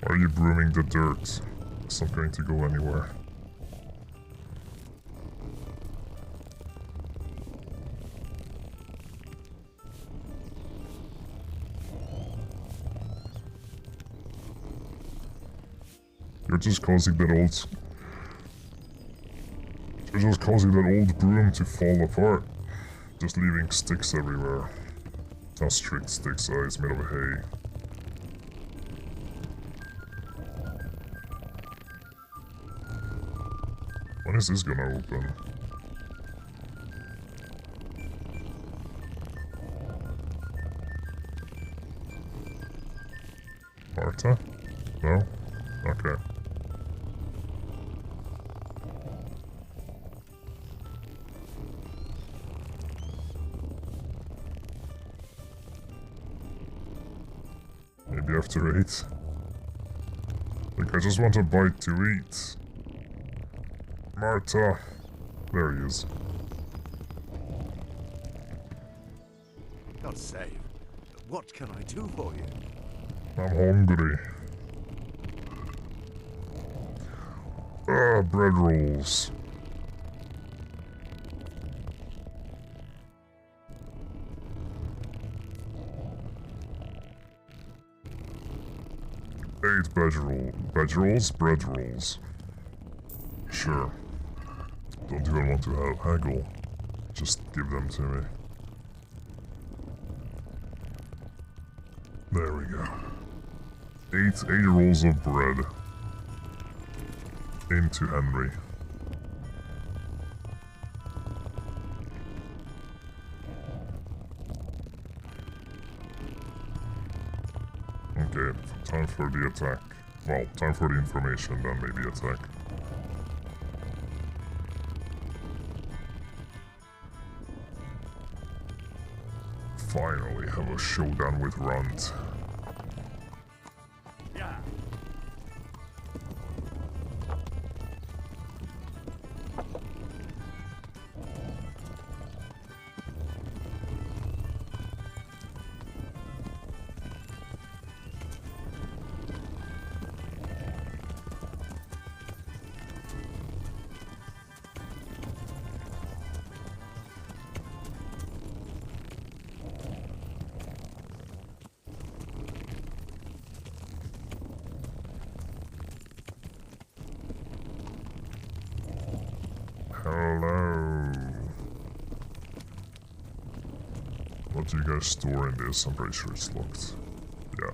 Why are you brooming the dirt? It's not going to go anywhere. You're just causing that old... You're just causing that old broom to fall apart. Just leaving sticks everywhere. Not strict sticks, it's made of hay. When is this gonna open? Marta? No? Okay. Maybe after 8. Like, I just want a bite to eat. Marta. There he is. God save. What can I do for you? I'm hungry. Bread rolls. Eight bread rolls. Sure. Don't even want to haggle. Just give them to me. There we go. Eight rolls of bread. Into Henry. Okay, time for the attack. Well, time for the information, then maybe attack. finally have a showdown with Runt. Yeah. Hello. What do you guys store in this? I'm pretty sure it's locked. Yeah.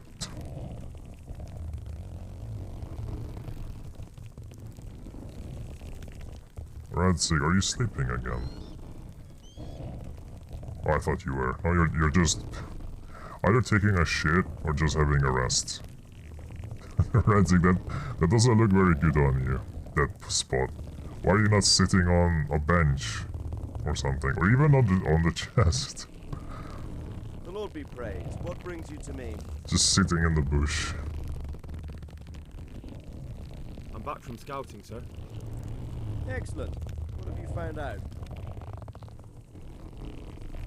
Radzig, are you sleeping again? Oh, I thought you were. No, you're just either taking a shit or just having a rest. Radzig, that doesn't look very good on you, that spot. Why are you not sitting on a bench or something, or even on the chest? The Lord be praised. What brings you to me? Just sitting in the bush. I'm back from scouting, sir. Excellent. What have you found out?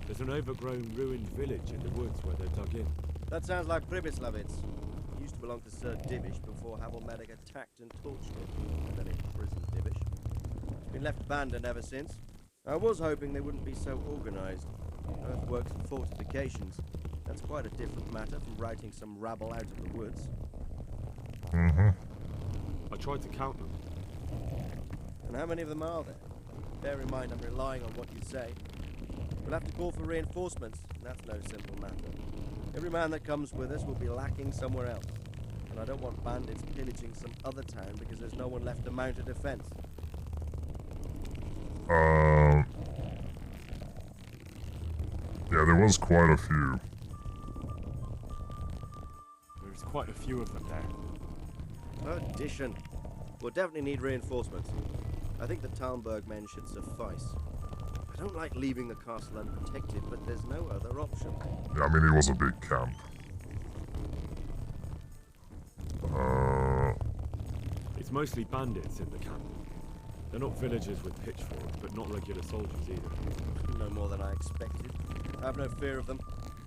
There's an overgrown, ruined village in the woods where they're dug in. That sounds like Pribyslavitz. It used to belong to Sir Divish before Havelmedic attacked and tortured it, and then imprisoned Divish. It's been left abandoned ever since. I was hoping they wouldn't be so organized. Earthworks and fortifications. That's quite a different matter from routing some rabble out of the woods. Mm-hmm. I tried to count them. And how many of them are there? Bear in mind I'm relying on what you say. We'll have to call for reinforcements, and that's no simple matter. Every man that comes with us will be lacking somewhere else. And I don't want bandits pillaging some other town because there's no one left to mount a defense. Yeah, there was quite a few. There's quite a few of them there. Addition. We'll definitely need reinforcements. I think the Talmberg men should suffice. I don't like leaving the castle unprotected, but there's no other option. Yeah, I mean, it was a big camp. It's mostly bandits in the camp. They're not villagers with pitchforks, but not regular soldiers either. No more than I expected. I have no fear of them,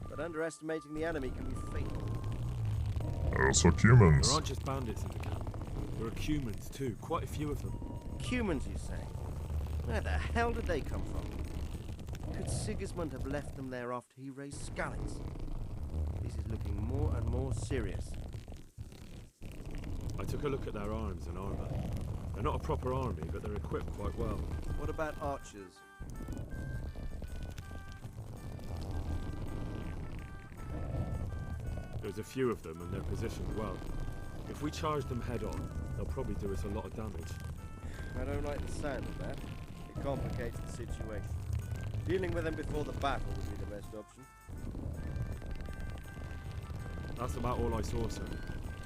but underestimating the enemy can be fatal. Also humans. There aren't just bandits in the camp. There are humans too, quite a few of them. Humans, you say? Where the hell did they come from? Could Sigismund have left them there after he raised Skalitz? This is looking more and more serious. I took a look at their arms and armor. They're not a proper army, but they're equipped quite well. What about archers? There's a few of them and they're positioned well. If we charge them head on, they'll probably do us a lot of damage. I don't like the sound of that. It complicates the situation. Dealing with them before the battle would be the best option. That's about all I saw, sir.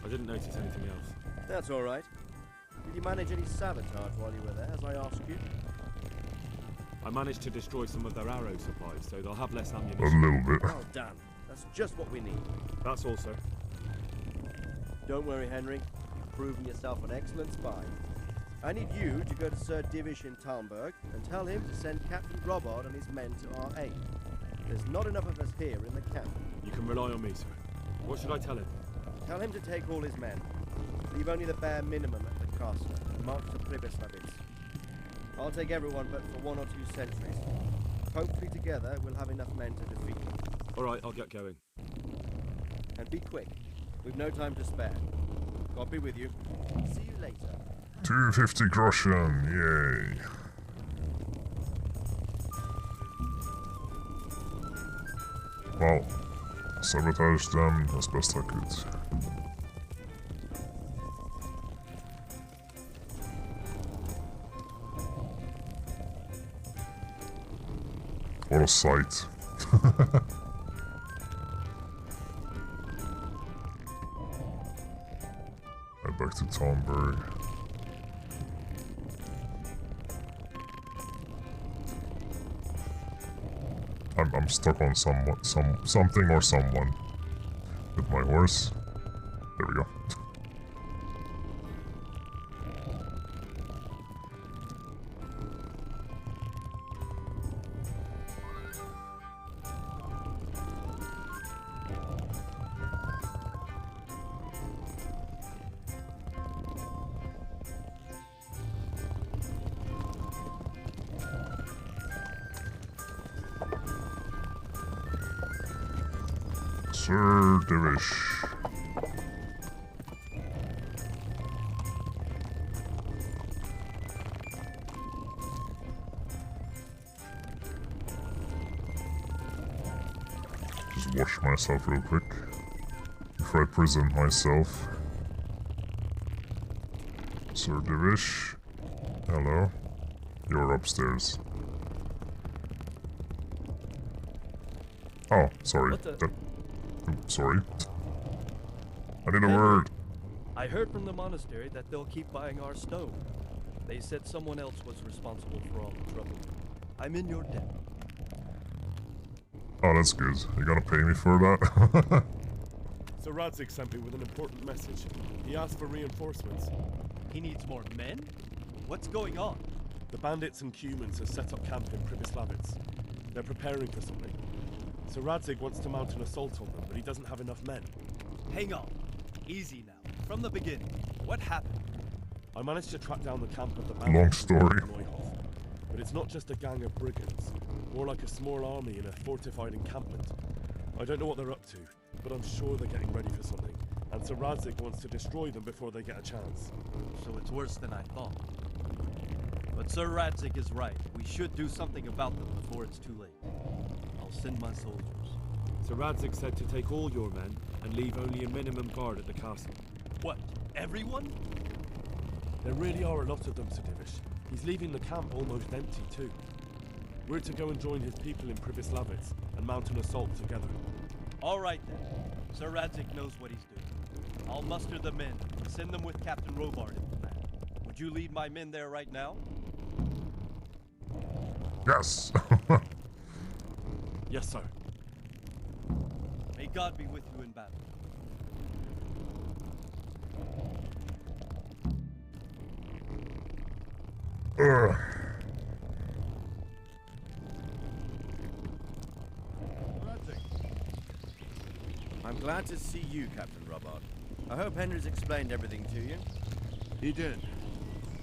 I didn't notice anything else. That's all right. Did you manage any sabotage while you were there, as I asked you? I managed to destroy some of their arrow supplies, so they'll have less ammunition. A little bit. Well done. That's just what we need. That's all, sir. Don't worry, Henry. You've proven yourself an excellent spy. I need you to go to Sir Divish in Talmberg and tell him to send Captain Robard and his men to our aid. There's not enough of us here in the camp. You can rely on me, sir. What should I tell him? Tell him to take all his men. Leave only the bare minimum at the castle and march to Pribyslavitz. I'll take everyone but for 1 or 2 sentries. Hopefully together we'll have enough men to defeat them. All right, I'll get going. And be quick. We've no time to spare. God be with you. See you later. 250 groschen, yay. Well, sabotage them as best I could. What a sight. Head back to Talmberg. I'm stuck on something or someone with my horse. There we go. Sir Divish. Just wash myself real quick before I present myself. Sir Divish. Hello. You're upstairs. Oh, sorry. Sorry. I need a word. I heard from the monastery that they'll keep buying our stone. They said someone else was responsible for all the trouble. I'm in your debt. Oh, that's good. You gonna pay me for that? So Radzik sent me with an important message. He asked for reinforcements. He needs more men? What's going on? The bandits and humans have set up camp in Pribyslavitz. They're preparing for something. So Radzik wants to mount an assault on them, but he doesn't have enough men. Hang on. Easy now. From the beginning. What happened? I managed to track down the camp of the Long bandits. story. But it's not just a gang of brigands. More like a small army in a fortified encampment. I don't know what they're up to, but I'm sure they're getting ready for something. And Sir Radzik wants to destroy them before they get a chance. So it's worse than I thought. But Sir Radzik is right. We should do something about them before it's too late. I'll send my soldiers. Sir Radzik said to take all your men and leave only a minimum guard at the castle. What? Everyone? There really are a lot of them, Sir Divish. He's leaving the camp almost empty too. We're to go and join his people in Pribyslavitz and mount an assault together. All right then. Sir Radzik knows what he's doing. I'll muster the men and send them with Captain Robard in command. Would you lead my men there right now? Yes. Yes, sir. May God be with you in battle. I'm glad to see you, Captain Robard. I hope Henry's explained everything to you. He did,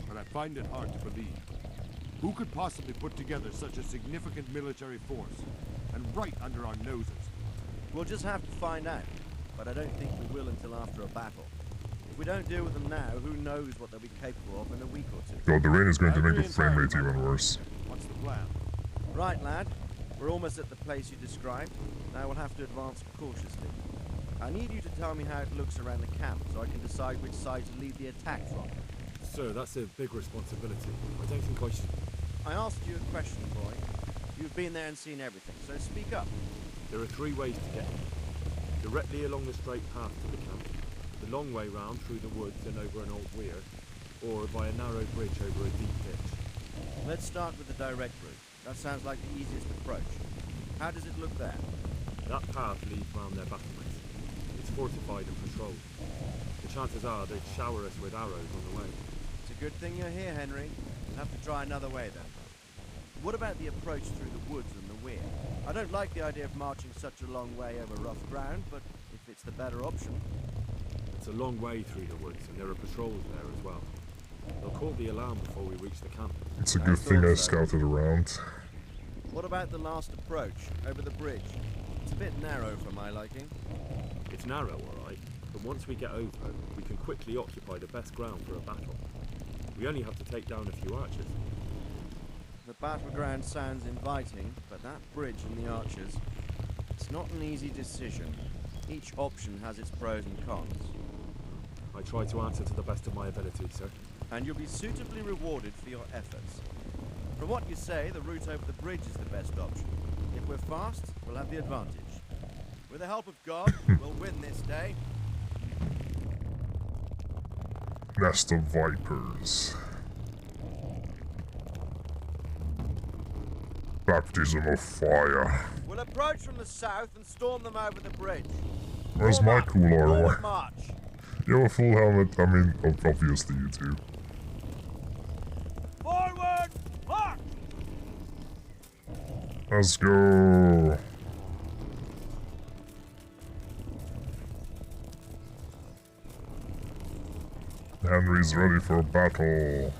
but I find it hard to believe. Who could possibly put together such a significant military force, and right under our noses? We'll just have to find out, but I don't think we will until after a battle. If we don't deal with them now, who knows what they'll be capable of in a week or two. God, the rain is going to make the frame rate even worse. What's the plan? Right, lad. We're almost at the place you described. Now we'll have to advance cautiously. I need you to tell me how it looks around the camp so I can decide which side to lead the attack from. Sir, that's a big responsibility. I don't think I should... I asked you a question, boy. You've been there and seen everything, so speak up. There are 3 ways to get here. Directly along the straight path to the camp, the long way round through the woods and over an old weir, or by a narrow bridge over a deep ditch. Let's start with the direct route. That sounds like the easiest approach. How does it look there? That path leads round their battlements. It's fortified and patrolled. The chances are they'd shower us with arrows on the way. It's a good thing you're here, Henry. We'll have to try another way then. What about the approach through the woods and the weir? I don't like the idea of marching such a long way over rough ground, but if it's the better option... It's a long way through the woods, and there are patrols there as well. They'll call the alarm before we reach the camp. It's a good thing I scouted around. What about the last approach, over the bridge? It's a bit narrow for my liking. It's narrow, alright, but once we get over, we can quickly occupy the best ground for a battle. We only have to take down a few archers. The battleground sounds inviting, but that bridge and the archers, it's not an easy decision. Each option has its pros and cons. I try to answer to the best of my ability, sir. And you'll be suitably rewarded for your efforts. From what you say, the route over the bridge is the best option. If we're fast, we'll have the advantage. With the help of God, we'll win this day. Nest of Vipers. Baptism of Fire. We'll We'll approach from the south and storm them over the bridge. Where's my cool armor? Forward march. You have a full helmet. I mean, obviously you do. Forward march. Let's go. Henry's ready for battle.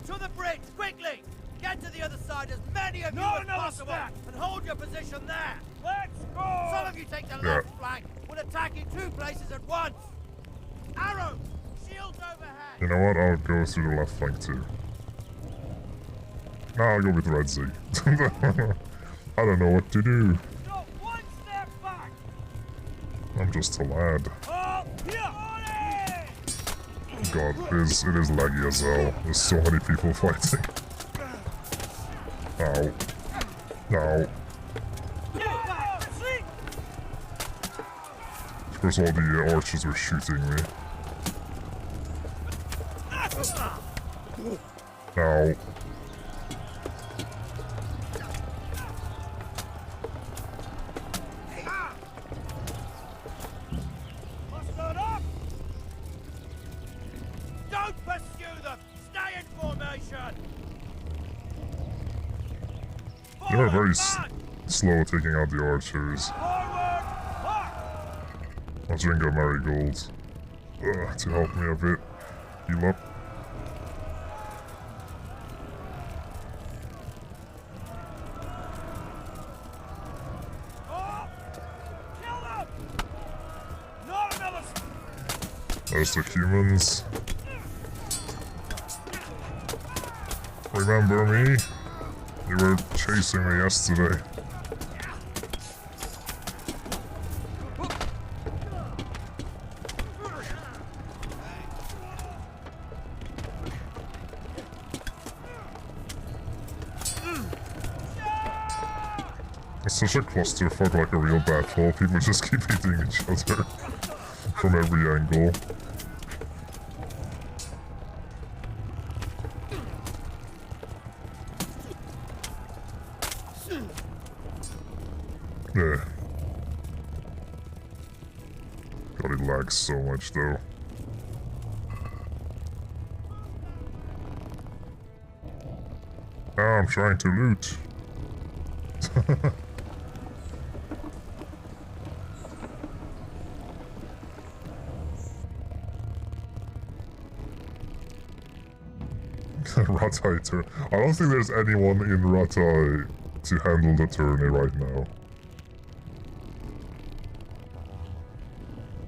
To the bridge, quickly! Get to the other side, as many of you as possible, and hold your position there. Let's go! Some of you take the left flank. We'll attack in 2 places at once. Arrows, shields overhead. You know what? I'll go through the left flank too. No, I'll go with Red Z. I don't know what to do. Not 1 step back. I'm just a lad. Oh, here! God, it is laggy as hell. There's so many people fighting. Ow. Ow. Of course all the archers were shooting me. Ow. Don't pursue them! Stay in formation! They were very slow taking out the archers. I'll drink a marigold to help me a bit. Heal up. There's the humans. Remember me? You were chasing me yesterday. It's such a clusterfuck, like a real battle. People just keep hitting each other from every angle. Yeah. God, it lags so much though. Ah, I'm trying to loot. Ratai turn. I don't think there's anyone in Ratai to handle the tourney right now.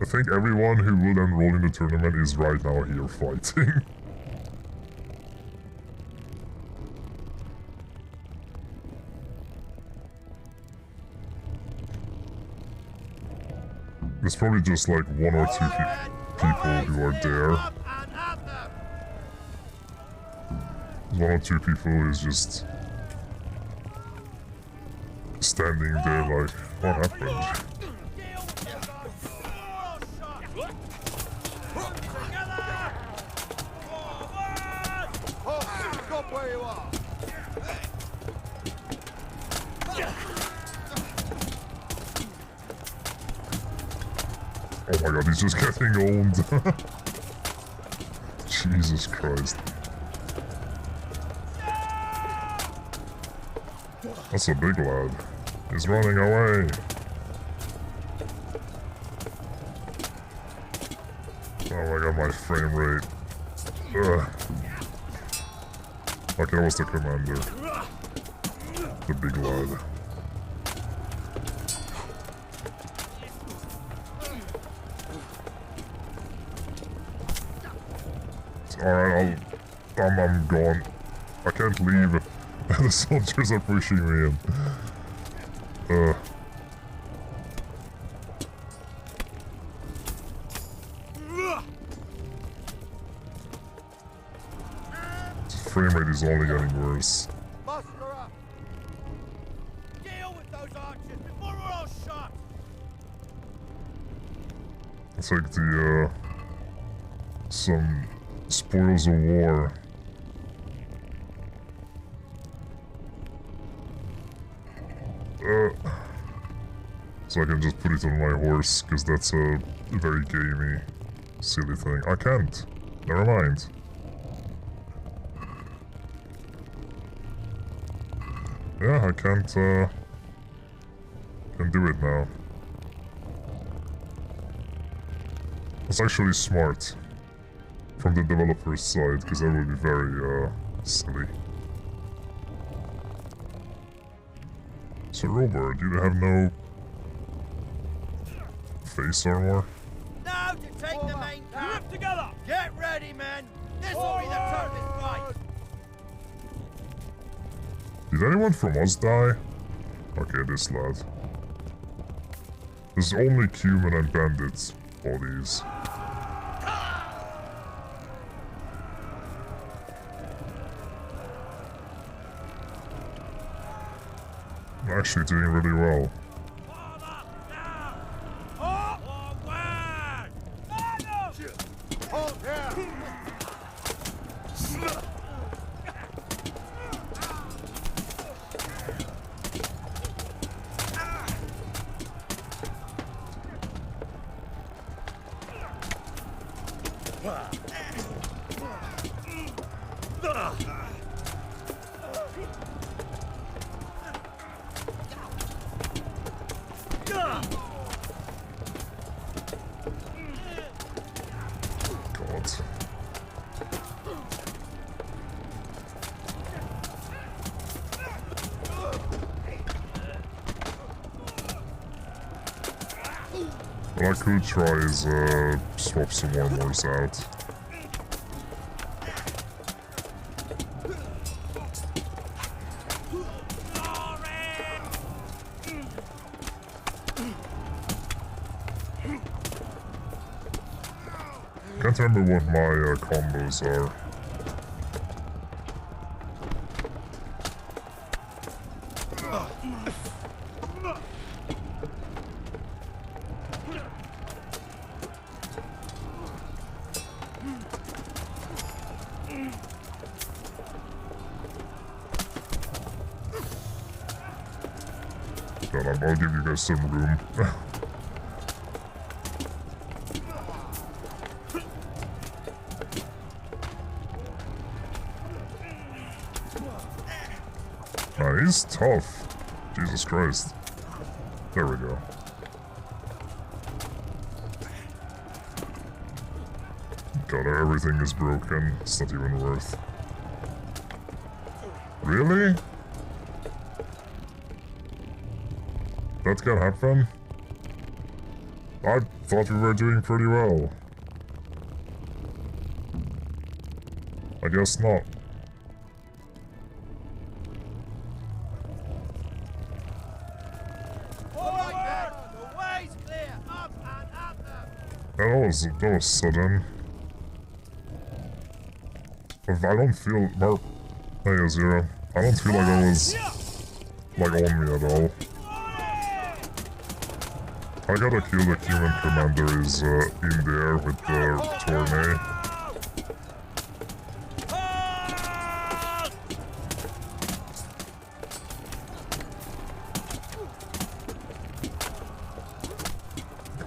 I think everyone who will enroll in the tournament is right now here fighting. There's probably just like 1 or 2 people who are there. 1 or 2 people who is just standing there like, what happened? Stop where you are. Oh my god, he's just getting owned. Jesus Christ. That's a big lad. He's running away. Oh my god, my frame rate. Ugh. Okay, that was the commander. The big lad. Alright, I'm gone. I can't leave. The soldiers are pushing me in. Frame rate is only getting worse. Muster up! Deal with those archers before we're all shot! It's like the, some spoils of war. So I can just put it on my horse, because that's a very gamey, silly thing. I can't. Never mind. Yeah, I can't do it now. It's actually smart from the developer's side, because that would be very silly. So Robert, you have no face armor? Now to take the main camp. Together. Get ready, men. This will be the toughest fight. Did anyone from us die? Okay, this lad. There's only human and bandits bodies. I'm actually doing really well. What I could try is swap some armors out. Can't remember what my combos are. I'll give you guys some room. Man, he's tough. Jesus Christ. There we go. God, everything is broken. It's not even worth. Really? That can happen? I thought we were doing pretty well. I guess not. That was sudden. I don't feel... Hey, Zero. I don't feel like that was... like on me at all. I gotta kill the human commander is in there with the tornado.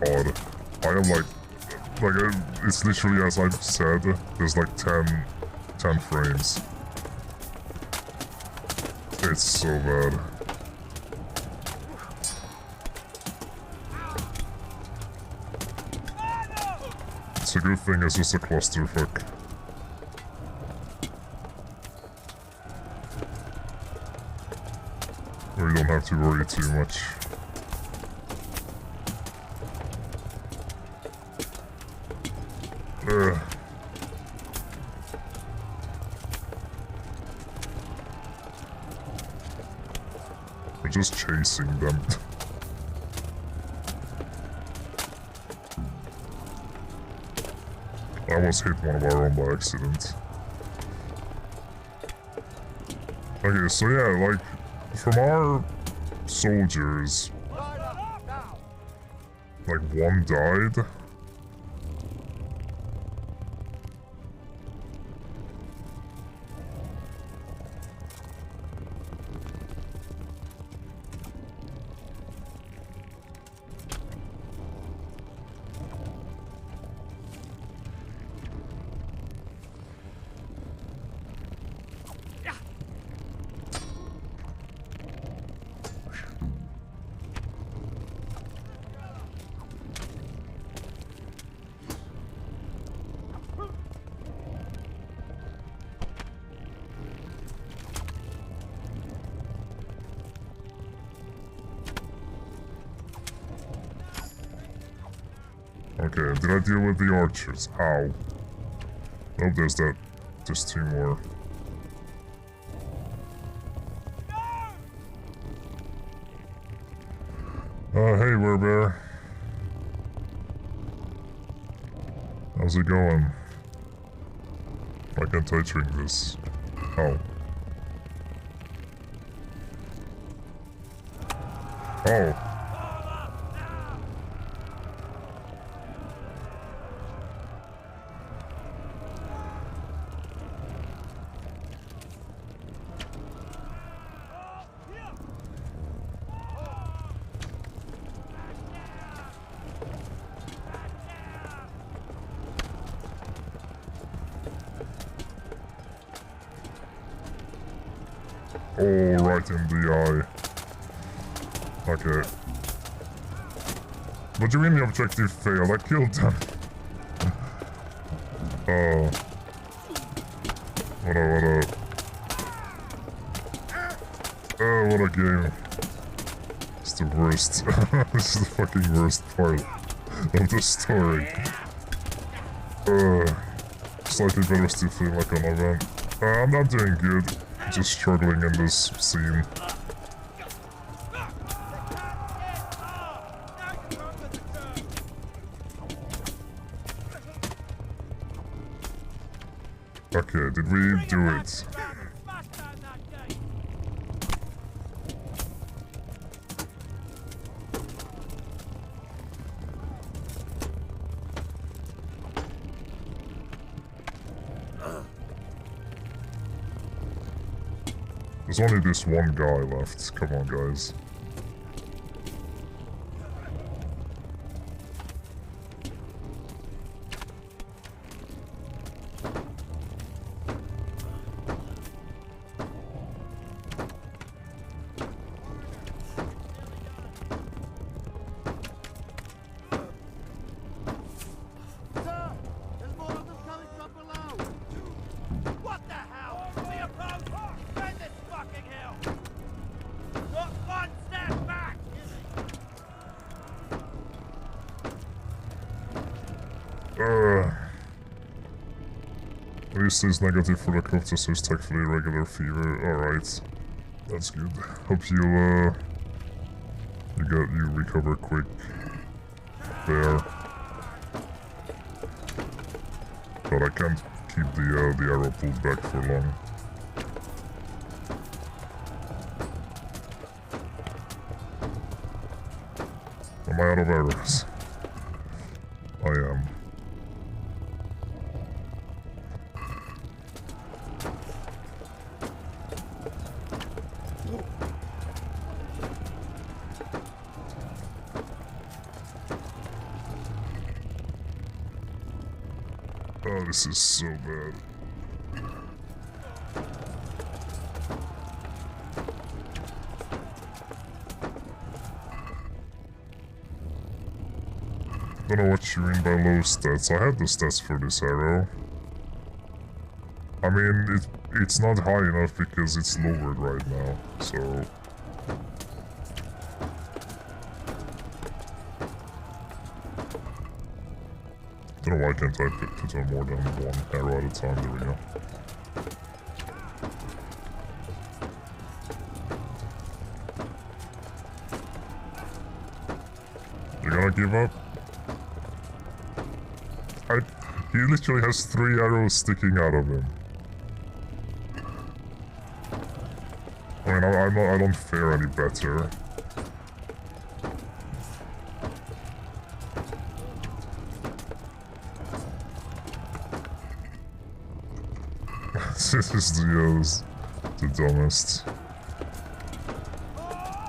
God, I am like it's literally as I've said, there's like 10 frames. It's so bad. It's a good thing it's just a clusterfuck. Where you don't have to worry too much. We're just chasing them. I almost hit one of our own by accident. Okay, so yeah, like, from our soldiers, like, one died. Okay, did I deal with the archers? Ow. Oh, there's that. There's 2 more. Hey, Werebear. How's it going? Why can't I drink this? Oh. Oh. Oh, right in the eye. Okay. What do you mean the objective failed? I killed them. Oh. What a game. It's the worst. This is the fucking worst part of the story. Slightly better still feeling like an event. I'm not doing good. Just struggling in this scene. Okay, did we do it? There's only this one guy left. Come on, guys. At least it's negative for the crypto, so it's technically regular fever. Alright. That's good. Hope you recover quick there. But I can't keep the arrow pulled back for long. Am I out of arrows? I am. Oh, this is so bad. Don't know what you mean by low stats. I have the stats for this arrow. I mean, it's not high enough because it's lowered right now, so... Don't know why can't I put on more than one arrow at a time. There we go. You gonna give up? He literally has 3 arrows sticking out of him. I mean, I don't fare any better. This is the dumbest.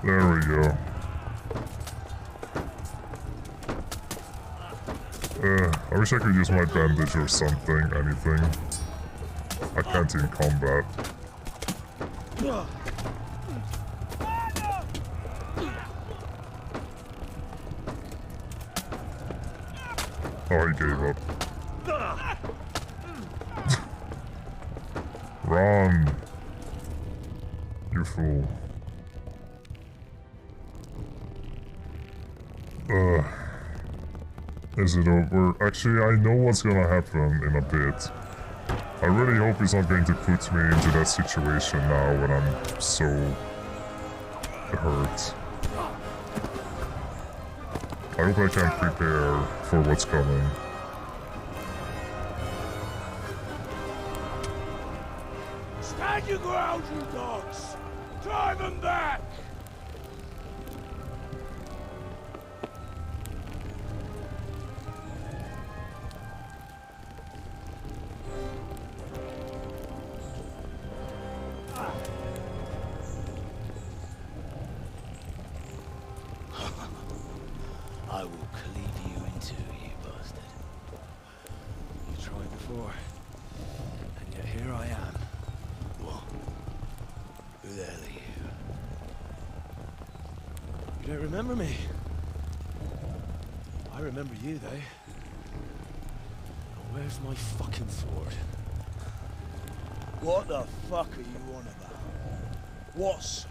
There we go. I wish I could use my bandage or something, anything. I can't in combat. Oh, he gave up. Run! You fool. Is it over? Actually, I know what's gonna happen in a bit. I really hope he's not going to put me into that situation now when I'm so hurt. I hope I can prepare for what's coming. Stand your ground, you dogs! Drive them back! I will cleave you in two, you bastard. You tried before, and yet here I am. What? Who the hell are you? You don't remember me? I remember you, though. Now, where's my fucking sword? What the fuck are you on about? What's...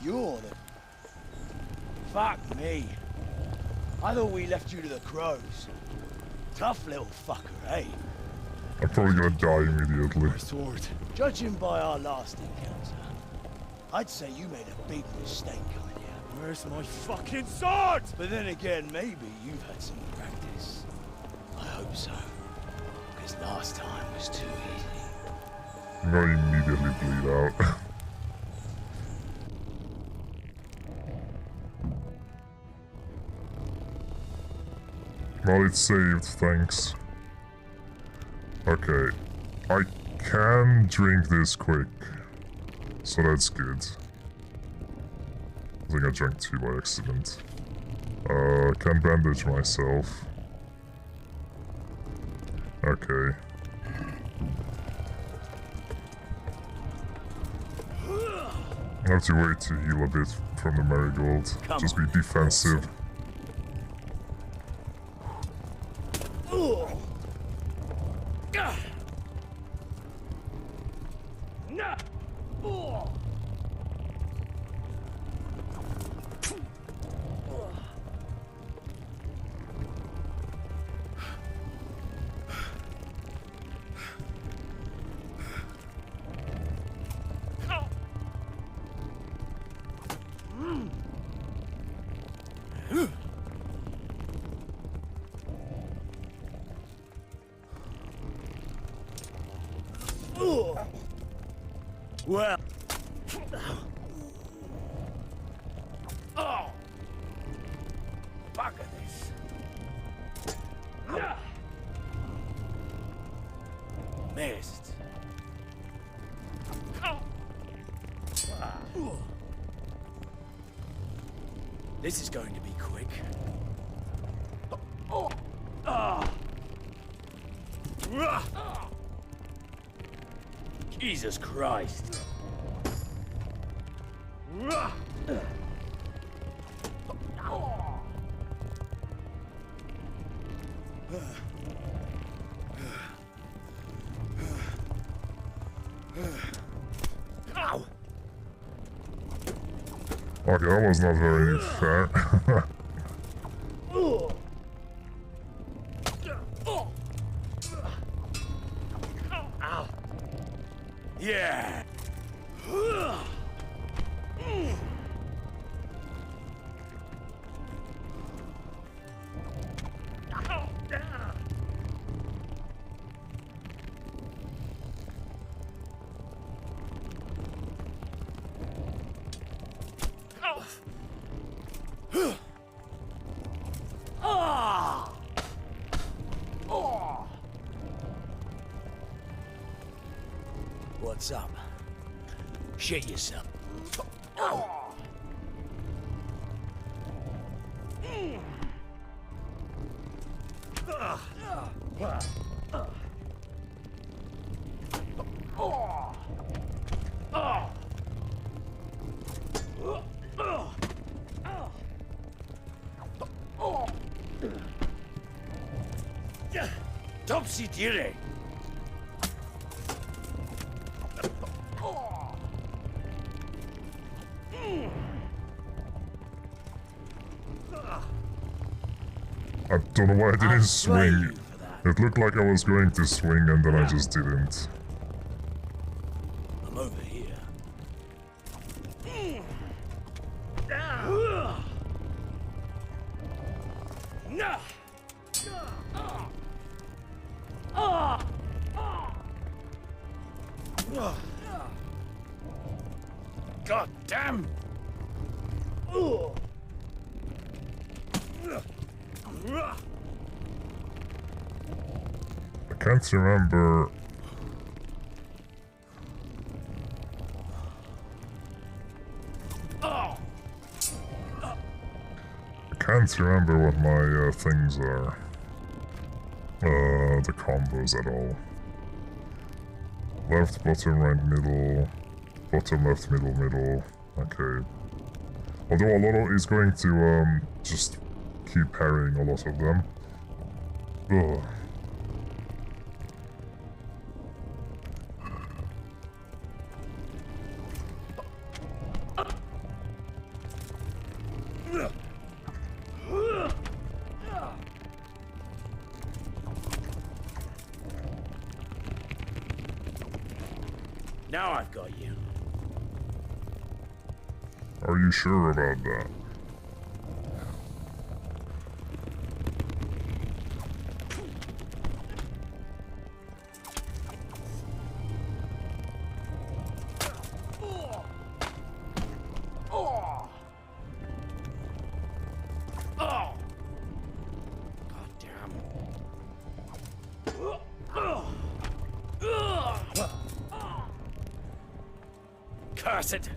You're the... Fuck me. I thought we left you to the crows. Tough little fucker, eh? I'm probably gonna die immediately. My sword. Judging by our last encounter, I'd say you made a big mistake coming here. Where's my fucking sword? But then again, maybe you've had some practice. I hope so. Because last time was too easy. I'm gonna immediately bleed out. Well, it's saved, thanks. Okay. I can drink this quick. So that's good. I think I drank 2 by accident. Can bandage myself. Okay. I have to wait to heal a bit from the marigold. Just be defensive. Well. Oh. Fuck this. Missed. This is going to be quick. Jesus Christ. Okay, that was not very fair. Yeah. What's up? Shit yourself. Topsy-turvy. I don't know why I didn't swing. It looked like I was going to swing and then I just didn't. I'm over here. God damn! I can't remember. I can't remember what my things are. The combos at all. Left, bottom, right, middle. Bottom, left, middle, middle. Okay. Although a lot of is going to just keep parrying a lot of them. Ugh. Now I've got you. Are you sure about that? Curse it!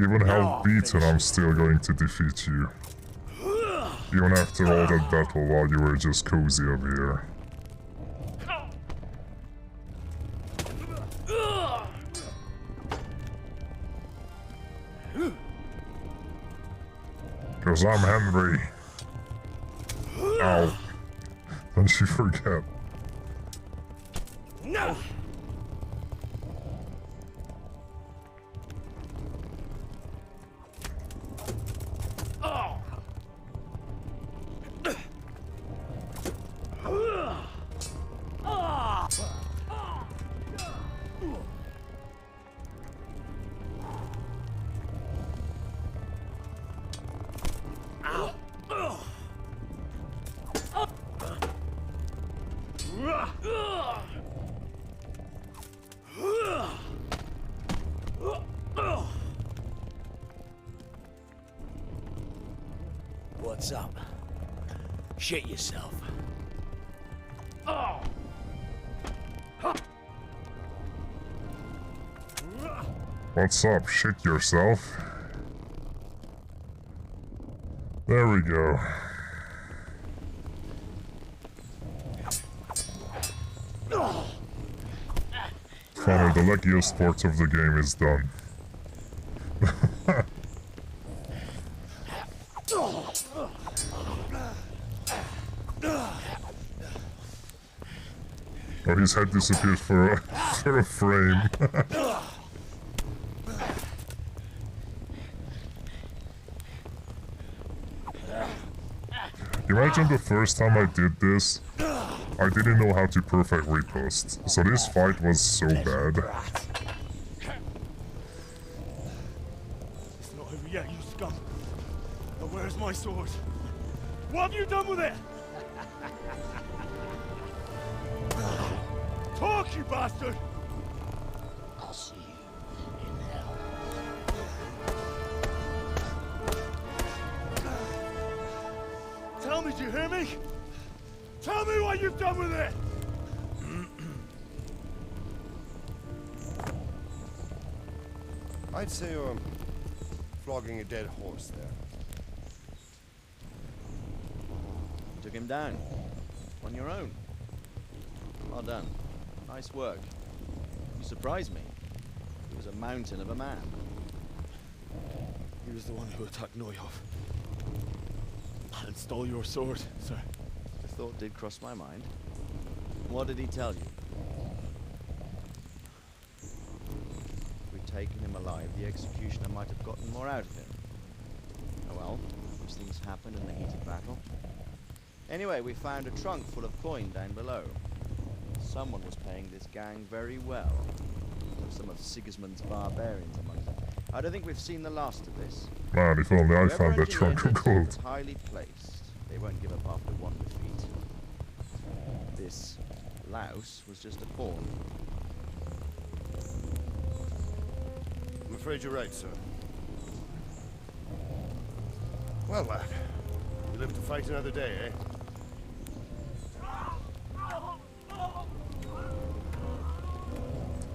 Even half beaten, I'm still going to defeat you. Even after all that battle while you were just cozy over here. Because I'm Henry. Ow. Don't you forget. No! What's up? Shit yourself. What's up? Shit yourself. There we go. Finally, the luckiest part of the game is done. Oh, his head disappeared for a frame. Imagine the first time I did this, I didn't know how to perfect riposte, so this fight was so bad. It's not over yet, you scum. Now where's my sword? What have you done with it? Talk, you bastard! I'll see you in hell. Tell me, do you hear me? Tell me what you've done with it! I'd say you're flogging a dead horse there. You took him down. On your own. Well done. Nice work. You surprised me. He was a mountain of a man. He was the one who attacked Neuhoff. And stole your sword, sir. The thought did cross my mind. What did he tell you? If we'd taken him alive, the executioner might have gotten more out of him. Oh well, these things happen in the heat of battle. Anyway, we found a trunk full of coin down below. Someone was paying this gang very well. There were some of Sigismund's barbarians among them. I don't think we've seen the last of this. Man, if only I found that trunk of gold. Was highly placed. They won't give up after one defeat. This louse was just a pawn. I'm afraid you're right, sir. Well, lad, you live to fight another day, eh?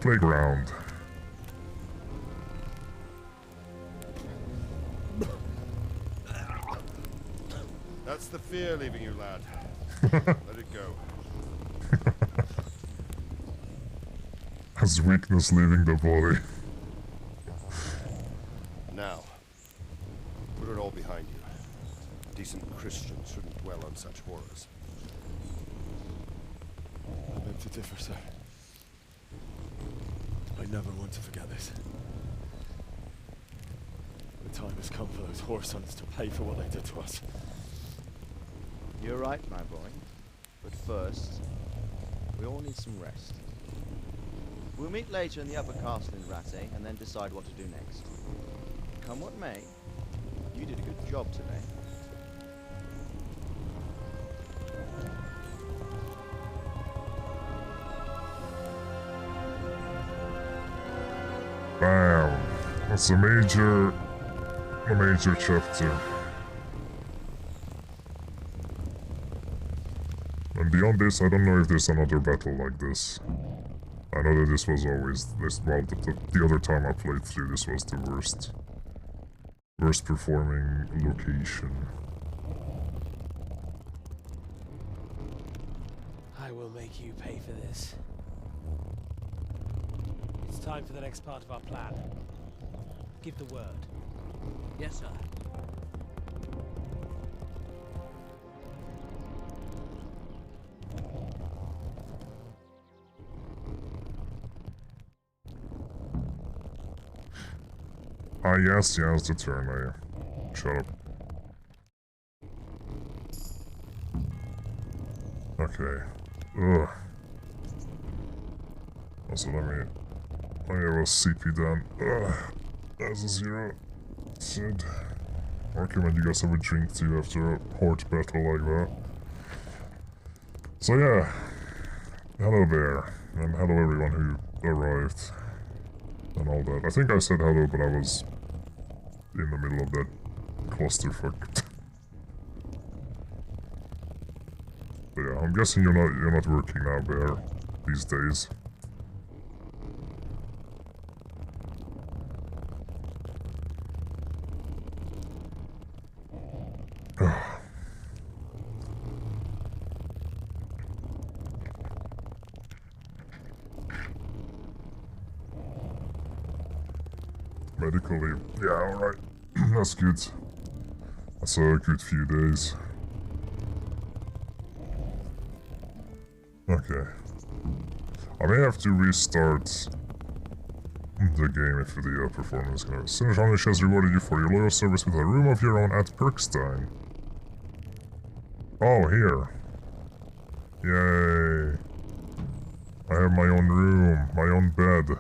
Playground. That's the fear leaving you, lad. Let it go. That's weakness leaving the body. Now, put it all behind you. Decent Christians shouldn't dwell on such horrors. I beg to differ, sir. I never want to forget this. The time has come for those whoresons to pay for what they did to us. You're right, my boy. But first, we all need some rest. We'll meet later in the upper castle in Ratte and then decide what to do next. Come what may, you did a good job today. Bam. That's a major chapter. And beyond this, I don't know if there's another battle like this. I know that this was always this. Well, the other time I played through, this was the worst performing location. I will make you pay for this. It's time for the next part of our plan. Give the word. Yes, sir. Ah, yes, the turn there. Shut up. Okay. Ugh. Also, let me have a CP down. Ugh. That's a 0. Sid. I recommend you guys have a drink too after a horde battle like that. So yeah. Hello there. And hello everyone who arrived. And all that. I think I said hello, but I was in the middle of that clusterfuck. But yeah, I'm guessing you're not working now, Bear, these days. Medical leave. Yeah, alright. That's good. That's a good few days. Okay. I may have to restart the game if the performance goes. Sinner has rewarded you for your loyal service with a room of your own at Perkstein. Oh, here. Yay. I have my own room, my own bed.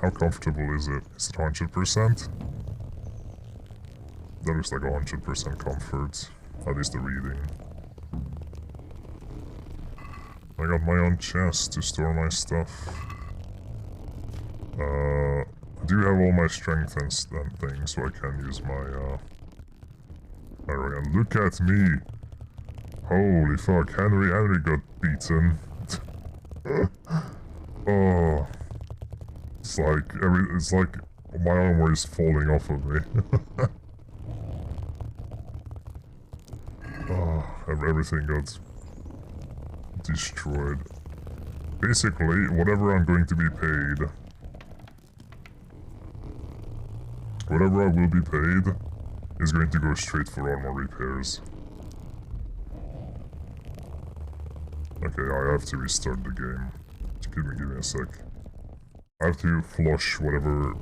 How comfortable is it? Is it 100%? That looks like 100% comfort. At least the reading. I got my own chest to store my stuff. I do have all my strength and things, so I can use my, Alright, and look at me! Holy fuck, Henry got beaten. Oh. It's like my armor is falling off of me. Oh, everything got destroyed. Basically, whatever I'm going to be paid whatever I will be paid is going to go straight for armor repairs. Okay, I have to restart the game. Give me a sec. I have to flush whatever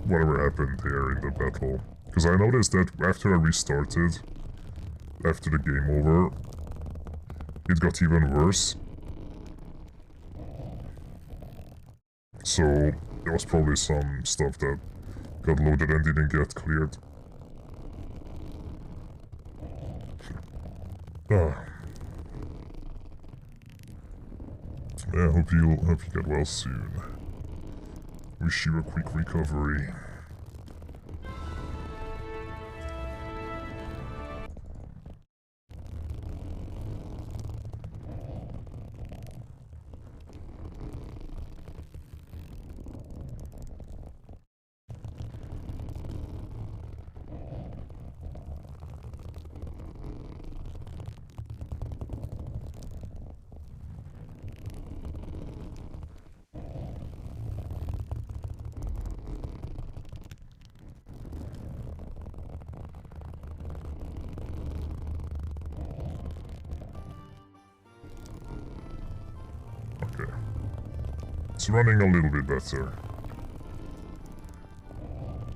happened here in the battle. Because I noticed that after I restarted, after the game over, it got even worse. So, there was probably some stuff that got loaded and didn't get cleared. Yeah, hope you get well soon. Wish you a quick recovery. It's running a little bit better.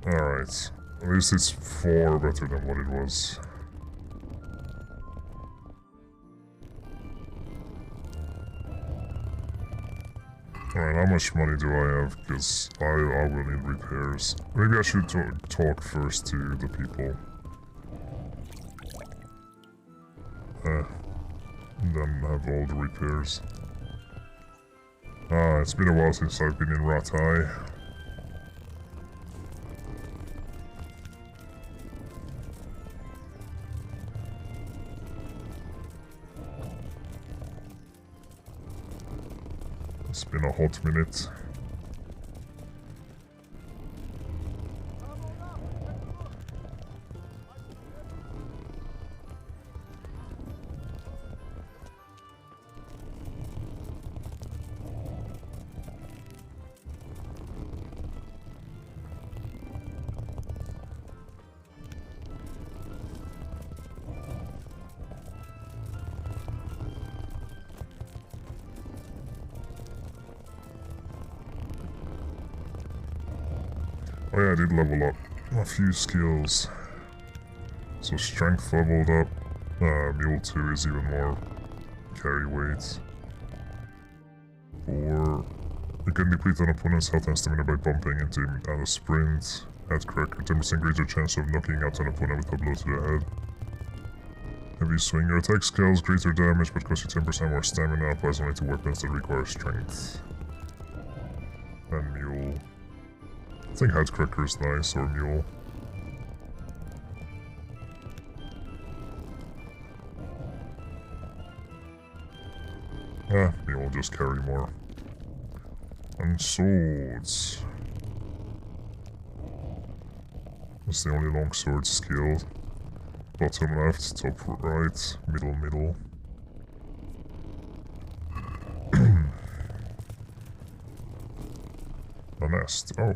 Alright. At least it's far better than what it was. Alright, how much money do I have? Because I will need repairs. Maybe I should talk first to the people. And then have all the repairs. It's been a while since I've been in Ratai. It's been a hot minute. Oh yeah, I did level up a few skills. So strength leveled up, mule 2 is even more carry weight. Or you can deplete an opponent's health and stamina by bumping into him at a sprint. At cracker, 10% greater chance of knocking out an opponent with a blow to the head. Heavy swing, your attack scales greater damage but costs you 10% more stamina, applies only to weapons that require strength. And mule. I think Headcracker is nice, or mule. Mule just carry more. And swords. That's the only longsword skill. Bottom left, top right, middle. A nest. Oh.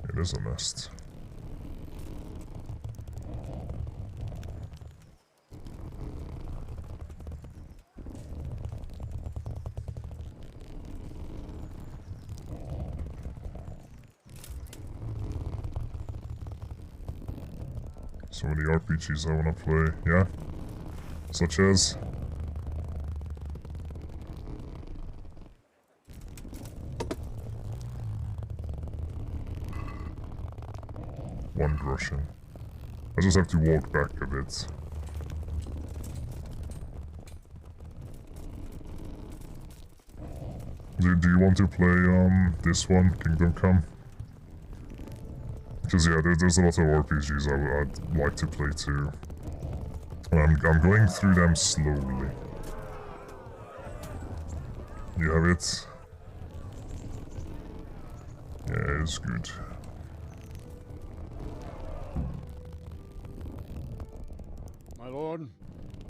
It is a nest. So many RPGs I want to play, yeah? Such as... One groschen. I just have to walk back a bit. Do you want to play this one, Kingdom Come? Because yeah, there's a lot of RPGs I'd like to play too. I'm going through them slowly. You have it? Yeah, it's good. My lord,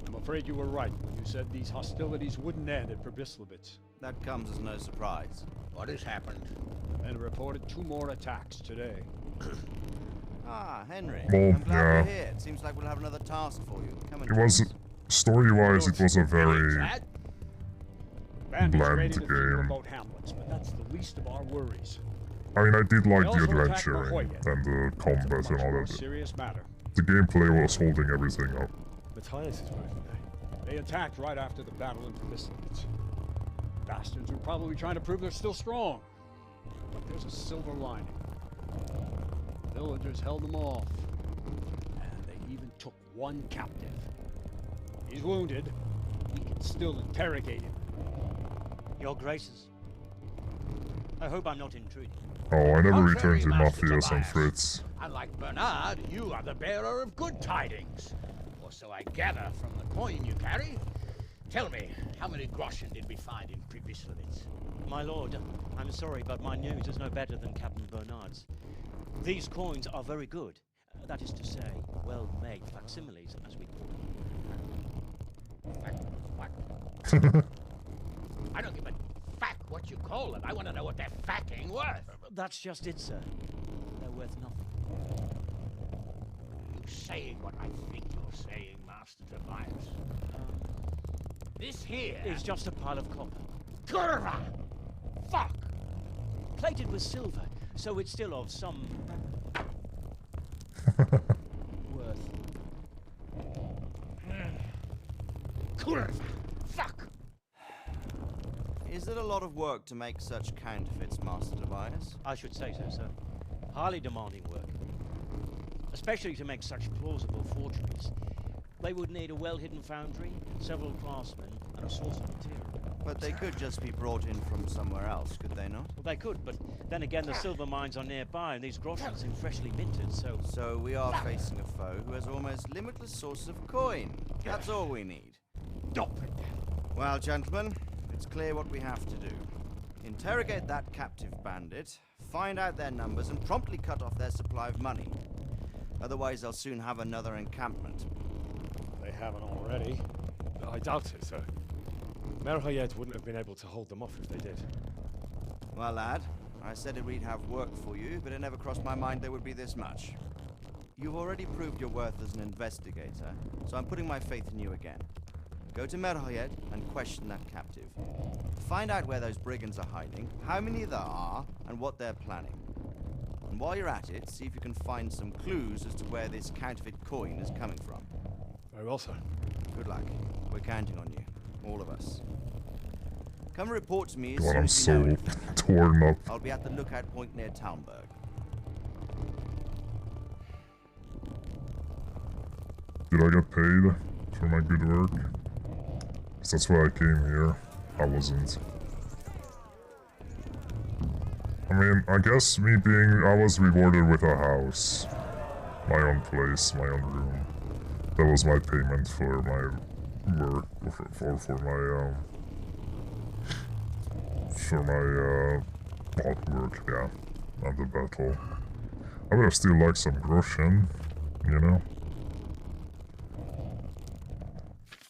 I'm afraid you were right when you said these hostilities wouldn't end at Probislavitz. That comes as no surprise. What has happened? The men reported 2 more attacks today. Ah, Henry. Well, I'm glad yeah. you're here. It seems like we'll have another task for you. Come and It was, story-wise, it was a very Band is ready bland to thief game. about hamlets, but that's the least of our worries. I mean, I did like They the also attacked adventuring Mahoya. and the combat and all More that. serious matter. The gameplay was holding everything up. Matthias's birthday. They attacked right after the battle in Pervislitz. Bastards were probably trying to prove they're still strong. But there's a silver lining. The villagers held them off. And they even took one captive. He's wounded. We can still interrogate him. Your Graces. I hope I'm not intruding. Oh, I never Contrary, returned to Master Matthias and Tobias. Fritz. Unlike Bernard, you are the bearer of good tidings. Or so I gather from the coin you carry. Tell me, how many groschen did we find in Pervislitz? My lord, I'm sorry, but my news is no better than Captain Bernard's. These coins are very good. That is to say, well-made facsimiles, as we call What? I don't give a fuck what you call them. I want to know what they're fucking worth. That's just it, sir. They're worth nothing. You saying what I think you're saying, Master Tobias? This here It's just a pile of copper. Curva! Fuck! Plated with silver, so it's still of some worth. Curva! Fuck! Is it a lot of work to make such counterfeits, Master Tobias? I should say so, sir. Highly demanding work. Especially to make such plausible forgeries. They would need a well-hidden foundry, several craftsmen, and a source of material. But they could just be brought in from somewhere else, could they not? Well, they could, but then again, the silver mines are nearby, and these groschen seem freshly minted, so... So we are facing a foe who has almost limitless source of coin. That's all we need. Well, gentlemen, it's clear what we have to do. Interrogate that captive bandit, find out their numbers, and promptly cut off their supply of money. Otherwise, they'll soon have another encampment. They haven't already. I doubt it, sir. Merhayed wouldn't have been able to hold them off if they did. Well, lad, I said we'd have work for you, but it never crossed my mind there would be this much. You've already proved your worth as an investigator, so I'm putting my faith in you again. Go to Merhayed and question that captive. Find out where those brigands are hiding, how many there are, and what they're planning. And while you're at it, see if you can find some clues as to where this counterfeit coin is coming from. Very well, sir. Good luck. We're counting on you. All of us. Come report to me as God, soon I'm as you know so anything. torn up. I'll be at the lookout point near Talmberg. Did I get paid for my good work? 'Cause that's why I came here. I wasn't. I mean, I guess I was rewarded with a house. My own place, my own room. That was my payment for my work, for my work, yeah, and the battle. I would have still liked some groschen, you know?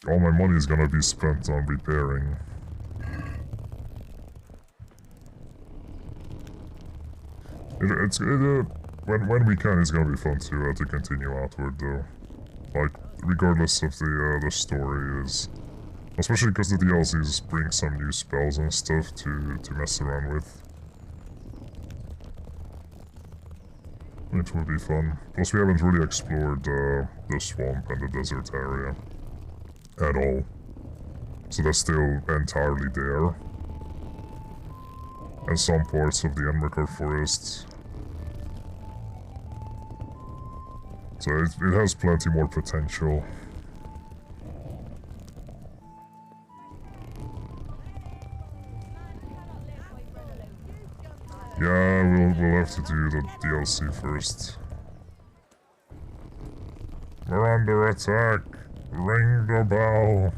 All my money is gonna be spent on repairing. When we can, it's gonna be fun to continue outward though. Like, regardless of the story is, especially because the DLCs bring some new spells and stuff to mess around with. It will be fun. Plus, we haven't really explored the swamp and the desert area at all, so that's still entirely there. And some parts of the Enmerkar forests. So it has plenty more potential. Yeah, we'll have to do the DLC first. We're under attack. Ring the bell.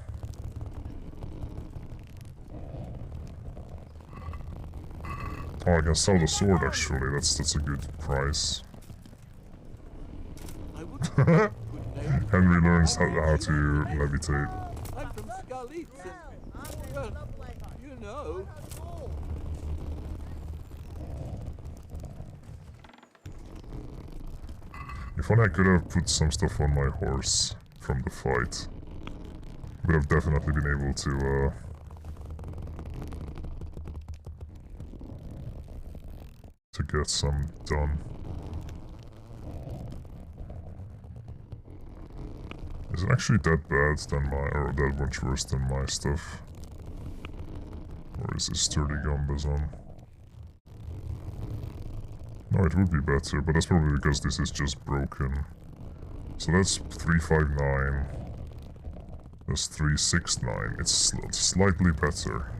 Oh, I can sell the sword actually. That's a good price. Henry learns how to levitate. I'm from Skalitz. Well, you know. If only I could have put some stuff on my horse from the fight. Would have definitely been able to get some done. Is it actually that bad than or that much worse than my stuff? Or is this sturdy gumbas on? No, it would be better, but that's probably because this is just broken. So that's 359. That's 369. It's slightly better.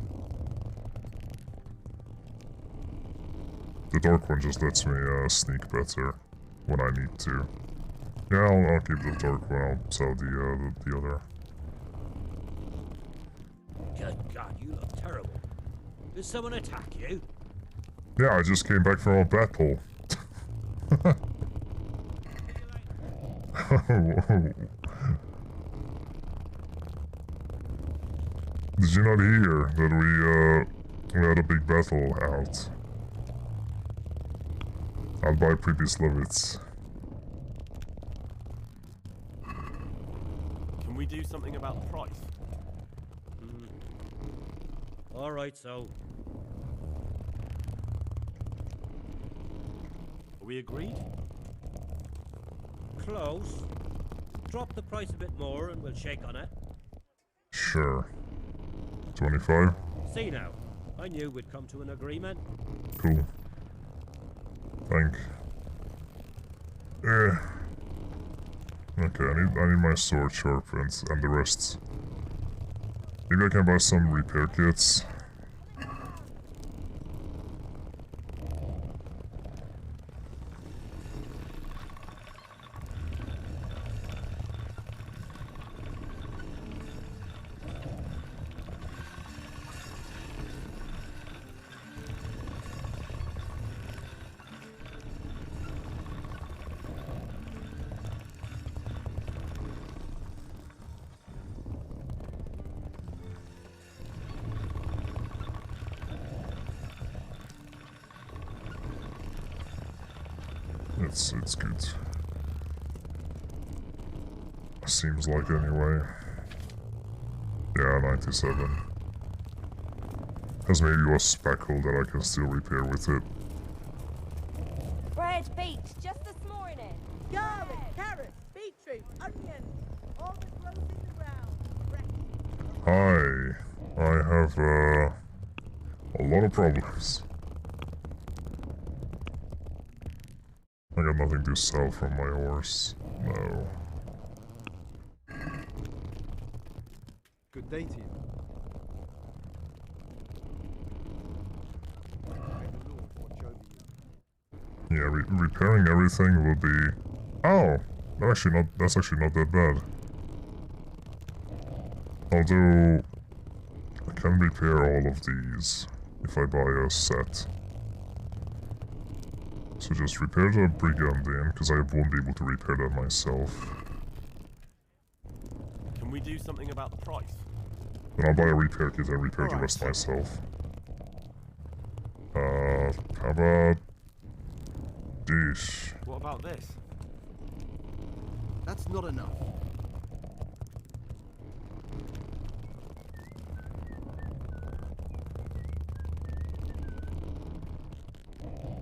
The dark one just lets me sneak better when I need to. Yeah, I'll keep the dark one. I'll sell the other. Good God, you look terrible. Did someone attack you? Yeah, I just came back from a battle. Did you not hear that we had a big battle out? I'll buy Pripyaslavitz. Can we do something about the price? All right, so. Are we agreed? Close. Drop the price a bit more and we'll shake on it. Sure. 25? See now, I knew we'd come to an agreement. Cool. Thank. Okay, I need my sword sharpened and the rest. Maybe I can buy some repair kits. It's good. Seems like anyway. Yeah, 97. Has maybe a speckle that I can still repair with it. Bread baked just this morning. Garlic, carrots, beetroot, onions, all that grows in the ground. Hi. I have a lot of problems. I got nothing to sell from my horse. No. Good day to you. Yeah, repairing everything will be... Oh! That's actually not that bad. Although... I can repair all of these if I buy a set. So just repair the Brigandine, because I won't be able to repair that myself. Can we do something about the price? Then I'll buy a repair kit and repair the rest myself. How about... Dish. What about this? That's not enough.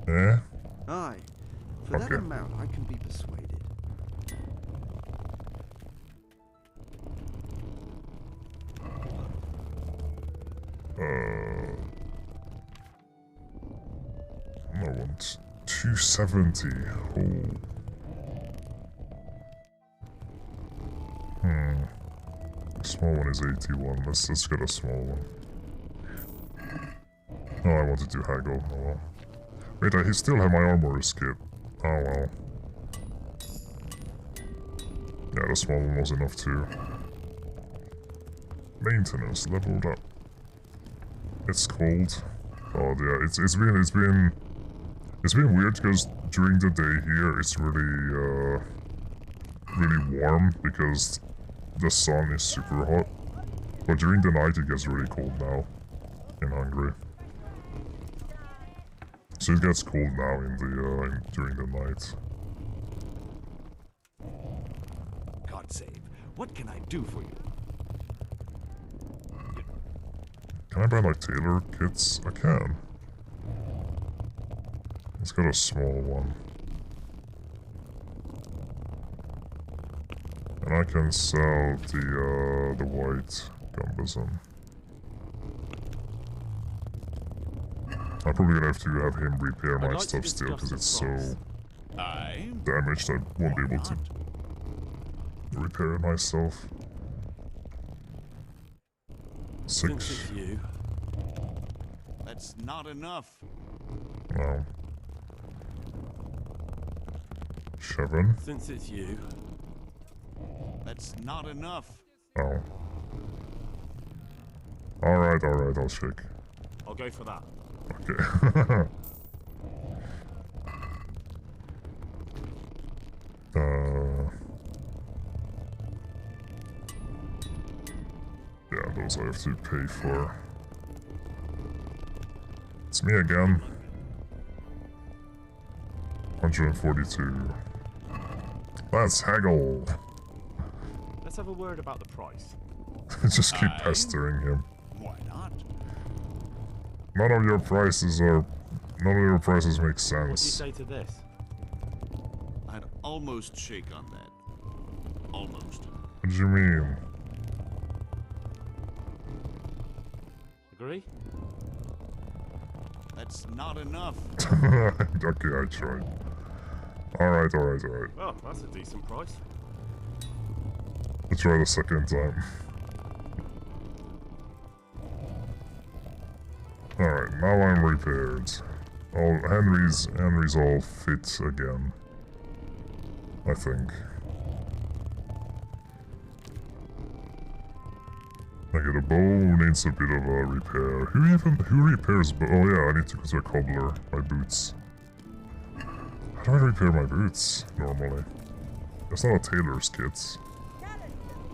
Eh? Aye. For that amount, I can be persuaded. I want 270. Oh. Small one is 81. Let's get a small one. Oh, I wanted to haggle. Oh well. Wait, I still have my armorer's kit. Oh well. Yeah, the small one was enough too. Maintenance leveled up. It's cold. Oh yeah, it's been weird because during the day here it's really really warm because the sun is super hot. But during the night it gets really cold now in Hungary. So it gets cold now in the during the night. God's sake. What can I do for you? Can I buy like tailor kits? I can. It's got a small one. And I can sell the white gumbazon. I'm probably gonna have to have him repair my stuff still because it's so damaged I won't be able to repair it myself. Since it's you. That's not enough. No. 7. Since it's you. That's not enough. Oh. Alright, I'll check. I'll go for that. Okay. Yeah, those I have to pay for. It's me again. 142. Let's haggle. Let's have a word about the price. Just keep pestering him. Why not? None of your prices make What do you sense. say to this? I'd almost shake on that. Almost. What do you mean? Agree? That's not enough. Okay, I tried. Alright. Well, that's a decent price. Let's try the second time. Alright, now I'm repaired. Oh, Henry's all fit again. I think. Okay, the bow needs a bit of a repair. Who repairs bow? Oh yeah, I need to go to a cobbler. My boots. How do I repair my boots, normally? That's not a tailor's kit.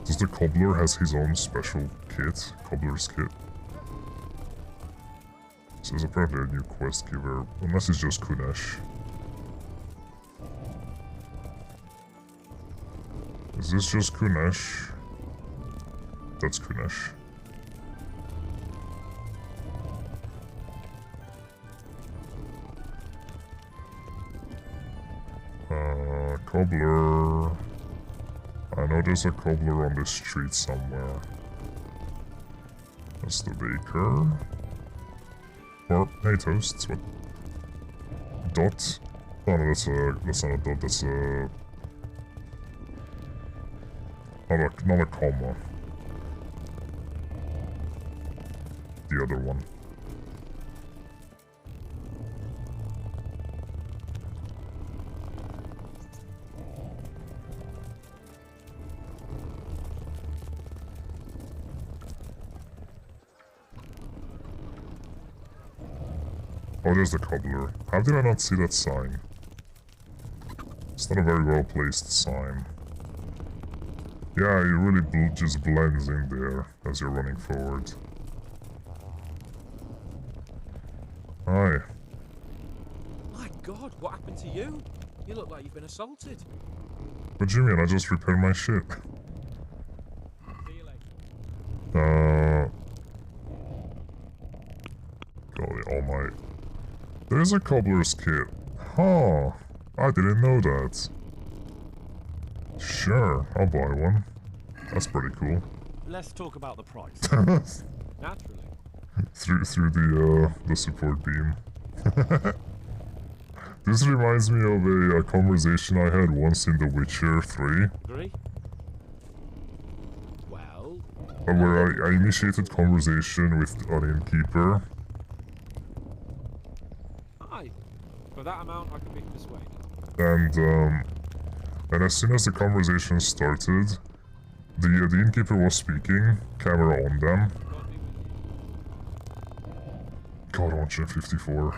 Does the cobbler has his own special kit? Cobbler's kit? This is apparently a new quest giver, unless it's just Kunesh. Is this just Kunesh? That's Kunesh. Cobbler. I know there's a cobbler on the street somewhere. That's the baker. Or, hey Toast, what? Dot? Oh no, that's not a dot, that's a... Not a comma. The other one. Oh, there's the cobbler. How did I not see that sign? It's not a very well placed sign. Yeah, it really just blends in there as you're running forward. Hi. My God, what happened to you? You look like you've been assaulted. What do you mean? I just repaired my shit. See you later. Golly almighty. There's a cobbler's kit. Huh. I didn't know that. Sure, I'll buy one. That's pretty cool. Let's talk about the price. Naturally. Through the support beam. This reminds me of a conversation I had once in The Witcher 3. Agree? Well... Where I initiated conversation with an innkeeper. Hi. For that amount, I can be persuaded. And as soon as the conversation started, the innkeeper was speaking, camera on them. God, 154.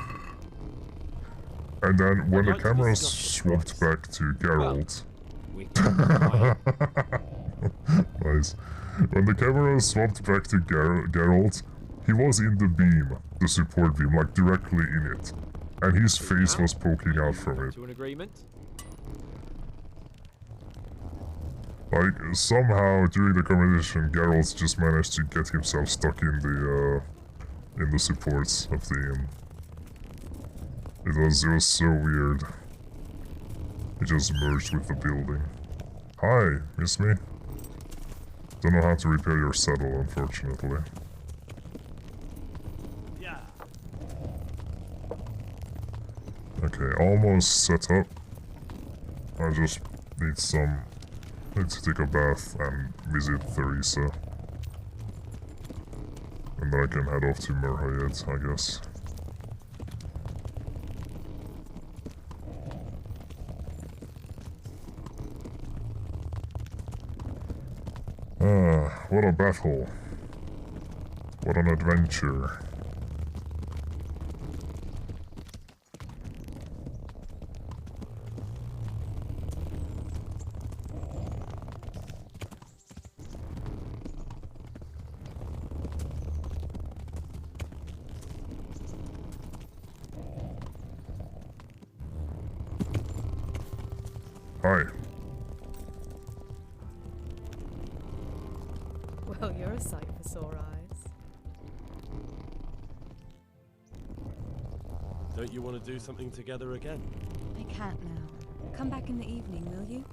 And then when the camera swapped back to Geralt... Nice. When the camera swapped back to Geralt, he was in the beam, the support beam, like directly in it. And his face was poking out from it. To an agreement? Like, somehow during the competition, Geralt just managed to get himself stuck in the supports of the inn. It was so weird. He just merged with the building. Hi, miss me? Don't know how to repair your saddle, unfortunately. Yeah. Okay, almost set up. I just need to take a bath and visit Theresa. And then I can head off to Merhayed, I guess. Ah, what a battle. What an adventure. Hi. Well, you're a sight for sore eyes. Don't you want to do something together again? I can't now. Come back in the evening, will you?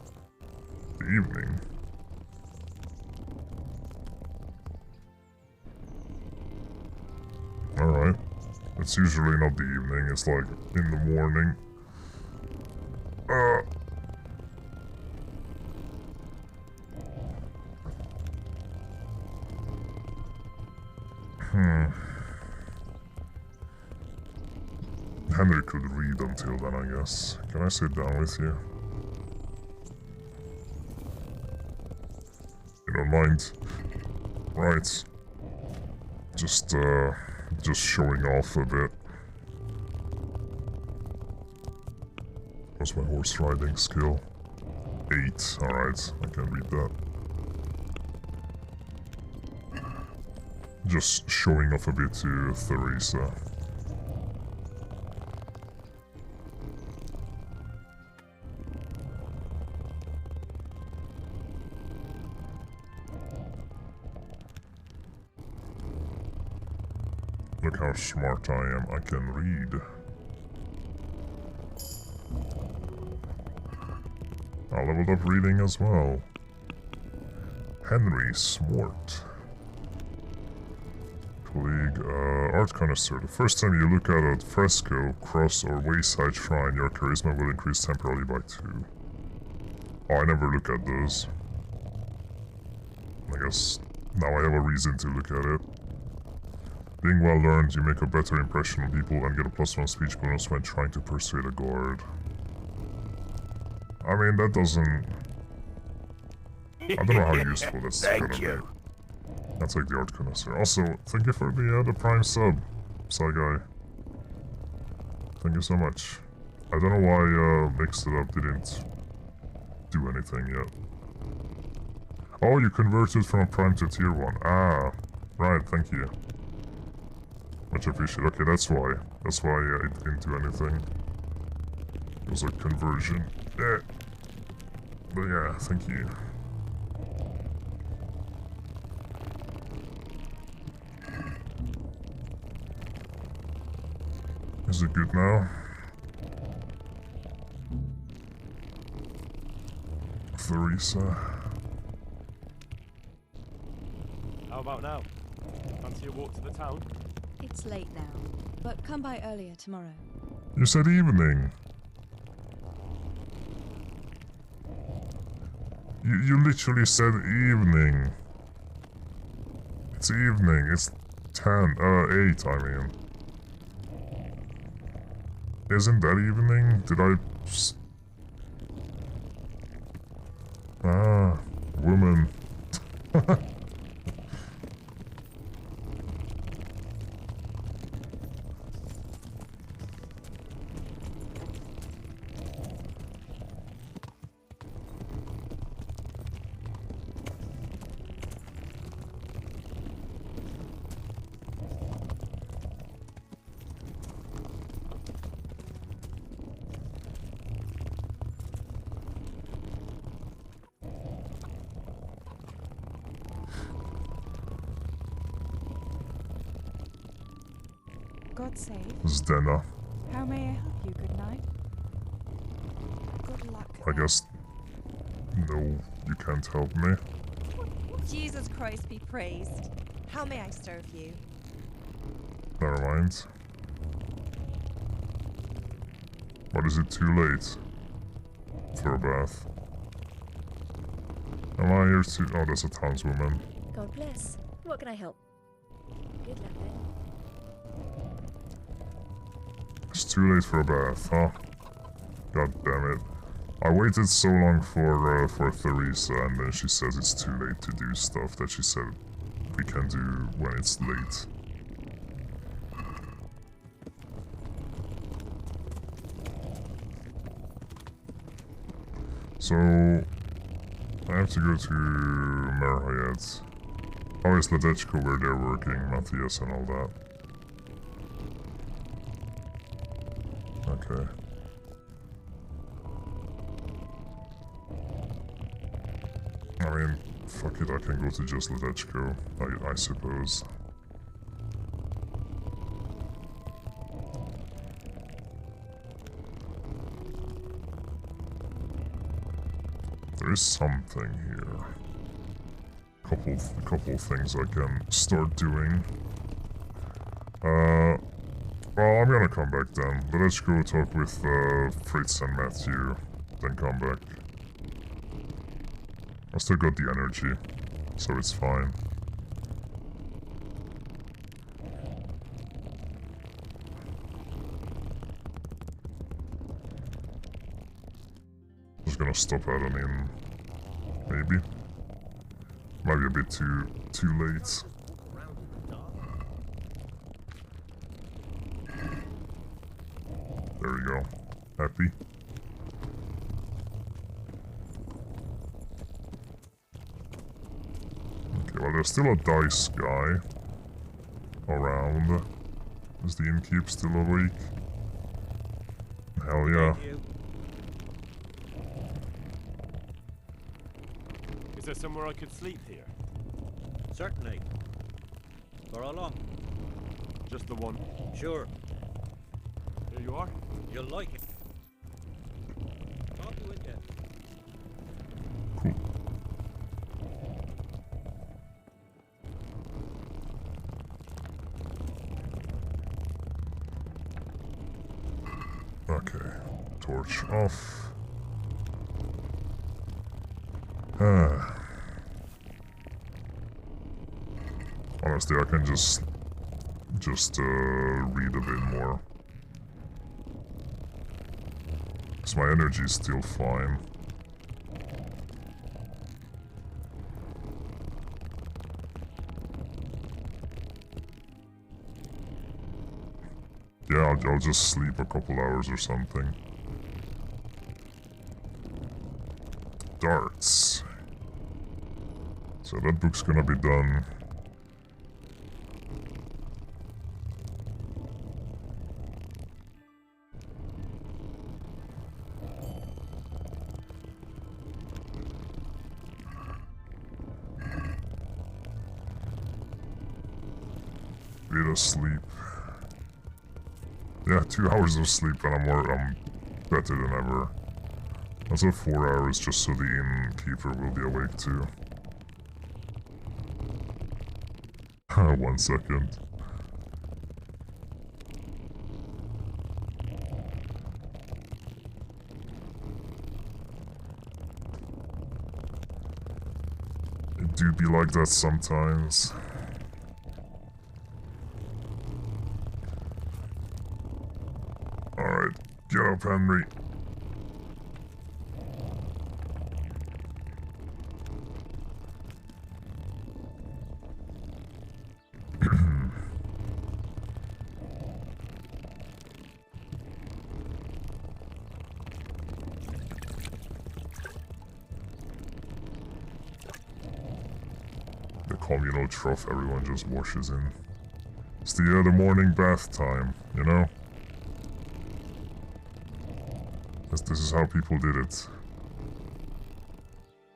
The evening? Alright. It's usually not the evening, it's like in the morning. Henry could read until then, I guess. Can I sit down with you? You don't mind? Right. Just showing off a bit. What's my horse riding skill? 8. Alright, I can read that. Just showing off a bit to Theresa. Look how smart I am, I can read. I leveled up reading as well. Henry Smart. Colleague, art connoisseur. The first time you look at a fresco, cross, or wayside shrine, your charisma will increase temporarily by 2. Oh, I never look at those. I guess now I have a reason to look at it. Being well learned, you make a better impression on people and get a +1 speech bonus when trying to persuade a guard. I mean, that doesn't... I don't know how useful that's gonna be. I'll take the art connoisseur. Also, thank you for the prime sub, Psy Guy. Thank you so much. I don't know why Mixed It Up didn't do anything yet. Oh, you converted from a prime to tier 1. Ah, right, thank you. Much appreciated. Okay, that's why. That's why it didn't do anything. It was a conversion. Yeah. But yeah, thank you. Is it good now? Theresa. How about now? Fancy a walk to the town? It's late now, but come by earlier tomorrow. You said evening. You literally said evening. It's evening. It's 10, 8, I mean. Isn't that evening? Did I... Ah, woman. God save. Zdena. How may I help you? Good night. Good luck. I guess... No, you can't help me. Jesus Christ be praised. How may I serve you? Never mind. But is it too late for a bath? Am I here to... Oh, that's a townswoman. God bless. What can I help? Good luck then. It's too late for a bath, huh? God damn it. I waited so long for Theresa, and then she says it's too late to do stuff that she said we can do when it's late. So, I have to go to Merhayat. How is Ledechko where they're working, Matthias and all that? Okay. I mean, fuck it, I can go to just Ledechko, I suppose. There is something here. Couple things I can start doing. Well, I'm gonna come back then. But let's go talk with Fritz and Matthew, then come back. I still got the energy, so it's fine. Just gonna stop at an inn, maybe. Might be a bit too late. There we go. Happy? Okay, well there's still a dice guy around. Is the innkeep still awake? Hell yeah. Is there somewhere I could sleep here? Certainly. For how long? Just the one. Sure. Here you are. You'll like it. Pop you in there. Cool. Okay. Torch off. Honestly, I can just read a bit more. Because my energy is still fine. Yeah, I'll just sleep a couple hours or something. Darts. So that book's gonna be done. Need a sleep. Yeah, 2 hours of sleep and I'm better than ever. That's 4 hours just so the innkeeper will be awake too. 1 second. It do be like that sometimes. Alright, get up, Henry. The communal trough everyone just washes in. It's the morning bath time, you know? This is how people did it.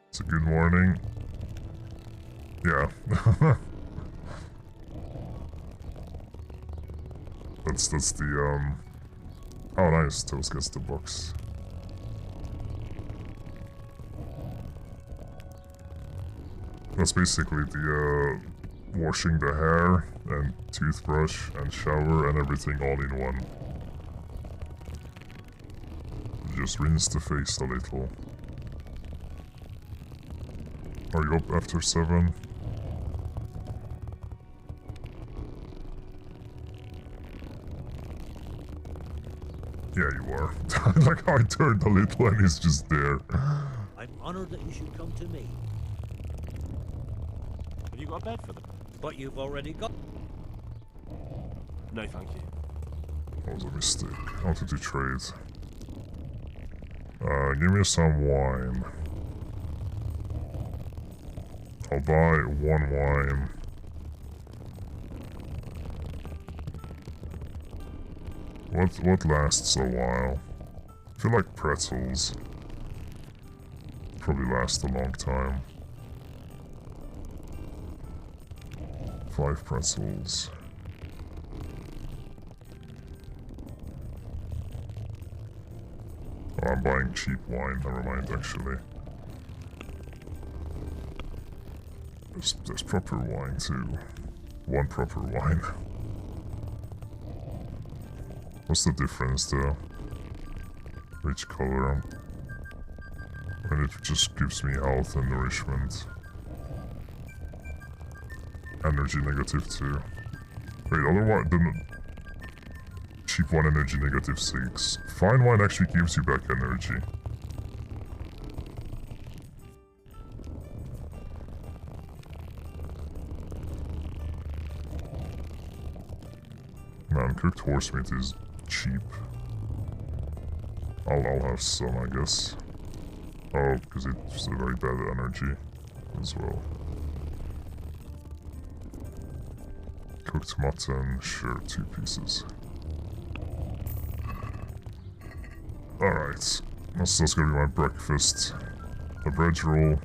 It's a good morning. Yeah. That's the oh nice, Toast gets the box. That's basically the washing the hair and toothbrush and shower and everything all in one. Just rinse the face a little. Are you up after 7? Yeah, you are. Like how I turned a little and he's just there. I'm honored that you should come to me. Have you got a bed for them? But you've already got... No, thank you. That was a mistake. I wanted to trade. Give me some wine. I'll buy 1 wine. What lasts a while? I feel like pretzels probably last a long time. 5 pretzels. Oh, I'm buying cheap wine, never mind actually. There's proper wine too. 1 proper wine. What's the difference though? Which color? I mean, it just gives me health and nourishment. Energy negative 2. Wait, otherwise, the cheap one energy negative 6. Fine wine actually gives you back energy. Man, cooked horse meat is cheap. I'll have some, I guess. Oh, because it's a very bad energy as well. Cooked mutton, sure, 2 pieces. Alright, that's gonna be my breakfast. A bread roll.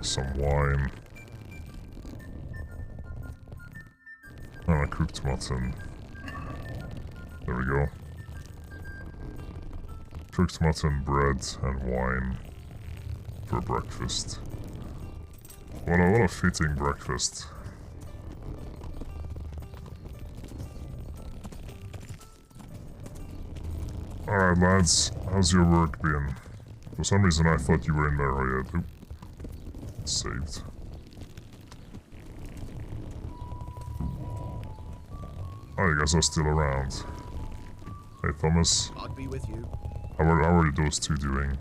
Some wine. And a cooked mutton. There we go. Cooked mutton, bread, and wine for breakfast. What a fitting breakfast. Alright lads, how's your work been? For some reason I thought you were in there already. Oop. It's saved. Oh, you guys are still around. Hey Thomas. I'd be with you. How are those 2 doing?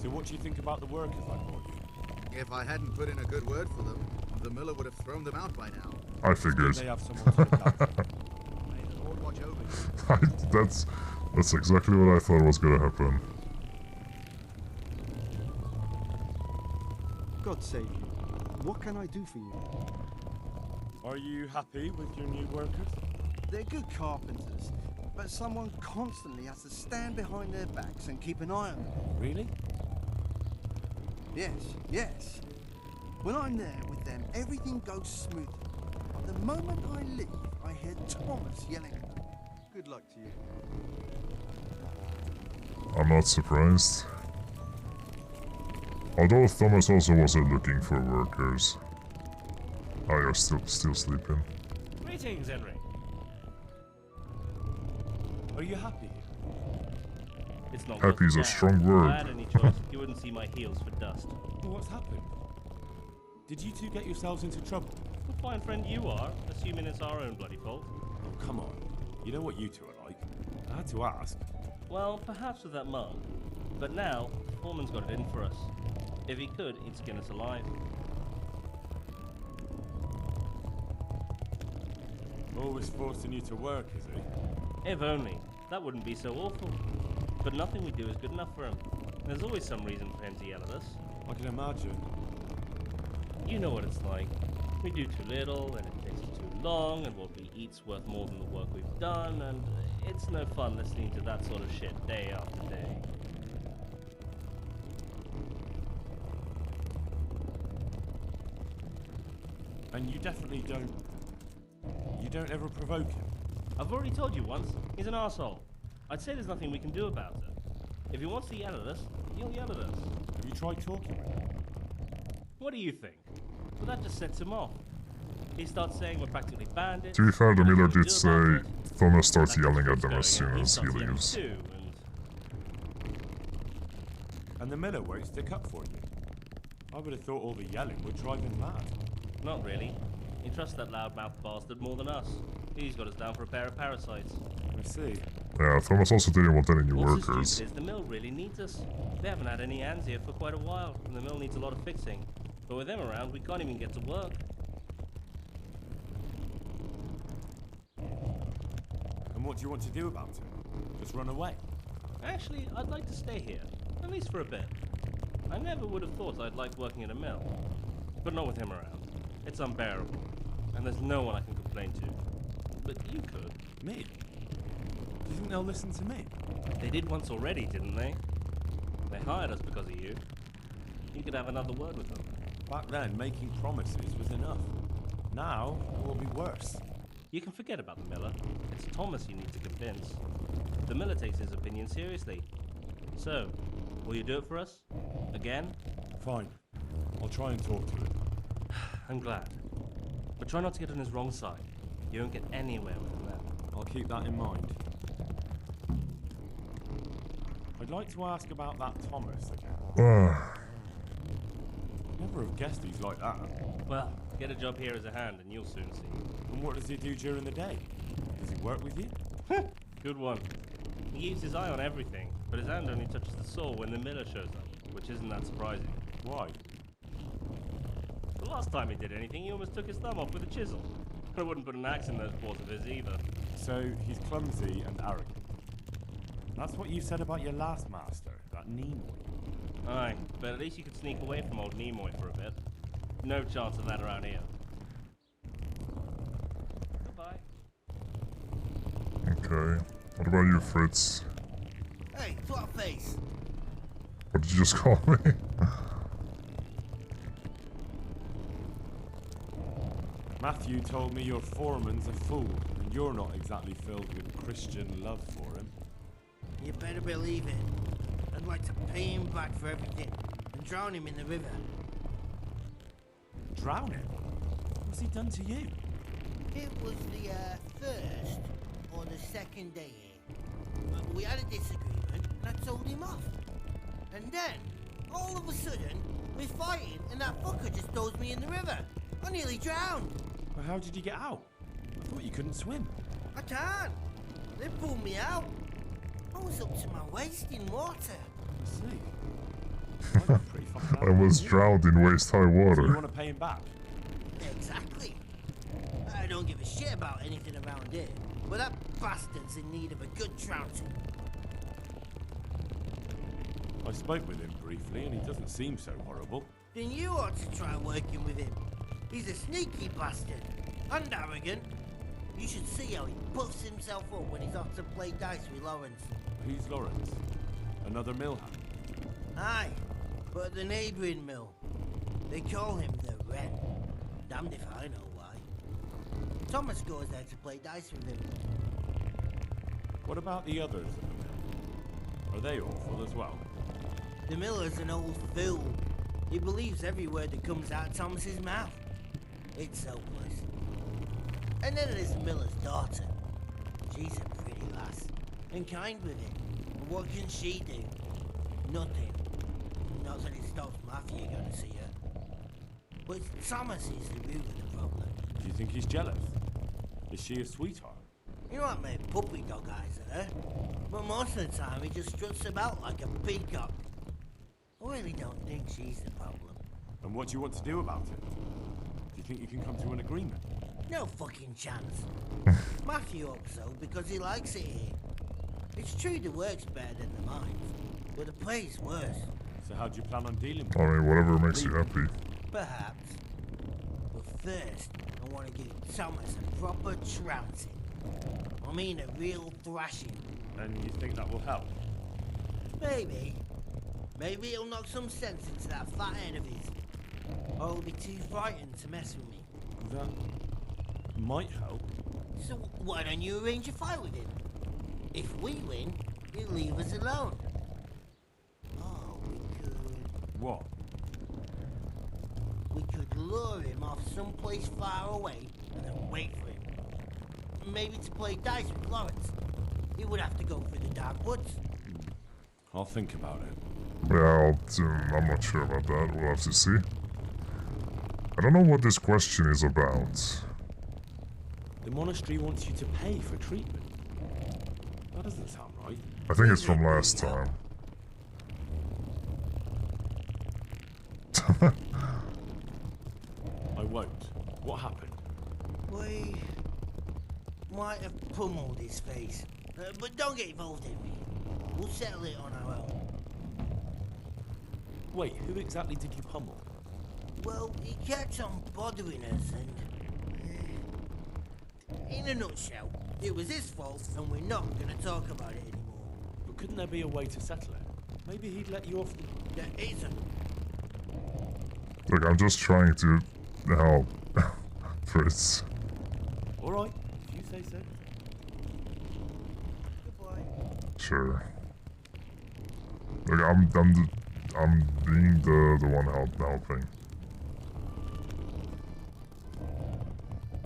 So what do you think about the workers I brought you? If I hadn't put in a good word for them, the miller would have thrown them out by now. I figured. They have someone to look after. May the Lord watch over you. That's exactly what I thought was gonna happen. God save you. What can I do for you? Are you happy with your new workers? They're good carpenters, but someone constantly has to stand behind their backs and keep an eye on them. Really? Yes. When I'm there with them, everything goes smoothly. But the moment I leave, I hear Thomas yelling at them. Good luck to you. I'm not surprised. Although Thomas also wasn't looking for workers. Oh, you're still sleeping. Greetings, Henry. Are you happy? It's not Happy is a strong If word. I had any choice, you wouldn't see my heels for dust. Well, what's happened? Did you 2 get yourselves into trouble? What a fine friend you are, assuming it's our own bloody fault. Oh, come on. You know what you 2 are like. I had to ask. Well, perhaps with that mug. But now, Foreman's got it in for us. If he could, he'd skin us alive. Always forcing you to work, is he? If only. That wouldn't be so awful. But nothing we do is good enough for him. There's always some reason for him to yell at us. I can imagine. You know what it's like. We do too little, and it takes too long, and what we eat's worth more than the work we've done, and it's no fun listening to that sort of shit day after day. And you definitely don't... You don't ever provoke him? I've already told you once, he's an arsehole. I'd say there's nothing we can do about it. If he wants to yell at us, he'll yell at us. Have you tried talking with him? What do you think? Well, that just sets him off. He starts saying we're practically bandits. To be fair, the Miller did say Thomas starts yelling at them as soon as he starts yelling leaves. too, And the Miller won't stick up for you. I would have thought all the yelling would drive him mad. Not really. He trusts that loudmouth bastard more than us. He's got us down for a pair of parasites. I see. Yeah, Thomas also didn't want any new What's workers. so stupid is the mill really needs us. They haven't had any hands here for quite a while, and the mill needs a lot of fixing. But with them around, we can't even get to work. And what do you want to do about it? Just run away? Actually, I'd like to stay here, at least for a bit. I never would have thought I'd like working at a mill. But not with him around. It's unbearable. And there's no one I can complain to. But you could. Me? Do you think they'll listen to me? They did once already, didn't they? They hired us because of you. You could have another word with them. Back then, making promises was enough. Now, it will be worse. You can forget about the Miller. It's Thomas you need to convince. The Miller takes his opinion seriously. So, will you do it for us? Again? Fine. I'll try and talk to him. I'm glad. But try not to get on his wrong side. You won't get anywhere with him then. I'll keep that in mind. I'd like to ask about that Thomas again. Never have guessed he's like that. Well, get a job here as a hand and you'll soon see. And what does he do during the day? Does he work with you? Good one. He keeps his eye on everything, but his hand only touches the saw when the Miller shows up, which isn't that surprising. Why? The last time he did anything, he almost took his thumb off with a chisel. I wouldn't put an axe in those paws of his either. So, he's clumsy and arrogant. That's what you said about your last master, that Nimoy. Aye, but at least you could sneak away from old Nimoy for a bit. No chance of that around here. Goodbye. Okay. What about you, Fritz? Hey, twat face. What did you just call me? Matthew told me your foreman's a fool, and you're not exactly filled with Christian love for him. You better believe it. I'd like to pay him back for everything and drown him in the river. Drown him? What's he done to you? It was the first or the second day here. We had a disagreement and I told him off. And then, all of a sudden, we're fighting and that fucker just throws me in the river. I nearly drowned. Well, how did you get out? I thought you couldn't swim. I can't. They pulled me out. I was up to my waist in water. I see. I was drowned in waist-high So you water. want to pay him back? Exactly. I don't give a shit about anything around here, but that bastard's in need of a good trouncing. I spoke with him briefly, and he doesn't seem so horrible. Then you ought to try working with him. He's a sneaky bastard and arrogant. You should see how he puffs himself up when he's off to play dice with Lawrence. Who's Lawrence? Another mill hand? Aye, but the neighbouring mill. They call him the Wren. Damned if I know why. Thomas goes there to play dice with him. What about the others at the mill? Are they awful as well? The miller's an old fool. He believes every word that comes out of Thomas's mouth. It's hopeless. And then there's the miller's daughter. She's a pretty lass, and kind with him. And what can she do? Nothing. Not that it stops Matthew going to see her. But Thomas is the root of the problem. Do you think he's jealous? Is she a sweetheart? You know, I made puppy dog eyes at her, but most of the time he just struts about like a peacock. I really don't think she's the problem. And what do you want to do about it? Do you think you can come to an agreement? No fucking chance. Matthew hopes so because he likes it here. It's true the work's better than the mines, but the play's worse. So how do you plan on dealing with I mean, whatever makes you happy. Perhaps. But first, I want to give Thomas a proper trouncing. I mean a real thrashing. And you think that will help? Maybe. Maybe it'll knock some sense into that fat head of his. Or he'll be too frightened to mess with me. That might help. So why don't you arrange a fight with him? If we win, he'll leave us alone. Oh, we could... What? We could lure him off someplace far away and then wait for him. Maybe to play dice with Lawrence. He would have to go through the dark woods. I'll think about it. Yeah, I'm not sure about that. We'll have to see. I don't know what this question is about. The monastery wants you to pay for treatment. That doesn't sound right. I think it's from last time. I won't. What happened? We might have pummeled his face. But don't get involved, Henry. We'll settle it on our own. Wait, who exactly did you pummel? Well, he kept on bothering us and... in a nutshell, it was his fault and we're not going to talk about it anymore. But couldn't there be a way to settle it? Maybe he'd let you off the... There isn't. Look, I'm just trying to help. Fritz. Alright, if you say so. Goodbye. Sure. Look, I'm being the one helping.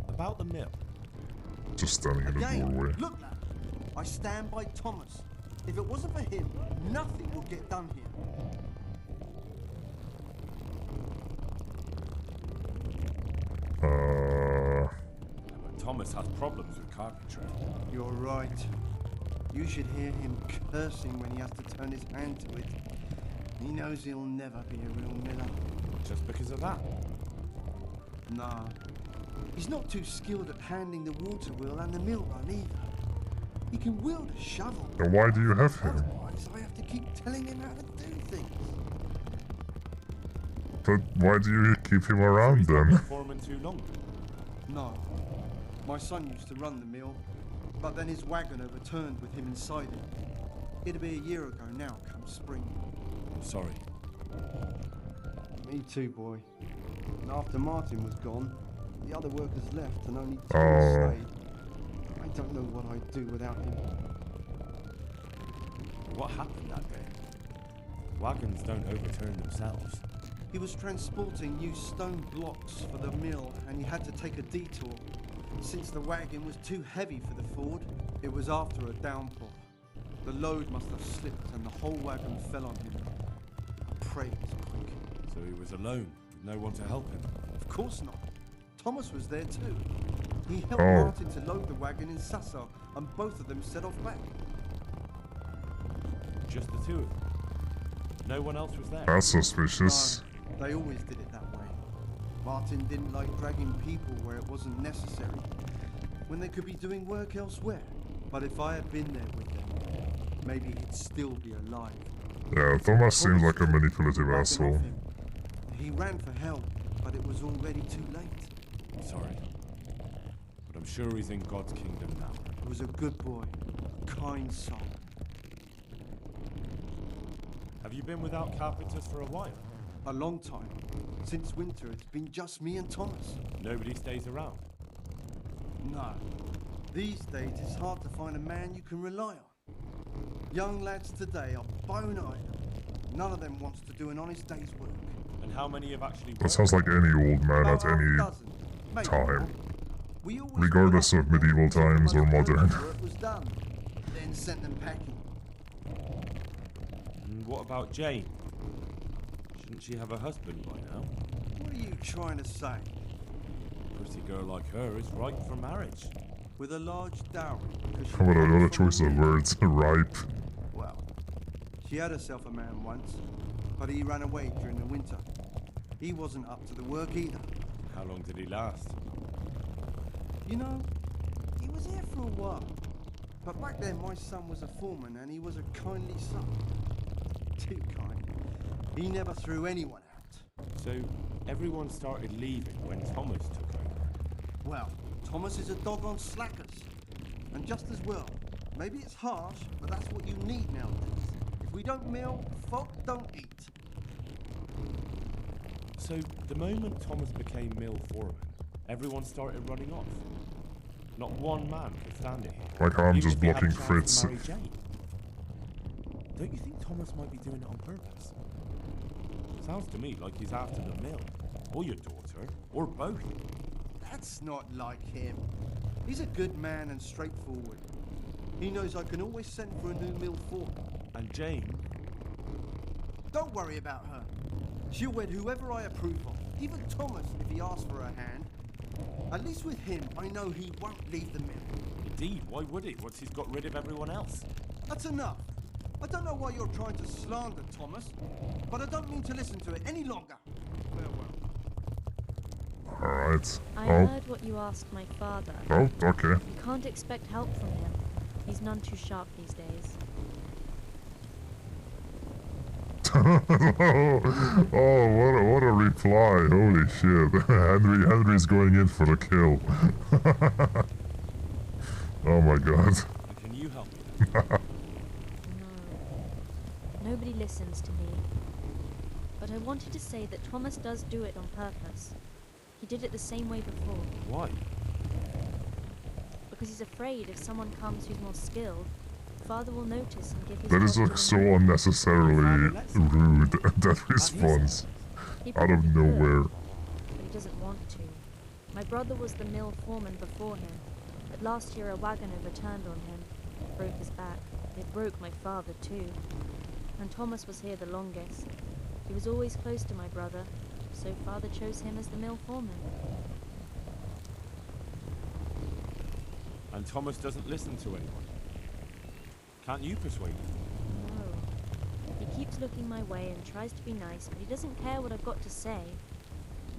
About the mill. Just standing in the doorway. Look, lad. I stand by Thomas. If it wasn't for him, nothing would get done here. But Thomas has problems with carpentry. You're right. You should hear him cursing when he has to turn his hand to it. He knows he'll never be a real miller. Just because of that? Nah. He's not too skilled at handling the water wheel and the mill run either. He can wield a shovel. Then why do you have him? Otherwise, I have to keep telling him how to do things. But why do you keep him around then? Foreman too long? No. My son used to run the mill, but then his wagon overturned with him inside it. It'll be a year ago now, come spring. I'm sorry. Me too, boy. And after Martin was gone, the other workers left and only Thomas stayed. I don't know what I'd do without him. What happened that day? Wagons don't overturn themselves. He was transporting used stone blocks for the mill and he had to take a detour. Since the wagon was too heavy for the Ford, it was after a downpour. The load must have slipped and the whole wagon fell on him. I pray it was quick. So he was alone, with no one to help him? Of course not. Thomas was there too. He helped Martin to load the wagon in Sasau, and both of them set off back. Just the two of them? No one else was there? That's suspicious. No, they always did it that way. Martin didn't like dragging people where it wasn't necessary, when they could be doing work elsewhere. But if I had been there with them, maybe he'd still be alive. Yeah, Thomas seems like a manipulative asshole. He ran for help, but it was already too late. I'm sorry. But I'm sure he's in God's kingdom now. He was a good boy, a kind soul. Have you been without carpenters for a while? A long time. Since winter, it's been just me and Thomas. Nobody stays around? No. These days, it's hard to find a man you can rely on. Young lads today are bone idle. None of them wants to do an honest day's work. And how many have actually That sounds like any old man at any time. Regardless of medieval times or modern. Work was done, then sent them packing. And what about Jane? Shouldn't she have a husband by now? What are you trying to say? A pretty girl like her is ripe for marriage. With a large dowry. What a lot of choice of words. Ripe. Well, she had herself a man once, but he ran away during the winter. He wasn't up to the work either. How long did he last? You know, he was here for a while. But back then my son was a foreman and he was a kindly son. Too kind. He never threw anyone out. So everyone started leaving when Thomas took over? Well, Thomas is a dog on slackers. And just as well. Maybe it's harsh, but that's what you need nowadays. If we don't mill, folk don't eat. So the moment Thomas became mill foreman, Everyone started running off. Not one man could stand it here. Like how I'm even just if he had a blocking chance Fritz. to marry Jane. Don't you think Thomas might be doing it on purpose? Sounds to me like he's after the mill, or your daughter, or both. That's not like him. He's a good man and straightforward. He knows I can always send for a new mill for him. And Jane? Don't worry about her. She'll wed whoever I approve of, even Thomas if he asks for her hand. At least with him, I know he won't leave the mill. Indeed, why would he, once he's got rid of everyone else? That's enough. I don't know why you're trying to slander Thomas, but I don't mean to listen to it any longer. Farewell. Alright. I Oh. heard what you asked my father. Oh, okay. You can't expect help from him. He's none too sharp these days. Oh, what a reply. Holy shit. Henry's going in for the kill. Oh my god. Can you help me? No. Nobody listens to me. But I wanted to say that Thomas does do it on purpose. He did it the same way before. Why? Because he's afraid if someone comes who's more skilled, Father will notice and give his That is daughter like the so mill. unnecessarily rude, that response. He Out of probably nowhere. could, but he doesn't want to. My brother was the mill foreman before him, but last year a wagon overturned on him, broke his back. It broke my father too. And Thomas was here the longest. He was always close to my brother, so Father chose him as the mill foreman. And Thomas doesn't listen to anyone. Can't you persuade him? No. He keeps looking my way and tries to be nice, but he doesn't care what I've got to say.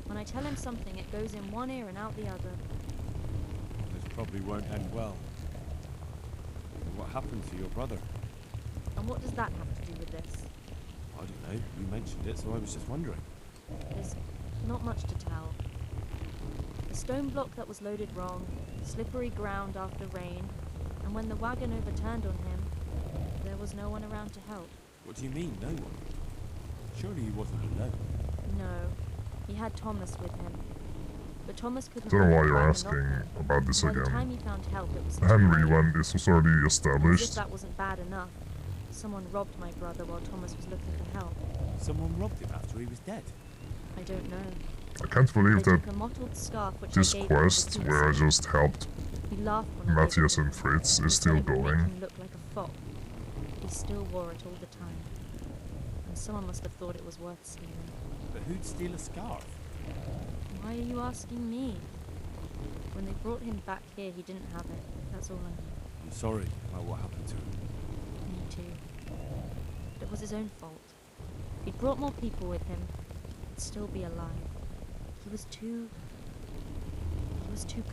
When I tell him something, it goes in one ear and out the other. This probably won't end well. What happened to your brother? And what does that have to do with this? I don't know. You mentioned it, so I was just wondering. There's not much to tell. The stone block that was loaded wrong, slippery ground after rain, and when the wagon overturned on him, there was no one around to help. What do you mean, no one? Surely he wasn't alone. No, he had Thomas with him. But Thomas couldn't... I don't know why lift the you're wagon asking off him. about this By the time again. he found help, it was Henry, too late. when this was already As if established. that wasn't bad enough, someone robbed my brother while Thomas was looking for help. Someone robbed him after he was dead. I don't know. I can't believe They that took a mottled scarf which this I gave him quest, to where I himself. just helped He laughed when I gave it Matthias to and him. Fritz, He is said still it would make going. him look like a fop. He still wore it all the time. And someone must have thought it was worth stealing. But who'd steal a scarf? Why are you asking me? When they brought him back here, he didn't have it. That's all I know. I'm sorry about what happened to him. Me too. But it was his own fault. If he'd brought more people with him, he'd still be alive. He was too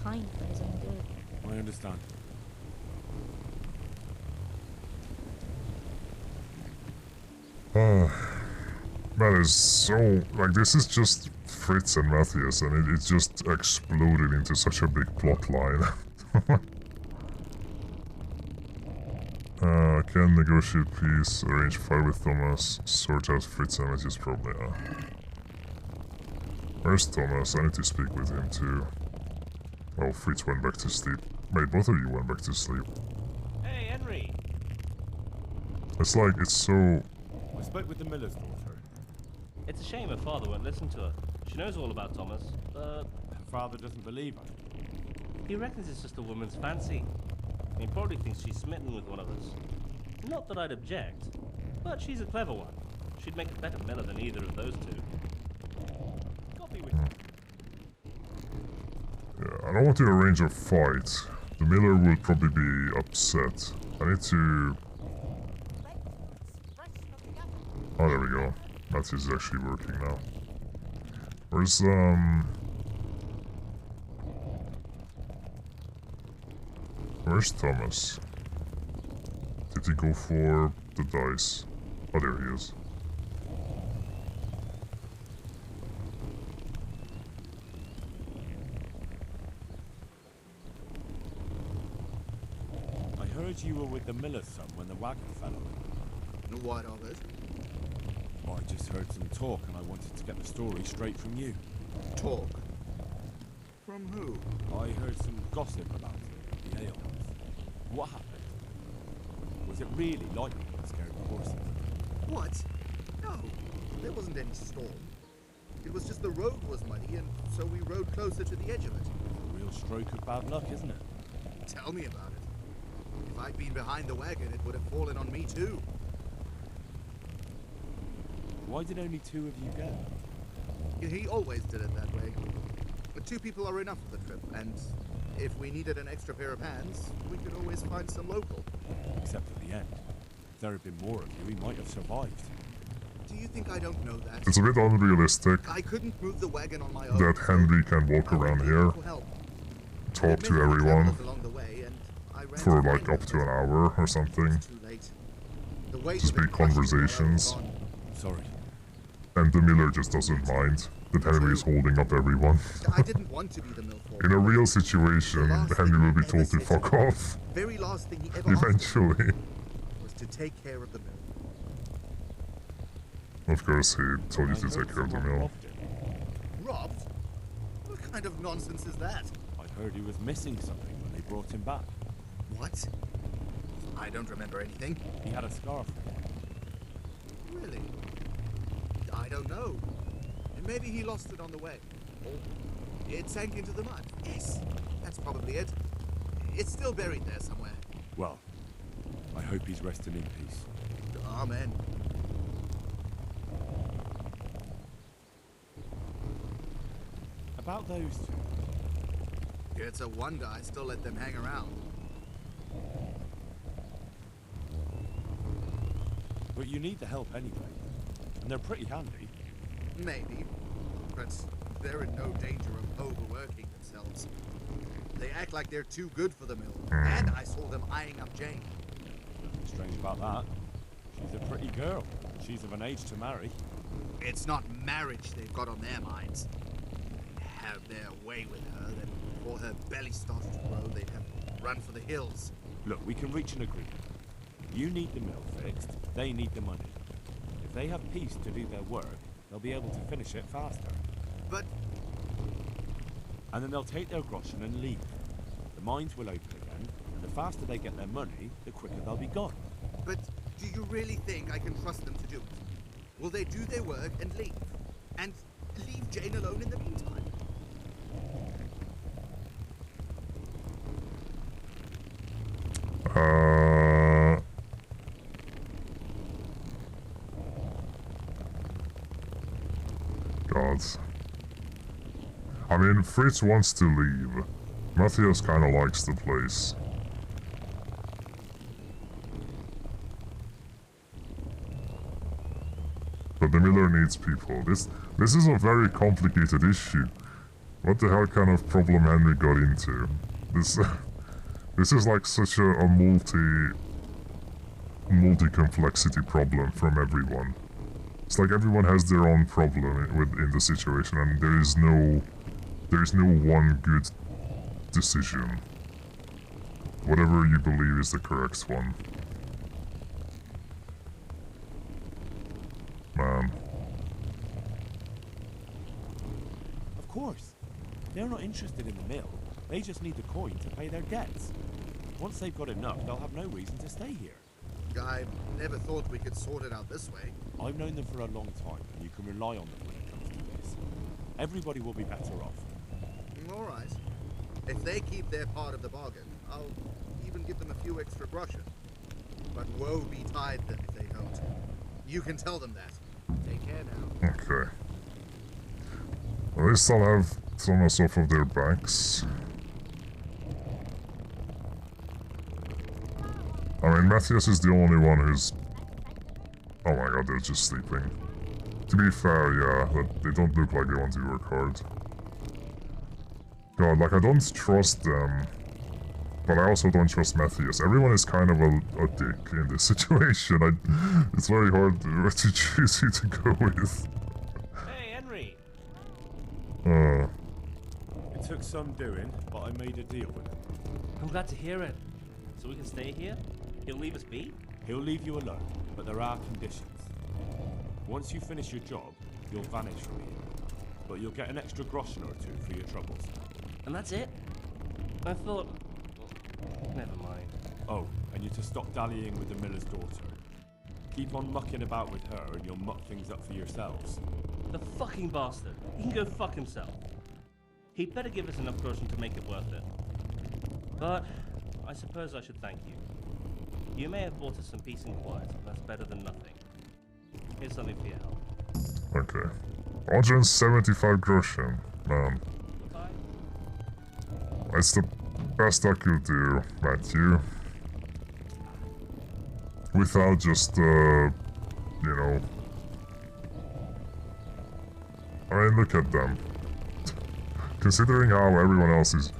kind for his own good. I understand. That is so... Like, this is just Fritz and Matthias, and it just exploded into such a big plot line. Can negotiate peace, arrange fight with Thomas, sort out Fritz and Matthias' problem. Where's Thomas? I need to speak with him too. Oh, Fritz went back to sleep. Wait, both of you went back to sleep. Hey, Henry! It's like, it's so... I spoke with the miller's daughter. It's a shame her father won't listen to her. She knows all about Thomas, but... Her father doesn't believe her. He reckons it's just a woman's fancy. He probably thinks she's smitten with one of us. Not that I'd object, but she's a clever one. She'd make a better miller than either of those two. Copy with you. Yeah, I don't want to arrange a fight. The miller will probably be upset. I need to... Oh, there we go. Matthias is actually working now. Where's, Where's Thomas? Did he go for the dice? Oh, there he is. I heard you were with the miller's son when the wagon fell over. And what of it? I just heard some talk and I wanted to get the story straight from you. Talk? From who? I heard some gossip about it, the ale house. What happened? Was it really lightning that scared the horses? What? No, there wasn't any storm. It was just the road was muddy, and so we rode closer to the edge of it. A real stroke of bad luck, isn't it? Tell me about it. If I'd been behind the wagon, it would have fallen on me too. Why did only 2 of you go? He always did it that way. But 2 people are enough for the trip, and if we needed an extra pair of hands, we could always find some local. Except at the end. If there had been more of you, he might have survived. Do you think I don't know that? It's a bit unrealistic I couldn't move the wagon on my own. that Henry can walk around here, talk to everyone for like up to an hour or something, just be conversations. Sorry. And the Miller just doesn't mind that Henry is holding up everyone. I didn't want to be the mill foreman. In a real situation, Henry will be told to fuck off. Very last thing he ever Eventually. was to take care of the mill. Of course, he told you to take care of the mill. Robbed? What kind of nonsense is that? I heard he was missing something when they brought him back. What? I don't remember anything. He had a scarf. Really? I don't know. Maybe he lost it on the way. Or it sank into the mud. Yes, that's probably it. It's still buried there somewhere. Well, I hope he's resting in peace. Amen. About those 2. It's a wonder I still let them hang around. But you need the help anyway. And they're pretty handy. Maybe. But they're in no danger of overworking themselves. They act like they're too good for the mill. And I saw them eyeing up Jane. Nothing strange about that. She's a pretty girl. She's of an age to marry. It's not marriage they've got on their minds. Have their way with her, then before her belly started to grow, they'd have run for the hills. Look, we can reach an agreement. You need the mill fixed, they need the money. If they have peace to do their work, they'll be able to finish it faster. But... And then they'll take their groschen and leave. The mines will open again, and the faster they get their money, the quicker they'll be gone. But do you really think I can trust them to do it? Will they do their work and leave? And leave Jane alone in the meantime? God. I mean, Fritz wants to leave. Matthias kinda likes the place. But the Miller needs people. This is a very complicated issue. What the hell kind of problem Henry got into? This is like such a multi-complexity problem from everyone. It's like everyone has their own problem in the situation, and there is no one good decision. Whatever you believe is the correct one. Man. Of course. They're not interested in the mill. They just need the coin to pay their debts. Once they've got enough, they'll have no reason to stay here. I never thought we could sort it out this way. I've known them for a long time, and you can rely on them when it comes to this. Everybody will be better off. All right. If they keep their part of the bargain, I'll even give them a few extra groschen. But woe betide them if they don't. You can tell them that. Take care now. Okay. Well, they still have Thomas off of their backs. I mean, Matthias is the only one who's... Oh my god, they're just sleeping. To be fair, yeah, they don't look like they want to work hard. God, like, I don't trust them. But I also don't trust Matthias. Everyone is kind of a dick in this situation. It's very hard to choose who to go with. Hey, Henry! It took some doing, but I made a deal with him. I'm glad to hear it. So we can stay here? He'll leave us be? He'll leave you alone, but there are conditions. Once you finish your job, you'll vanish from here. But you'll get an extra groschen or 2 for your troubles. And that's it? I thought... Never mind. Oh, and you're to stop dallying with the miller's daughter. Keep on mucking about with her and you'll muck things up for yourselves. The fucking bastard. He can go fuck himself. He'd better give us enough grocery to make it worth it. But I suppose I should thank you. You may have brought us some peace and quiet, but that's better than nothing. Here's something for your help. Okay. 175 groschen. Man. It's the best I could do, Matthew. Without just, you know... I mean, look at them. Considering how everyone else is...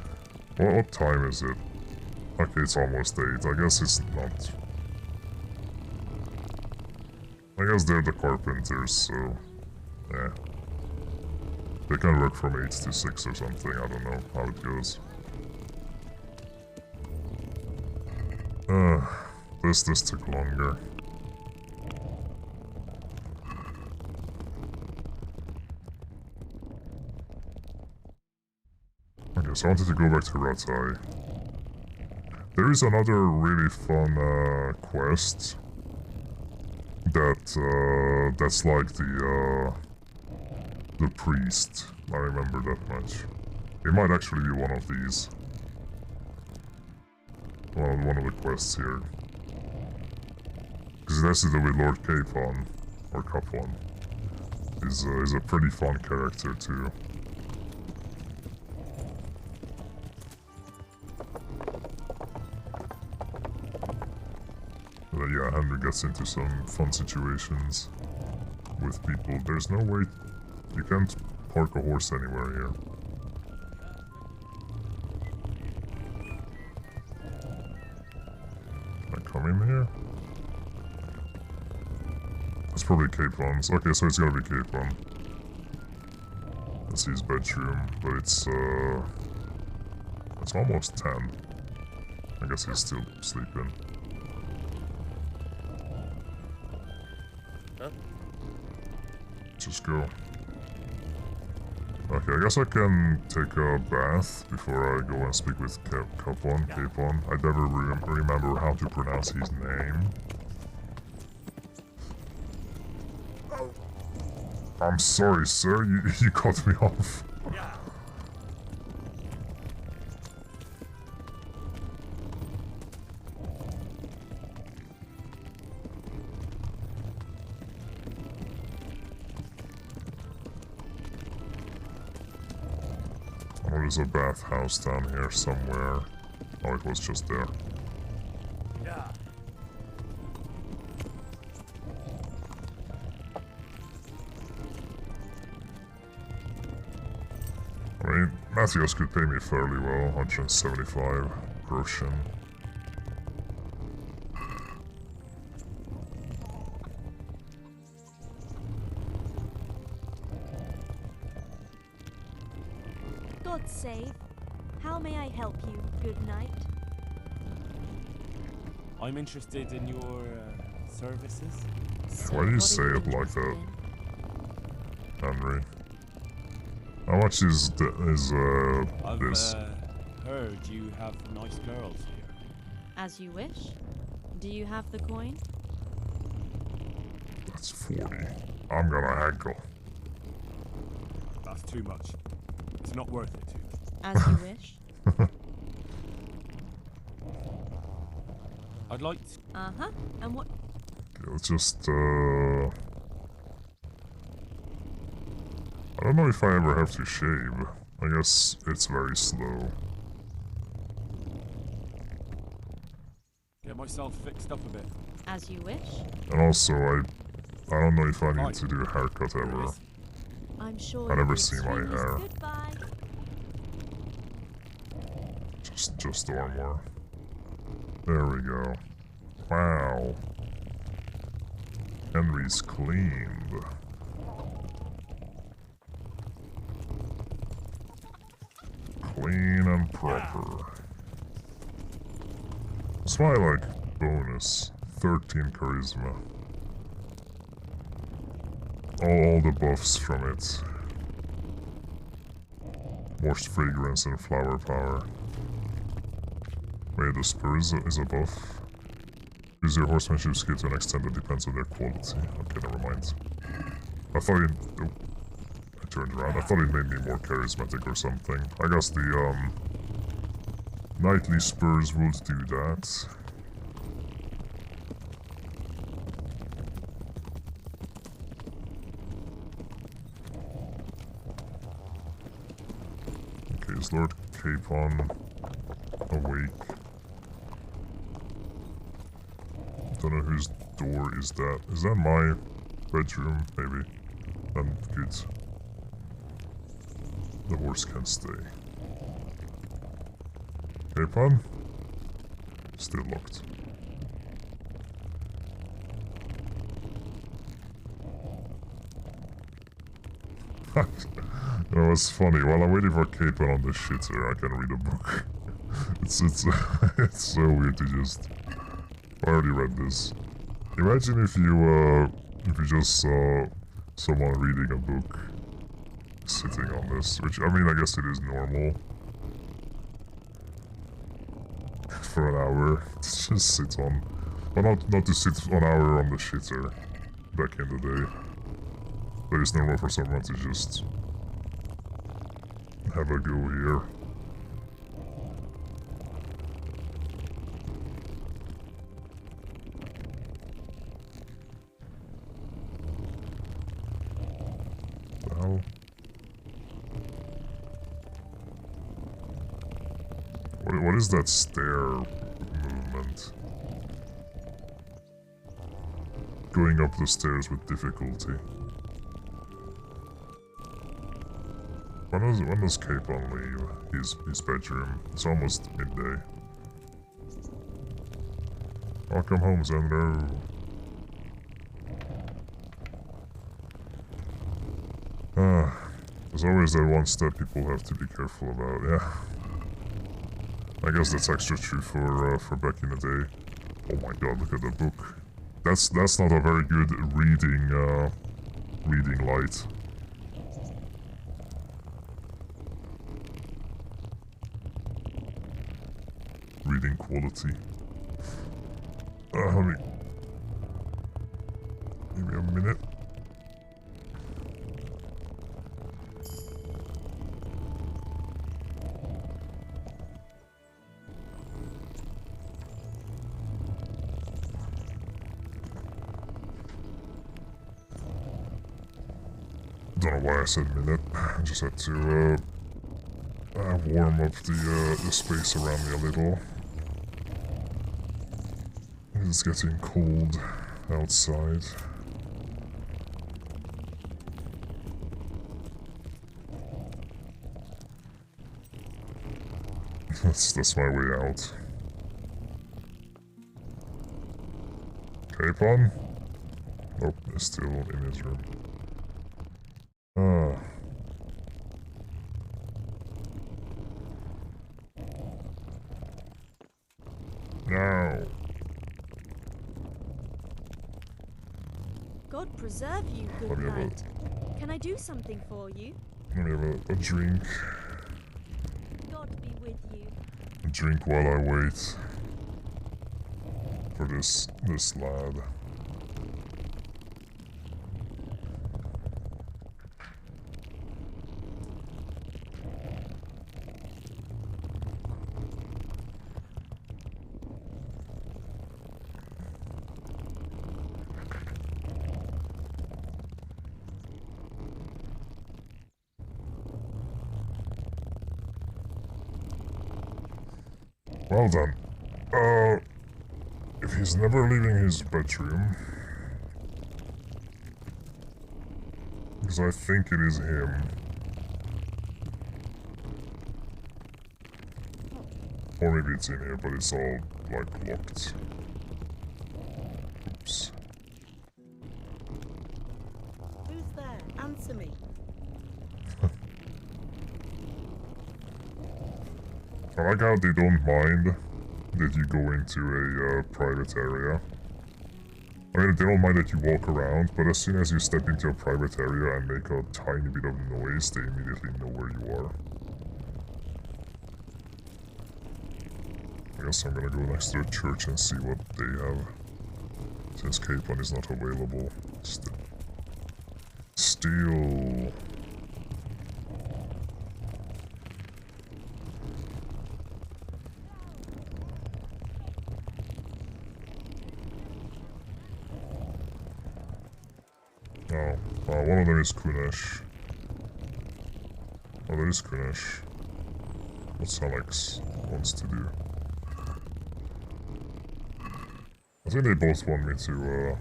What time is it? Okay, it's almost 8. I guess it's not... I guess they're the carpenters, so... Yeah. They can work from 8 to 6 or something, I don't know how it goes. This took longer. Okay, so I wanted to go back to Ratai. There is another really fun quest that's like the priest. I remember that much. It might actually be one of these. One of the quests here. Because it has to do with Lord Capon, or Capon. He's a pretty fun character too. Yeah, Henry gets into some fun situations with people. There's no way... You can't park a horse anywhere here. Can I come in here? It's probably Capon's. Okay, so it's gotta be Capon. That's his bedroom, but it's almost 10. I guess he's still sleeping. Huh? Just go. Okay, I guess I can take a bath before I go and speak with Capon. I never remember how to pronounce his name. I'm sorry, sir. You cut me off. Oh, there's a bathhouse down here somewhere. Oh, it was just there. Yeah. I mean, Matthias could pay me fairly well, 175 groschen. God save. How may I help you, good knight? I'm interested in your services. Why do you say it like that, Henry? How much is this? I've heard you have nice girls here. As you wish. Do you have the coin? That's 40. I'm gonna haggle. That's too much. It's not worth it to you. As you wish. I'd like to... Uh-huh. And what... Okay, let's just, I don't know if I ever have to shave. I guess it's very slow. Get myself fixed up a bit. As you wish. And also, I don't know if I need to do a haircut ever. I'm sure I never you'll see my extremely hair. Goodbye. Just armor. There we go. Wow. Henry's cleaned. Clean and proper. That's my, like, bonus. 13 charisma. All the buffs from it. more fragrance and flower power. Wait, the spur is a buff. Use your horsemanship skill to an extent that depends on their quality. Okay, never mind. I thought it... Oh, I turned around. I thought it made me more charismatic or something. I guess the, knightly spurs would do that. Okay, is Lord Capon awake? Don't know whose door is that. Is that my bedroom? Maybe. Then good. The horse can stay. Capon? Still locked. You know, it's funny. While I'm waiting for Capon on the shitter, I can read a book. it's it's so weird to just... I already read this. Imagine if you just saw someone reading a book sitting on this, which, I mean, I guess it is normal. For an hour, to just sit on. Well, not to sit an hour on the shitter back in the day. But it's normal for someone to just have a go here. The hell? What is that stair movement? Going up the stairs with difficulty. When does Capon leave his bedroom? It's almost midday. Welcome home, Zendro. There's always that one step people have to be careful about, yeah. I guess that's extra true for back in the day. Oh my god, look at the book. That's not a very good reading light. Reading quality. Let me... Give me a minute. Don't know why I said minute. I just had to warm up the space around me a little. It's getting cold outside. That's my way out. Capon? Nope, he's still in his room. No. God preserve you, good knight. Can I do something for you? Let me have a drink. God be with you. A drink while I wait for this lad. Well done. If he's never leaving his bedroom, because I think it is him. Or maybe it's in here, but it's all, like, locked. Oops. Who's there? Answer me. I like how they don't mind that you go into a private area. I mean, they don't mind that you walk around, but as soon as you step into a private area and make a tiny bit of noise, they immediately know where you are. I guess I'm gonna go next to the church and see what they have. Since Capon is not available. Steel. Oh, one of them is Kunesh. Oh, there is Kunesh. What's Alex wants to do? I think they both want me to,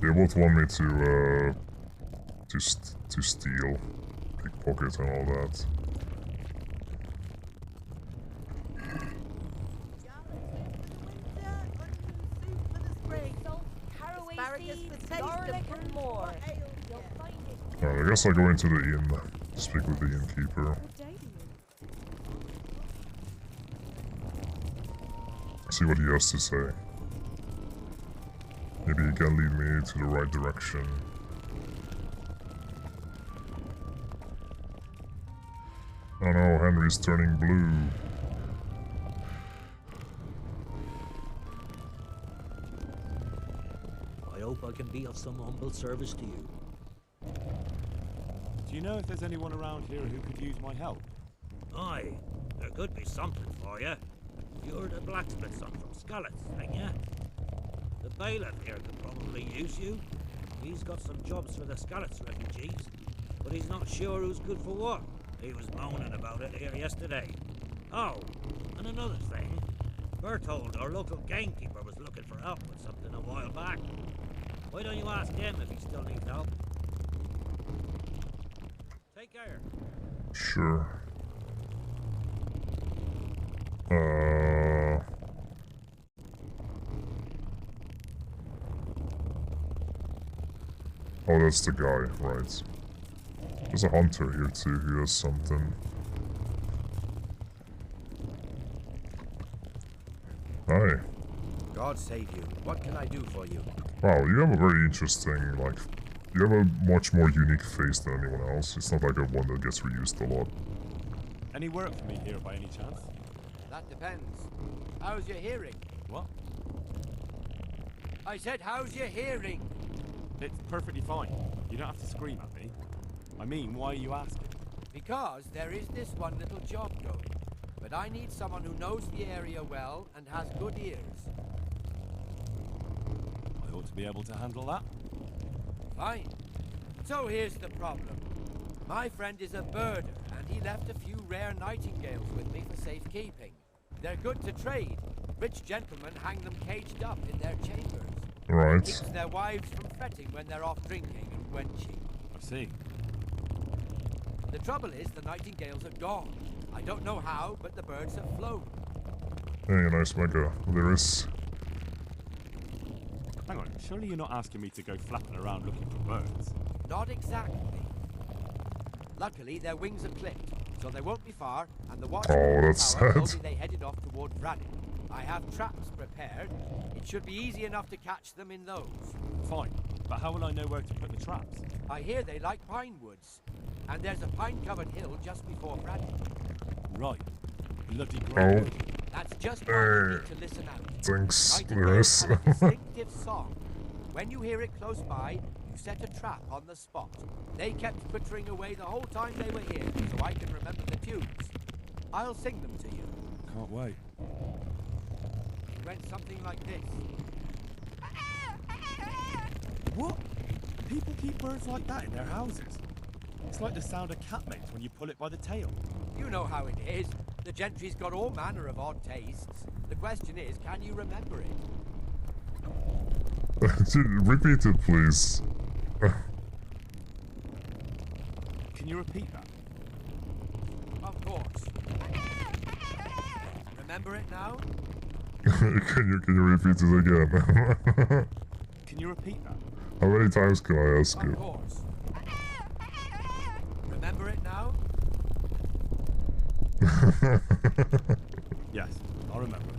they both want me to steal, pickpocket and all that. Alright, I guess I'll go into the inn, speak with the innkeeper. See what he has to say. Maybe he can lead me to the right direction. Oh no, Henry's turning blue. I hope I can be of some humble service to you. Do you know if there's anyone around here who could use my help? Aye, there could be something for you. You're the blacksmith son from Skalitz, ain't ya? The bailiff here could probably use you. He's got some jobs for the Skalitz refugees, but he's not sure who's good for what. He was moaning about it here yesterday. Oh, and another thing. Berthold, our local gamekeeper, was looking for help with something a while back. Why don't you ask him if he still needs help? Take care. Sure. Oh, that's the guy, right. There's a hunter here too who has something. Hi. God save you. What can I do for you? Wow, you have a very interesting, like, you have a much more unique face than anyone else. It's not like a one that gets reused a lot. Any work for me here by any chance? That depends. How's your hearing? What? I said, how's your hearing? It's perfectly fine. You don't have to scream at me. I mean, why are you asking? Because there is this one little job going. But I need someone who knows the area well and has good ears. I ought to be able to handle that. Fine. So here's the problem. My friend is a birder, and he left a few rare nightingales with me for safekeeping. They're good to trade. Rich gentlemen hang them caged up in their chambers. Right. It keeps their wives from fretting when they're off drinking and wenching. I see. The trouble is the nightingales are gone. I don't know how, but the birds have flown. Hey, nice mega. There is. Hang on, surely you're not asking me to go flapping around looking for birds? Not exactly. Luckily, their wings are clipped, so they won't be far, and the watch that's sad. told me they headed off toward Vradin. I have traps prepared. It should be easy enough to catch them in those. Fine, but how will I know where to put the traps? I hear they like pine woods, and there's a pine-covered hill just before Vradin. Right. Bloody great. Oh. That's just why you need to listen out. Thanks, Nightingales Lewis. have a distinctive song. When you hear it close by, you set a trap on the spot. They kept twittering away the whole time they were here, so I can remember the tunes. I'll sing them to you. Can't wait. It went something like this. What? People keep birds like that in their houses? It's like the sound a cat makes when you pull it by the tail. You know how it is. The gentry's got all manner of odd tastes. The question is, can you remember it? Repeat it, please. Can you repeat that? Of course. Remember it now? Can you repeat it again? Can you repeat that? How many times can I ask Of you? course. Remember it now? Yes, I'll remember it.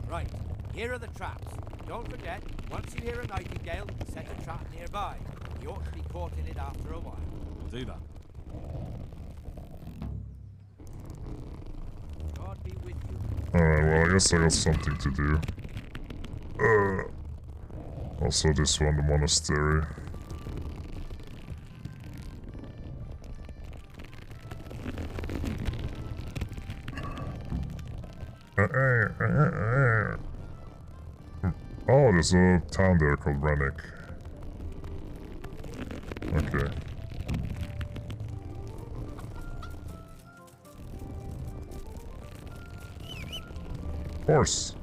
Right, here are the traps. Don't forget, once you hear a nightingale, set a trap nearby. You ought to be caught in it after a while. I'll do that. Alright, well, I guess I got something to do. Also this one, the monastery. Oh, there's a town there called Rennick. Okay. Horse.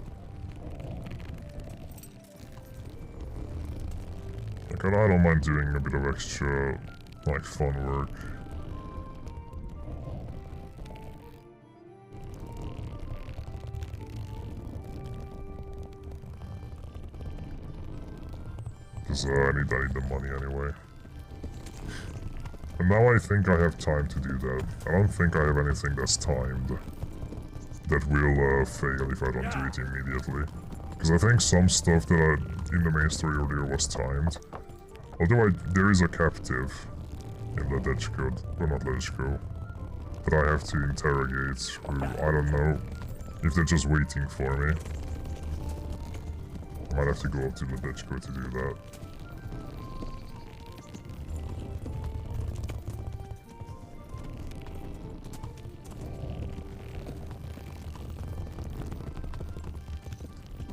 Like, I don't mind doing a bit of extra, like, fun work. Because I need the money anyway. And now I think I have time to do that. I don't think I have anything that's timed that will fail if I don't do it immediately. Because I think some stuff that in the main story earlier was timed. Although there is a captive in the Ledge Code, well not Ledge Code, that I have to interrogate who, I don't know if they're just waiting for me. I might have to go up to the Ledge Code to do that.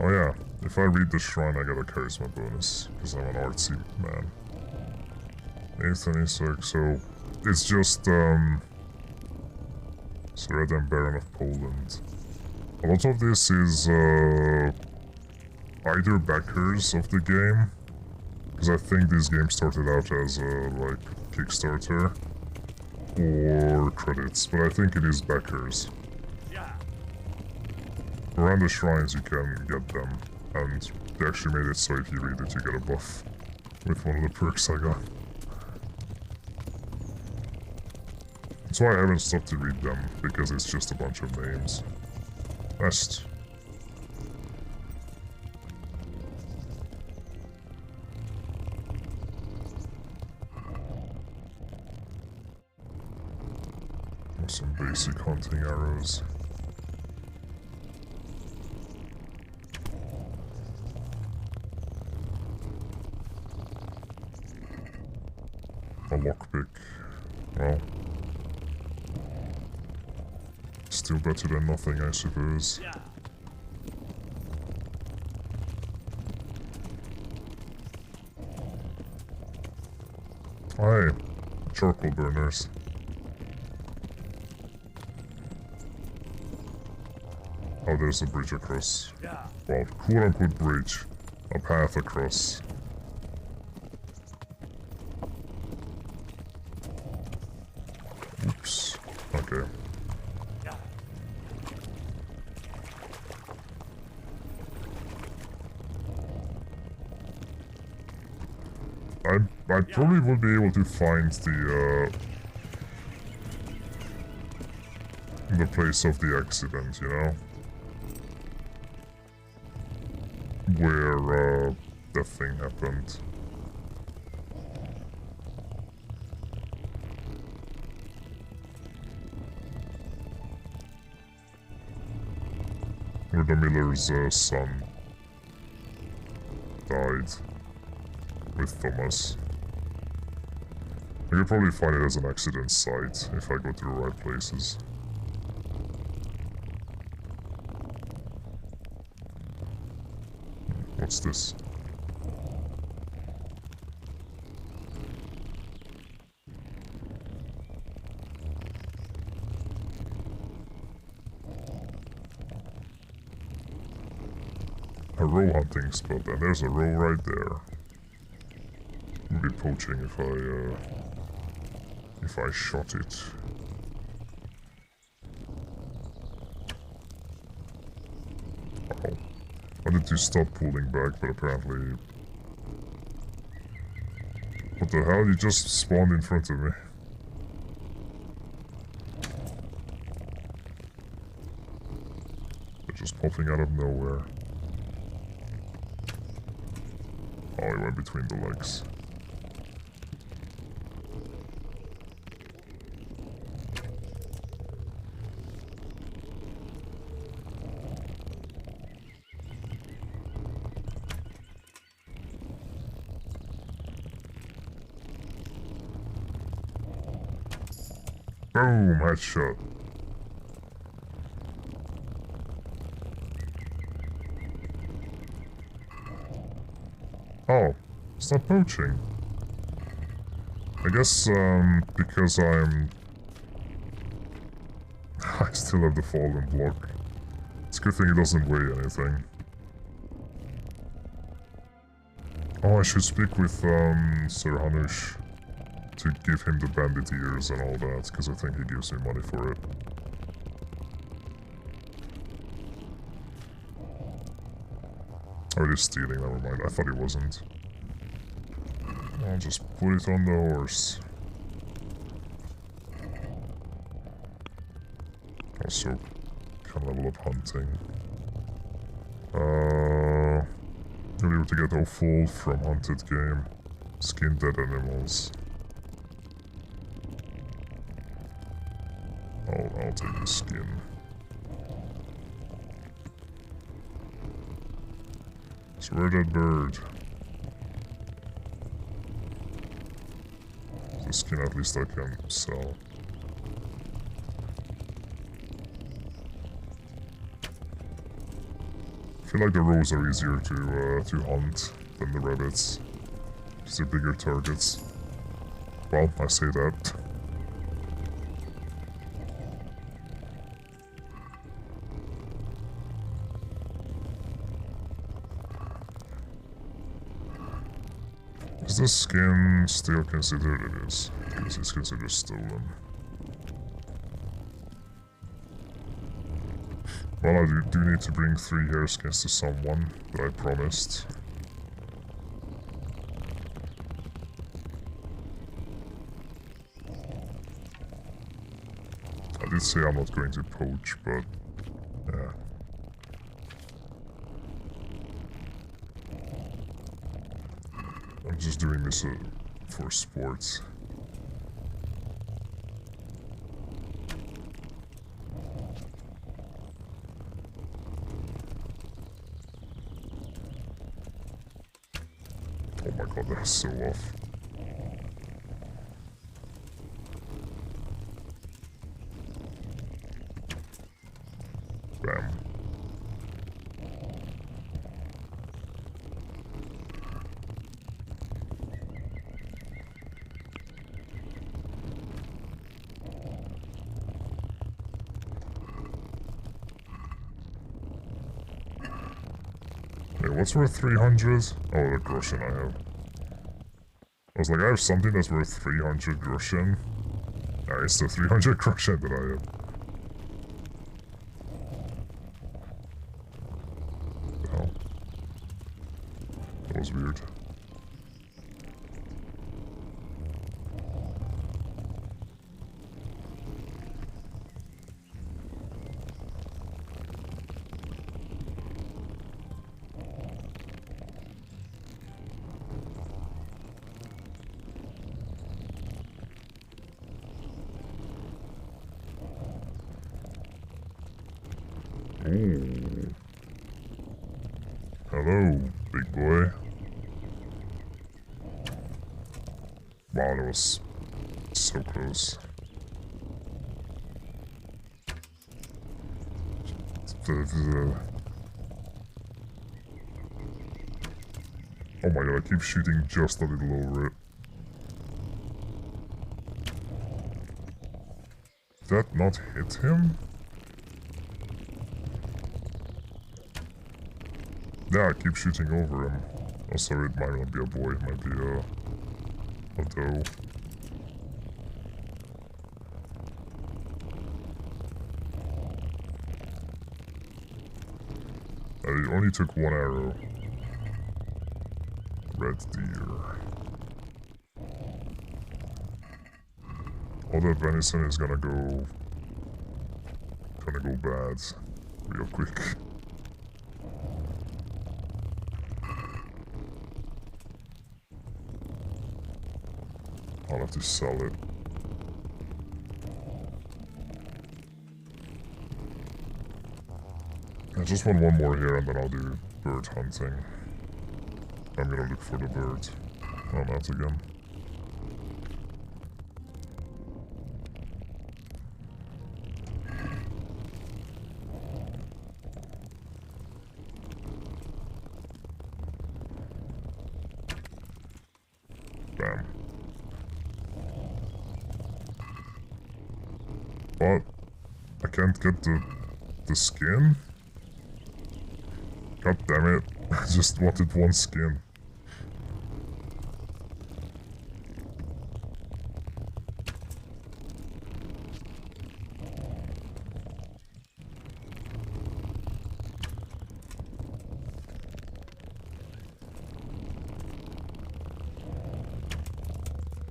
Oh yeah, if I read the shrine I get a charisma bonus, because I'm an artsy man. 826, so it's just Seredan Baron of Poland. A lot of this is either backers of the game, because I think this game started out as a like Kickstarter, or credits, but I think it is backers. Around the shrines you can get them, and they actually made it so if you read it you get a buff with one of the perks I got. That's why I haven't stopped to read them, because it's just a bunch of names. Nest. Some basic hunting arrows. A lockpick. Well, still better than nothing, I suppose. Hi, charcoal burners. Oh, there's a bridge across. Well, quote-unquote bridge. A path across. Oops. Okay. I probably would be able to find the place of the accident, you know? Where the thing happened. Where the miller's son died with Thomas. I could probably find it as an accident site if I go to the right places. What's this? A roe hunting spot, and there's a roe right there. Would be poaching if I shot it. Oh. I wanted to stop pulling back, but apparently... What the hell? You just spawned in front of me. They're just popping out of nowhere. Oh, he went between the legs. Boom, headshot. Oh, it's not poaching. I guess, because I'm... I still have the fallen block. It's a good thing it doesn't weigh anything. Oh, I should speak with, Sir Hanush to give him the bandit ears and all that, because I think he gives me money for it. Oh, it is stealing, never mind. I thought he wasn't. I'll just put it on the horse. Also, can level up hunting. You'll be able to get offal from hunted game. Skin dead animals. I'll take the skin. So where's that bird? The skin at least I can sell. I feel like the roes are easier to hunt than the rabbits. Because they're bigger targets. Well, I say that. Is the skin still considered? It is. Because it's considered stolen. Well, I do need to bring 3 hair skins to someone that I promised. I did say I'm not going to poach, but yeah. I'm just doing this for sports. Oh my god, that was so off. Bam. Hey, what's worth 300? Oh, the Grushin I have. I was like, I have something that's worth 300 Grushin. Nah, it's the 300 Grushin that I have. What the hell? That was weird. Ooh. Hello, big boy. Wow, that was so close. Oh my god, I keep shooting just a little over it. Did that not hit him? Yeah, I keep shooting over him. Oh, sorry, it might not be a boy, it might be a doe. I only took 1 arrow. Red deer. All that venison is gonna go bad real quick. I'll have to sell it. I just want 1 more here and then I'll do bird hunting. I'm gonna look for the bird. Oh, not again. Damn. But I can't get the skin? God damn it. I just wanted one skin.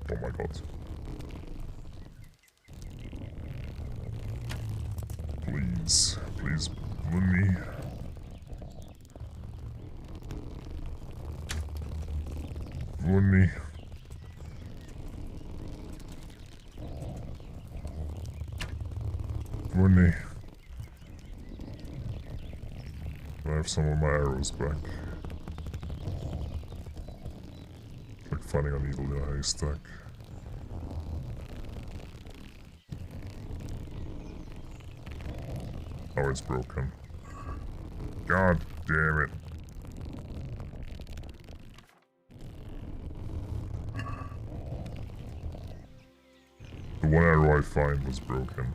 Oh my god. Please, please, balloon me. Balloon me. Balloon me. I have some of my arrows back. It's like finding a needle in a haystack. Oh, it's broken. God damn it. The one arrow I find was broken.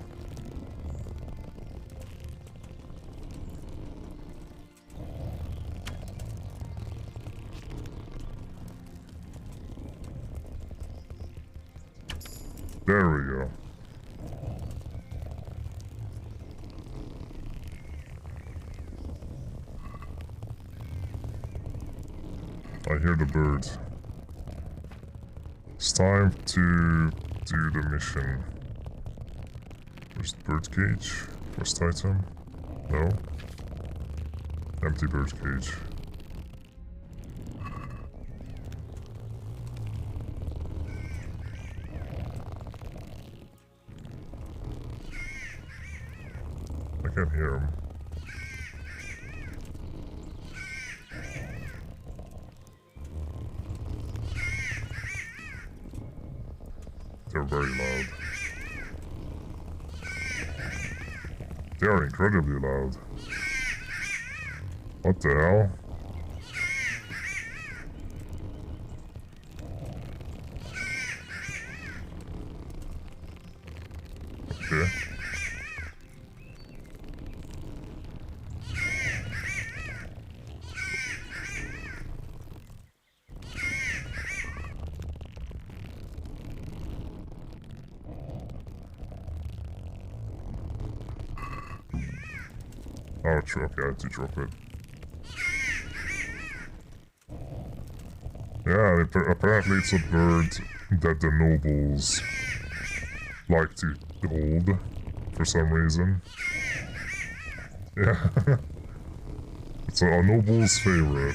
There we go. I hear the bird. It's time to do the mission. Where's the bird cage? First item? No? Empty bird cage. I can't hear him. They're very loud. They are incredibly loud. What the hell? Okay. Oh, true. Okay, I had to drop it. Yeah, apparently it's a bird that the nobles like to hold for some reason. Yeah. It's a noble's favorite.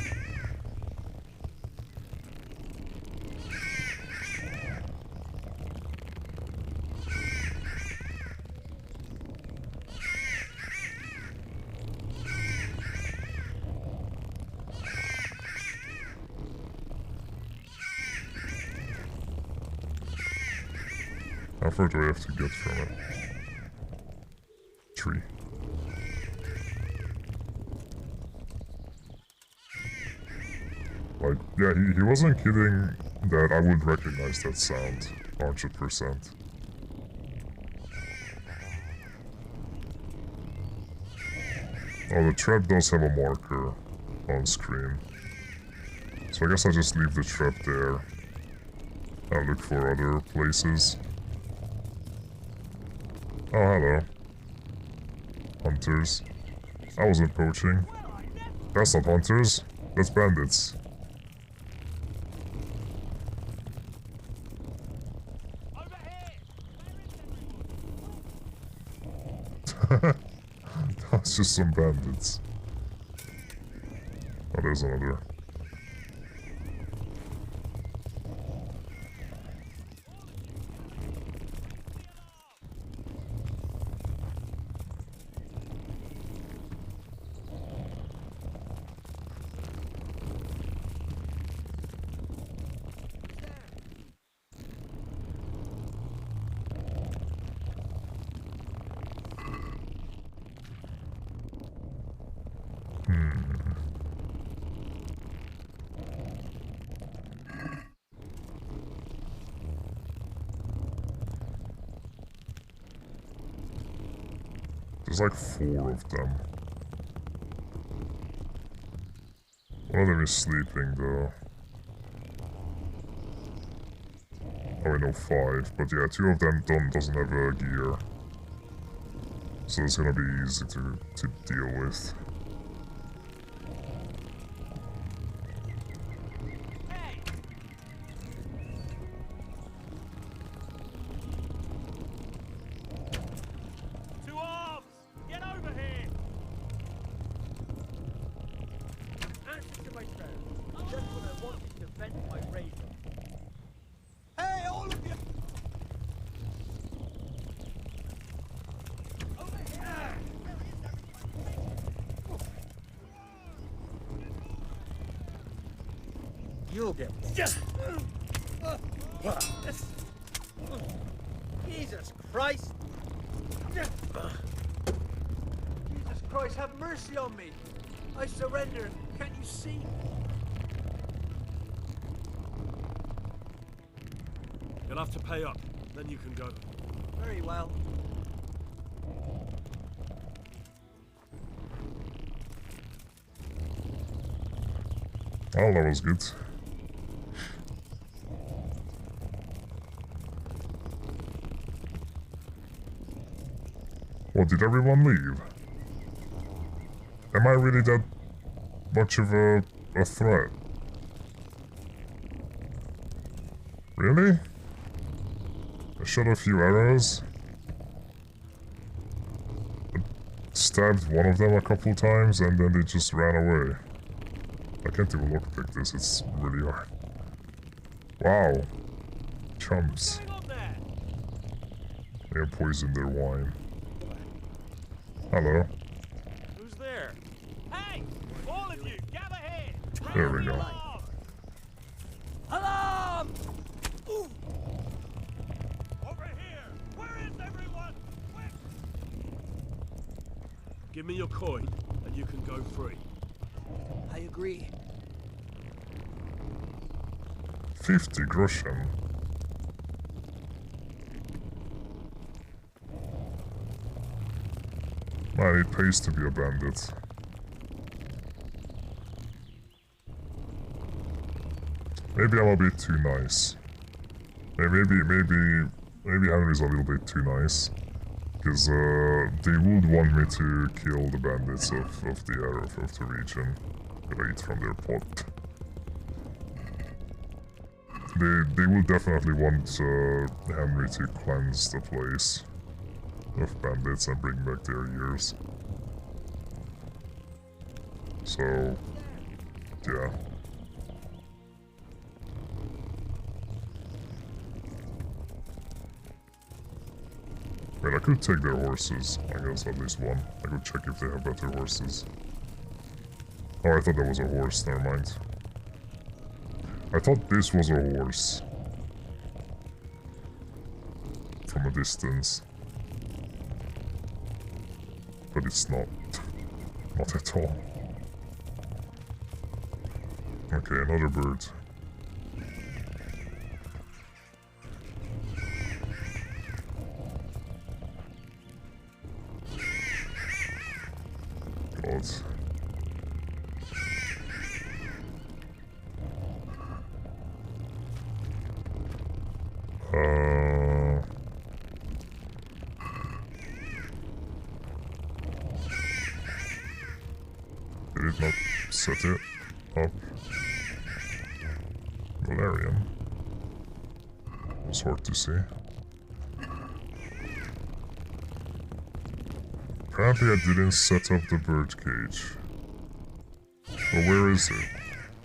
How far do I have to get from it? Tree. Like, yeah, he wasn't kidding that I would recognize that sound 100%. Oh, the trap does have a marker on screen. So I guess I'll just leave the trap there and look for other places. Oh, hello. Hunters. I wasn't poaching. That's not hunters. That's bandits. That's just some bandits. Oh, there's another. There's like 4 of them. One of them is sleeping though. Oh, wait, no, 5. But yeah, 2 of them doesn't have a gear. So it's gonna be easy to deal with. Two arms! Get over here! Answer to my prayer. Just when I wanted to vent my rage on. Hey, all of you! Over here! You'll get one. Jesus Christ! Jesus Christ, have mercy on me! I surrender. Can't you see? You'll have to pay up, then you can go. Very well. Oh, that was good. What, did everyone leave? Am I really that much of a threat? Really? I shot a few arrows. I stabbed one of them a couple times and then they just ran away. I can't even lockpick this, it's really hard. Wow. Chumps. They poisoned their wine. Hello. Who's there? Hey! All of you, gather here! There we go. Alarm! Ooh. Over here! Where is everyone? Quick! Give me your coin, and you can go free. I agree. 50 groschen. Man, it pays to be a bandit. Maybe I'm a bit too nice. Maybe Henry's a little bit too nice. Because they would want me to kill the bandits of the area of the region that I eat from their pot. They will definitely want Henry to cleanse the place of bandits and bring back their years. So, yeah. Wait, I could take their horses. I guess at least one. I could check if they have better horses. Oh, I thought that was a horse. Never mind. I thought this was a horse. From a distance. But it's not. Not at all. Okay, another bird. God. Did it not set it up? Valerian. Was hard to see. Apparently I didn't set up the bird cage. But where is it?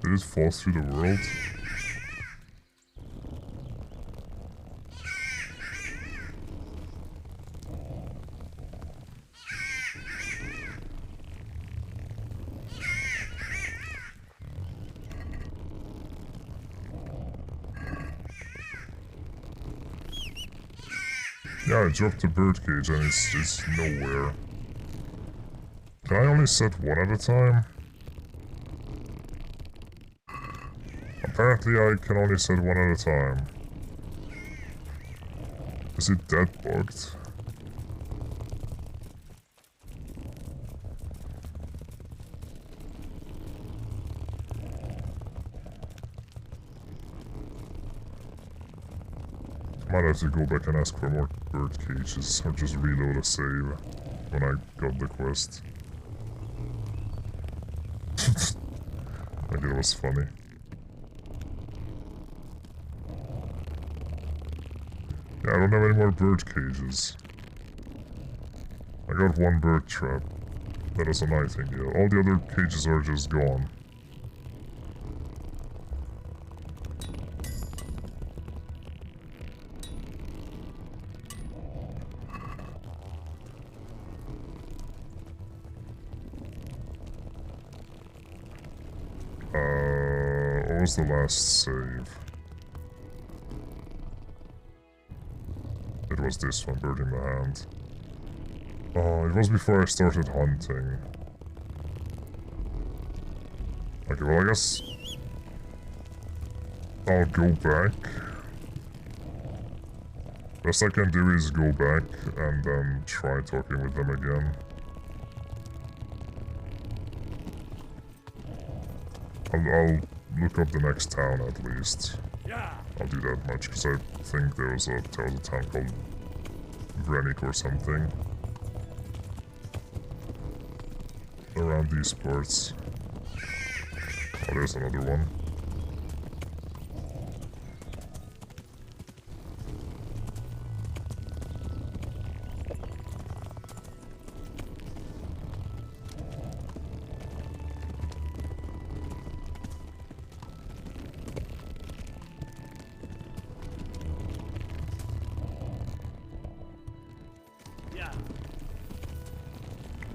Did it fall through the world? Yeah, I dropped the bird cage and it's nowhere. Can I only set one at a time? Apparently I can only set one at a time. Is it that bugged? Might have to go back and ask for more bird cages, or just reload a save when I got the quest. Like it was funny. Yeah, I don't have any more bird cages. I got one bird trap. That is a nightingale. All the other cages are just gone. What was the last save? It was this one, Bird in the Hand. Oh, it was before I started hunting. Okay, well I guess I'll go back. Best I can do is go back and then try talking with them again. I'll look up the next town at least. I'll do that much, because I think there was a town called Vrenic or something around these parts. Oh, there's another one.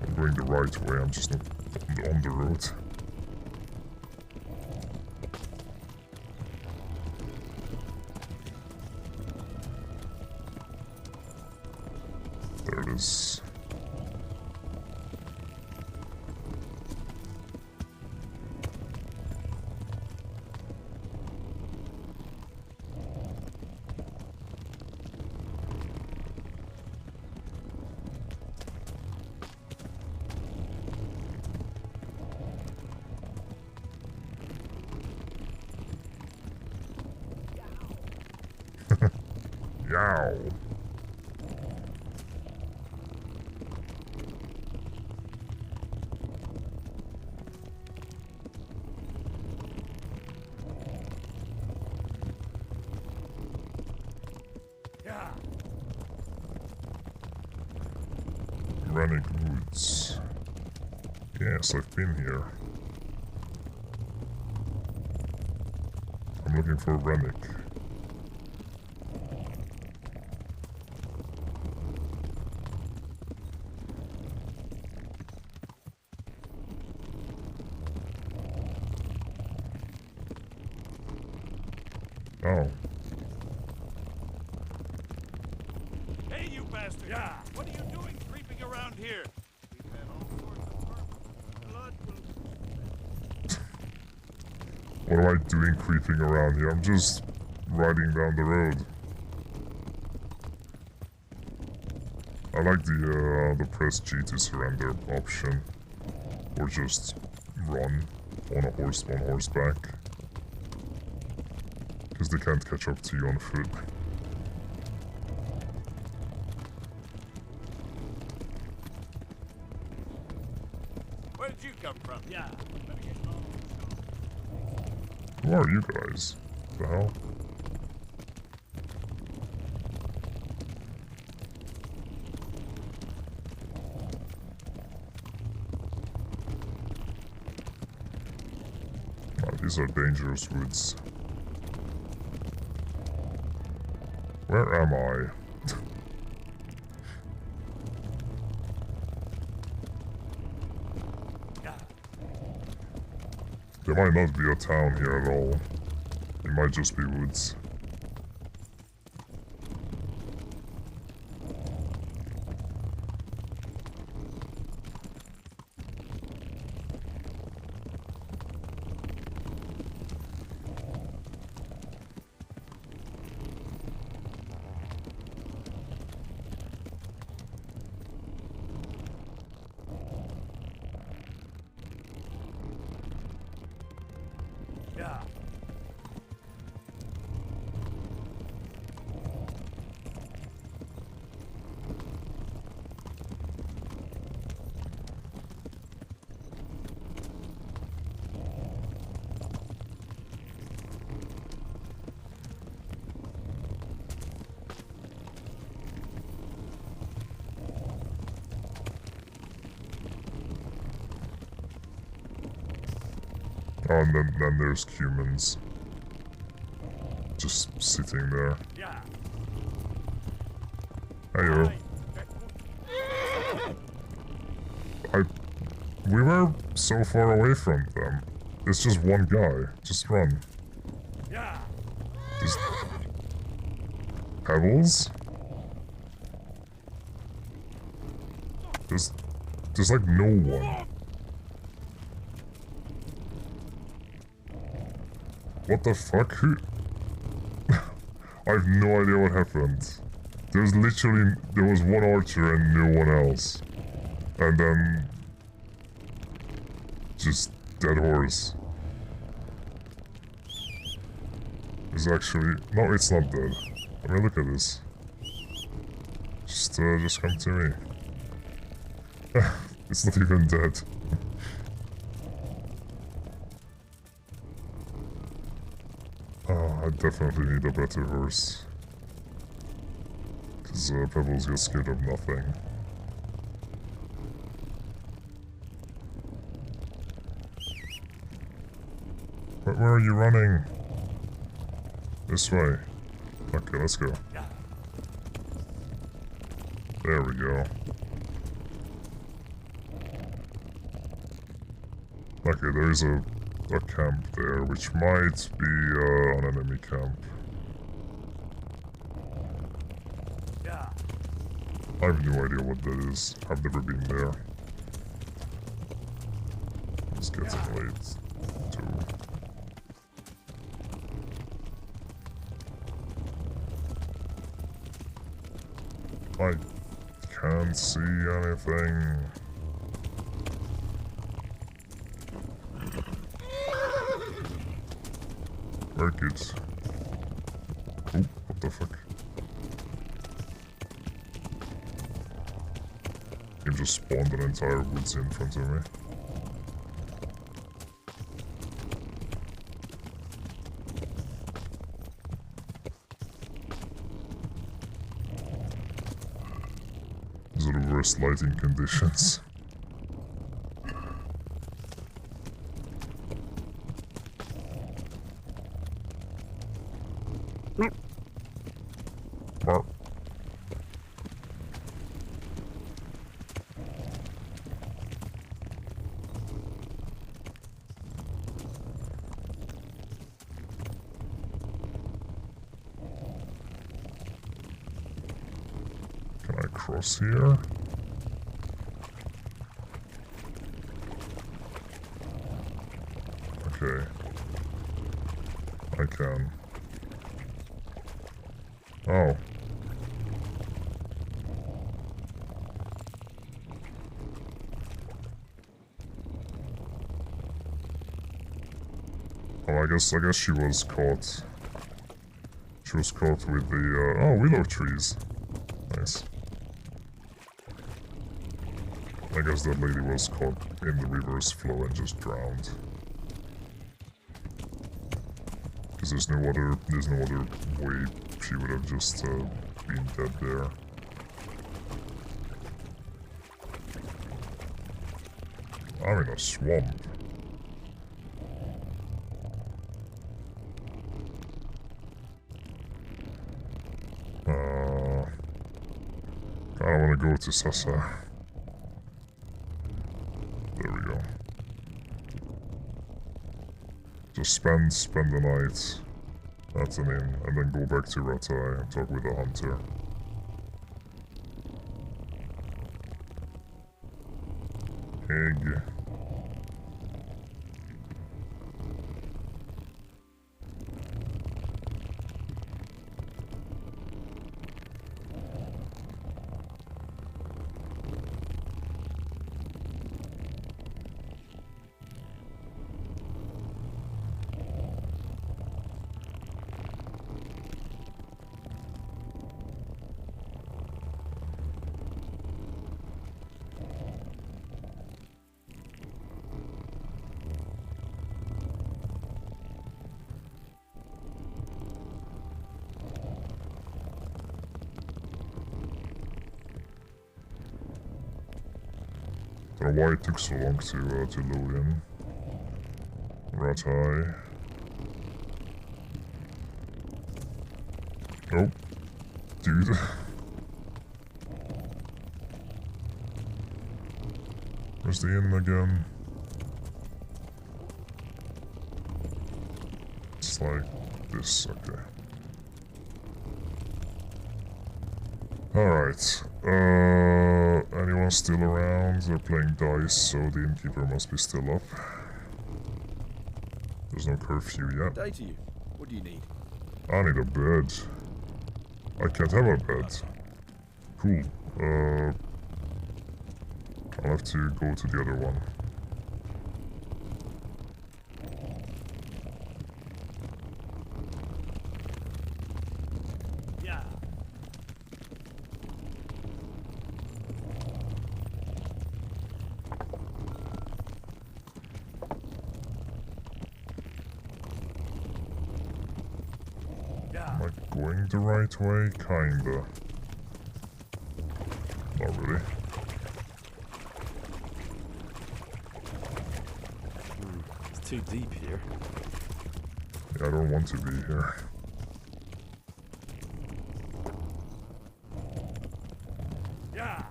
I'm going the right way, I'm just not on the road. There it is. Yow. Rennick Woods. Yes, I've been here. I'm looking for Rennick. Oh. Hey, you bastard! Yeah. What are you doing creeping around here? We've had all sorts of blood What am I doing creeping around here? I'm just riding down the road. I like the press G to surrender option. Or just run on horseback. Because they can't catch up to you on foot. Where did you come from? Yeah. Who are you guys? What the hell? Oh, these are dangerous woods. Where am I? There might not be a town here at all. It might just be woods. Oh, and then there's humans. Just sitting there. Heyo. We were so far away from them. It's just one guy. Just run. Just... Pebbles? There's like no one. What the fuck? Who? I have no idea what happened. There was one archer and no one else. And then... just dead horse. It's actually... No, it's not dead. I mean, look at this. Just come to me. It's not even dead. Oh, I definitely need a better horse. Because Pebbles gets scared of nothing. Where are you running? This way. Okay, let's go. There we go. Okay, there's a camp there, which might be an enemy camp. I have no idea what that is. I've never been there. It's getting late, too. I can't see anything. Very good. Oh, what the fuck? He just spawned an entire woods in front of me. These are the worst lighting conditions. Cross here. Okay. I can. Oh. Oh, I guess she was caught. She was caught with the oh, willow trees. Nice. I guess that lady was caught in the river's flow and just drowned. Because there's no other way she would have just been dead there. I'm in a swamp. I want to go to Sasa. There we go. Just spend the night at an inn, and then go back to Ratai and talk with the hunter. Egg. Don't know why it took so long to load in. Rat eye. Oh. Dude. Where's the inn again? It's like this, okay. Alright. Anyone still around? They're playing dice, so the innkeeper must be still up. There's no curfew yet. Day to you. What do you need? I need a bed. I can't have a bed. Cool. I'll have to go to the other one. Yeah. Am I going the right way? Kinda. Not really. It's too deep here. Yeah, I don't want to be here. Yeah.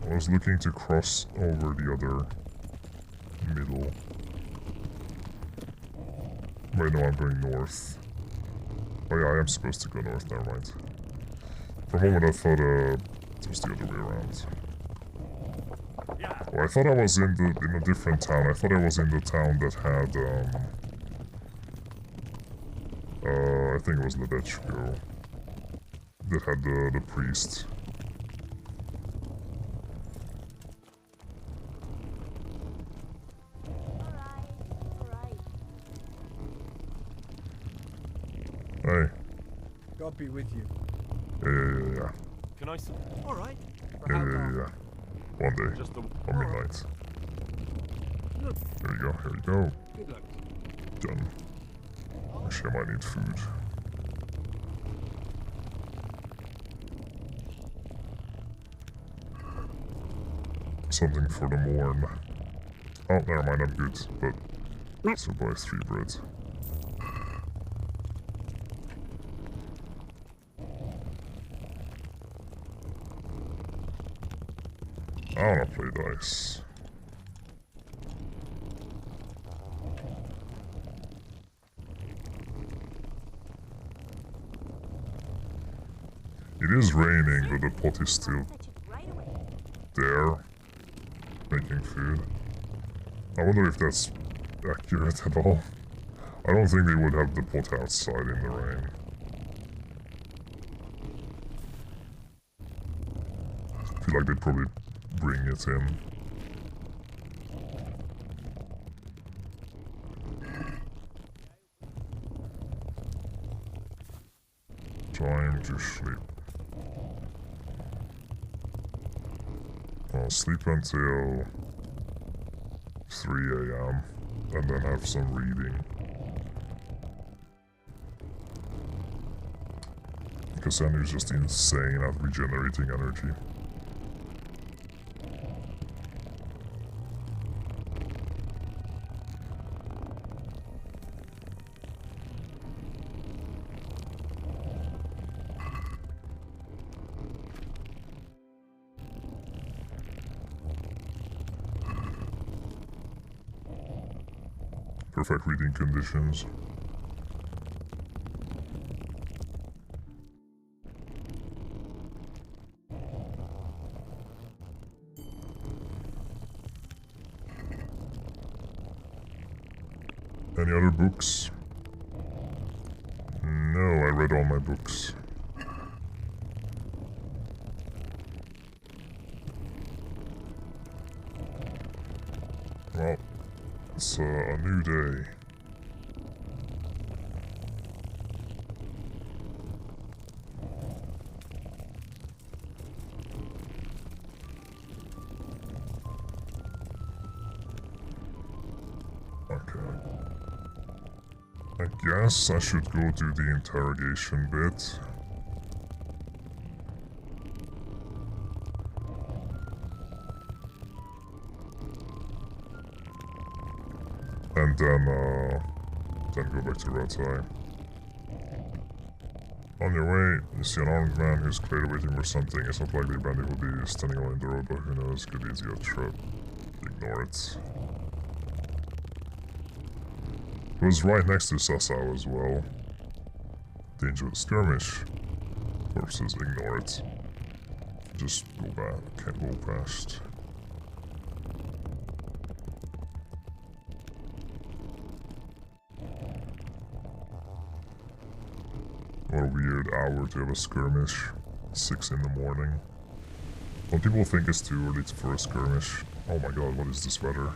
I was looking to cross over the other middle. Wait, no, I'm going north. Oh yeah, I am supposed to go north, never mind. For a moment I thought it was the other way around. Oh, I thought I was in a different town. I thought I was in the town that had I think it was Ledechko. That had the priest. Hey. God be with you. Yeah. Can I... All right. Yeah. One day. Just the... On midnight. Here you go. Good luck. Done. Actually, I might need food. Something for the morn. Oh, never mind, I'm good, but so buy 3 bread. I wanna play dice. It is raining, but the pot is still there, making food. I wonder if that's accurate at all. I don't think they would have the pot outside in the rain. I feel like they'd probably bring it in. Time to sleep. I'll sleep until 3 AM and then have some reading. Because Sandy's just insane at regenerating energy. Perfect reading conditions. Any other books? No, I read all my books. Well, it's a new day. I guess I should go do the interrogation bit. And and then go back to Ratai. On your way, you see an armed man who's clearly waiting for something. It's not likely Brandy will be standing along the road, but who knows, could easily a trap. Ignore it. It was right next to Sasao as well. Dangerous skirmish. Versus ignore it. Just go back, can't go past. What a weird hour to have a skirmish. 6 in the morning. Some people think it's too early for a skirmish. Oh my god, what is this weather?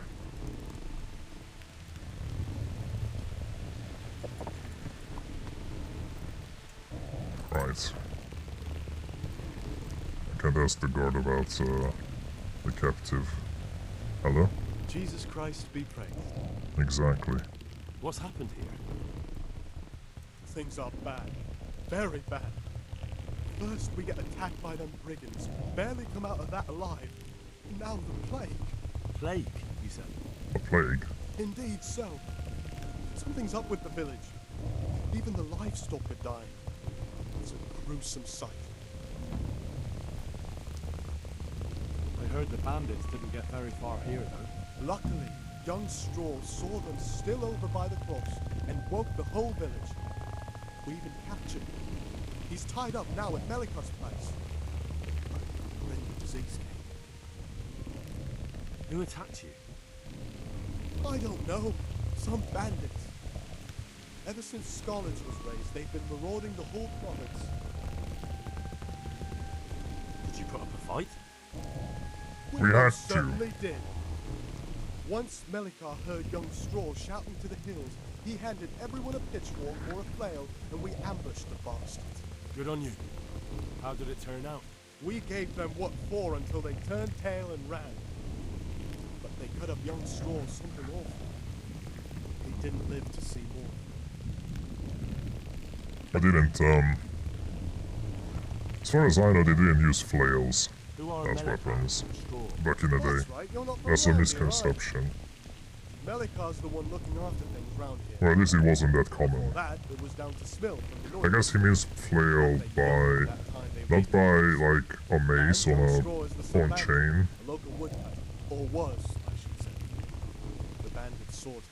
Right. I can't ask the guard about the captive. Hello? Jesus Christ be praised. Exactly. What's happened here? Things are bad. Very bad. First we get attacked by them brigands. Barely come out of that alive. Now the plague. Plague, you said? A plague? Indeed so. Something's up with the village. Even the livestock are dying. It's a gruesome sight. I heard the bandits didn't get very far here, though. Luckily, young Straw saw them still over by the cross and woke the whole village. We even captured him. He's tied up now at Melika's place. When the disease came. Who attacked you? I don't know. Some bandits. Ever since Scarlet was raised, they've been marauding the whole province. Did you put up a fight? We had to. Certainly did. Once Melika heard young Straw shouting to the hills, he handed everyone a pitchfork or a flail, and we ambushed the bastards. Good on you. How did it turn out? We gave them what for until they turned tail and ran. But they cut up young Straw something awful. He didn't live to see more. I didn't, as far as I know, they didn't use flails as weapons back in the day. Right, That's a misconception. Melika's the one looking after things round here. Well, at least it wasn't that common. Before that, it was down to Smill from the I north. guess he means flail by, not by like a mace on a chain, A local woodcutter, or was, I should say. The bandits sought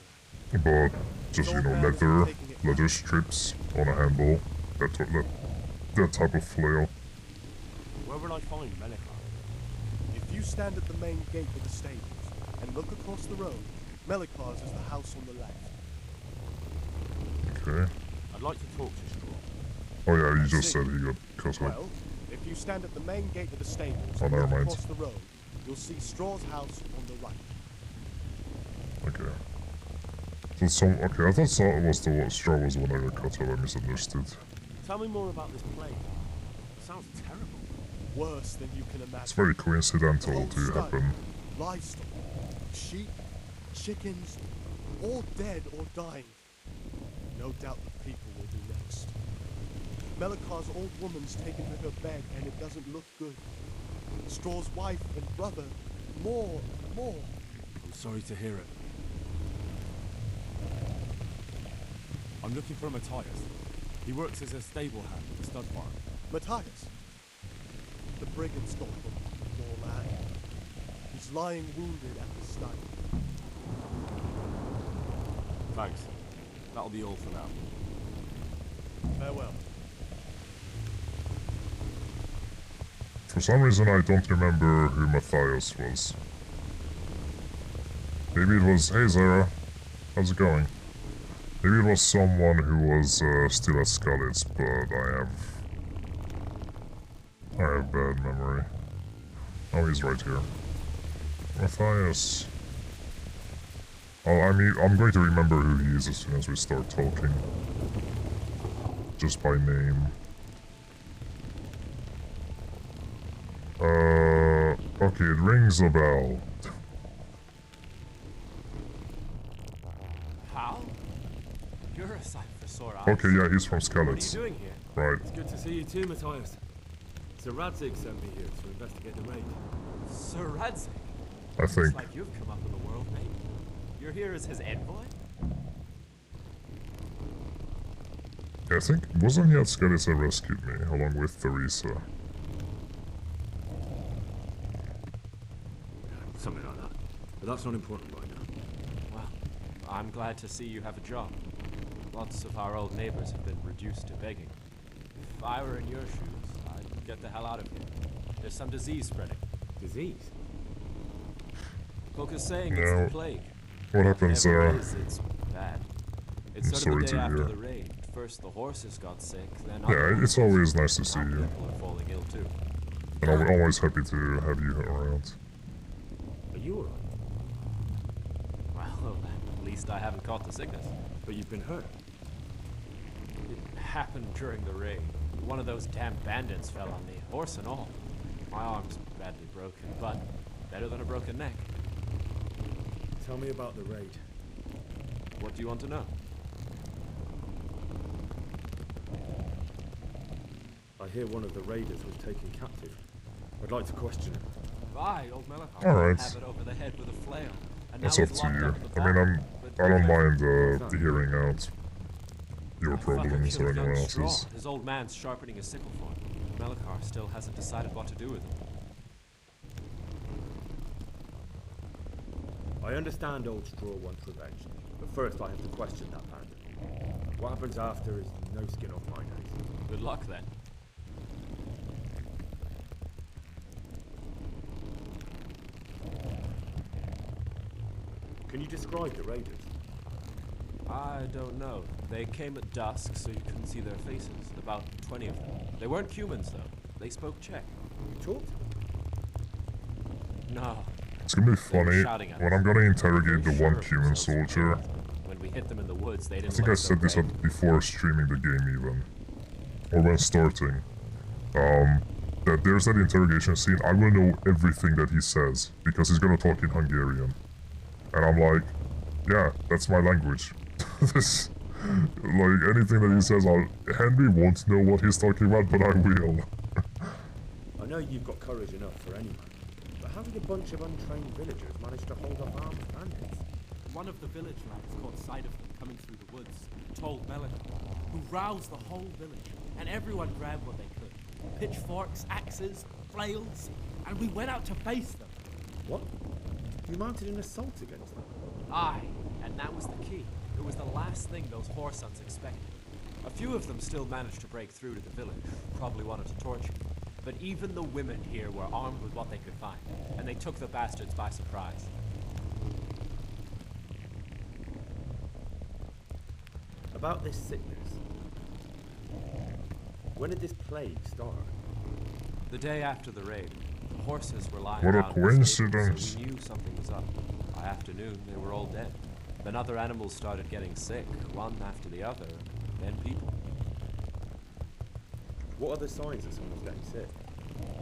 her. but just, you know, leather strips on a handle, that type of flail. Where would I find Melika? If you stand at the main gate of the stables and look across the road, Melika's is the house on the left. Okay. I'd like to talk to Straw. Oh yeah, you just said he got cut up. Well, if you stand at the main gate of the stables Oh, and never look mind. across the road, you'll see Straw's house on the right. Okay. So okay, I thought Straw was the one that got cut up. I misunderstood. Tell me more about this plague. It sounds terrible. Worse than you can imagine. It's very coincidental to happen. Livestock, sheep, chickens, all dead or dying. No doubt the people will be next. Melika's old woman's taken to her bed and it doesn't look good. Straw's wife and brother, more. I'm sorry to hear it. I'm looking for Matthias. He works as a stable hand at the stud farm. Matthias. The brigands got him, poor lad. He's lying wounded at the stud. Thanks. That'll be all for now. Farewell. For some reason, I don't remember who Matthias was. Maybe it was, hey Zara, how's it going? Maybe it was someone who was still at Scarlet's, but I have bad memory. Oh, he's right here. Matthias. Oh, I mean, I'm going to remember who he is as soon as we start talking. Just by name. Okay, it rings a bell. How? You're a sight for sore eyes. Okay, yeah, he's from What are you Scarlet's. doing here? Right. It's good to see you too, Matthias. Sir Radzig sent me here to investigate the raid. Sir Radzig? I think. Looks like you've come up in the world, mate. You're here as his envoy? I think, wasn't he at Skellis that rescued me, along with Theresa? Something like that. But that's not important right now. Well, I'm glad to see you have a job. Lots of our old neighbors have been reduced to begging. If I were in your shoes, I'd get the hell out of here. There's some disease spreading. Disease? Folk is saying No. it's the plague. What happens Whatever there? it is, it's bad. It I'm started sorry the to day after hear. the raid. First the horses got sick, then Yeah, it's always nice to see now you. people are falling ill too. And I'm always happy to have you around. Are you alright? Well, at least I haven't caught the sickness. But you've been hurt. It happened during the raid. One of those damn bandits fell on me, horse and all. My arm's badly broken, but better than a broken neck. Tell me about the raid. What do you want to know? I hear one of the raiders was taken captive. I'd like to question him. Aye, old Melancholy. Alright. Have it over the head with a flail. And That's now up he's to locked you. up in the I mean, barn. I don't mind hearing out your Fucker problems or killed anyone young Straw. else's. His old man's sharpening his sickle for him. Melancholy still hasn't decided what to do with him. I understand old Straw wants revenge, but first I have to question that bandit. What happens after is no skin off my nose. Good luck then. Can you describe the raiders? I don't know. They came at dusk, so you couldn't see their faces. About 20 of them. They weren't humans, though. They spoke Czech. You talked? No. It's gonna be funny shouting at when us. I'm gonna interrogate the Sure one of human themselves. soldier. When we hit them in the woods, they I didn't think I look so said this brave. before streaming the game even. Or when starting. That there's that interrogation scene, I will know everything that he says, because he's gonna talk in Hungarian. And I'm like, yeah, that's my language. This, like, anything that he says, Henry won't know what he's talking about, but I will. I know you've got courage enough for any man, but how did a bunch of untrained villagers manage to hold off armed bandits? One of the village lads caught sight of them coming through the woods and told Melancholy, who roused the whole village, and everyone grabbed what they could. Pitchforks, axes, flails, and we went out to face them. What? You mounted an assault against them? Aye, and that was the key. It was the last thing those whoresons expected. A few of them still managed to break through to the village, probably wanted to torture me. But even the women here were armed with what they could find, and they took the bastards by surprise. About this sickness. When did this plague start? The day after the raid, the horses were lying What a around in the stable, coincidence. so we knew something was up. By afternoon, they were all dead. Then other animals started getting sick, one after the other, then people. What are the signs that someone's getting sick?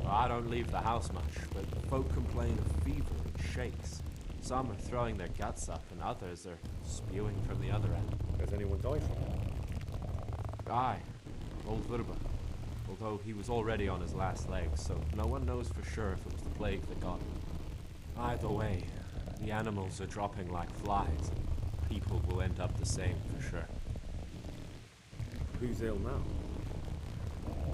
I don't leave the house much, but folk complain of fever and shakes. Some are throwing their guts up, and others are spewing from the other end. Has anyone died from it? Aye, old Verba. Although he was already on his last legs, so no one knows for sure if it was the plague that got him. Either way, the animals are dropping like flies, and people will end up the same for sure. Who's ill now?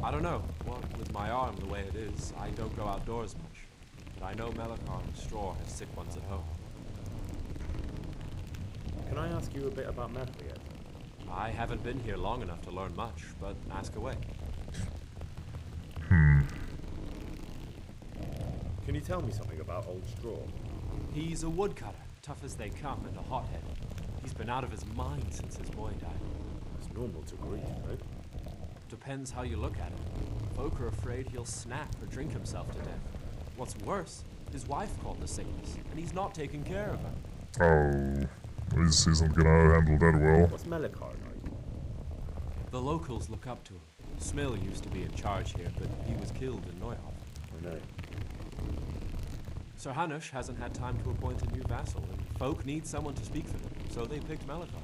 I don't know. Well, with my arm the way it is, I don't go outdoors much. But I know Melancholy and Straw have sick ones at home. Can I ask you a bit about Merkel yet? I haven't been here long enough to learn much, but ask away. Can you tell me something about old Straw? He's a woodcutter, tough as they come, and a hothead. He's been out of his mind since his boy died. It's normal to grieve, right? Depends how you look at it. Folk are afraid he'll snap or drink himself to death. What's worse, his wife caught the sickness, and he's not taking care of her. Oh, this isn't gonna handle that well. What's Melancholy like? The locals look up to him. Smill used to be in charge here, but he was killed in Neuhof. I know. Sir Hanush hasn't had time to appoint a new vassal, and folk need someone to speak for them, so they picked Melancholy.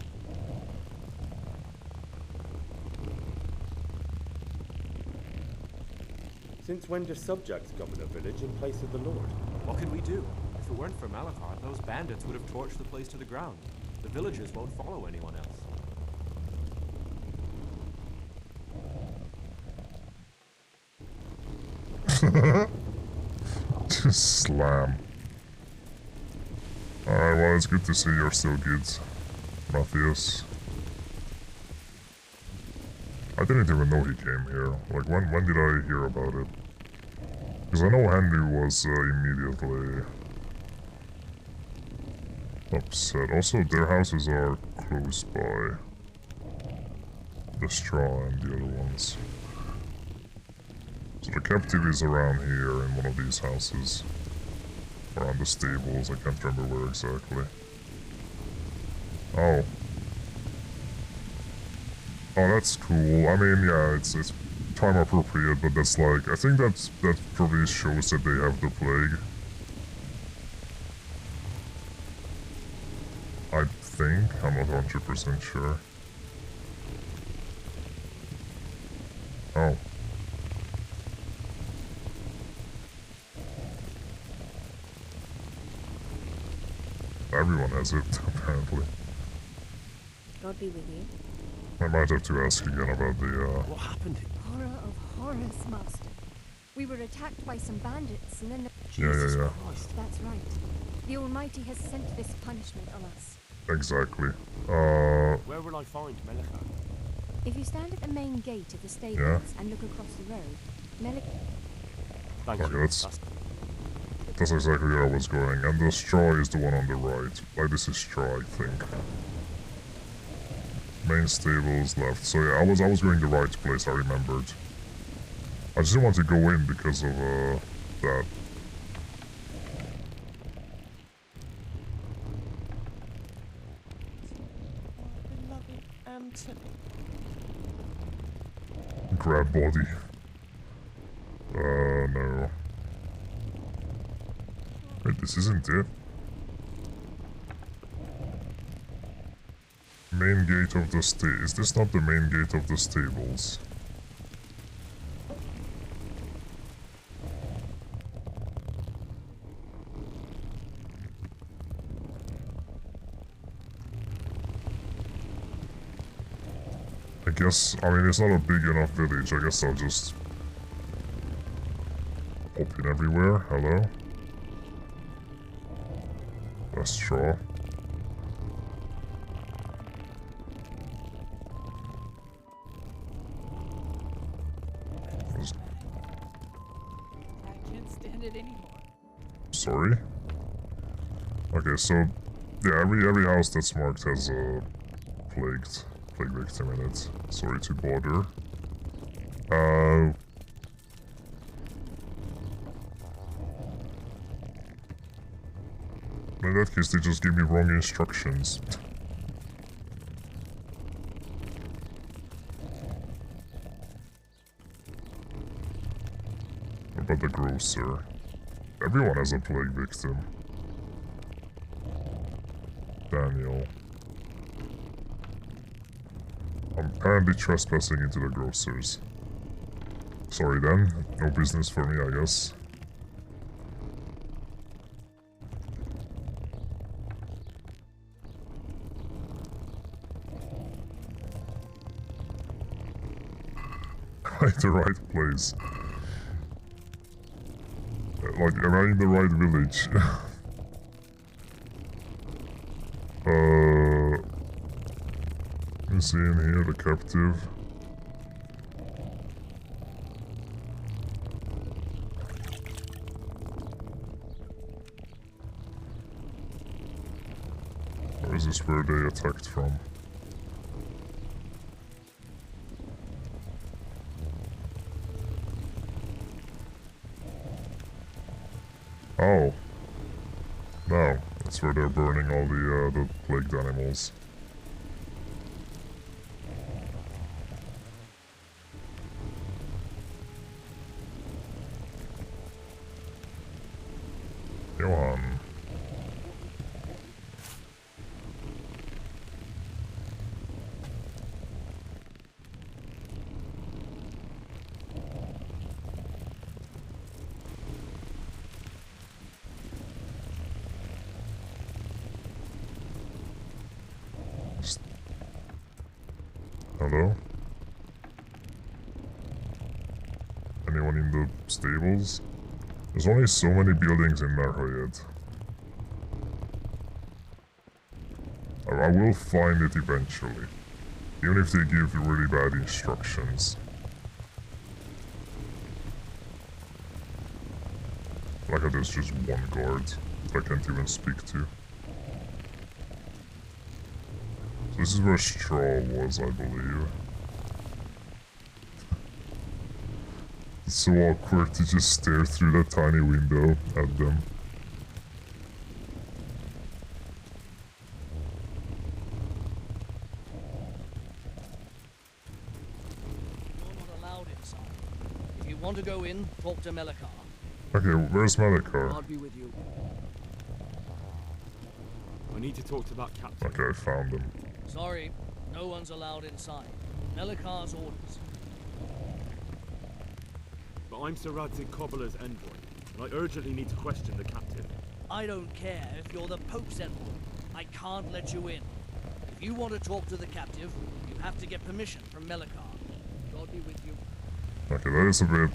Since when do subjects govern a village in place of the lord? What can we do? If it weren't for Melancholy, those bandits would have torched the place to the ground. The villagers won't follow anyone else. Nice slam. Alright, well, it's good to see you're still good, Matthias. I didn't even know he came here. Like, when did I hear about it? Because I know Henry was immediately upset. Also, their houses are close by. The straw and the other ones. So the captive is around here in one of these houses. Around the stables, I can't remember where exactly. Oh. Oh, that's cool. I mean, yeah, it's time appropriate, but that's like, I think that probably shows that they have the plague. I think, I'm not 100% sure. Oh. Everyone has it, apparently. God be with you. I might have to ask again about the, What happened? Horror of horrors, Master. We were attacked by some bandits and then... Yeah. That's right. The Almighty has sent this punishment on us. Exactly. Where will I find Melika? If you stand at the main gate of the stables Yeah. and look across the road, Melik... Okay, that's exactly where I was going. And the straw is the one on the right. Like, this is straw, I think. Main stables left. So yeah, I was going the right place, I remembered. I just didn't want to go in because of that. Beloved Anthony. Grab body. No. Wait, this isn't it. Main gate of the is this not the main gate of the stables? I guess, I mean, it's not a big enough village. I guess I'll just pop in everywhere. Hello? That's straw. I can't stand it anymore. Sorry? Okay, so yeah, every house that's marked has a plague victim in it. Sorry to bother. In that case, they just gave me wrong instructions. What about the grocer? Everyone has a plague victim. Daniel. I'm apparently trespassing into the grocers. Sorry then, no business for me, I guess. Like the right place. Like, am I in the right village? You see in here the captive. Or is this where they attacked from? Oh. No, that's where they're burning all the plagued animals. Johan. Hello? Anyone in the stables? There's only so many buildings in Merhoyed. I will find it eventually. Even if they give really bad instructions. Like how there's just one guard that I can't even speak to. So this is where Straw was, I believe. It's so awkward to just stare through that tiny window at them. If you want to go in, talk to Melikar. Okay, where's Melikar? God be with you. I need to talk to that captain. Okay, I found him. Sorry, no one's allowed inside. Melikar's orders. But I'm Sir Radzig Cobbler's envoy, and I urgently need to question the captain. I don't care if you're the Pope's envoy. I can't let you in. If you want to talk to the captive, you have to get permission from Melikar. God be with you. Okay, that's a bit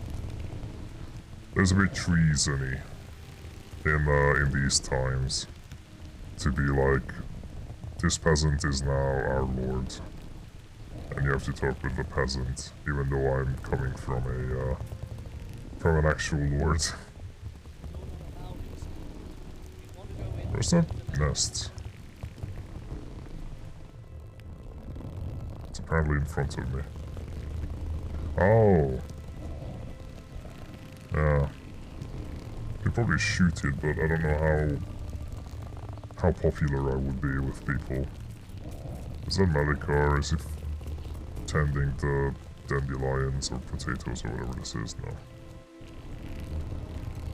treasony in these times. To be like, this peasant is now our lord. And you have to talk with the peasant, even though I'm coming from an actual lord. Where's that nest? It's apparently in front of me. Oh. Yeah. You could probably shoot it, but I don't know how popular I would be with people. Is that Melikar? Is he tending the dandelions or potatoes or whatever this is now?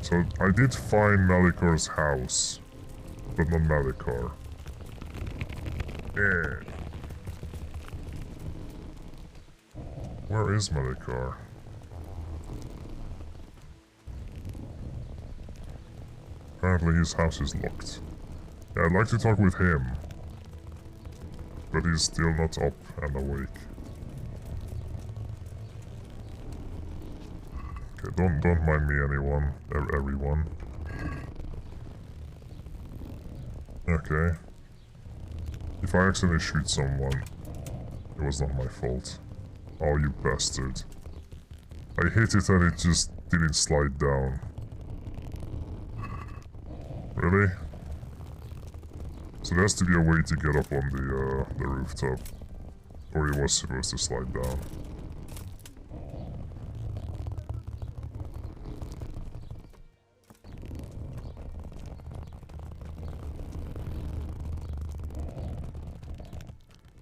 So I did find Melikar's house, but not Melikar. Yeah. Where is Melikar? Apparently his house is locked. Yeah, I'd like to talk with him. But he's still not up and awake. Okay, don't mind me everyone. Okay. If I accidentally shoot someone, it was not my fault. Oh, you bastard. I hit it and it just didn't slide down. Really? So there has to be a way to get up on the rooftop. Or it was supposed to slide down.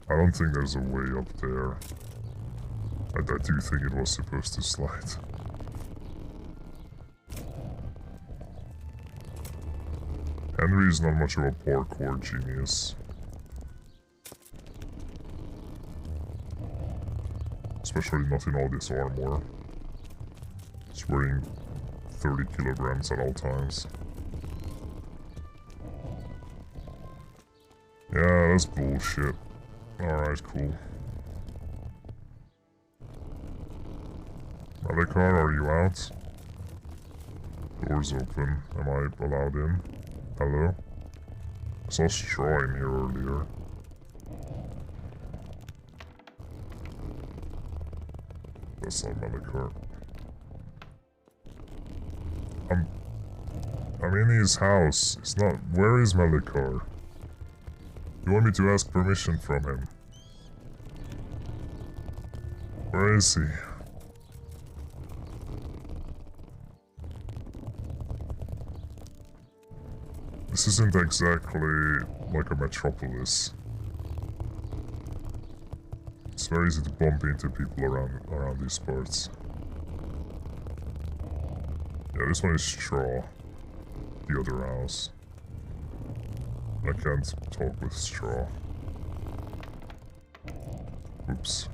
I don't think there's a way up there. I do think it was supposed to slide. Henry is not much of a parkour genius. Especially not in all this armor. He's wearing 30 kilograms at all times. Yeah, that's bullshit. Alright, cool. Melikar, are you out? Door's open. Am I allowed in? Hello? I saw straw in here earlier. That's not Melikar. I'm in his house. It's not. Where is Melikar? You want me to ask permission from him? Where is he? This isn't exactly like a metropolis. It's very easy to bump into people around these parts. Yeah, this one is straw. The other house. I can't talk with straw. Oops.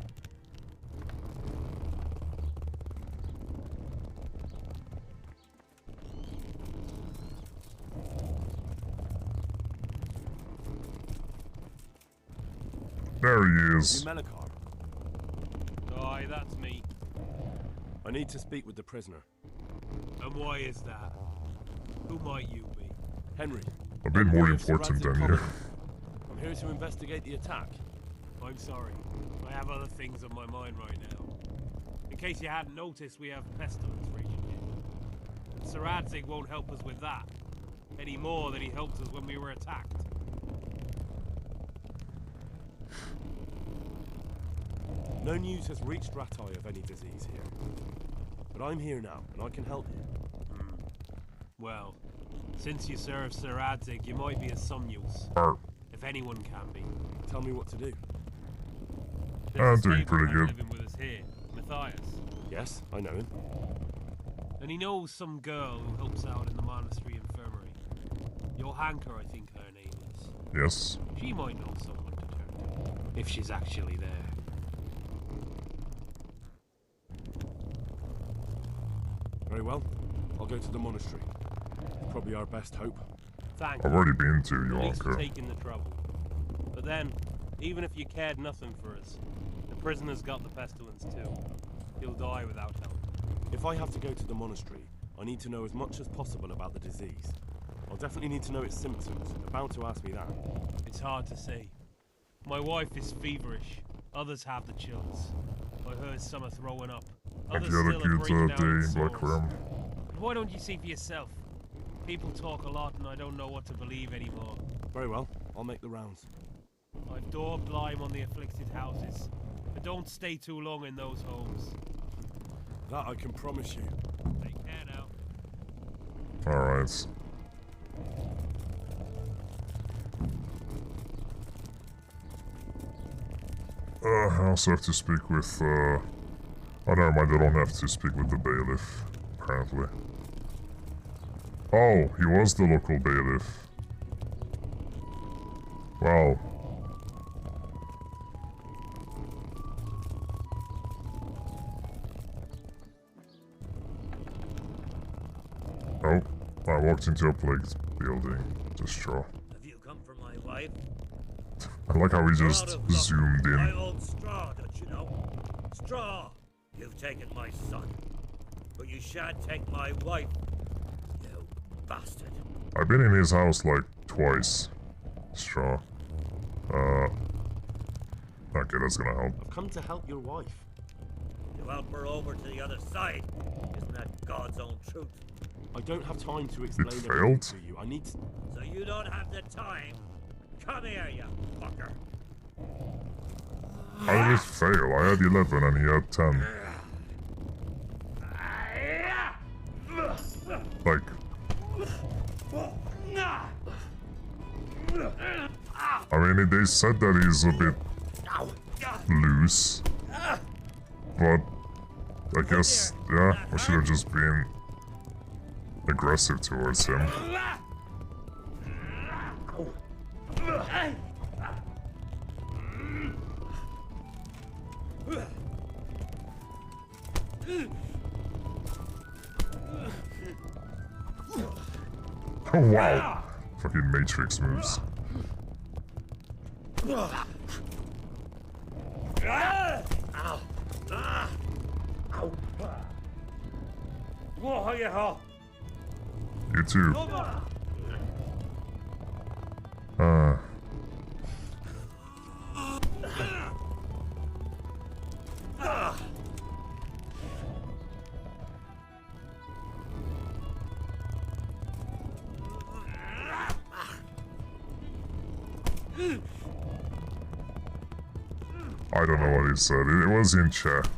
There he is. You Melikar? Aye, that's me. I need to speak with the prisoner. And why is that? Who might you be? Henry. A bit more Envoy of important Sir than Radzig you. Commons. I'm here to investigate the attack. I'm sorry. I have other things on my mind right now. In case you hadn't noticed, we have pestilence raging here. And Sir Radzig won't help us with that. Any more than he helped us when we were attacked. No news has reached Ratai of any disease here. But I'm here now, and I can help you. Well, since you serve Sir Radzig, you might be of some use. If anyone can be. Tell me what to do. I'm doing pretty good. Living with us here, Matthias. Yes, I know him. And he knows some girl who helps out in the monastery infirmary. Johanka, I think her name is. Yes. She might know someone to turn to, if she's actually there. Very well. I'll go to the monastery. Probably our best hope. Thanks. I've already been to At least for Yonker. taking the trouble. But then, even if you cared nothing for us, the prisoner's got the pestilence too. He'll die without help. If I have to go to the monastery, I need to know as much as possible about the disease. I'll definitely need to know its symptoms. They're bound to ask me that. It's hard to say. My wife is feverish. Others have the chills. I heard some are throwing up. Hope Others you had a still are good breaking out in day, Black sores. Ram. Why don't you see for yourself? People talk a lot and I don't know what to believe anymore. Very well. I'll make the rounds. I've daubed lime on the afflicted houses. But don't stay too long in those homes. That I can promise you. Take care now. Alright. I also have to speak with, oh, never mind, I don't have to speak with the bailiff, apparently. Oh, he was the local bailiff. Wow. Oh, I walked into a plagued building. Just straw. Have you come for my wife? I like how he You're just out of luck. zoomed I in. own Straw, don't you know? Straw! You've taken my son. But you shan't take my wife. You bastard. I've been in his house like twice. Straw. Okay, that's gonna help. I've come to help your wife. You help her over to the other side. Isn't that God's own truth? I don't have time to explain everything failed? to you. I need to... So you don't have the time? Come here, you fucker. How did it fail? I had 11 and he had 10. Like... I mean, they said that he's a bit loose. But I guess, yeah, I should have just been aggressive towards him. Oh wow! Fucking Matrix moves. You too. I don't know what he said. It was in chat.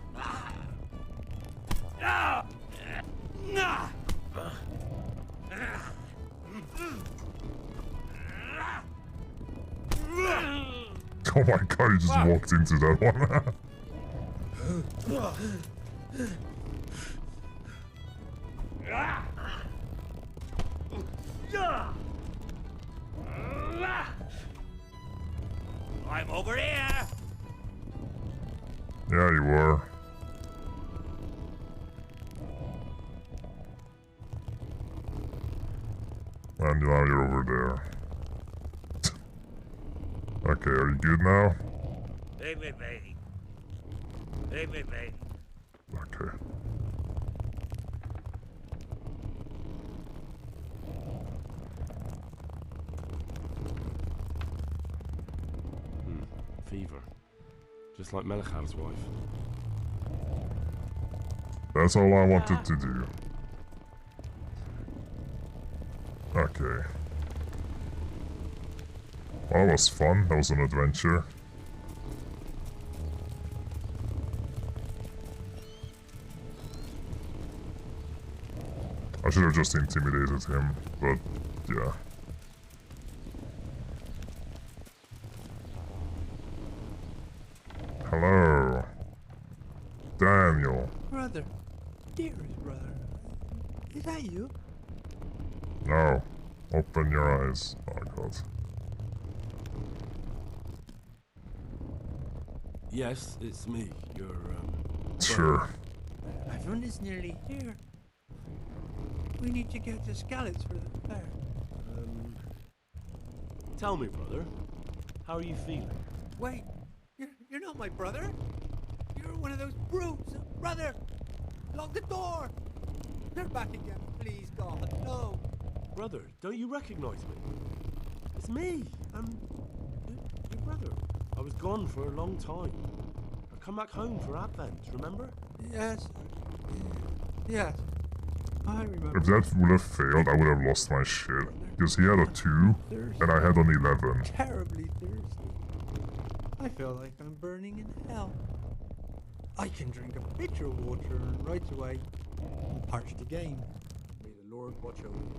Oh my god, he just walked into that one. I'm over here. Yeah, you were. And now you're over there. Okay, are you good now? Leave me be. Leave me be. Okay. fever. Just like Melichav's wife. That's all I wanted to do. Okay. Well, that was fun. That was an adventure. I should have just intimidated him, but yeah. Hello. Daniel. Brother. Dearest brother. Is that you? No. Open your eyes. Oh god. Yes, it's me. You're, Sure. Everyone is nearly here. We need to get to Skalitz for the fair. Tell me, brother. How are you feeling? Wait, you're not my brother. You're one of those brutes. Brother, lock the door. They're back again. Please, God, no. Brother, don't you recognize me? It's me. I'm your brother. I was gone for a long time. I've come back home for Advent, remember? Yes. Yes. I remember. If that would have failed, I would have lost my shit. Because he had a 2, and I had an 11. Terribly thirsty. I feel like I'm burning in hell. I can drink a pitcher of water and right away I'm parched again. May the Lord watch over you.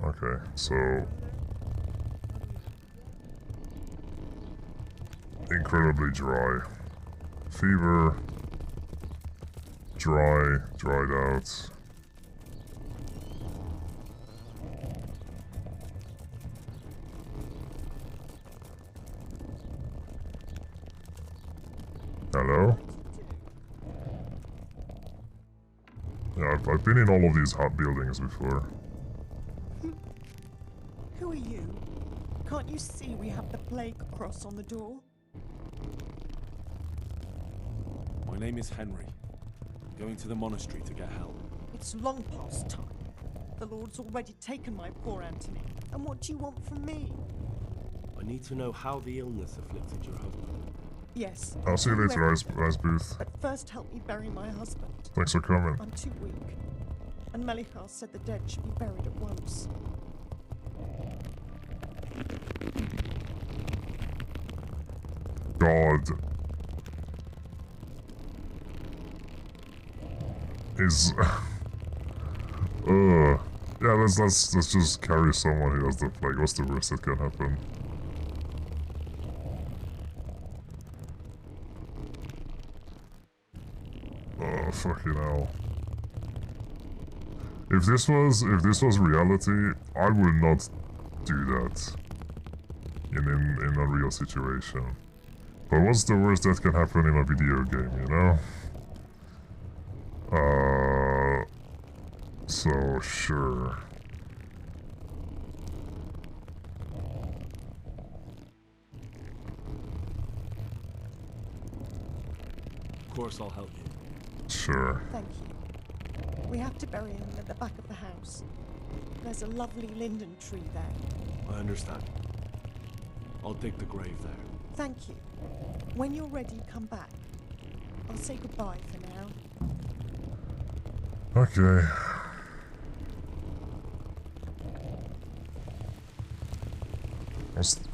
Okay, so... incredibly dry. Fever. Dry. Dried out. Hello? Yeah, I've been in all of these hot buildings before. Who are you? Can't you see we have the plague cross on the door? My name is Henry. I'm going to the monastery to get help. It's long past time. The Lord's already taken my poor Anthony. And what do you want from me? I need to know how the illness afflicted your husband. Yes. I'll see you later, Ice Booth. But first help me bury my husband. Thanks for coming. I'm too weak. And Melichar said the dead should be buried at once. God. Is... yeah, let's just carry someone who has the plague. What's the worst that can happen? Oh, fucking hell. If this was reality, I would not do that in a real situation. But what's the worst that can happen in a video game, you know? So sure. Of course I'll help you. Sure. Thank you. We have to bury him at the back of the house. There's a lovely linden tree there. I understand. I'll dig the grave there. Thank you. When you're ready, come back. I'll say goodbye for now. Okay.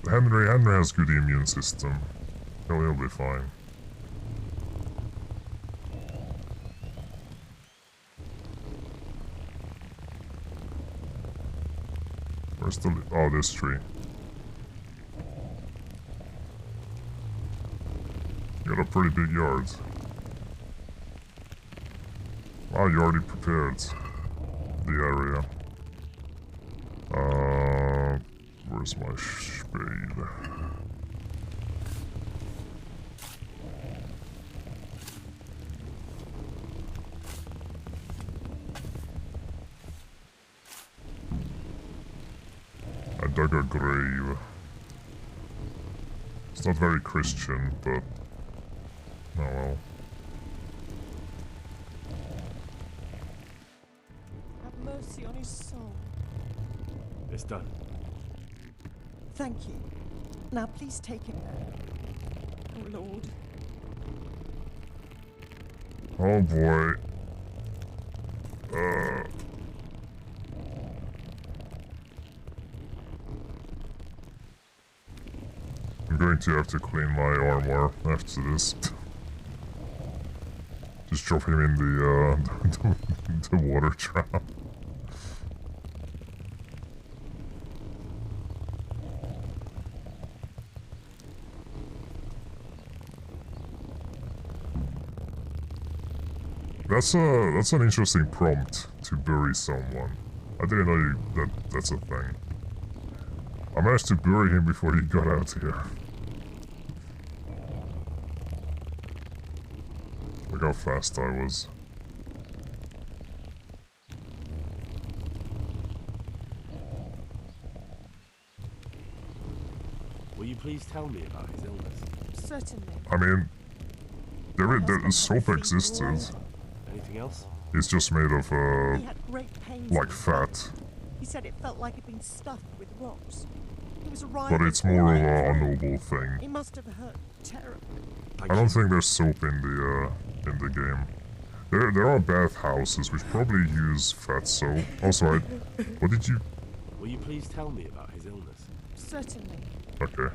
Henry has good immune system. He'll be fine. Where's the... oh, this tree. You got a pretty big yard. Wow, you already prepared the area. Where's my spade? I dug a grave. It's not very Christian, but oh well. Have mercy on his soul. It's done. Thank you. Now please take him there. Oh Lord. Oh boy. I'm going to have to clean my armor after this. Just drop him in the water trap. That's an interesting prompt to bury someone. I didn't know that's a thing. I managed to bury him before he got out here. Look how fast I was. Will you please tell me about his illness? Certainly. I mean, the soap existed. Anything else? It's just made of, He had great pains like in his fat. belly. He said it felt like it'd been stuffed with rocks. He was But it's more of a noble thing. He must have hurt terribly. I don't think there's soap in the game. There are bathhouses which probably use fat soap. Also, what did you... Will you please tell me about his illness? Certainly. Okay.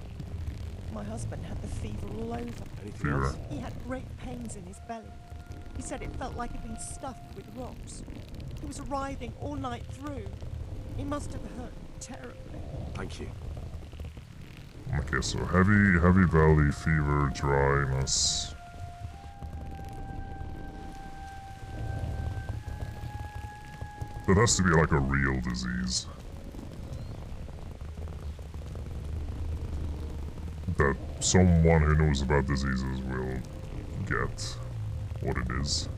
My husband had the fever all over. Anything Fever. else? He had great pains in his belly. He said it felt like it'd been stuffed with rocks. He was writhing all night through. He must have hurt terribly. Thank you. Okay, so heavy valley fever, dryness. That has to be like a real disease. That someone who knows about diseases will get what it is.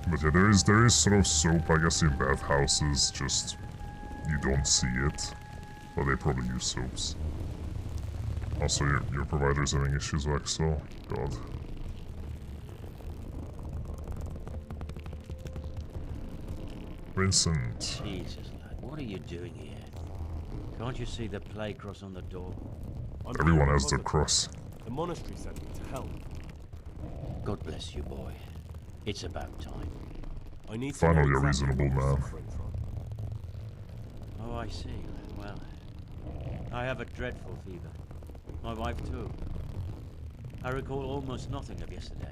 But yeah, there is sort of soap, I guess, in bathhouses, just you don't see it. But they probably use soaps. Also, your provider's having issues with Excel. God. Vincent. Jesus, lad, what are you doing here? Can't you see the plague cross on the door? Everyone has the cross. The monastery sent me to help. God bless you, boy. It's about time. I need to Finally know a exactly reasonable what you're man. suffering from. Oh, I see. Well, I have a dreadful fever. My wife too. I recall almost nothing of yesterday.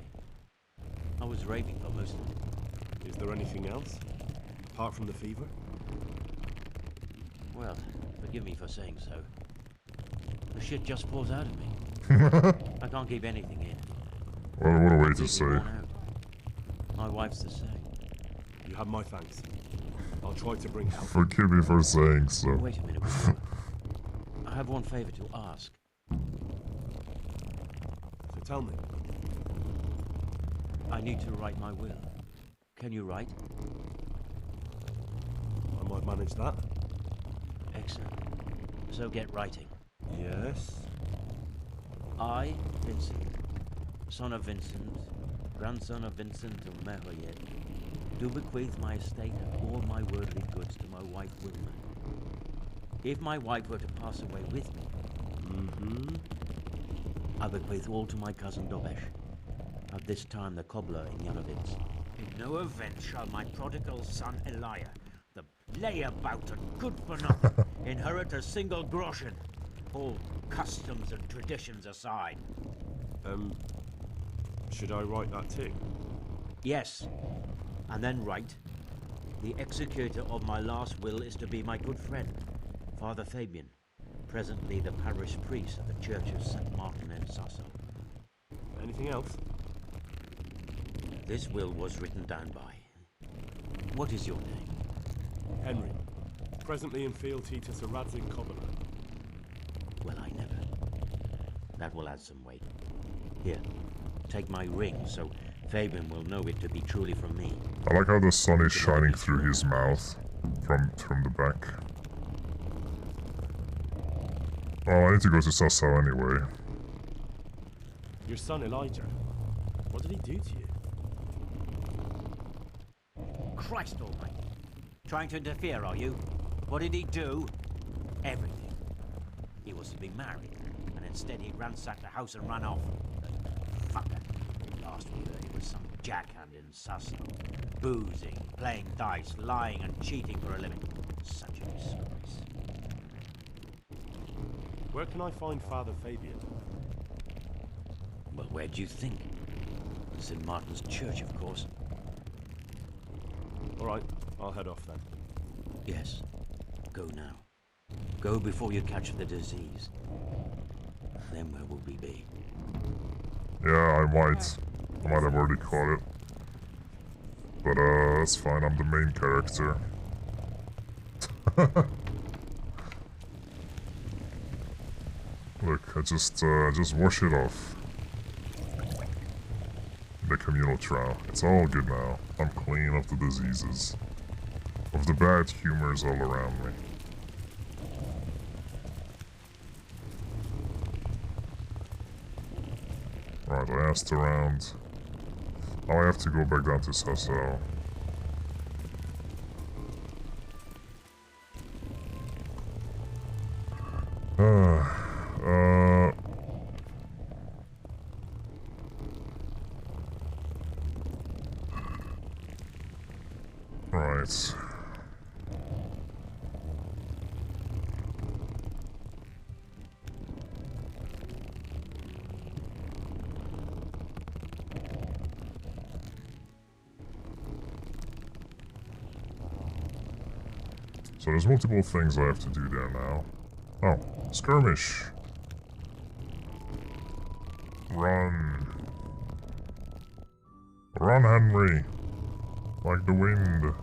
I was raving for most of it. Is there anything else? Apart from the fever? Well, forgive me for saying so. The shit just pours out of me. I can't keep anything in. Well, what a way to Completely say. worn out. My wife's the same. You have my thanks. I'll try to bring help. Forgive me for saying so. Wait a minute. Before. I have one favor to ask. So tell me. I need to write my will. Can you write? I might manage that. Excellent. So get writing. Yes. I, Vincent, son of Vincent, grandson of Vincent of Meroyed, do bequeath my estate and all my worldly goods to my wife Wilma. If my wife were to pass away with me, I bequeath all to my cousin Dobesh, at this time the cobbler in Yanovitz. In no event shall my prodigal son Elia, the layabout and good for nothing, inherit a single groschen, all customs and traditions aside. Should I write that too? Yes, and then write, the executor of my last will is to be my good friend, Father Fabian, presently the parish priest of the Church of St. Martin in Sasso. Anything else? This will was written down by. What is your name? Henry. Presently in fealty to Sir Radzig Cobbler. Well, I never. That will add some weight. Here, take my ring so Fabian will know it to be truly from me. I like how the sun is shining through his mouth from the back. Well, I need to go to Sasso anyway. Your son Elijah. What did he do to you? Christ almighty. Trying to interfere, are you? What did he do? Everything. He was to be married, and instead he ransacked the house and ran off. Fucker. Last we heard he was some jackhand in Sasso. Boozing, playing dice, lying and cheating for a living. Such a disgrace. Where can I find Father Fabian? Well, where do you think? St. Martin's Church, of course. All right, I'll head off then. Yes. Go now. Go before you catch the disease. Then where will we be? Yeah, I might have already caught it. But that's fine, I'm the main character. Look, I just wash it off. The communal trial. It's all good now. I'm clean of the diseases. Of the bad humors all around me. Right, I asked around. Now I have to go back down to Sasso. Right. So there's multiple things I have to do there now. Oh, skirmish. Run. Run, Henry. Like the wind.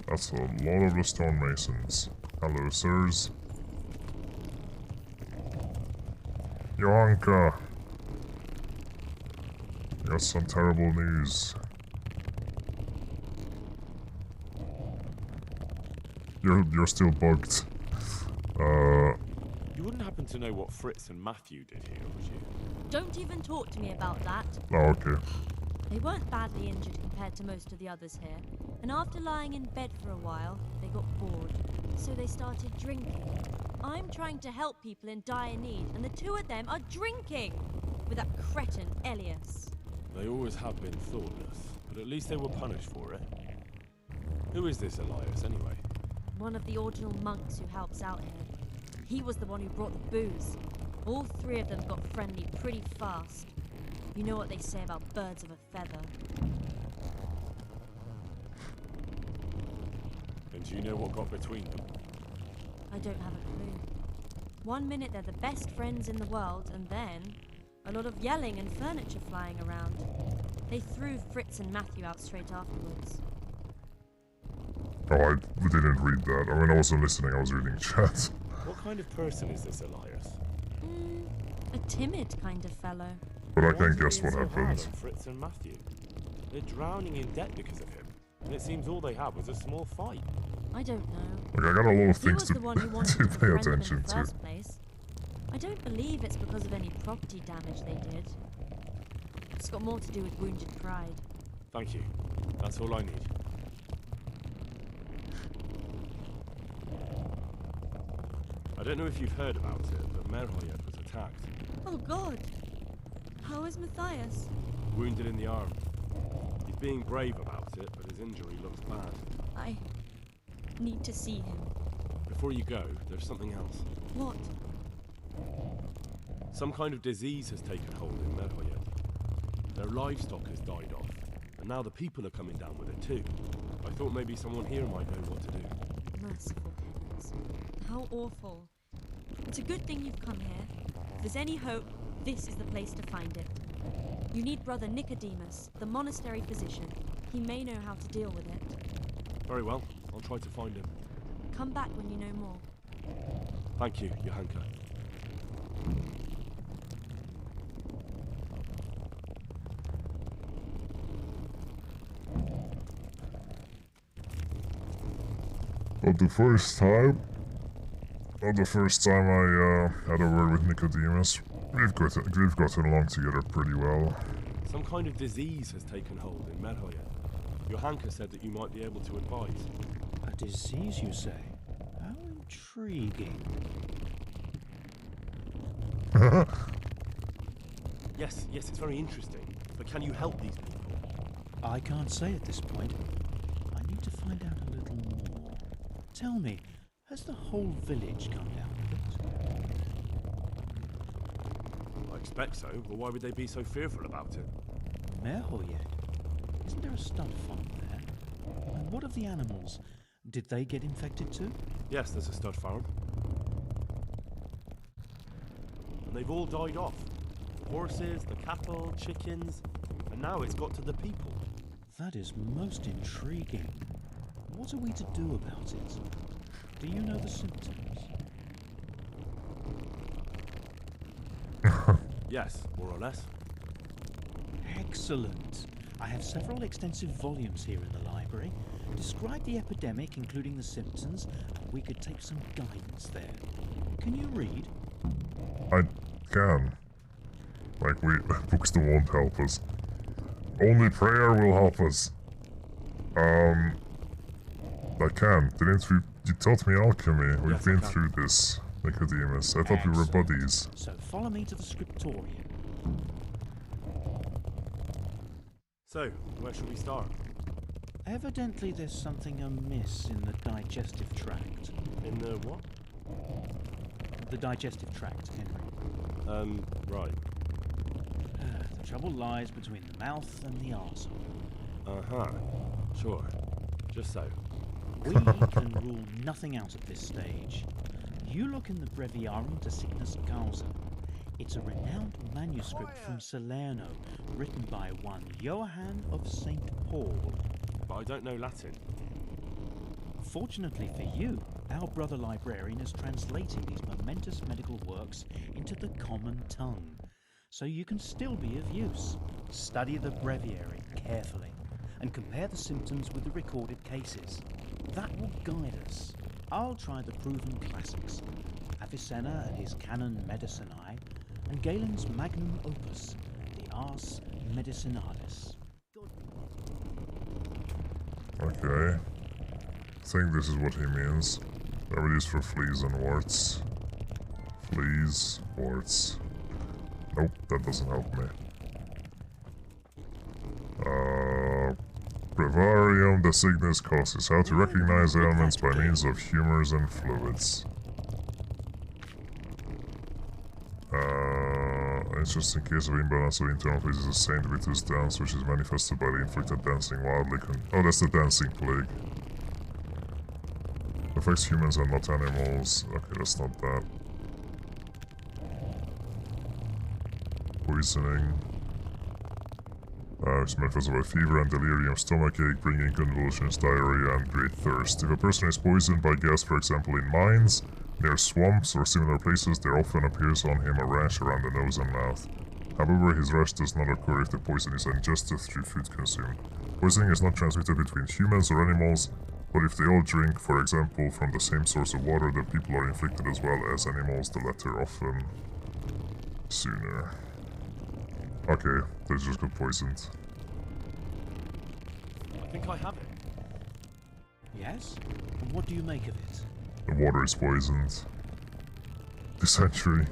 That's a lot of the stonemasons. Hello, sirs. Johanka. Got some terrible news. You're still bugged. You wouldn't happen to know what Fritz and Matthew did here, would you? Don't even talk to me about that. Oh, okay. They weren't badly injured compared to most of the others here, and after lying in bed for a while, they got bored, so they started drinking. I'm trying to help people in dire need, and the two of them are drinking! With that cretin, Elias. They always have been thoughtless, but at least they were punished for it. Who is this Elias, anyway? One of the ordinal monks who helps out here. He was the one who brought the booze. All three of them got friendly pretty fast. You know what they say about birds of a feather. And do you know what got between them? I don't have a clue. One minute they're the best friends in the world, and then a lot of yelling and furniture flying around. They threw Fritz and Matthew out straight afterwards. Oh, I didn't read that. I mean, I wasn't listening, I was reading chat. What kind of person is this Elias? A timid kind of fellow. But I can't guess what So hard happened. on Fritz and Matthew. They're drowning in debt because of him, and it seems all they had was a small fight. I don't know. Look, I got a lot of He things was to, the one who wanted to to pay befriend them in attention the to. first place. I don't believe it's because of any property damage they did. It's got more to do with wounded pride. Thank you. That's all I need. I don't know if you've heard about it, but Merhoyed was attacked. Oh God! How is Matthias? Wounded in the arm. He's being brave about it, but his injury looks bad. I need to see him. Before you go, there's something else. What? Some kind of disease has taken hold in Merhoyed. Their livestock has died off, and now the people are coming down with it too. I thought maybe someone here might know what to do. Merciful heavens. How awful. It's a good thing you've come here. If there's any hope, this is the place to find it. You need Brother Nicodemus, the monastery physician. He may know how to deal with it. Very well, I'll try to find him. Come back when you know more. Thank you, Johanka. Not the first time I had a word with Nicodemus. We've gotten along together pretty well. Some kind of disease has taken hold in Merhoya. Your Hanker said that you might be able to advise. A disease, you say? How intriguing. Yes, it's very interesting. But can you help these people? I can't say at this point. I need to find out a little more. Tell me, has the whole village come down with it? I expect so, but why would they be so fearful about it? Merhoya? Isn't there a stud farm there? And what of the animals? Did they get infected too? Yes, there's a stud farm. And they've all died off. The horses, the cattle, chickens, and now it's got to the people. That is most intriguing. What are we to do about it? Do you know the symptoms? Yes, more or less. Excellent. I have several extensive volumes here in the library. Describe the epidemic, including the symptoms, and we could take some guidance there. Can you read? I can. Like, books that won't help us. Only prayer will help us. I can. You taught me alchemy. We've Yes, been I can. through this, Nicodemus. I thought we were Excellent. buddies. So follow me to the scriptorium. So, where should we start? Evidently there's something amiss in the digestive tract. In the what? The digestive tract, Henry. Right. The trouble lies between the mouth and the arsehole. Uh-huh. Sure. Just so. We can rule nothing out at this stage. You look in the Breviarium de Signus Causa. It's a renowned manuscript from Salerno, written by one Johann of St. Paul. But I don't know Latin. Fortunately for you, our brother librarian is translating these momentous medical works into the common tongue, so you can still be of use. Study the breviary carefully, and compare the symptoms with the recorded cases. That will guide us. I'll try the proven classics, Avicenna and his Canon Medicinae, and Galen's magnum opus, the Ars Medicinalis. Okay. I think this is what he means. Remedies for fleas and warts. Fleas, warts. Nope, that doesn't help me. Breviarium de Signus Causis. How to recognize ailments by means of humors and fluids. Interesting case of imbalance of internal phases of Saint Vitus dance, which is manifested by the infected dancing wildly. Oh, that's the dancing plague. Affects humans and not animals. Okay, that's not that. Poisoning. It's manifested by fever and delirium, stomachache, bringing convulsions, diarrhea, and great thirst. If a person is poisoned by gas, for example in mines, near swamps or similar places, there often appears on him a rash around the nose and mouth. However, his rash does not occur if the poison is ingested through food consumed. Poisoning is not transmitted between humans or animals, but if they all drink, for example, from the same source of water, then people are infected as well as animals, the latter often sooner. Okay, they just got poisoned. I think I have it. Yes? And what do you make of it? The water is poisoned. Dysentery.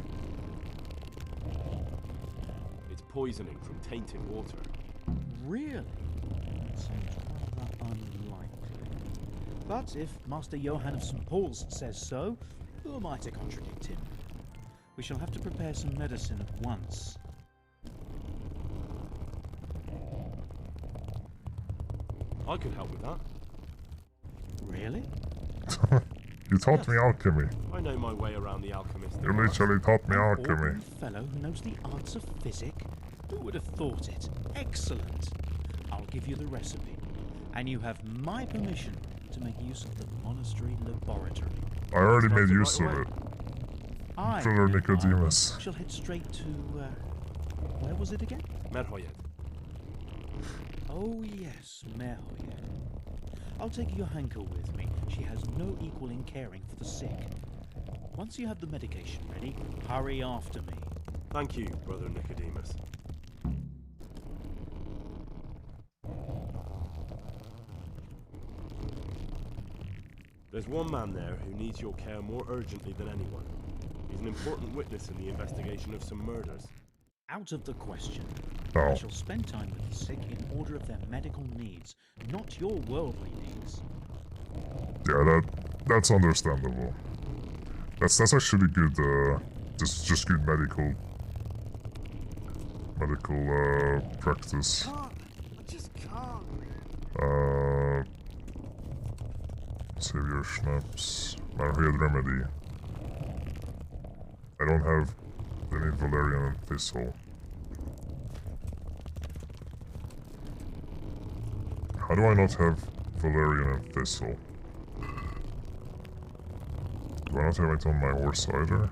It's poisoning from tainted water. Really? That seems rather unlikely. But if Master Johann of St. Paul's says so, who am I to contradict him? We shall have to prepare some medicine at once. I could help with that. Really? You taught me alchemy. I know my way around the alchemist. You literally taught me alchemy. Ordinary fellow who knows the arts of physic? Who would have thought it? Excellent. I'll give you the recipe, and you have my permission to make use of the monastery laboratory. I already made use of it. I, Brother Nicodemus. shall head straight to, where was it again? Merhoya. Oh yes, Merhoya. I'll take your Hanker with me. She has no equal in caring for the sick. Once you have the medication ready, hurry after me. Thank you, Brother Nicodemus. There's one man there who needs your care more urgently than anyone. He's an important witness in the investigation of some murders. Out of the question. Oh. I shall spend time with the sick in order of their medical needs, not your worldly needs. Yeah, that's understandable. That's actually good, just good medical practice. I just can't. Save your schnapps. Marhead remedy. I don't have any valerian and thistle. How do I not have valerian and thistle? Do I not have it on my horse either?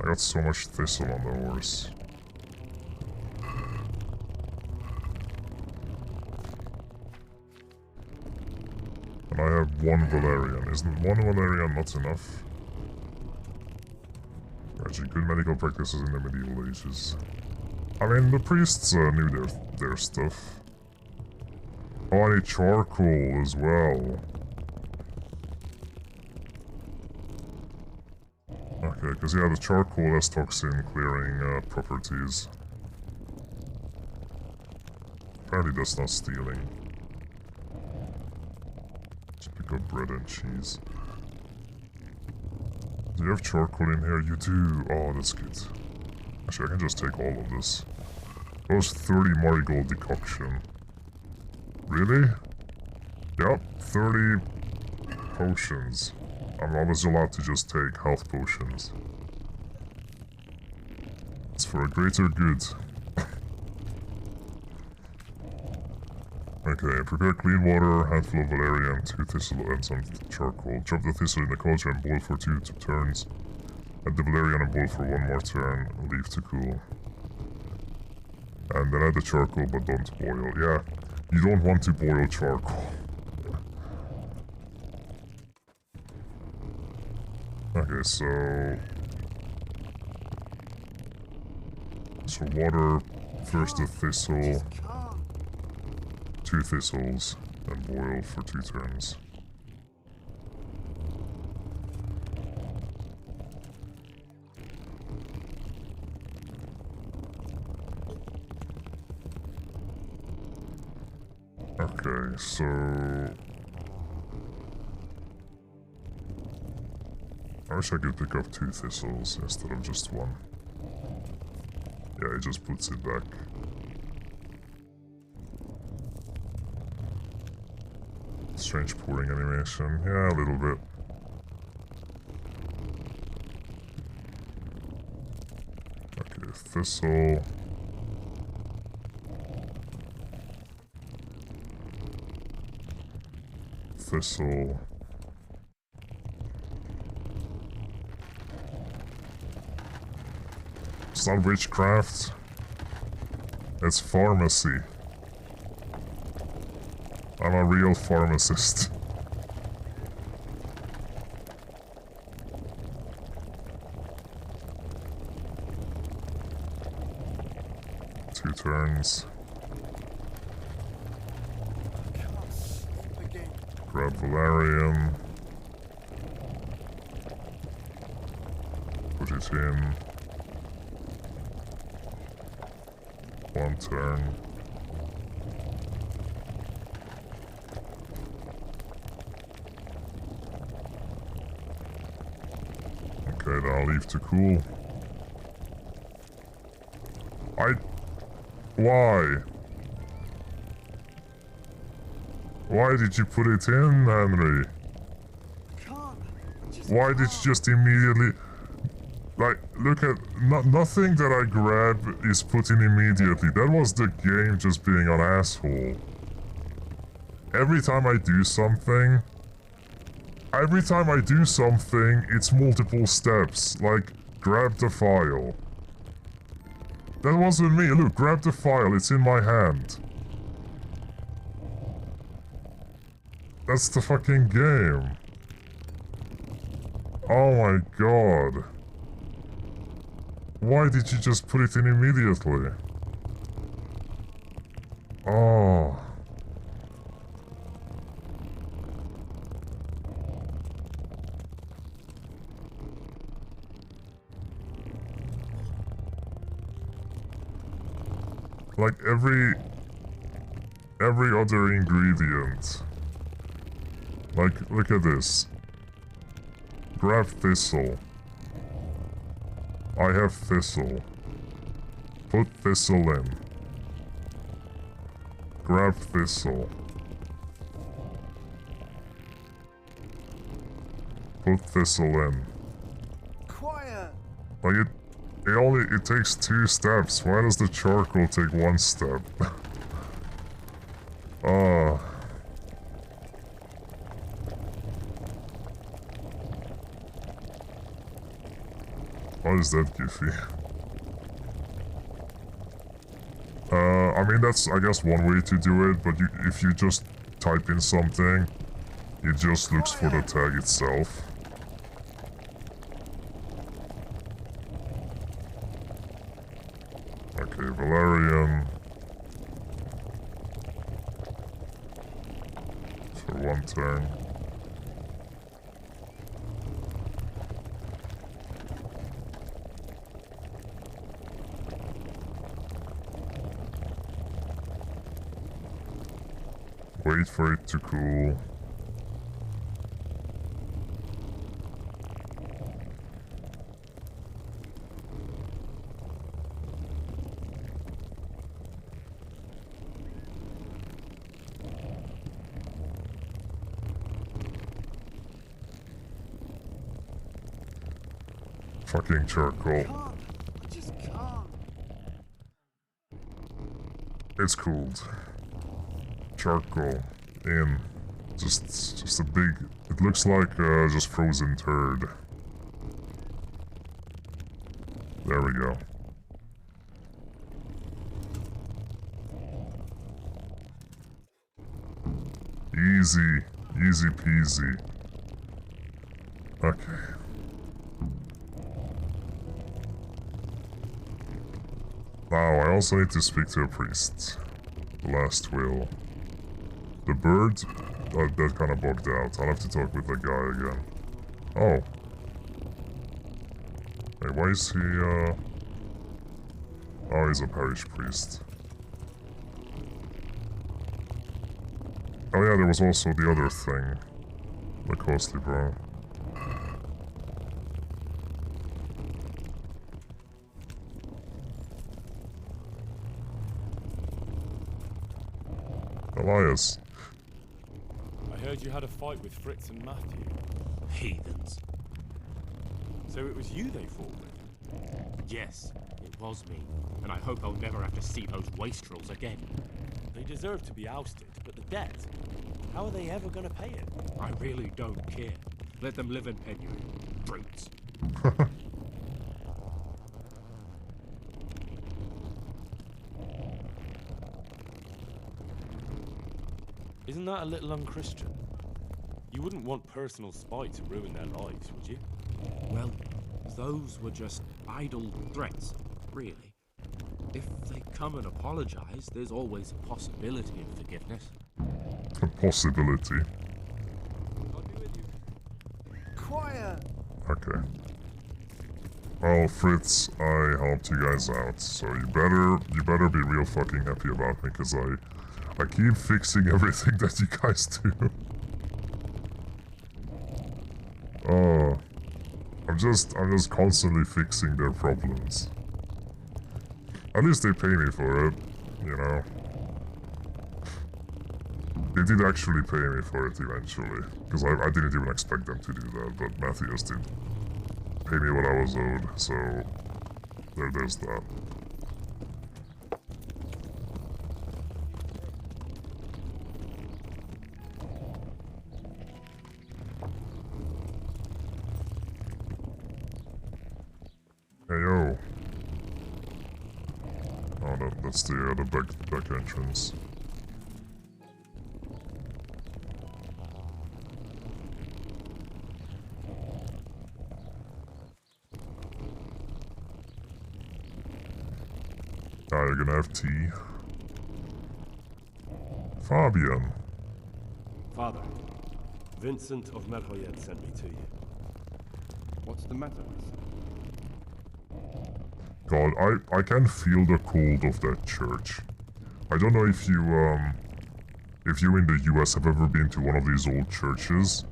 I got so much thistle on the horse. And I have one valerian. Isn't one valerian not enough? Actually, good medical practices in the medieval ages. I mean, the priests knew their stuff. Oh, I need charcoal as well. Okay, because yeah, the charcoal has toxin clearing properties. Apparently that's not stealing. Just pick up bread and cheese. Do you have charcoal in here? You do. Oh, that's good. Actually, I can just take all of this. That was 30 marigold decoction. Really? Yep, 30 potions. I'm always allowed to just take health potions. It's for a greater good. Okay, prepare clean water, handful of valerian, 2 thistle and some charcoal. Drop the thistle in the cauldron, boil for 2 turns. Add the valerian and boil for 1 more turn, leave to cool. And then add the charcoal, but don't boil. Yeah, you don't want to boil charcoal. Okay, so water, first the thistle, 2 thistles, and boil for 2 turns. Okay, so I wish I could pick up 2 thistles instead of just 1. Yeah, he just puts it back. Strange pouring animation. Yeah, a little bit. Okay, thistle. Thistle. It's not witchcraft. It's pharmacy. I'm a real pharmacist. Two turns. Grab valerian. Put it in. 1 turn. Okay, then I'll leave to cool. Why? Why did you put it in, Henry? Why did you just immediately... Like, look at... nothing that I grab is put in immediately. That was the game just being an asshole. Every time I do something... it's multiple steps. Like, grab the file. That wasn't me. Look, grab the file. It's in my hand. That's the fucking game. Oh my god. Why did you just put it in immediately? Oh. Like every other ingredient. Like, look at this. Grab thistle. I have thistle. Put thistle in. Grab thistle. Put thistle in. Quiet! Like it takes 2 steps. Why does the charcoal take 1 step? Ah. Why is that goofy? I mean, that's, I guess, one way to do it, but if you just type in something, it just looks for the tag itself. Okay, Valerian. For 1 turn. Wait for it to cool. Fucking charcoal. Just can't. It's cooled. Charcoal in. Just a big. It looks like just frozen turd. There we go. Easy peasy. Okay. Now I also need to speak to a priest. The last will. The bird? That kind of bugged out. I'll have to talk with the guy again. Oh. Hey, why is he, Oh, he's a parish priest. Oh yeah, there was also the other thing. The costly bro. Elias. I heard you had a fight with Fritz and Matthew. Heathens. So it was you they fought with? Yes, it was me. And I hope I'll never have to see those wastrels again. They deserve to be ousted, but the debt? How are they ever going to pay it? I really don't care. Let them live in penury. Brutes. Isn't that a little unchristian? You wouldn't want personal spite to ruin their lives, would you? Well, those were just idle threats, really. If they come and apologize, there's always a possibility of forgiveness. A possibility. Quiet! Okay. Well, Fritz, I helped you guys out, so you better be real fucking happy about me, because I keep fixing everything that you guys do. Oh, I'm just constantly fixing their problems. At least they pay me for it, you know. They did actually pay me for it eventually, because I didn't even expect them to do that, but Matthias did pay me what I was owed, so there's that. Hey yo. Oh, that's the back entrance. Ah, you're gonna have tea. Fabian. Father, Vincent of Merhoyet sent me to you. What's the matter? God, I can feel the cold of that church. I don't know if you in the US have ever been to one of these old churches.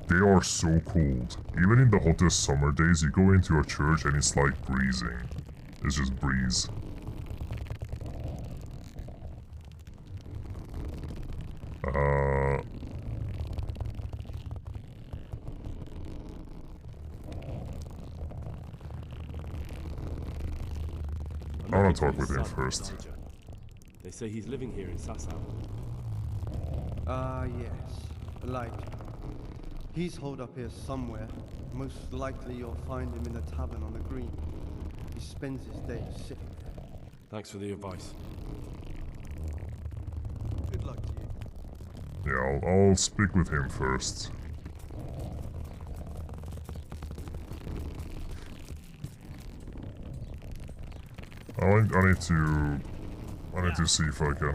They are so cold. Even in the hottest summer days, you go into a church and it's like breezing. It's just breeze. I want to talk with him first. They say he's living here in Sasau. Ah, yes. Elijah. He's holed up here somewhere. Most likely you'll find him in the tavern on the green. He spends his days sitting there. Thanks for the advice. Good luck to you. Yeah, I'll speak with him first. I need to see if I can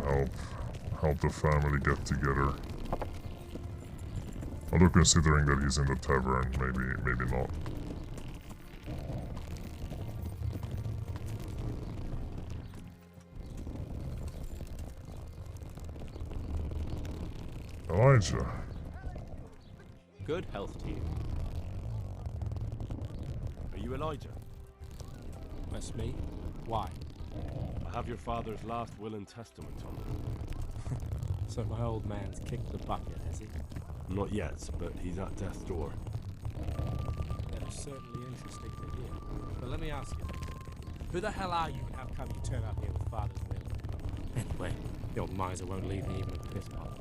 help the family get together. Although considering that he's in the tavern, maybe not. Elijah. Good health to you. Are you Elijah? That's me. Why? I have your father's last will and testament on it. So my old man's kicked the bucket, has he? Not yet, but he's at death's door. That is certainly interesting to hear. But let me ask you, who the hell are you and how come you turn up here with father's will? Anyway, the old miser won't leave me even a piss pot.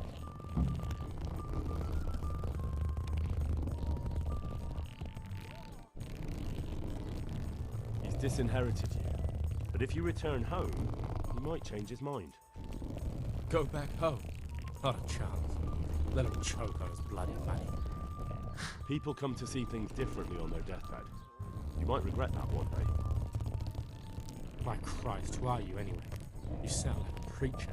He's disinherited you. But if you return home, he might change his mind. Go back home? Not a chance. Let him choke on his bloody money. People come to see things differently on their deathbed. You might regret that one day. My Christ, who are you anyway? You sound like a preacher.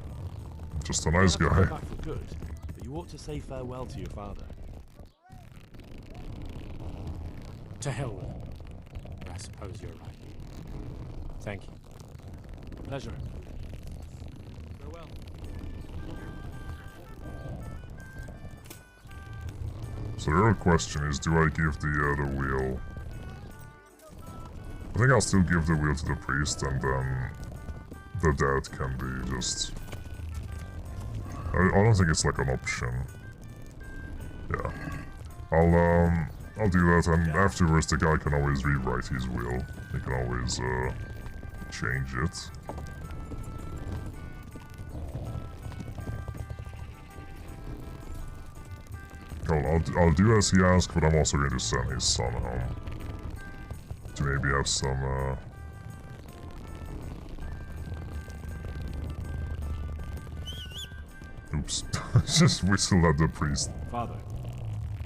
Just a nice You have to guy. come back for good, but you ought to say farewell to your father. To hell with him. I suppose you're right. Thank you. Pleasure. Farewell. So the real question is, do I give the wheel? I think I'll still give the wheel to the priest, and then the dad can be just... I don't think it's like an option. Yeah. I'll do that, and afterwards the guy can always rewrite his will. He can always change it. I'll do as he asked, but I'm also going to send his son home. To maybe have some, Oops. Just whistled at the priest. Father,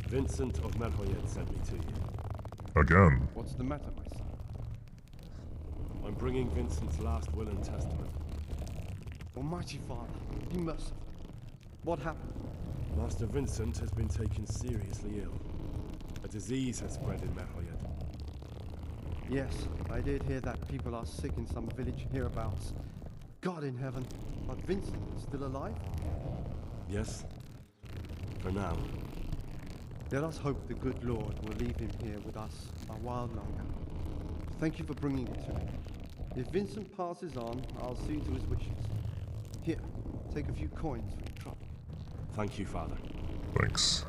Vincent of Merhoyet sent me to you. Again. What's the matter, my son? I'm bringing Vincent's last will and testament. Almighty Father, be merciful. What happened? Master Vincent has been taken seriously ill. A disease has spread in Merhoyet. Yes, I did hear that people are sick in some village hereabouts. God in heaven, but Vincent is still alive? Yes, for now. Let us hope the good Lord will leave him here with us a while longer. Thank you for bringing it to me. If Vincent passes on, I'll see to his wishes. Here, take a few coins for your trouble. Thank you, Father. Thanks.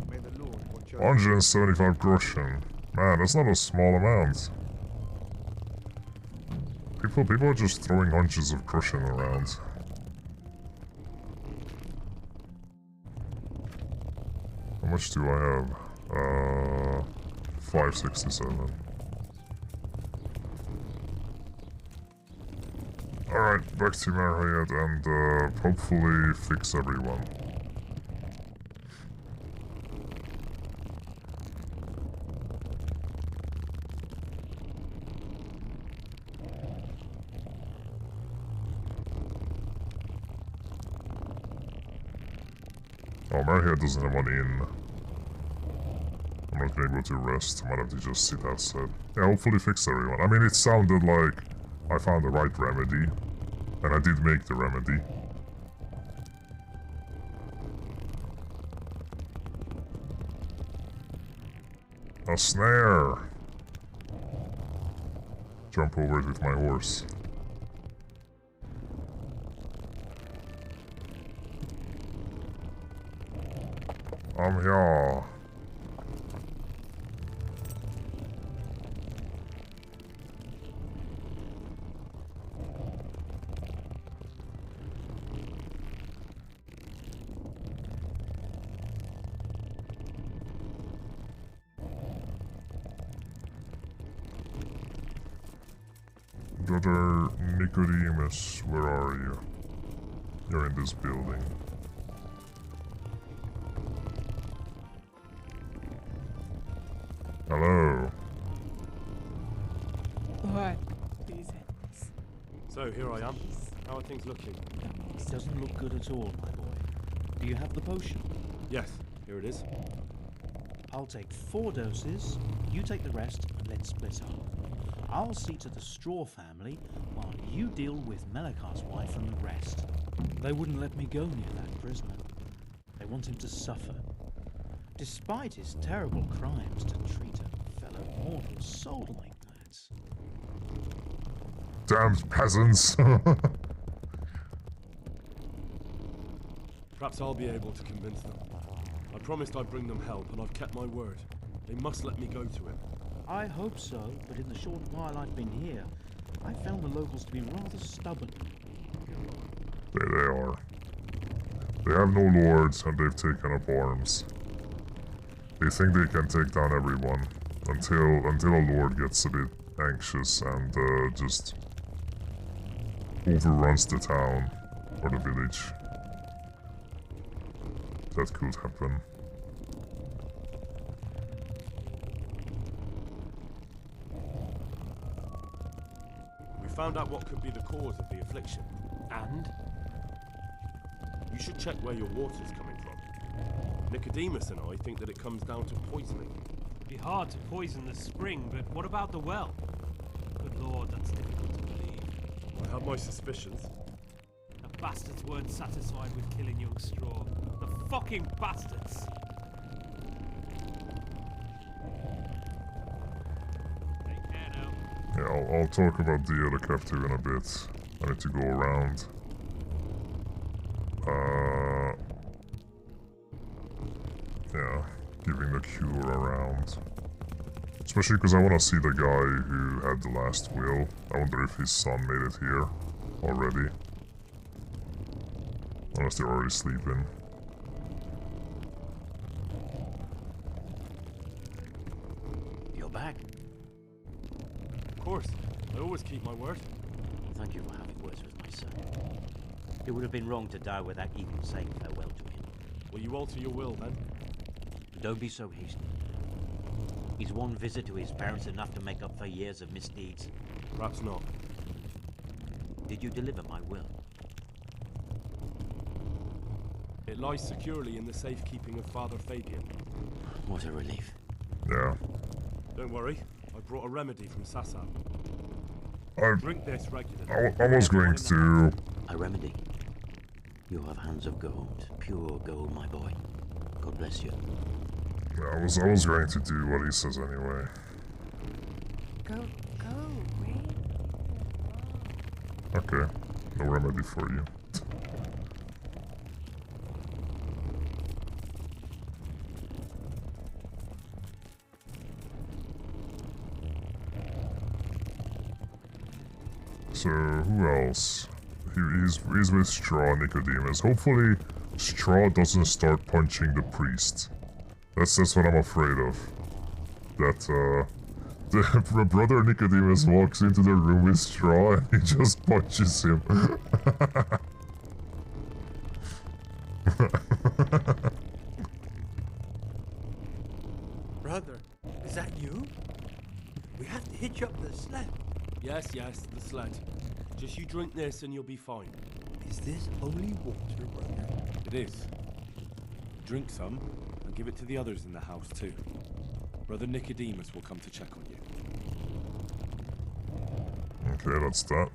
May the Lord watch over 175 groschen. Man, that's not a small amount. People are just throwing hundreds of groschen around. How much do I have? 567. Alright, back to Merhoyet and hopefully fix everyone. Oh, Maryhead doesn't have one in. I'm not gonna go to rest. I might have to just sit outside. Yeah, hopefully fix everyone. I mean, it sounded like I found the right remedy. And I did make the remedy. A snare! Jump over it with my horse. I'm here. Brother Nicodemus, where are you? You're in this building. Hello. What? So, here I am. How are things looking? It doesn't look good at all, my boy. Do you have the potion? Yes, here it is. I'll take 4 doses, you take the rest, and let's split up. I'll see to the Straw family, while you deal with Melikar's wife and the rest. They wouldn't let me go near that prisoner. They want him to suffer. Despite his terrible crimes, to treat a fellow mortal soul like that. Damned peasants! Perhaps I'll be able to convince them. I promised I'd bring them help, and I've kept my word. They must let me go to him. I hope so, but in the short while I've been here, I found the locals to be rather stubborn. There they are. They have no lords, and they've taken up arms. They think they can take down everyone, until a lord gets a bit anxious and just overruns the town or the village. That could happen. We found out what could be the cause of the affliction. And? You should check where your water's coming from. Nicodemus and I think that it comes down to poisoning. It'd be hard to poison the spring, but what about the well? Good lord, that's difficult to believe. I have my suspicions. The bastards weren't satisfied with killing young Straw. The fucking bastards! Take care now. Yeah, I'll talk about the other captive in a bit. I need to go around. Yeah, giving the cure around. Especially because I want to see the guy who had the last will. I wonder if his son made it here already. Unless they're already sleeping. You're back. Of course. I always keep my word. Thank you for having words with my son. It would have been wrong to die without even saying farewell to him. Will you alter your will, then? Don't be so hasty. Is one visit to his parents enough to make up for years of misdeeds? Perhaps not. Did you deliver my will? It lies securely in the safekeeping of Father Fabian. What a relief. Yeah. Don't worry. I brought a remedy from Sasa. Drink this regularly. I was going to... A remedy? You have hands of gold. Pure gold, my boy. God bless you. Yeah, I was going to do what he says anyway. Go, wait. Okay, no remedy for you. So, who else? He's with Straw, Nicodemus. Hopefully, Straw doesn't start punching the priest. That's what I'm afraid of. That, the brother Nicodemus walks into the room with Straw and he just punches him. Brother, is that you? We have to hitch up the sled. Yes, the sled. Just you drink this and you'll be fine. Is this holy water, brother? It is. Drink some, and give it to the others in the house too. Brother Nicodemus will come to check on you. Okay, that's that.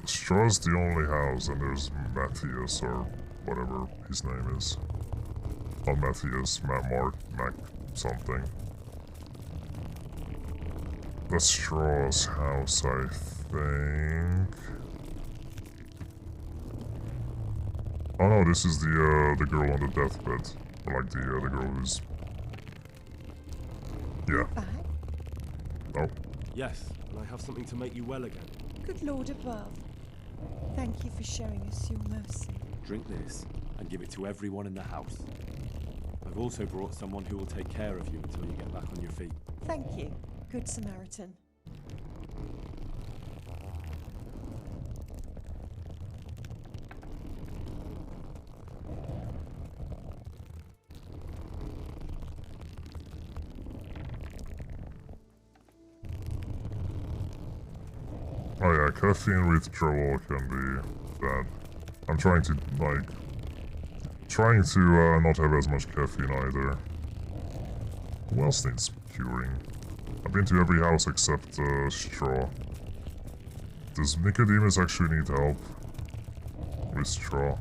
Straw's the only house, and there's Matthias, or whatever his name is. Not Matthias, Mac something. That's Straw's house, I think. Oh no, this is the girl on the deathbed. Or like the girl who's... Yeah. Oh. Yes, and I have something to make you well again. Good Lord above. Thank you for showing us your mercy. Drink this, and give it to everyone in the house. I've also brought someone who will take care of you until you get back on your feet. Thank you, Good Samaritan. Oh yeah, caffeine withdrawal can be bad. I'm trying to, like... Trying to not have as much caffeine either. Who else needs curing? I've been to every house except Straw. Does Nicodemus actually need help with Straw?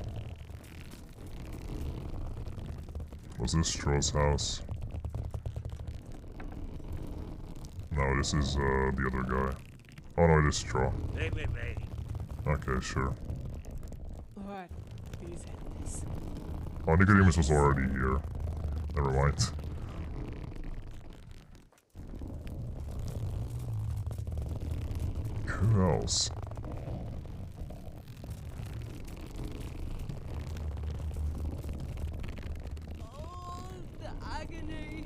Was this Straw's house? No, this is the other guy. Oh no, it is Straw. Wait. Okay, sure. Alright, please end this. Oh, Nicodemus was already here. Never mind. Who else? Oh, the agony.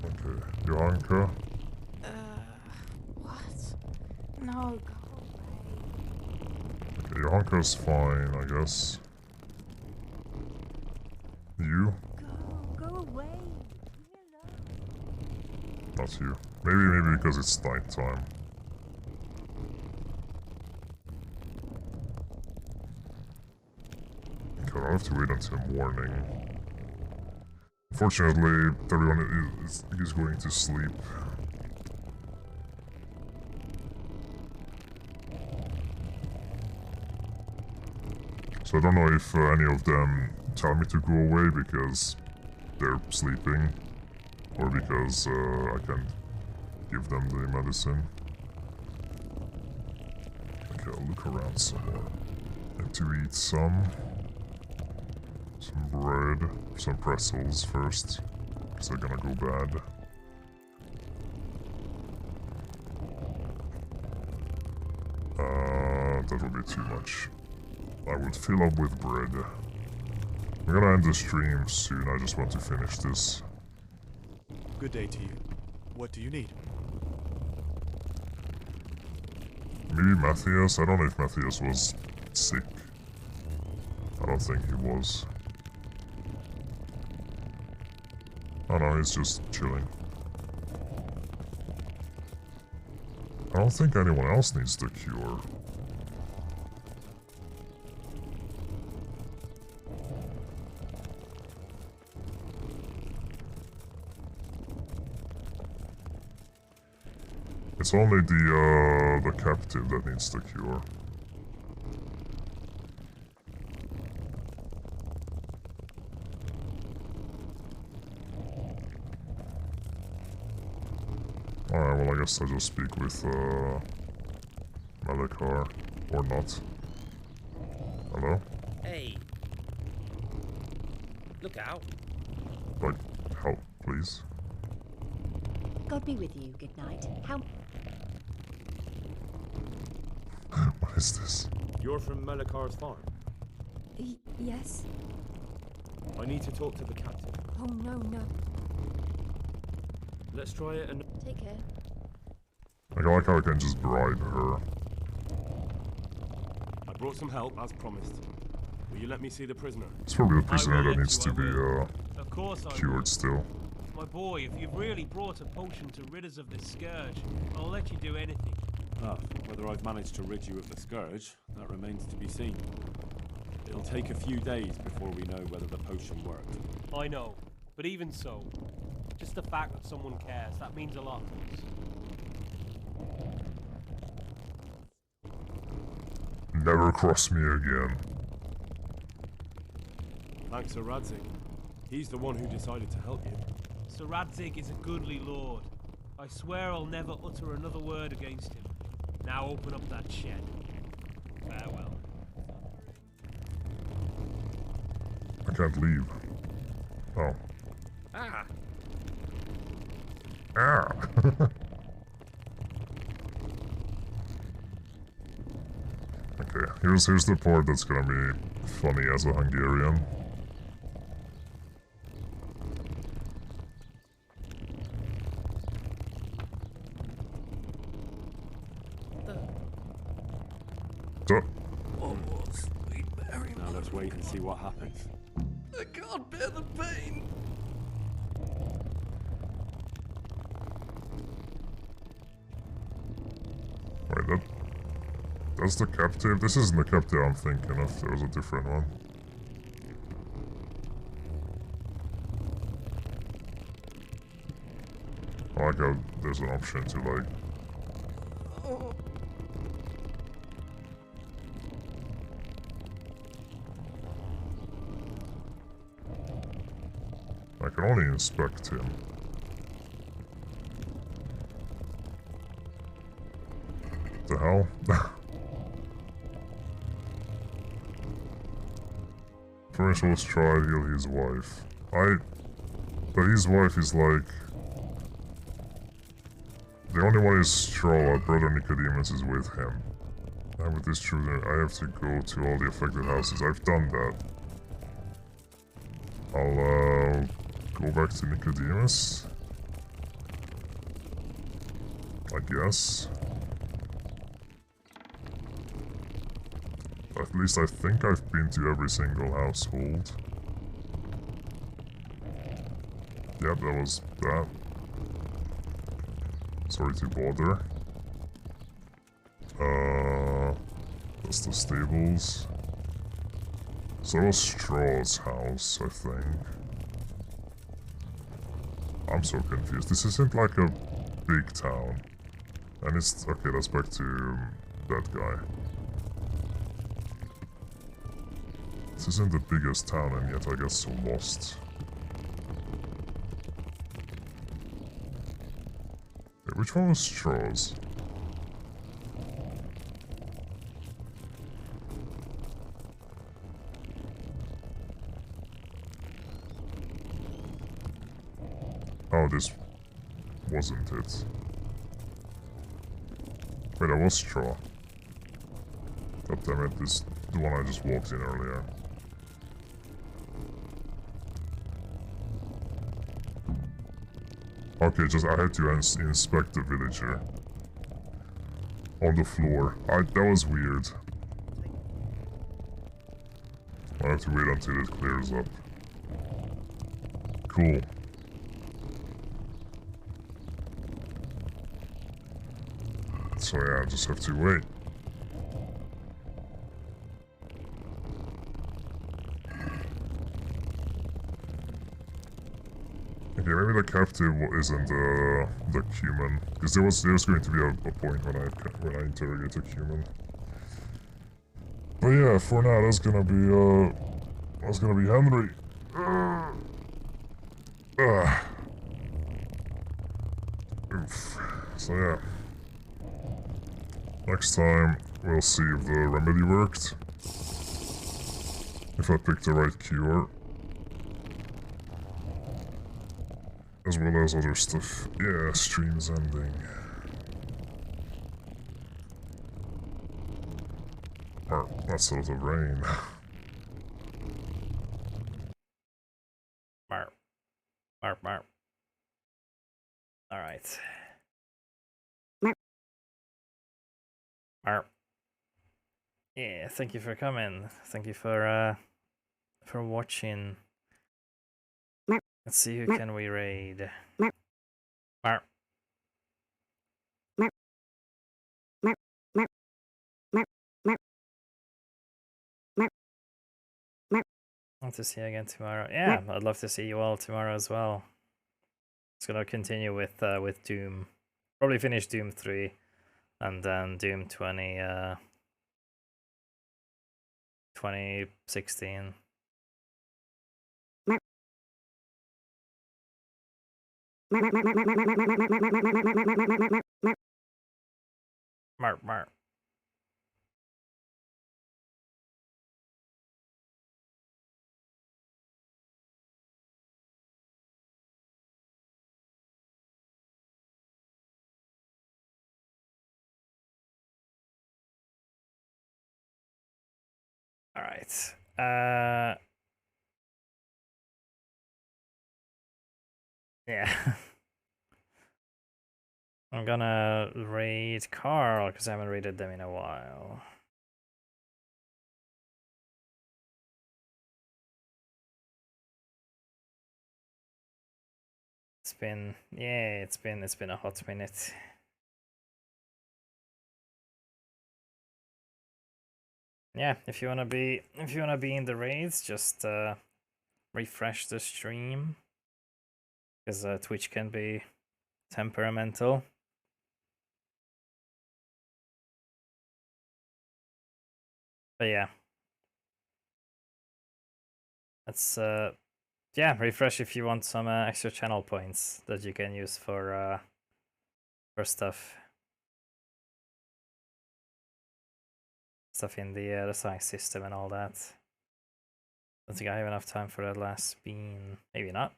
Okay, Johanka. What? No, go Okay, Johanka's fine, I guess. You? Go away. Not you. Maybe because it's nighttime. Okay, I'll have to wait until morning. Unfortunately, everyone is going to sleep. So I don't know if any of them tell me to go away because they're sleeping, or because I can give them the medicine. Okay, I'll look around some more. Need to eat some bread, some pretzels first, because they're gonna go bad. That will be too much. I will fill up with bread. I'm gonna end the stream soon, I just want to finish this. Good day to you. What do you need? Maybe Matthias? I don't know if Matthias was sick. I don't think he was. Oh no, he's just chilling. I don't think anyone else needs the cure. It's only the captive that needs the cure. Alright, well I guess I'll just speak with Malakar, or not. Hello? Hey. Look out. Like, help, please. God be with you. Good night. How... What is this? You're from Melikar's farm? Yes. I need to talk to the captain. Oh no. Let's try it and... Take care. Like, I like how I can just bribe her. I brought some help, as promised. Will you let me see the prisoner? It's probably the prisoner that needs to be Of course I will. cured still. My boy, if you've really brought a potion to rid us of this scourge, I'll let you do anything. Ah, whether I've managed to rid you of the scourge, that remains to be seen. It'll take a few days before we know whether the potion worked. I know, but even so, just the fact that someone cares, that means a lot to us. Never cross me again. Thanks to Radzig. He's the one who decided to help you. Sir Radzig is a goodly lord. I swear I'll never utter another word against him. Now open up that shed. Farewell. I can't leave. Oh. Ah! Ah! Okay, here's the part that's gonna be funny as a Hungarian. So, Now let's wait and see what happens. I can't bear the pain. wait, that's the captive? This isn't the captive I'm thinking of, there was a different one. I like how there's an option to like... I can only inspect him. The hell? First let's try to heal his wife. But his wife is like... The only one is Stroll, Brother Nicodemus is with him. And with this children, I have to go to all the affected houses. I've done that. I'll go back to Nicodemus. I guess. At least I think I've been to every single household. Yep, that was that. Sorry to bother. That's the stables. So that was Straw's house, I think. I'm so confused. This isn't like a big town. And it's... Okay, that's back to that guy. This isn't the biggest town, and yet I get so lost. Wait, which one was Straw's? Oh, this wasn't it. Wait, that was Straw. God damn it, this the one I just walked in earlier. Okay, just I had to inspect the villager. On the floor. That was weird. I have to wait until it clears up. Cool. So yeah, I just have to wait. Okay, maybe the captive isn't the human, because there's going to be a point when I interrogate a human. But yeah, for now that's gonna be Henry. Oof. So yeah. Next time, we'll see if the remedy worked. If I picked the right cure. As well as other stuff. Yeah, stream's ending. Oh, that's a lot of rain. Marp. Marp, marp. Alright. Marp. Yeah, thank you for coming. Thank you for watching. Let's see who can we raid. Marp. Hope to see you again tomorrow. Yeah, I'd love to see you all tomorrow as well. It's gonna continue with Doom. Probably finish Doom 3 and then Doom 2016. Mark. All right. Yeah. I'm gonna raid Carl because I haven't raided them in a while. It's been a hot minute. Yeah, if you wanna be in the raids, just refresh the stream because Twitch can be temperamental. But yeah, that's yeah, refresh if you want some extra channel points that you can use for stuff in the size system and all that. Don't think I have enough time for that last spin. Maybe not.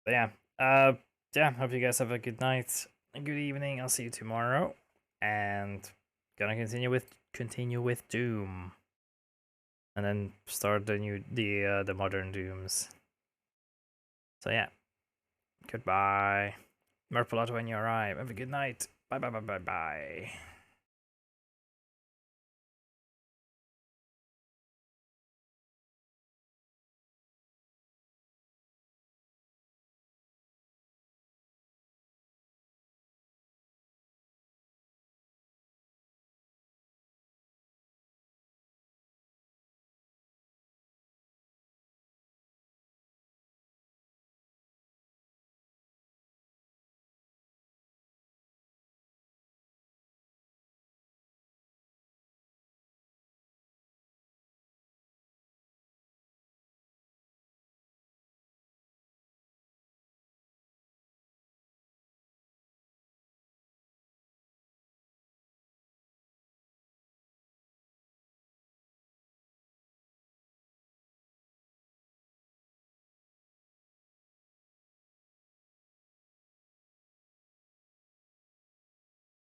But yeah, yeah. Hope you guys have a good night, a good evening. I'll see you tomorrow, and gonna continue with Doom, and then start the modern Dooms. So yeah, goodbye. Merpalato when you arrive. Have a good night. Bye.